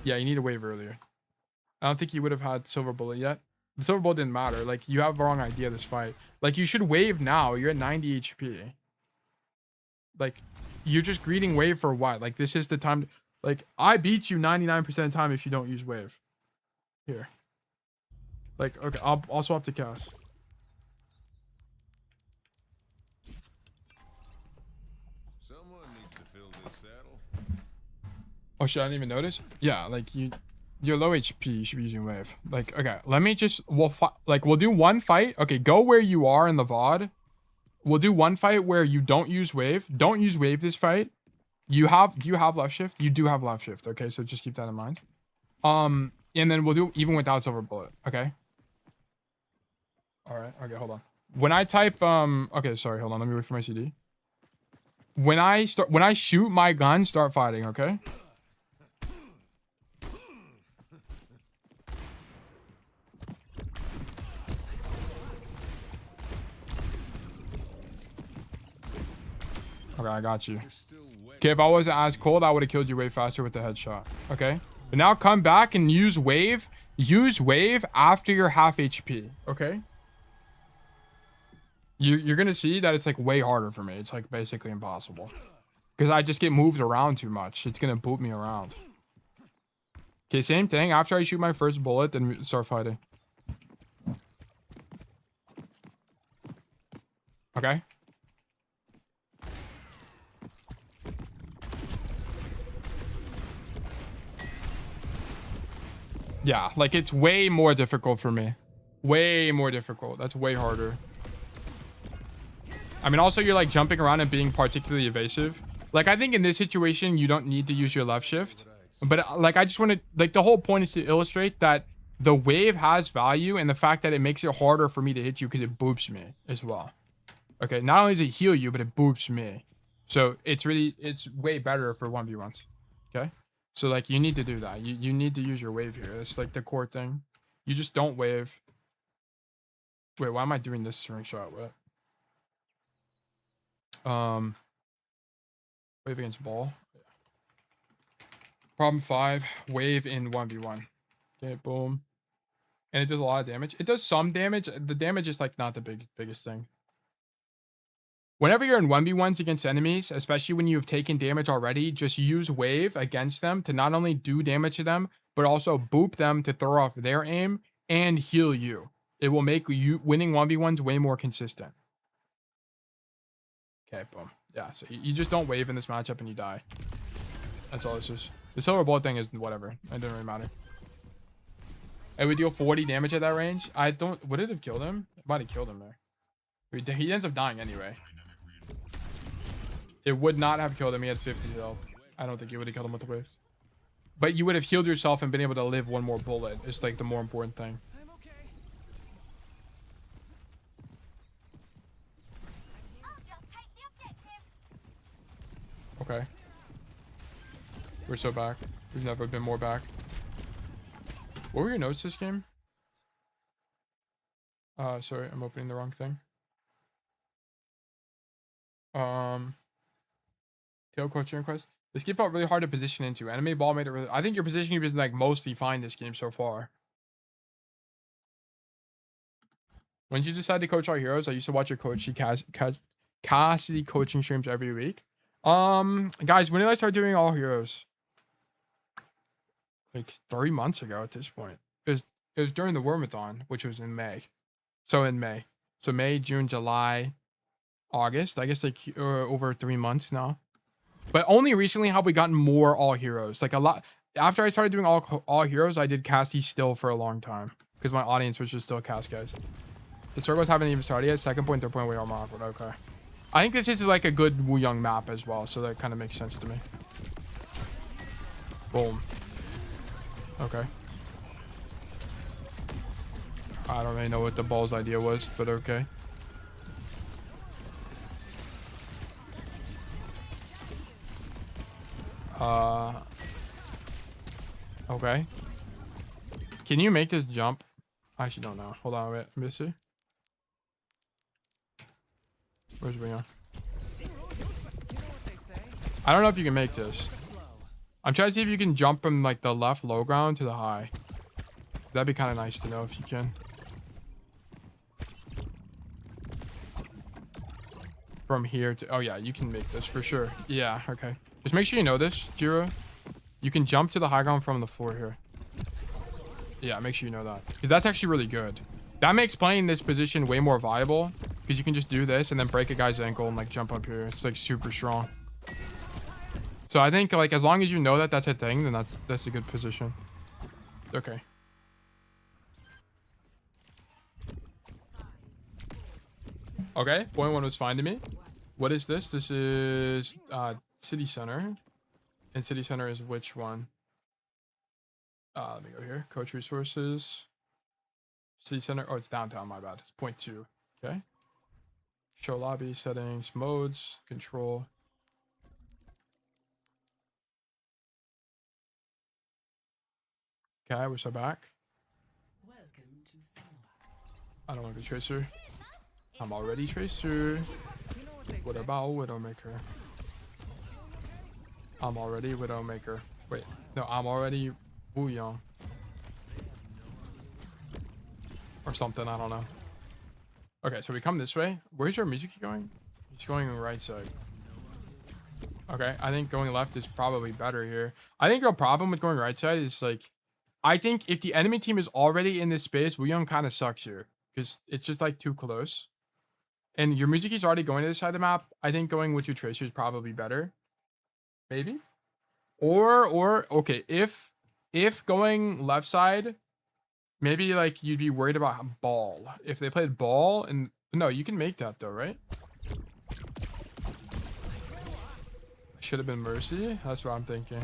[SPEAKER 2] Yeah, you need to wave earlier. I don't think he would have had silver bullet yet. The silver bullet didn't matter. Like, you have the wrong idea of this fight. Like, you should wave now. You're at 90 HP. Like, you're just greeting wave for what? Like, this is the time to, like, I beat you 99% of the time if you don't use wave. Here. Like, okay, I'll swap to cast.
[SPEAKER 4] Someone needs to fill this saddle.
[SPEAKER 2] Oh shit, I didn't even notice. Yeah, like you're low HP, you should be using wave. Like, okay, let me just we'll do one fight. Okay, go where you are in the VOD. We'll do one fight where you don't use wave. Don't use wave this fight. Do you have left shift? You do have left shift. Okay, so just keep that in mind. And then we'll do even without silver bullet. Okay. All right. Okay, hold on. When I type okay, sorry, hold on. Let me wait for my CD. When I shoot my gun, start fighting, okay? Okay, I got you. Okay, if I wasn't as cold, I would have killed you way faster with the headshot. Okay? But now come back and use wave. Use wave after you're half HP. Okay? You're gonna see that it's like way harder for me. It's like basically impossible. Because I just get moved around too much. It's gonna boot me around. Okay, same thing. After I shoot my first bullet, then we start fighting. Okay? Yeah, like it's way more difficult for me. Way more difficult. That's way harder. I mean, also you're like jumping around and being particularly evasive. Like, I think in this situation, you don't need to use your left shift. But like, I just want to, like, the whole point is to illustrate that the wave has value and the fact that it makes it harder for me to hit you because it boops me as well. Okay, not only does it heal you, but it boops me. So it's way better for 1v1s. Okay? So like, you need to do that. You need to use your wave here. It's like the core thing. You just don't wave. Wait, why am I doing this ring shot? What? Wave against ball. Problem 5, wave in 1v1. Okay, boom. And it does a lot of damage. It does some damage. The damage is like not the biggest thing. Whenever you're in 1v1s against enemies, especially when you've taken damage already, just use wave against them to not only do damage to them, but also boop them to throw off their aim and heal you. It will make you winning 1v1s way more consistent. Okay, boom. Yeah, so you just don't wave in this matchup and you die. That's all this is. The silver bullet thing is whatever. It doesn't really matter. It would deal 40 damage at that range. Would it have killed him? It might have killed him there. He ends up dying anyway. It would not have killed him. He had 50 health. I don't think you would have killed him with the wave. But you would have healed yourself and been able to live one more bullet. It's like the more important thing. Okay. We're so back. We've never been more back. What were your notes this game? Sorry, I'm opening the wrong thing. Tail coaching request. This game felt really hard to position into. Enemy ball made it really. I think your positioning has been like mostly fine this game so far. When did you decide to coach our heroes? I used to watch your coach Cassidy coaching streams every week. Guys, when did I start doing all heroes? Like 3 months ago at this point. It was during the Wormathon, which was in May. So in May. So May, June, July, August. I guess like over 3 months now. But only recently have we gotten more all heroes. Like a lot. After I started doing all heroes, I did Casty still for a long time. Because my audience was just still cast guys. The circles haven't even started yet. Second point, third point, way all more awkward. Okay. I think this is like a good Wu Young map as well. So that kind of makes sense to me. Boom. Okay. I don't really know what the ball's idea was, but okay. Okay. Can you make this jump? I actually don't know. Hold on, wait. Let me see. Where's Winger? I don't know if you can make this. I'm trying to see if you can jump from like the left low ground to the high. That'd be kind of nice to know if you can. From here to, oh yeah, you can make this for sure. Yeah, okay. Just make sure you know this, Jiro. You can jump to the high ground from the floor here. Yeah, make sure you know that. Because that's actually really good. That makes playing this position way more viable. Because you can just do this and then break a guy's ankle and like jump up here. It's like super strong. So I think like as long as you know that that's a thing, then that's a good position. Okay. Okay, point one was fine to me. What is this? This is city center. And city center is which one? Let me go here. Coach resources. City center. Oh, it's downtown. My bad. It's point two. Okay. Show lobby settings, modes, control. Okay, we're so back. I don't want to be tracer. I'm already tracer. What about Widowmaker? I'm already Widowmaker. Wait, no, I'm already Wu Young. Or something, I don't know. Okay, so we come this way. Where's your music going? It's going on the right side. Okay, I think going left is probably better here. I think the problem with going right side is like, I think if the enemy team is already in this space, Wu Young kind of sucks here. Because it's just like too close. And your music is already going to this side of the map. I think going with your tracer is probably better. Maybe. Or okay, if going left side, maybe like you'd be worried about ball. If they played ball and no, you can make that though, right? Should have been Mercy. That's what I'm thinking.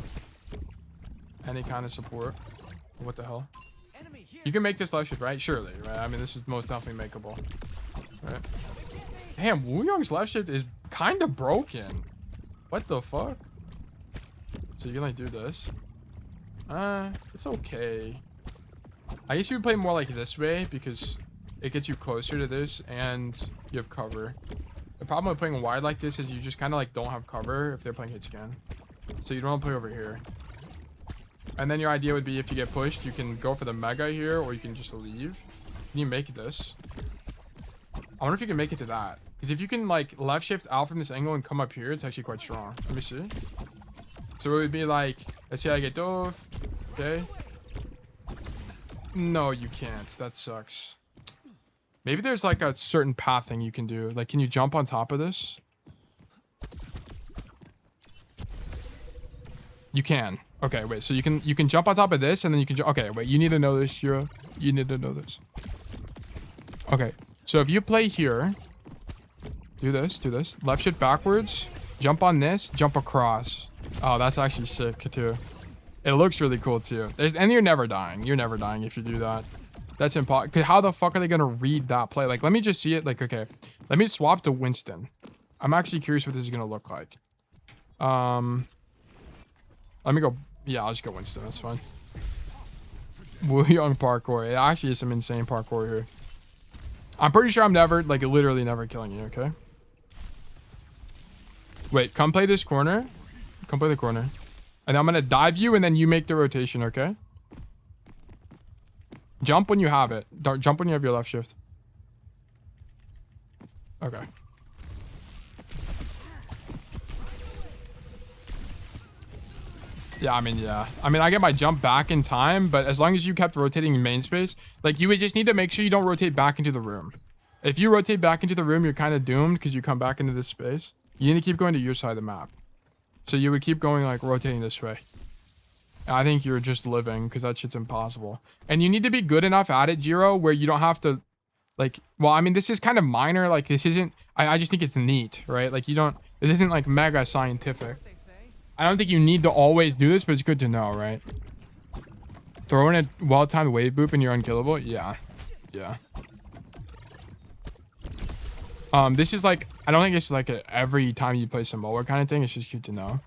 [SPEAKER 2] Any kind of support. What the hell? You can make this left shift, right? Surely, right? I mean, this is most definitely makeable. Right? Damn, Wu Young's left shift is kind of broken. What the fuck? So you can like do this. It's okay. I guess you would play more like this way because it gets you closer to this and you have cover. The problem with playing wide like this is you just kind of like don't have cover if they're playing hit scan. So you don't want to play over here. And then your idea would be if you get pushed, you can go for the mega here or you can just leave. Can you make this? I wonder if you can make it to that. Because if you can like left shift out from this angle and come up here, it's actually quite strong. Let me see. So it would be like, let's say I get dove. Okay. No, you can't. That sucks. Maybe there's like a certain path thing you can do. Like, can you jump on top of this? You can. Okay, wait. So you can jump on top of this and then you can okay, wait. You need to know this, Shiro. You need to know this. Okay. So if you play here, do this. Left shift backwards, jump on this, jump across. Oh, that's actually sick too. It looks really cool too. And you're never dying. You're never dying if you do that. That's impossible. How the fuck are they gonna read that play? Like, let me just see it. Like, okay, let me swap to Winston. I'm actually curious what this is gonna look like. Let me go. Yeah, I'll just go Winston. That's fine. Wu Young parkour. It actually is some insane parkour here. I'm pretty sure I'm never, like, literally never killing you. Okay. Wait, come play this corner. Come play the corner. And I'm gonna dive you, and then you make the rotation. Okay. Jump when you have it. Jump when you have your left shift. Okay. Yeah, I mean, I get my jump back in time, but as long as you kept rotating in main space, like, you would just need to make sure you don't rotate back into the room. If you rotate back into the room, you're kind of doomed because you come back into this space. You need to keep going to your side of the map. So you would keep going, like, rotating this way. I think you're just living because that shit's impossible. And you need to be good enough at it, Jiro, where you don't have to, like, well, I mean, this is kind of minor. Like, this isn't, I just think it's neat, right? Like, you don't, this isn't, like, mega scientific. I don't think you need to always do this, but it's good to know, right? Throw in a well-timed wave boop and you're unkillable? Yeah. Yeah. This is like, I don't think it's like every time you play Samoa kind of thing. It's just good to know.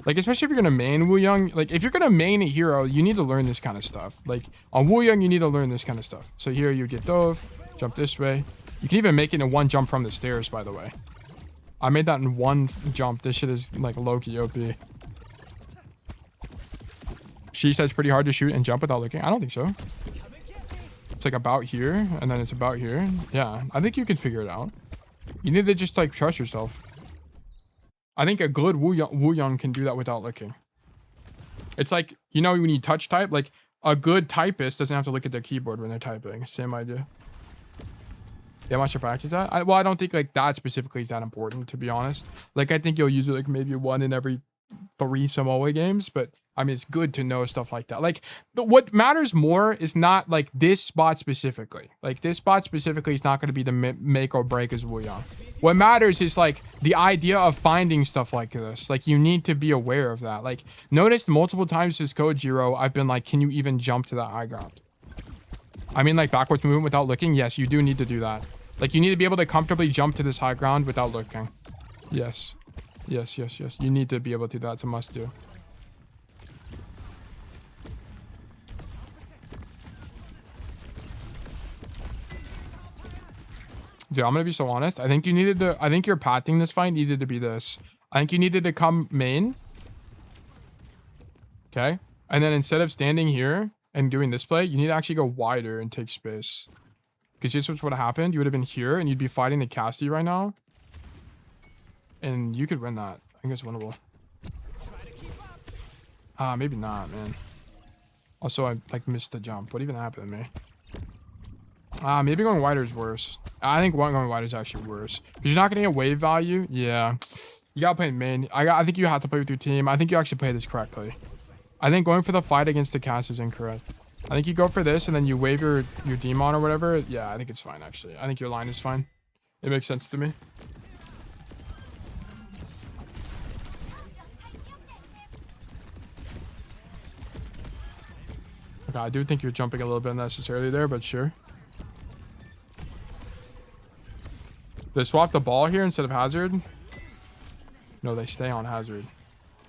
[SPEAKER 2] Like, especially if you're going to main Wu Young. Like, if you're going to main a hero, you need to learn this kind of stuff. Like, on Wu Young, you need to learn this kind of stuff. So here you get dove, jump this way. You can even make it in one jump from the stairs, by the way. I made that in one jump. This shit is like low-key OP. She says pretty hard to shoot and jump without looking. I don't think so. It's like about here, and then it's about here. Yeah, I think you can figure it out. You need to just like trust yourself. I think a good Wu Young can do that without looking. It's like, you know, when you touch type, like a good typist doesn't have to look at their keyboard when they're typing. Same idea. Yeah, much to practice that. Well, I don't think like that specifically is that important, to be honest. Like, I think you'll use it like maybe 1 in every 3 Samoa games, but I mean, it's good to know stuff like that. Like, what matters more is not like this spot specifically. Like, this spot specifically is not going to be the make or break as Wu Yang. What matters is like the idea of finding stuff like this. Like, you need to be aware of that. Like, notice multiple times this Kojiro, I've been like, can you even jump to that high ground? I mean, like backwards movement without looking. Yes, you do need to do that. Like, you need to be able to comfortably jump to this high ground without looking. Yes. Yes, yes, yes. You need to be able to do that. It's a must do. Dude, I'm gonna be so honest. I think you needed to. I think your pathing this fight needed to be this. I think you needed to come main. Okay. And then instead of standing here and doing this play, you need to actually go wider and take space. Because here's what would have happened. You would have been here and you'd be fighting the Casty right now. And you could win that. I think it's winnable. Maybe not, man. Also, I like missed the jump. What even happened to me? Maybe going wider is worse. I think going wider is actually worse. Because you're not getting a wave value. Yeah. You gotta play main. I think you have to play with your team. I think you actually play this correctly. I think going for the fight against the cast is incorrect. I think you go for this and then you wave your demon or whatever. Yeah, I think it's fine, actually. I think your line is fine. It makes sense to me. Okay, I do think you're jumping a little bit unnecessarily there, but sure. They swap the ball here instead of Hazard? No, they stay on Hazard.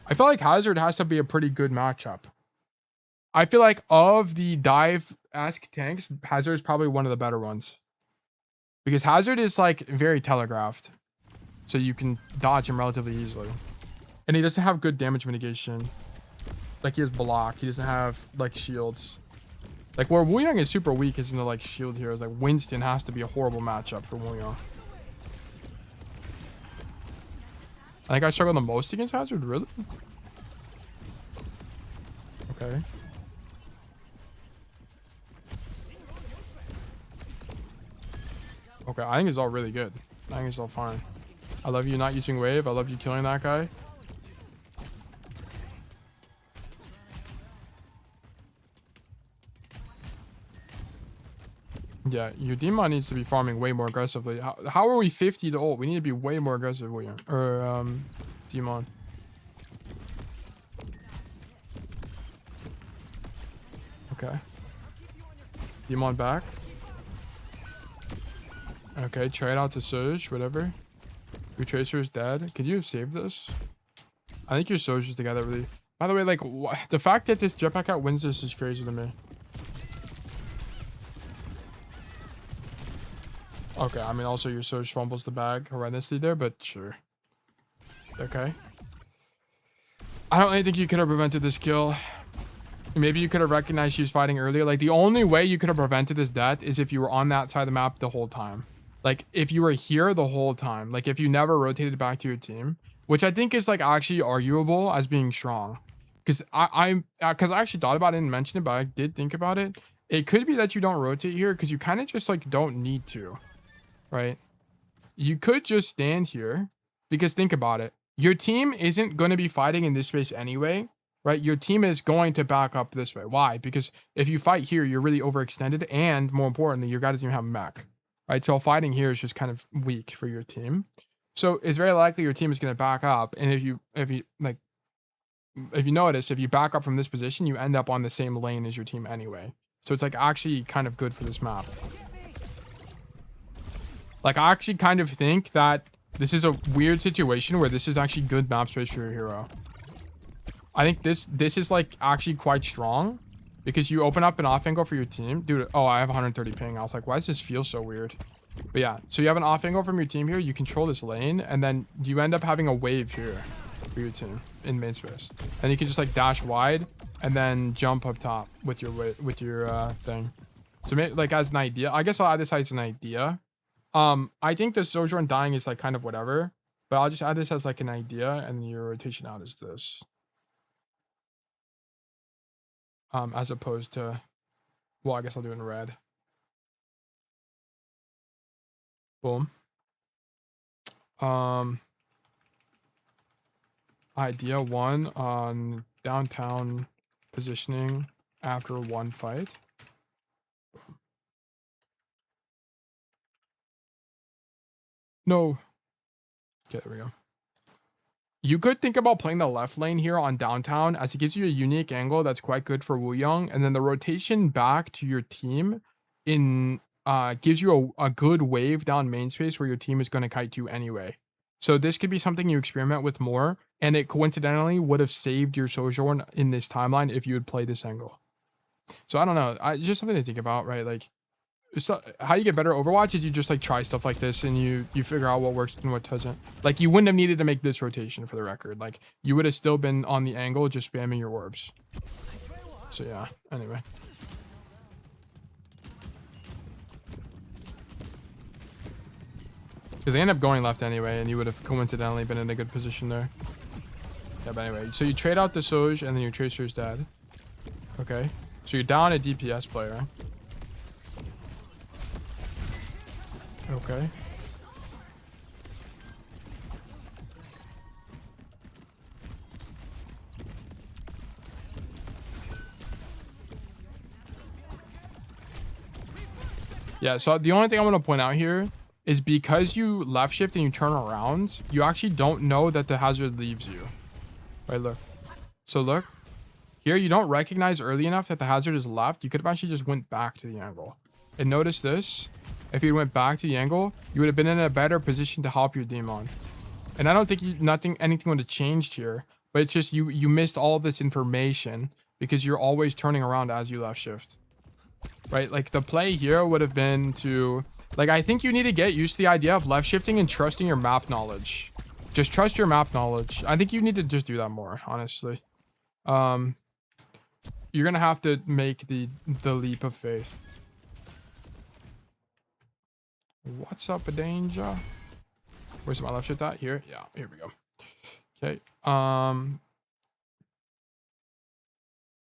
[SPEAKER 2] I feel like Hazard has to be a pretty good matchup. I feel like of the dive-esque tanks, Hazard is probably one of the better ones. Because Hazard is like very telegraphed. So you can dodge him relatively easily. And he doesn't have good damage mitigation. Like, he has block. He doesn't have like shields. Like, where Wu Yang is super weak is into like shield heroes. Like, Winston has to be a horrible matchup for Wu Yang. I think I struggle the most against Hazard, really? Okay. Okay, I think it's all really good. I think it's all fine. I love you not using wave. I love you killing that guy. Yeah, your demon needs to be farming way more aggressively. How are we 50 to ult? We need to be way more aggressive, William. Or, demon. Okay. Demon back. Okay, try it out to Surge, whatever. Your Tracer is dead. Could you have saved this? I think your Surge is the guy that really... By the way, like, the fact that this Jetpack Cat wins this is crazy to me. Okay, I mean, also your Surge fumbles the bag horrendously there, but sure. Okay. I don't really think you could have prevented this kill. Maybe you could have recognized she was fighting earlier. Like, the only way you could have prevented this death is if you were on that side of the map the whole time. Like, if you were here the whole time. Like, if you never rotated back to your team. Which I think is, like, actually arguable as being strong. Because I actually thought about it and mentioned it, but I did think about it. It could be that you don't rotate here because you kind of just, like, don't need to. Right? You could just stand here. Because think about it. Your team isn't going to be fighting in this space anyway. Right? Your team is going to back up this way. Why? Because if you fight here, you're really overextended. And more importantly, your guy doesn't even have a mech. Right? So fighting here is just kind of weak for your team. So it's very likely your team is going to back up. And if you notice, if you back up from this position, you end up on the same lane as your team anyway. So it's like actually kind of good for this map. Like, I actually kind of think that this is a weird situation where this is actually good map space for your hero. I think this is like actually quite strong because you open up an off angle for your team. Dude, oh, I have 130 ping. I was like, why does this feel so weird? But yeah, so you have an off angle from your team here. You control this lane and then you end up having a wave here for your team in main space. And you can just like dash wide and then jump up top with your thing. So maybe, like, as an idea, I guess I'll add this as an idea. I think the Sojourn dying is like kind of whatever, but I'll just add this as like an idea, and your rotation out is this. As opposed to, well, I guess I'll do it in red. Boom. Idea 1 on downtown positioning after one fight. No. Okay, there we go. You could think about playing the left lane here on downtown, as it gives you a unique angle that's quite good for Wu Young, and then the rotation back to your team in gives you a good wave down main space where your team is going to kite to anyway. So this could be something you experiment with more, and it coincidentally would have saved your Sojourn in this timeline if you had played this angle. So I don't know, it's just something to think about, right? Like, so how you get better at Overwatch is you just like try stuff like this, and you figure out what works and what doesn't. Like, you wouldn't have needed to make this rotation, for the record. Like, you would have still been on the angle just spamming your orbs. So yeah, anyway. Because they end up going left anyway, and you would have coincidentally been in a good position there. Yeah, but anyway, so you trade out the Soj, and then your Tracer's dead. Okay, so you're down a DPS player. Okay. Yeah, so the only thing I want to point out here is because you left shift and you turn around, you actually don't know that the hazard leaves you. Right, look. So look. Here, you don't recognize early enough that the hazard is left. You could have actually just went back to the angle. And notice this. If you went back to the angle, you would have been in a better position to help your demon. And I don't think anything would have changed here. But it's just you missed all of this information because you're always turning around as you left shift. Right? Like, the play here would have been to... Like, I think you need to get used to the idea of left shifting and trusting your map knowledge. Just trust your map knowledge. I think you need to just do that more, honestly. You're gonna have to make the leap of faith. What's up, danger? Where's my left shift at? Here? Yeah, here we go. Okay.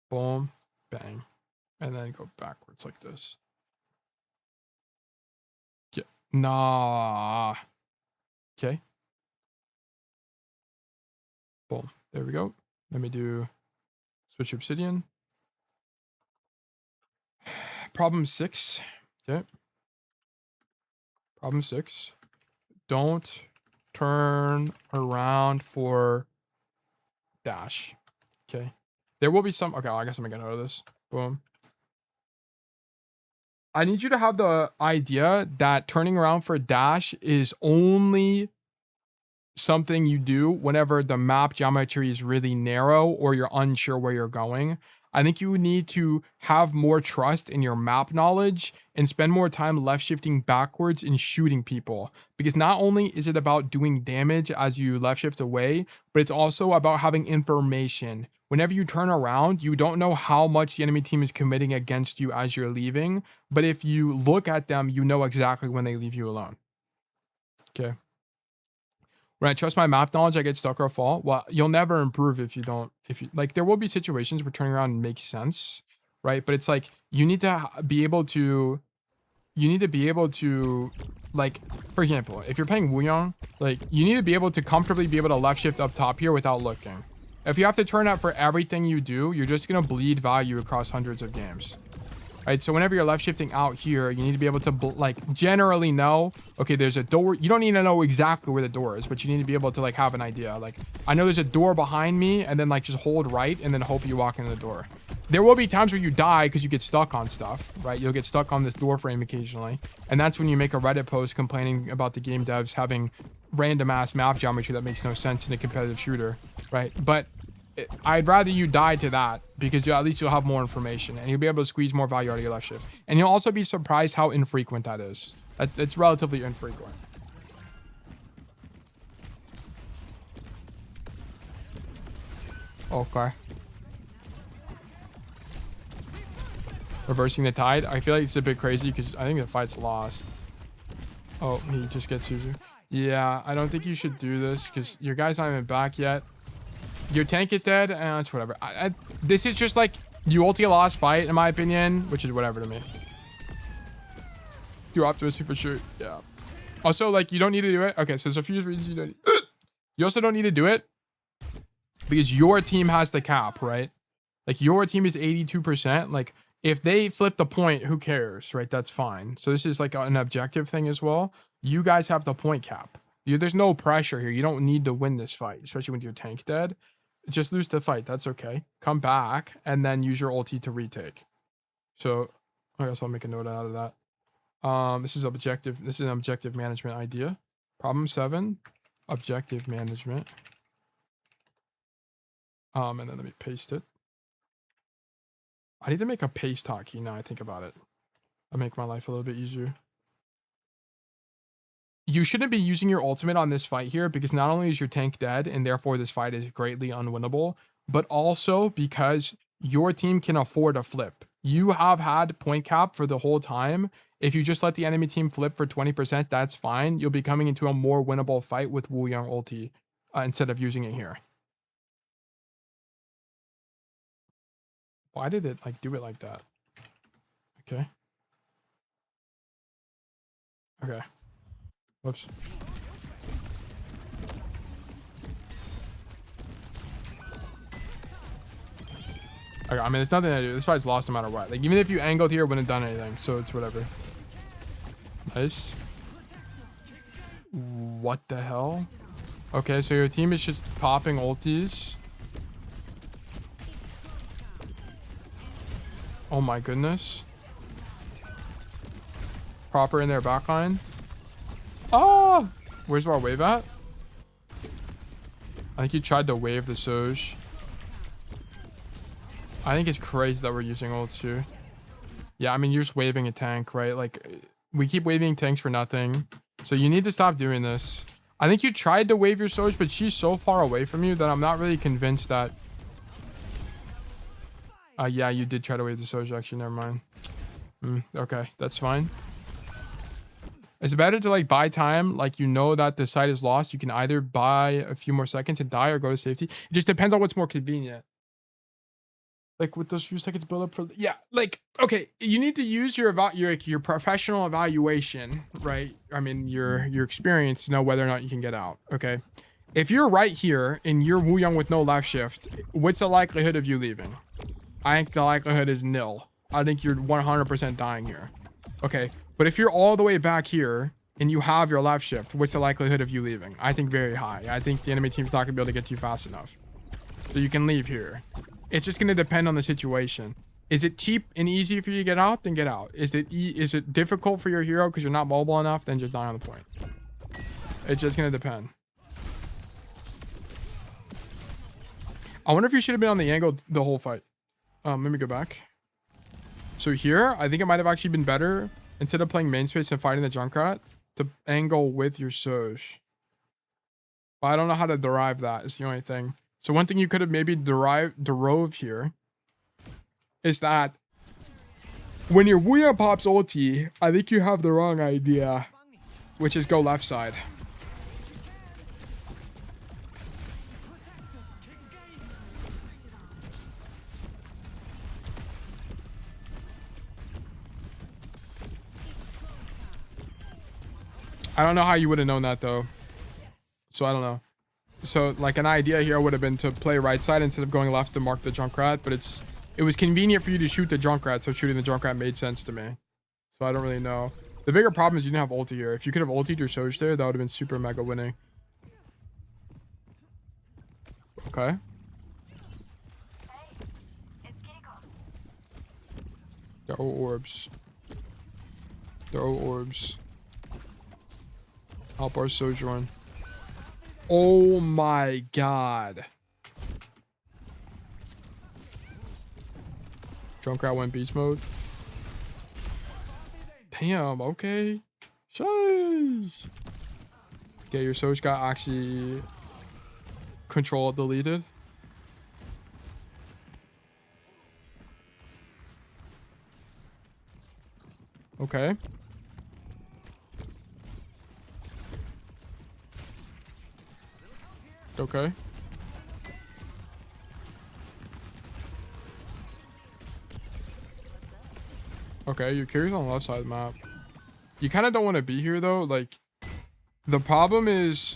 [SPEAKER 2] Boom. Bang. And then go backwards like this. Yeah. Nah. Okay. Boom. There we go. Let me do switch obsidian. Problem 6. Okay. Problem 6. Don't turn around for dash. Okay. There will be some... Okay, I guess I'm gonna get out of this. Boom. I need you to have the idea that turning around for dash is only something you do whenever the map geometry is really narrow or you're unsure where you're going. I think you need to have more trust in your map knowledge and spend more time left shifting backwards and shooting people. Because not only is it about doing damage as you left shift away, but it's also about having information. Whenever you turn around, you don't know how much the enemy team is committing against you as you're leaving. But if you look at them, you know exactly when they leave you alone. Okay. When I trust my map knowledge, I get stuck or fall. Well, you'll never improve if you don't, like, there will be situations where turning around makes sense, right? But it's like, you need to be able to, like, for example, if you're playing Wuyong, like, you need to be able to comfortably be able to left shift up top here without looking. If you have to turn up for everything you do, you're just going to bleed value across hundreds of games. Right, so whenever you're left shifting out here, you need to be able to like generally know, okay, there's a door. You don't need to know exactly where the door is, but you need to be able to like have an idea. Like, I know there's a door behind me, and then like just hold right and then hope you walk into the door. There will be times where you die because you get stuck on stuff, right? You'll get stuck on this door frame occasionally, and that's when you make a Reddit post complaining about the game devs having random ass map geometry that makes no sense in a competitive shooter, right? But I'd rather you die to that, because at least you'll have more information and you'll be able to squeeze more value out of your left shift. And you'll also be surprised how infrequent that is. It's relatively infrequent. Okay. reversing the tide. I feel like it's a bit crazy because I think the fight's lost. Oh, he just gets Suzu. Yeah, I don't think you should do this because your guy's not even back yet. Your tank is dead, and it's whatever. This is just like you ulti a lost fight, in my opinion, which is whatever to me. Too optimistic for sure. Yeah. Also, like, you don't need to do it. Okay, so there's a few reasons you don't. You also don't need to do it because your team has the cap, right? Like, your team is 82%. Like, if they flip the point, who cares, right? That's fine. So this is like an objective thing as well. You guys have the point cap. There's no pressure here. You don't need to win this fight, especially when your tank dead. Just lose the fight. That's okay. Come back and then use your ulti to retake. So I guess I'll make a note out of that. This is objective. This is an objective management idea. Problem 7, objective management. And then let me paste it. I need to make a paste hotkey now I think about it. That'll make my life a little bit easier. You shouldn't be using your ultimate on this fight here because not only is your tank dead and therefore this fight is greatly unwinnable, but also because your team can afford a flip. You have had point cap for the whole time. If you just let the enemy team flip for 20%, that's fine. You'll be coming into a more winnable fight with Wu Yang ulti instead of using it here. Why did it like do it like that? Okay. Okay. Whoops. Okay, I mean, there's nothing to do. This fight's lost no matter what. Like, even if you angled here, it wouldn't have done anything. So it's whatever. Nice. What the hell? Okay, so your team is just popping ultis. Oh my goodness. Proper in their backline. Oh! Where's our wave at? I think he tried to wave the Soj. I think it's crazy that we're using ults here. Yeah, I mean, you're just waving a tank, right? Like, we keep waving tanks for nothing. So you need to stop doing this. I think you tried to wave your Soj, but she's so far away from you that I'm not really convinced that... yeah, you did try to wave the Soj, actually. Never mind. Okay, that's fine. It's better to, like, buy time. Like, you know that the site is lost. You can either buy a few more seconds and die or go to safety. It just depends on what's more convenient. Like, with those few seconds build up for... Yeah, like, okay, you need to use your professional evaluation, right? I mean, your experience to know whether or not you can get out, okay? If you're right here and you're Wu Yang with no left shift, what's the likelihood of you leaving? I think the likelihood is nil. I think you're 100% dying here. Okay, but if you're all the way back here and you have your left shift, what's the likelihood of you leaving? I think very high. I think the enemy team's not gonna be able to get to you fast enough. So you can leave here. It's just gonna depend on the situation. Is it cheap and easy for you to get out? Then get out. Is it difficult for your hero because you're not mobile enough? Then just die on the point. It's just gonna depend. I wonder if you should have been on the angle the whole fight. Let me go back. So here, I think it might have actually been better instead of playing main space and fighting the Junkrat to angle with your Soj. But I don't know how to derive that. It's the only thing. So one thing you could have maybe derove here is that when your Wu Yang pops ulti, I think you have the wrong idea, which is go left side. I don't know how you would have known that though. So I don't know. So like an idea here would have been to play right side instead of going left to mark the Junkrat, but it was convenient for you to shoot the Junkrat, so shooting the Junkrat made sense to me. So I don't really know. The bigger problem is you didn't have ulti here. If you could have ultied your Soj there, that would have been super mega winning. Okay. Throw orbs. Throw orbs. Help our Sojourn. Oh my god. Junkrat went beast mode. Damn, okay. Sheesh. Okay, your Soj got actually control deleted. Okay. Okay. Okay, your carry's on the left side of the map. You kind of don't want to be here though. Like, the problem is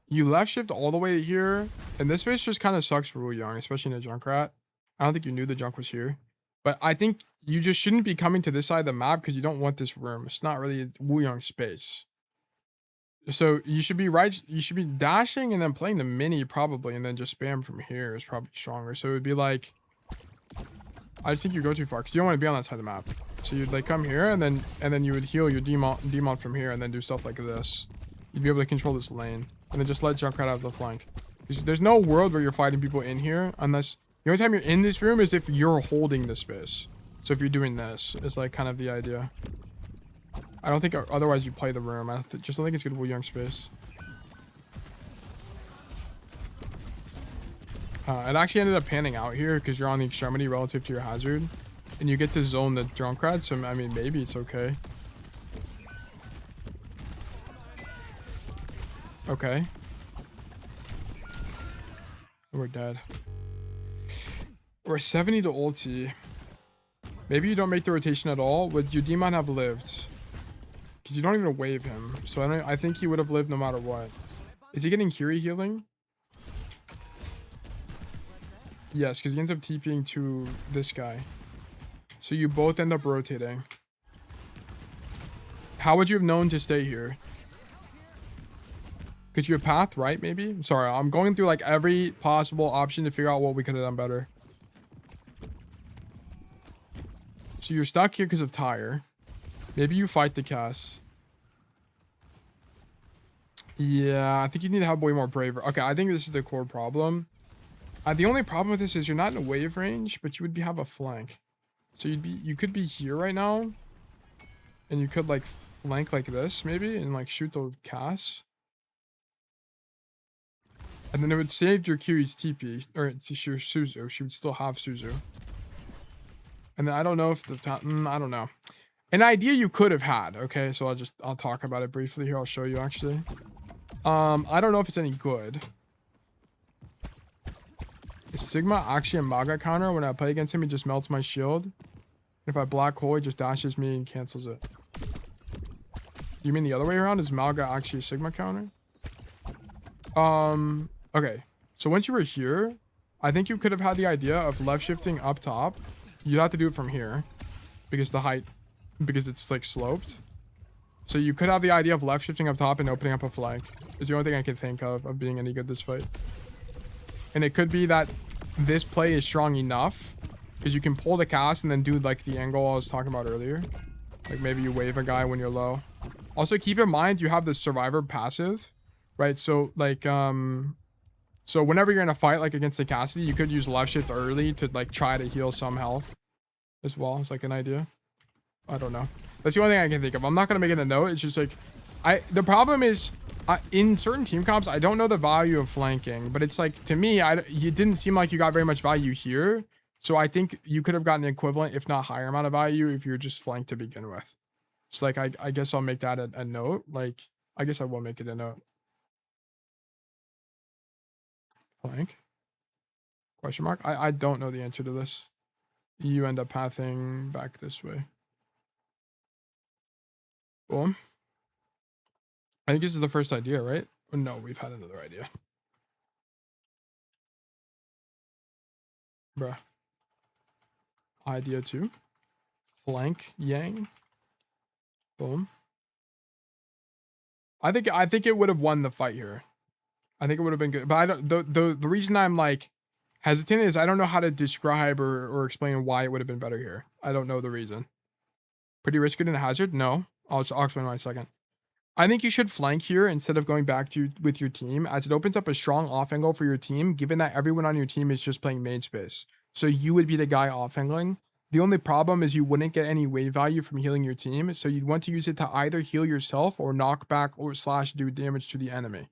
[SPEAKER 2] you left shift all the way to here, and this space just kind of sucks for Wu Young, especially in a Junkrat. I don't think you knew the junk was here, but I think you just shouldn't be coming to this side of the map because you don't want this room. It's not really Wu Young space. So you should be you should be dashing and then playing the mini probably, and then just spam from here is probably stronger. So it would be like, I just think you go too far because you don't want to be on that side of the map. So you'd like come here and then you would heal your demon from here and then do stuff like this. You'd be able to control this lane and then just let Junkrat out of the flank. There's no world where you're fighting people in here unless the only time you're in this room is if you're holding the space. So if you're doing this, it's like kind of the idea. I don't think otherwise you play the room. I just don't think it's good Wu Young space. It actually ended up panning out here because you're on the extremity relative to your hazard. And you get to zone the Junkrat, so I mean, maybe it's okay. Okay. We're dead. We're 70 to ulti. Maybe you don't make the rotation at all. Would your demon have lived? Because you don't even wave him. So I think he would have lived no matter what. Is he getting Kiri healing? Yes, because he ends up TPing to this guy. So you both end up rotating. How would you have known to stay here? Because your path, right? Maybe? Sorry, I'm going through like every possible option to figure out what we could have done better. So you're stuck here because of tire. Maybe you fight the cast. Yeah, I think you need to have way more bravery. Okay, I think this is the core problem. The only problem with this is you're not in a wave range, but you would have a flank. So you could be here right now, and you could like flank like this maybe, and like shoot the cast, and then it would save your Kiri's TP or your Suzu. She would still have Suzu, and then I don't know if I don't know. An idea you could have had. Okay, so I'll talk about it briefly here. I'll show you actually. I don't know if it's any good. Is Sigma actually a Maga counter? When I play against him, he just melts my shield. If I black hole, he just dashes me and cancels it. You mean the other way around? Is Maga actually a Sigma counter? Okay. So once you were here, I think you could have had the idea of left shifting up top. You'd have to do it from here because because it's like sloped. So you could have the idea of left shifting up top and opening up a flank. Is the only thing I can think of being any good this fight. And it could be that this play is strong enough because you can pull the cast and then do like the angle I was talking about earlier. Like maybe you wave a guy when you're low. Also keep in mind you have the survivor passive, right? So like so whenever you're in a fight like against the Cassidy, you could use left shift early to like try to heal some health as well. It's like an idea. I don't know. That's the only thing I can think of. I'm not gonna make it a note. It's just like the problem is in certain team comps, I don't know the value of flanking, but it's like, to me, you didn't seem like you got very much value here. So I think you could have gotten an equivalent, if not higher amount of value if you're just flanked to begin with. So like, I guess I'll make that a note. Like, I guess I will make it a note. Flank? Question mark? I don't know the answer to this. You end up pathing back this way. Boom. I think this is the first idea, right? Oh, no, we've had another idea. Bruh. Idea 2. Flank Yang. Boom. I think it would have won the fight here. I think it would have been good. But I don't the reason I'm like hesitant is I don't know how to describe or explain why it would have been better here. I don't know the reason. Pretty risky in a hazard? No. I'll explain why in a second. I think you should flank here instead of going back with your team, as it opens up a strong off angle for your team, given that everyone on your team is just playing main space. So you would be the guy off angling. The only problem is you wouldn't get any wave value from healing your team, so you'd want to use it to either heal yourself or knock back or / do damage to the enemy.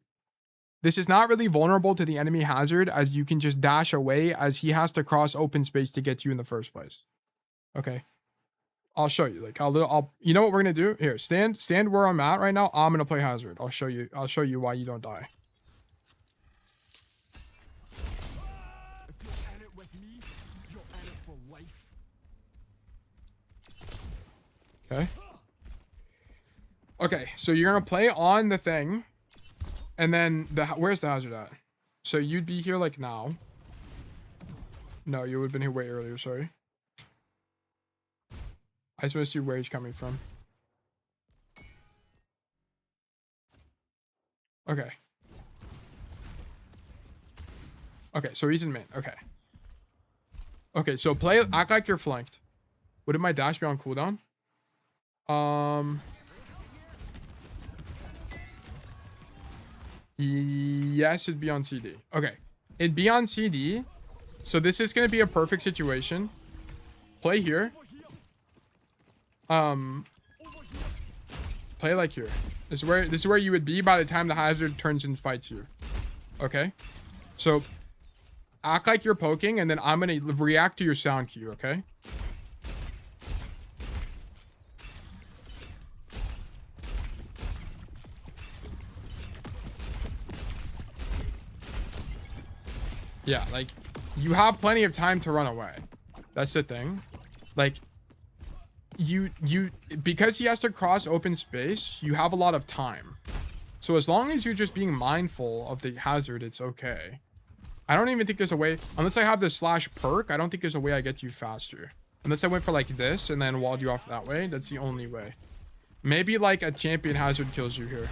[SPEAKER 2] This is not really vulnerable to the enemy hazard, as you can just dash away as he has to cross open space to get to you in the first place. Okay. I'll show you. Like I'll you know what we're gonna do? Here, stand where I'm at right now. I'm gonna play hazard. I'll show you why you don't die.
[SPEAKER 5] If you're in it with me, you're in it for life.
[SPEAKER 2] Okay. Okay, so you're gonna play on the thing, and then where's the hazard at? So you'd be here like now. No, you would have been here way earlier. Sorry. I just want to see where he's coming from. Okay. Okay, so he's in main. Okay. Okay, so act like you're flanked. Wouldn't my dash be on cooldown? Yes, it'd be on CD. Okay. It'd be on CD. So this is gonna be a perfect situation. Play here. Play like here. This is where you would be by the time the hazard turns and fights you. Okay? So act like you're poking, and then I'm gonna react to your sound cue, okay? Yeah, like, you have plenty of time to run away. That's the thing. Like, because he has to cross open space, you have a lot of time. So as long as you're just being mindful of the hazard, it's okay. I don't even think there's a way, unless I have the slash perk, I don't think there's a way I get you faster. Unless I went for like this and then walled you off that way, that's the only way. Maybe like a champion hazard kills you here.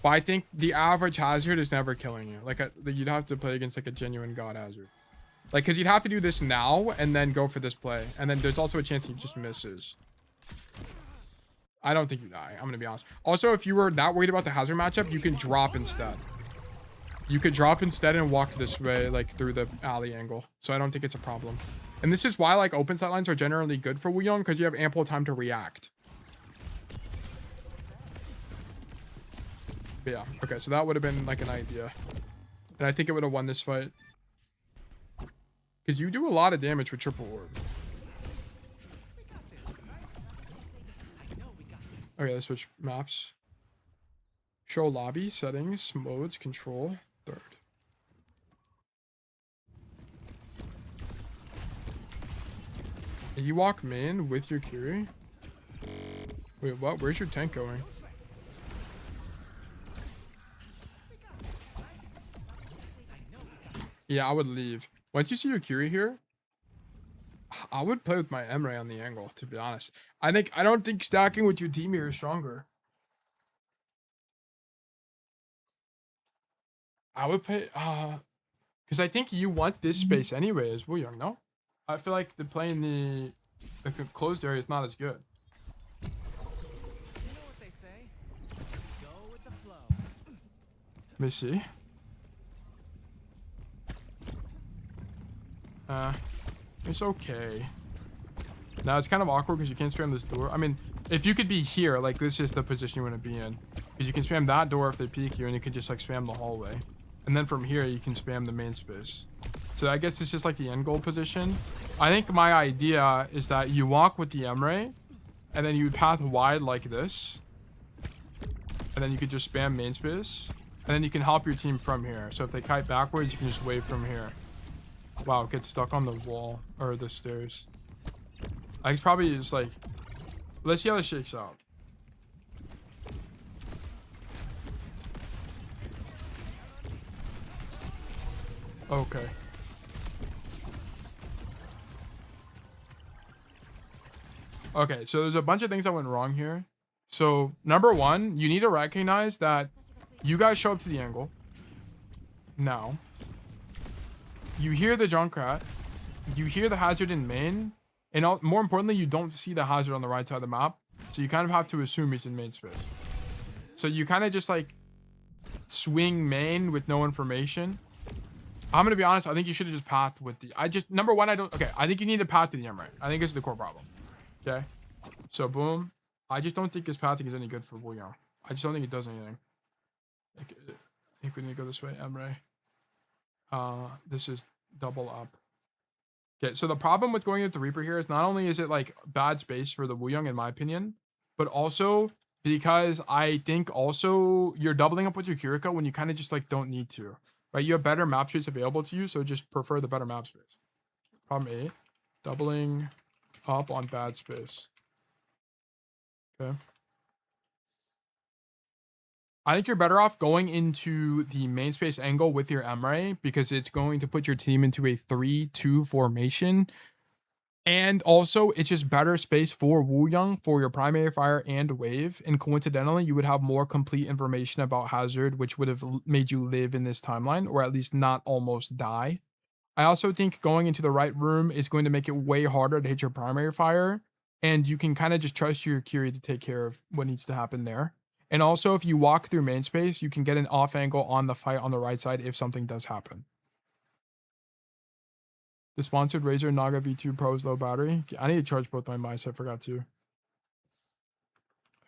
[SPEAKER 2] But I think the average hazard is never killing you. Like you'd have to play against like a genuine god hazard. Like, because you'd have to do this now and then go for this play. And then there's also a chance he just misses. I don't think you die. I'm going to be honest. Also, if you were that worried about the hazard matchup, you can drop instead. You could drop instead and walk this way, like through the alley angle. So I don't think it's a problem. And this is why like open sight lines are generally good for Wuyong, because you have ample time to react. But yeah, okay, so that would have been like an idea. And I think it would have won this fight. Because you do a lot of damage with triple orb. Okay, let's switch maps. Show lobby, settings, modes, control, third. And you walk main with your Kiri? Wait, what? Where's your tank going? Yeah, I would leave. Once you see your Kiri here, I would play with my Emre on the angle, to be honest. I don't think stacking with your team here is stronger. I would play because I think you want this space anyway as Wuyong, no? I feel like playing the closed area is not as good.
[SPEAKER 5] You know what they say? Just go with the flow.
[SPEAKER 2] Let me see. It's okay. Now it's kind of awkward because you can't spam this door. I mean, if you could be here, like this is the position you want to be in. Because you can spam that door if they peek you, and you can just like spam the hallway. And then from here, you can spam the main space. So I guess it's just like the end goal position. I think my idea is that you walk with the Emre, and then you path wide like this. And then you could just spam main space. And then you can help your team from here. So if they kite backwards, you can just wave from here. Wow, get stuck on the wall or the stairs. I think it's probably just like, let's see how this shakes out. Okay. Okay, so there's a bunch of things that went wrong here. So number one, you need to recognize that you guys show up to the angle. Now. You hear the Junkrat, you hear the hazard in main, and more importantly, you don't see the hazard on the right side of the map, so you kind of have to assume he's in main space. So you kind of just like swing main with no information. I'm gonna be honest, I think you should have just pathed with the. Number one, I think you need to path to the Emre. I think it's the core problem. Okay, so boom. I just don't think his pathing is any good for Wuyong. I just don't think it does anything. I think we need to go this way, Emre. This is double up. Okay, so the problem with going into Reaper here is not only is it like bad space for the Wu Young in my opinion, but also because I think also you're doubling up with your Kiriko when you kind of just like don't need to, right? You have better map space available to you, so just prefer the better map space. Problem 8, doubling up on bad space. Okay. I think you're better off going into the main space angle with your Emre because it's going to put your team into a 3-2 formation. And also, it's just better space for Wu Young for your primary fire and wave. And coincidentally, you would have more complete information about Hazard, which would have made you live in this timeline, or at least not almost die. I also think going into the right room is going to make it way harder to hit your primary fire. And you can kind of just trust your Curie to take care of what needs to happen there. And also, if you walk through main space, you can get an off angle on the fight on the right side if something does happen. The sponsored Razer Naga V2 Pro's low battery. I need to charge both my mice. I forgot to.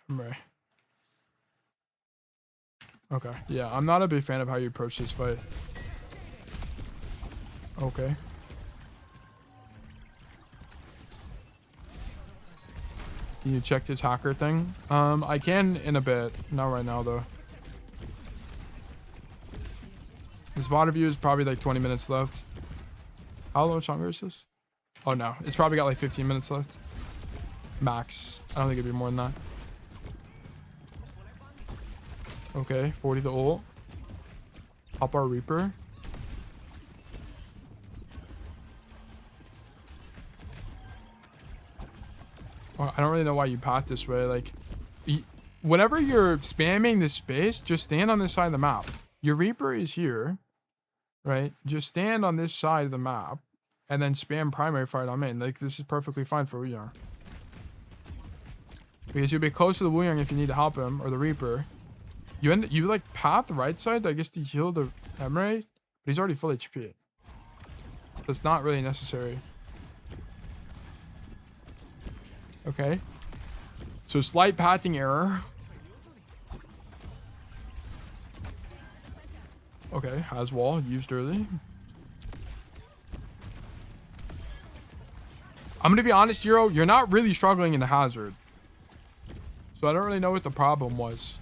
[SPEAKER 2] Right. Okay. Yeah, I'm not a big fan of how you approach this fight. Okay. Can you check this hacker thing? I can in a bit. Not right now, though. This VOD review is probably like 20 minutes left. How much longer is this? Oh, no. It's probably got like 15 minutes left. Max. I don't think it'd be more than that. Okay, 40 to ult. Pop our Reaper. Well, I don't really know why you path this way. Like, whenever you're spamming this space, just stand on this side of the map. Your Reaper is here, right? Just stand on this side of the map and then spam primary fire on main. Like, this is perfectly fine for Wu Young. Because you'll be close to the Wu Young if you need to help him, or the Reaper. You like path the right side, I guess, to heal the Emre, but he's already full HP. So it's not really necessary. Okay. So slight pathing error. Okay, has wall used early. I'm gonna be honest, Jiro, you're not really struggling in the Hazard. So I don't really know what the problem was.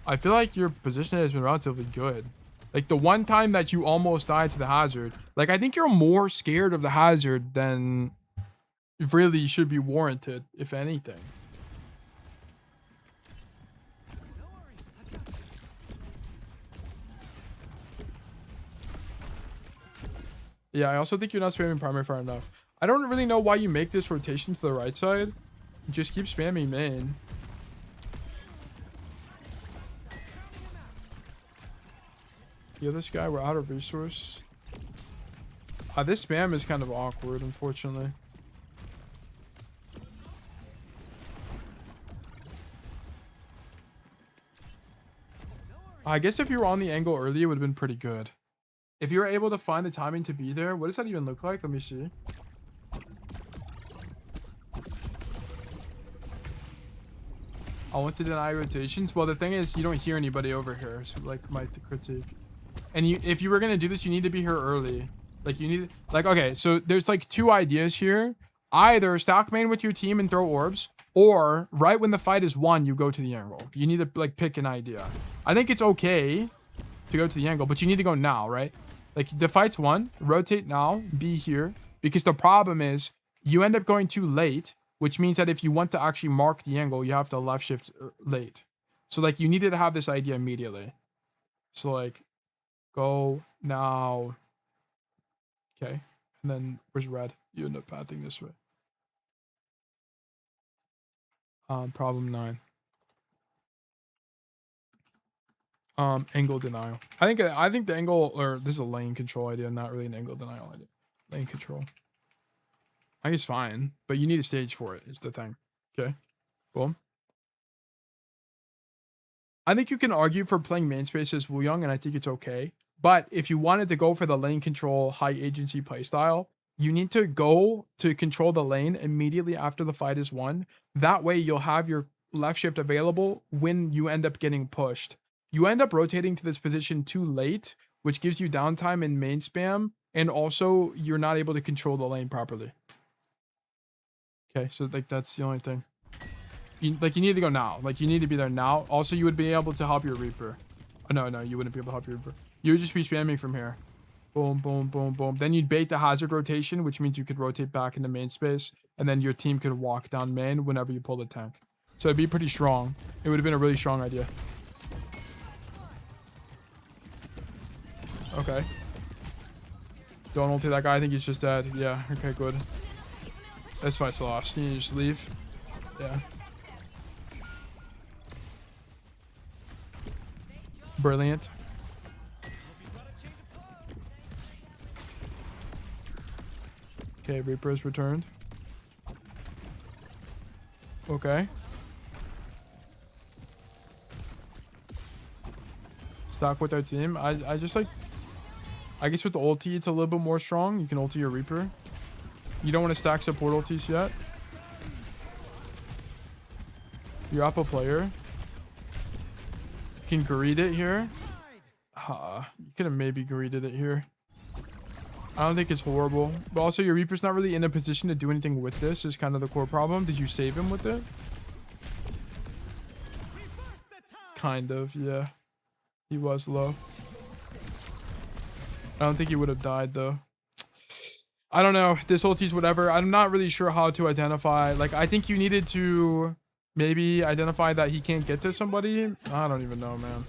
[SPEAKER 2] I feel like your position has been relatively good. Like the one time that you almost died to the Hazard, like I think you're more scared of the Hazard than really should be warranted, if anything. Yeah, I also think you're not spamming primary fire enough. I don't really know why you make this rotation to the right side. Just keep spamming main. Yeah, this guy, we're out of resource. This spam is kind of awkward, unfortunately. I guess if you were on the angle early, it would have been pretty good. If you were able to find the timing to be there, what does that even look like? Let me see. I want to deny rotations. Well, the thing is, you don't hear anybody over here, so like my critique. And if you were gonna do this, you need to be here early. Like you need, like, okay, so there's like two ideas here. Either stack main with your team and throw orbs, or right when the fight is won, you go to the angle. You need to like pick an idea. I think it's okay to go to the angle, but you need to go now, right? Like the fight's won, rotate now, be here, because the problem is you end up going too late, which means that if you want to actually mark the angle, you have to left shift late. So like you needed to have this idea immediately. So like go now. Okay. And then where's red? You end up pathing this way. Problem 9. Angle denial. I think the angle, or this is a lane control idea, not really an angle denial idea. Lane control. I think it's fine, but you need a stage for it, is the thing. Okay. Boom. I think you can argue for playing main space as Wu Young, and I think it's okay. But if you wanted to go for the lane control, high agency playstyle, you need to go to control the lane immediately after the fight is won. That way you'll have your left shift available when you end up getting pushed. You end up rotating to this position too late, which gives you downtime in main spam, and also you're not able to control the lane properly. Okay, so like that's the only thing. You need to go now. Like you need to be there now. Also, you would be able to help your Reaper. Oh, no, you wouldn't be able to help your Reaper. You would just be spamming from here. Boom, boom, boom, boom. Then you'd bait the hazard rotation, which means you could rotate back into main space, and then your team could walk down main whenever you pull the tank. So it'd be pretty strong. It would have been a really strong idea. Okay. Don't ulti that guy. I think he's just dead. Yeah. Okay, good. This fight's lost. You just leave. Yeah. Brilliant. Okay, Reaper has returned. Okay. Stock with our team. I just like... I guess with the ulti, it's a little bit more strong. You can ulti your Reaper. You don't want to stack support ultis yet. You're up a player. You can greed it here. You could have maybe greeded it here. I don't think it's horrible. But also, your Reaper's not really in a position to do anything with this is kind of the core problem. Did you save him with it? Kind of, yeah. He was low. I don't think he would have died, though. I don't know. This ulti's whatever. I'm not really sure how to identify. Like, I think you needed to maybe identify that he can't get to somebody. I don't even know, man.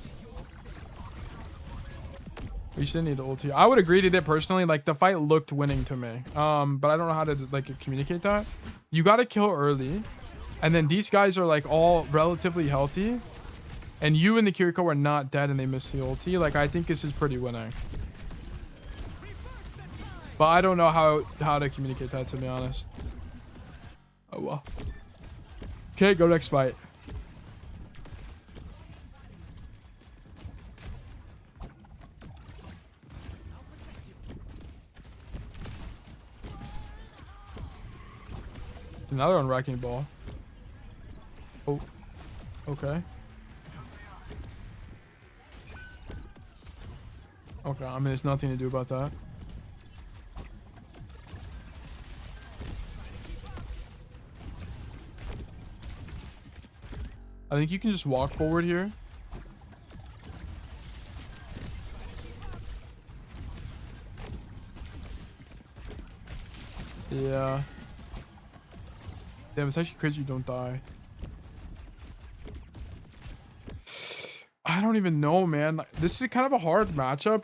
[SPEAKER 2] We still need the ulti. I would agree to it personally. Like, the fight looked winning to me. But I don't know how to, like, communicate that. You got to kill early. And then these guys are, like, all relatively healthy. And you and the Kiriko are not dead and they missed the ulti. Like, I think this is pretty winning. But I don't know how to communicate that, to be honest. Oh, well. Okay, go next fight. Another on wrecking ball. Oh, okay. Okay, I mean, there's nothing to do about that. I think you can just walk forward here. Yeah. Damn, it's actually crazy you don't die. I don't even know, man. This is kind of a hard matchup.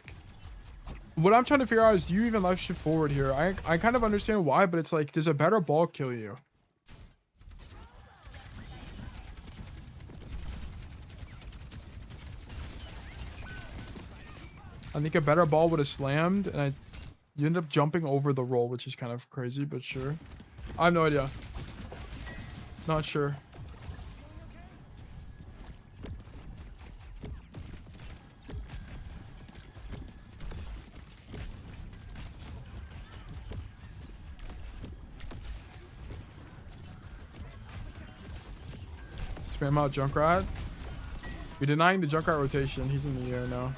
[SPEAKER 2] What I'm trying to figure out is, do you even left shift forward here? I kind of understand why, but it's like, does a better ball kill you? I think a better ball would have slammed, and you end up jumping over the roll, which is kind of crazy, but sure. I have no idea. Not sure. Spam out Junkrat. You're denying the Junkrat rotation. He's in the air now.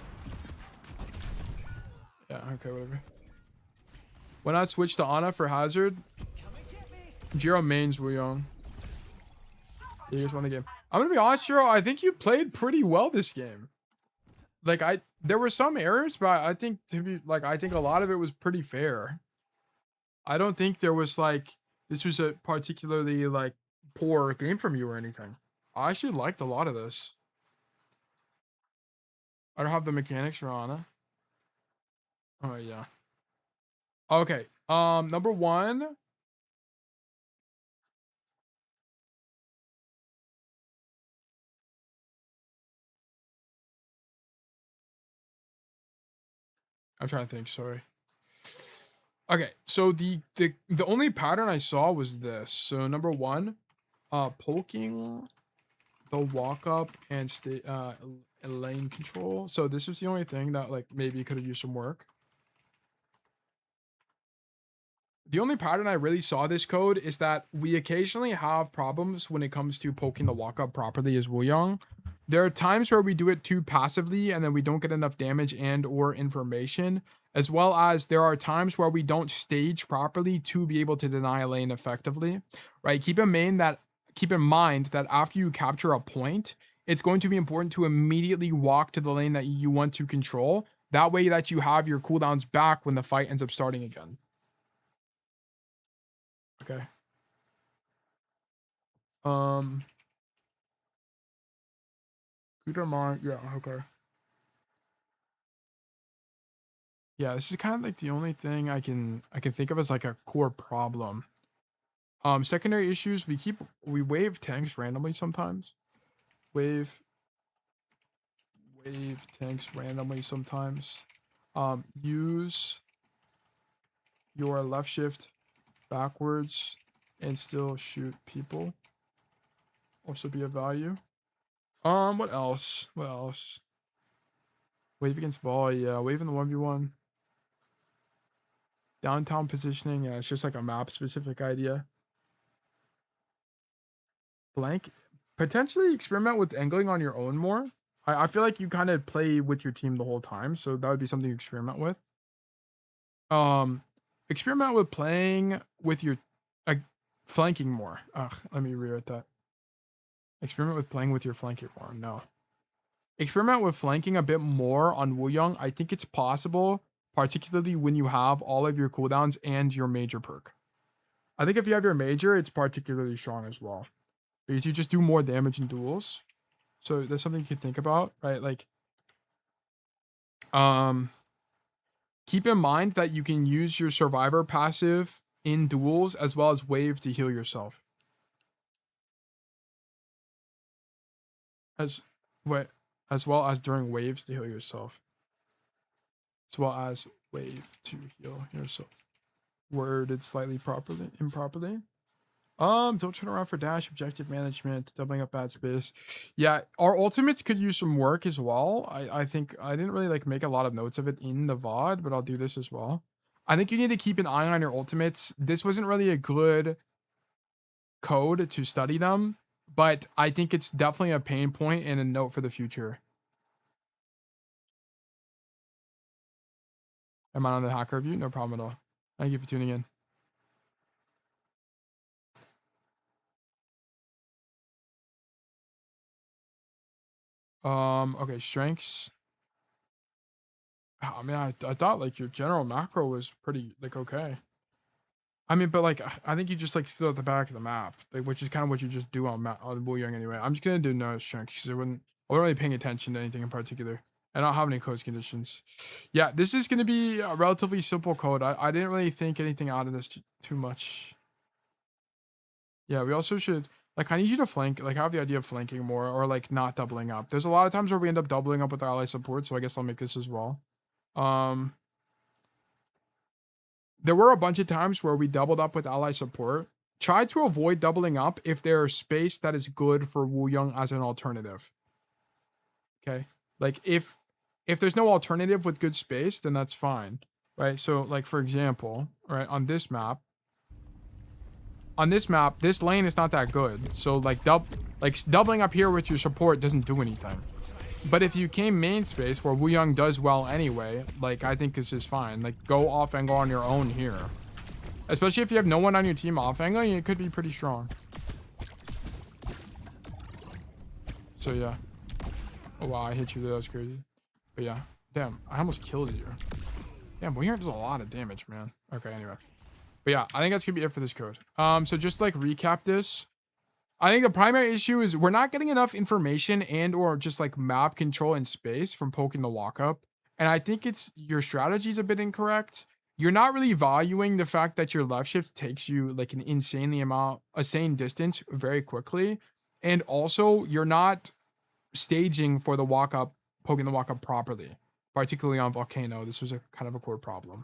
[SPEAKER 2] Yeah, okay, whatever. Why not switch to Ana for Hazard? Jiro mains Wuyong. You guys won the game. I'm gonna be honest, Jiro. I think you played pretty well this game. Like, there were some errors, but I think I think a lot of it was pretty fair. I don't think there was like, this was a particularly like poor game from you or anything. I actually liked a lot of this. I don't have the mechanics for Ana. Oh yeah. Okay. Number one. I'm trying to think, sorry. Okay, so the only pattern I saw was this. So number one, poking the walk up and stay lane control. So this was the only thing that like maybe could have used some work. The only pattern I really saw this code is that we occasionally have problems when it comes to poking the walk up properly as Wuyong. There are times where we do it too passively and then we don't get enough damage and or information. as well as there are times where we don't stage properly to be able to deny a lane effectively, right? Keep in mind that after you capture a point, it's going to be important to immediately walk to the lane that you want to control. That way that you have your cooldowns back when the fight ends up starting again. Okay. Keep in mind, yeah, okay. Yeah, this is kind of like the only thing I can think of as like a core problem. Secondary issues, we wave tanks randomly sometimes. Wave tanks randomly sometimes. Use your left shift backwards and still shoot people. Also be a value. What else? What else? Wave against ball, yeah. Wave in the 1v1. Downtown positioning, yeah, it's just like a map specific idea. Blank. Potentially experiment with angling on your own more. I feel like you kind of play with your team the whole time, so that would be something you experiment with. Experiment with playing with your flanking more. Ugh, let me rewrite that. Experiment with playing with your flanking more. No. Experiment with flanking a bit more on Wuyong. I think it's possible, particularly when you have all of your cooldowns and your major perk. I think if you have your major, it's particularly strong as well, because you just do more damage in duels. So that's something you can think about, right? Like, keep in mind that you can use your survivor passive in duels as well as wave to heal yourself. As well as during waves to heal yourself. As well as wave to heal yourself. Worded slightly improperly. Don't turn around for dash, objective management, doubling up bad space. Yeah, our ultimates could use some work as well. I think I didn't really like make a lot of notes of it in the VOD, but I'll do this as well. I think you need to keep an eye on your ultimates. This wasn't really a good code to study them, but I think it's definitely a pain point and a note for the future. Am I on the hacker review? No problem at all. Thank you for tuning in. Okay, strengths. I mean, I thought like your general macro was pretty like okay. I mean, but like I think you just like still at the back of the map, like which is kind of what you just do on Wu Young anyway. I'm just gonna do no strength because I wasn't really paying attention to anything in particular. I don't have any close conditions. Yeah, this is gonna be a relatively simple code. I didn't really think anything out of this too much. Yeah, we also should like I need you to flank, like have the idea of flanking more or like not doubling up. There's a lot of times where we end up doubling up with ally support, so I guess I'll make this as well. There were a bunch of times where we doubled up with ally support. Try to avoid doubling up if there's space that is good for Wu Young as an alternative. Okay, like if there's no alternative with good space, then that's fine, right? So like for example, right on this map, this lane is not that good. So like doubling up here with your support doesn't do anything. But if you came main space where Wu Young does well anyway, like I think this is fine. Like go off angle on your own here. Especially if you have no one on your team off angle, it could be pretty strong. So yeah. Oh wow, I hit you there, that was crazy. But yeah. Damn, I almost killed you. Damn, Wu Young does a lot of damage, man. Okay, anyway. But yeah, I think that's gonna be it for this code. So just like recap this. I think the primary issue is we're not getting enough information and or just like map control in space from poking the walk up. And I think it's your strategy is a bit incorrect. You're not really valuing the fact that your left shift takes you like an insane distance very quickly. And also you're not staging for the walk up, poking the walk up properly, particularly on Volcano. This was a kind of a core problem.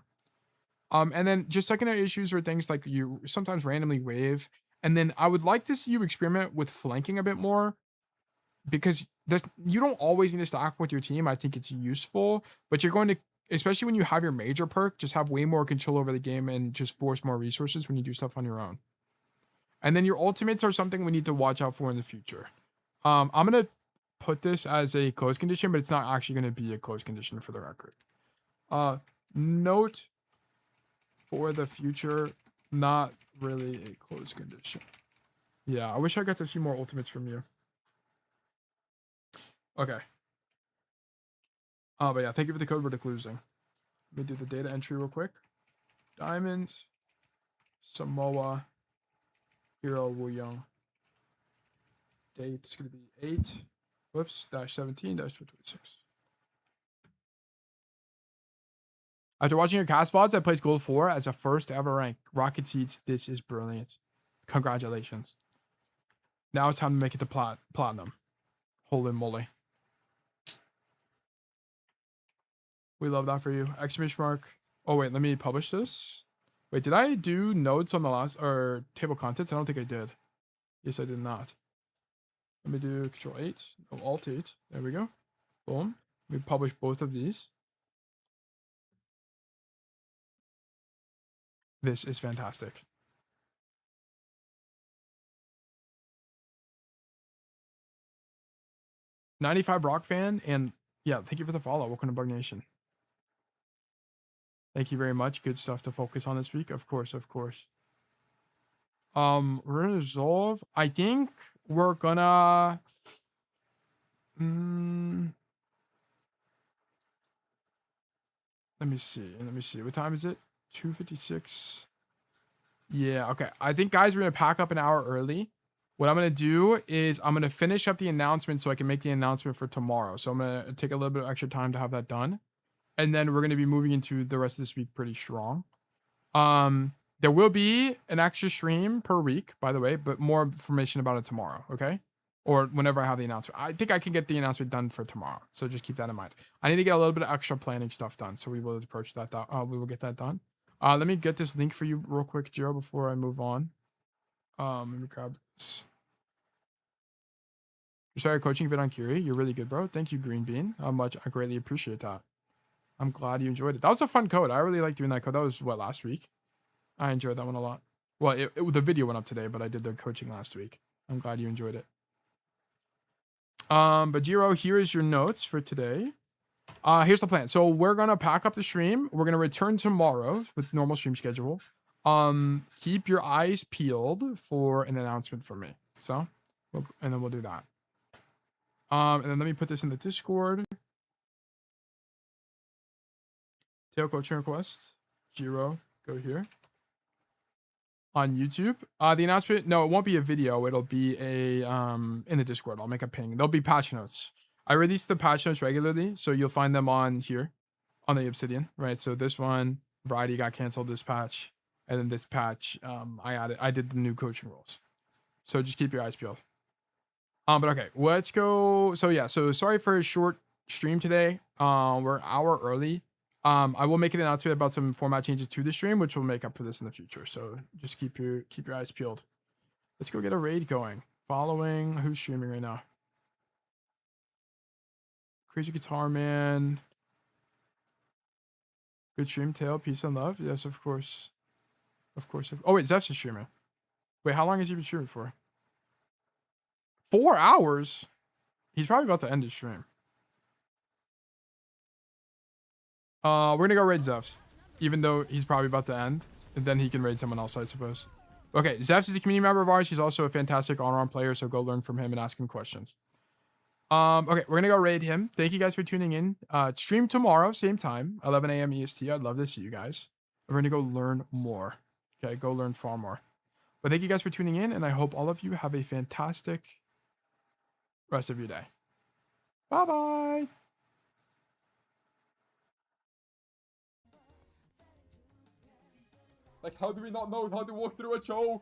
[SPEAKER 2] And then just secondary issues are things like you sometimes randomly wave. And then I would like to see you experiment with flanking a bit more because you don't always need to stack with your team. I think it's useful, but you're going to, especially when you have your major perk, just have way more control over the game and just force more resources when you do stuff on your own. And then your ultimates are something we need to watch out for in the future. I'm going to put this as a close condition, but it's not actually going to be a close condition for the record. Note for the future, not really a close condition. Yeah, I wish I got to see more ultimates from you. Okay. But yeah, thank you for the code verdict losing. Let me do the data entry real quick. Diamonds, Samoa, Hero Wu Young. Date's gonna be 8. Whoops, dash 17 dash 226. After watching your cast VODs, I placed gold 4 as a first ever rank. Rocket Seeds, this is brilliant. Congratulations. Now it's time to make it to platinum. Holy moly. We love that for you. Exclamation mark. Oh wait, let me publish this. Wait, did I do notes on the last or table contents? I don't think I did. Yes, I did not. Let me do Control 8. No, Alt 8. There we go. Boom. We publish both of these. This is fantastic. $95 Rock fan, and yeah, thank you for the follow. Welcome to Bug Nation. Thank you very much. Good stuff to focus on this week. Of course, of course. Resolve. I think we're gonna. Let me see. Let me see. What time is it? 2:56. Yeah. Okay. I think guys, we're gonna pack up an hour early. What I'm gonna do is I'm gonna finish up the announcement so I can make the announcement for tomorrow. So I'm gonna take a little bit of extra time to have that done, and then we're gonna be moving into the rest of this week pretty strong. There will be an extra stream per week, by the way, but more information about it tomorrow, okay? Or whenever I have the announcement. I think I can get the announcement done for tomorrow, so just keep that in mind. I need to get a little bit of extra planning stuff done, so we will approach that. We will get that done. Let me get this link for you real quick, Jiro, before I move on. Let me grab this. You started coaching vid on Curie. You're really good, bro. Thank you, Green Bean. I greatly appreciate that. I'm glad you enjoyed it. That was a fun code. I really liked doing that code. That was what, last week? I enjoyed that one a lot. Well, the video went up today, but I did the coaching last week. I'm glad you enjoyed it. But Jiro, here is your notes for today. Here's the plan. So we're gonna pack up the stream. We're gonna return tomorrow with normal stream schedule. Keep your eyes peeled for an announcement from me. So, and then we'll do that. And then let me put this in the Discord. Tail coaching request. Jiro, go here. On YouTube. The announcement, no, it won't be a video. It'll be a in the Discord. I'll make a ping. There'll be patch notes. I release the patch notes regularly, so you'll find them on here, on the Obsidian, right? So this one, Variety got canceled this patch, and then this patch, I did the new coaching rules. So just keep your eyes peeled. But okay, let's go. So yeah, so sorry for a short stream today. We're an hour early. I will make an announcement about some format changes to the stream, which will make up for this in the future. So just keep your eyes peeled. Let's go get a raid going. Following, who's streaming right now? Crazy Guitar Man. Good stream, Tail. Peace and love. Yes, of course. Of course. Oh wait, Zeph's is streaming. Wait, how long has he been streaming for? 4 hours? He's probably about to end his stream. We're gonna go raid Zeph's, even though he's probably about to end, and then he can raid someone else, I suppose. Okay, Zeph's is a community member of ours. He's also a fantastic all-around player, so go learn from him and ask him questions. Okay, we're gonna go raid him. Thank you guys for tuning in. Stream tomorrow, same time, 11 a.m. EST. I'd love to see you guys. We're gonna go learn more. Okay, go learn far more. But thank you guys for tuning in, and I hope all of you have a fantastic rest of your day. Bye-bye. Like, how do we not know how to walk through a choke?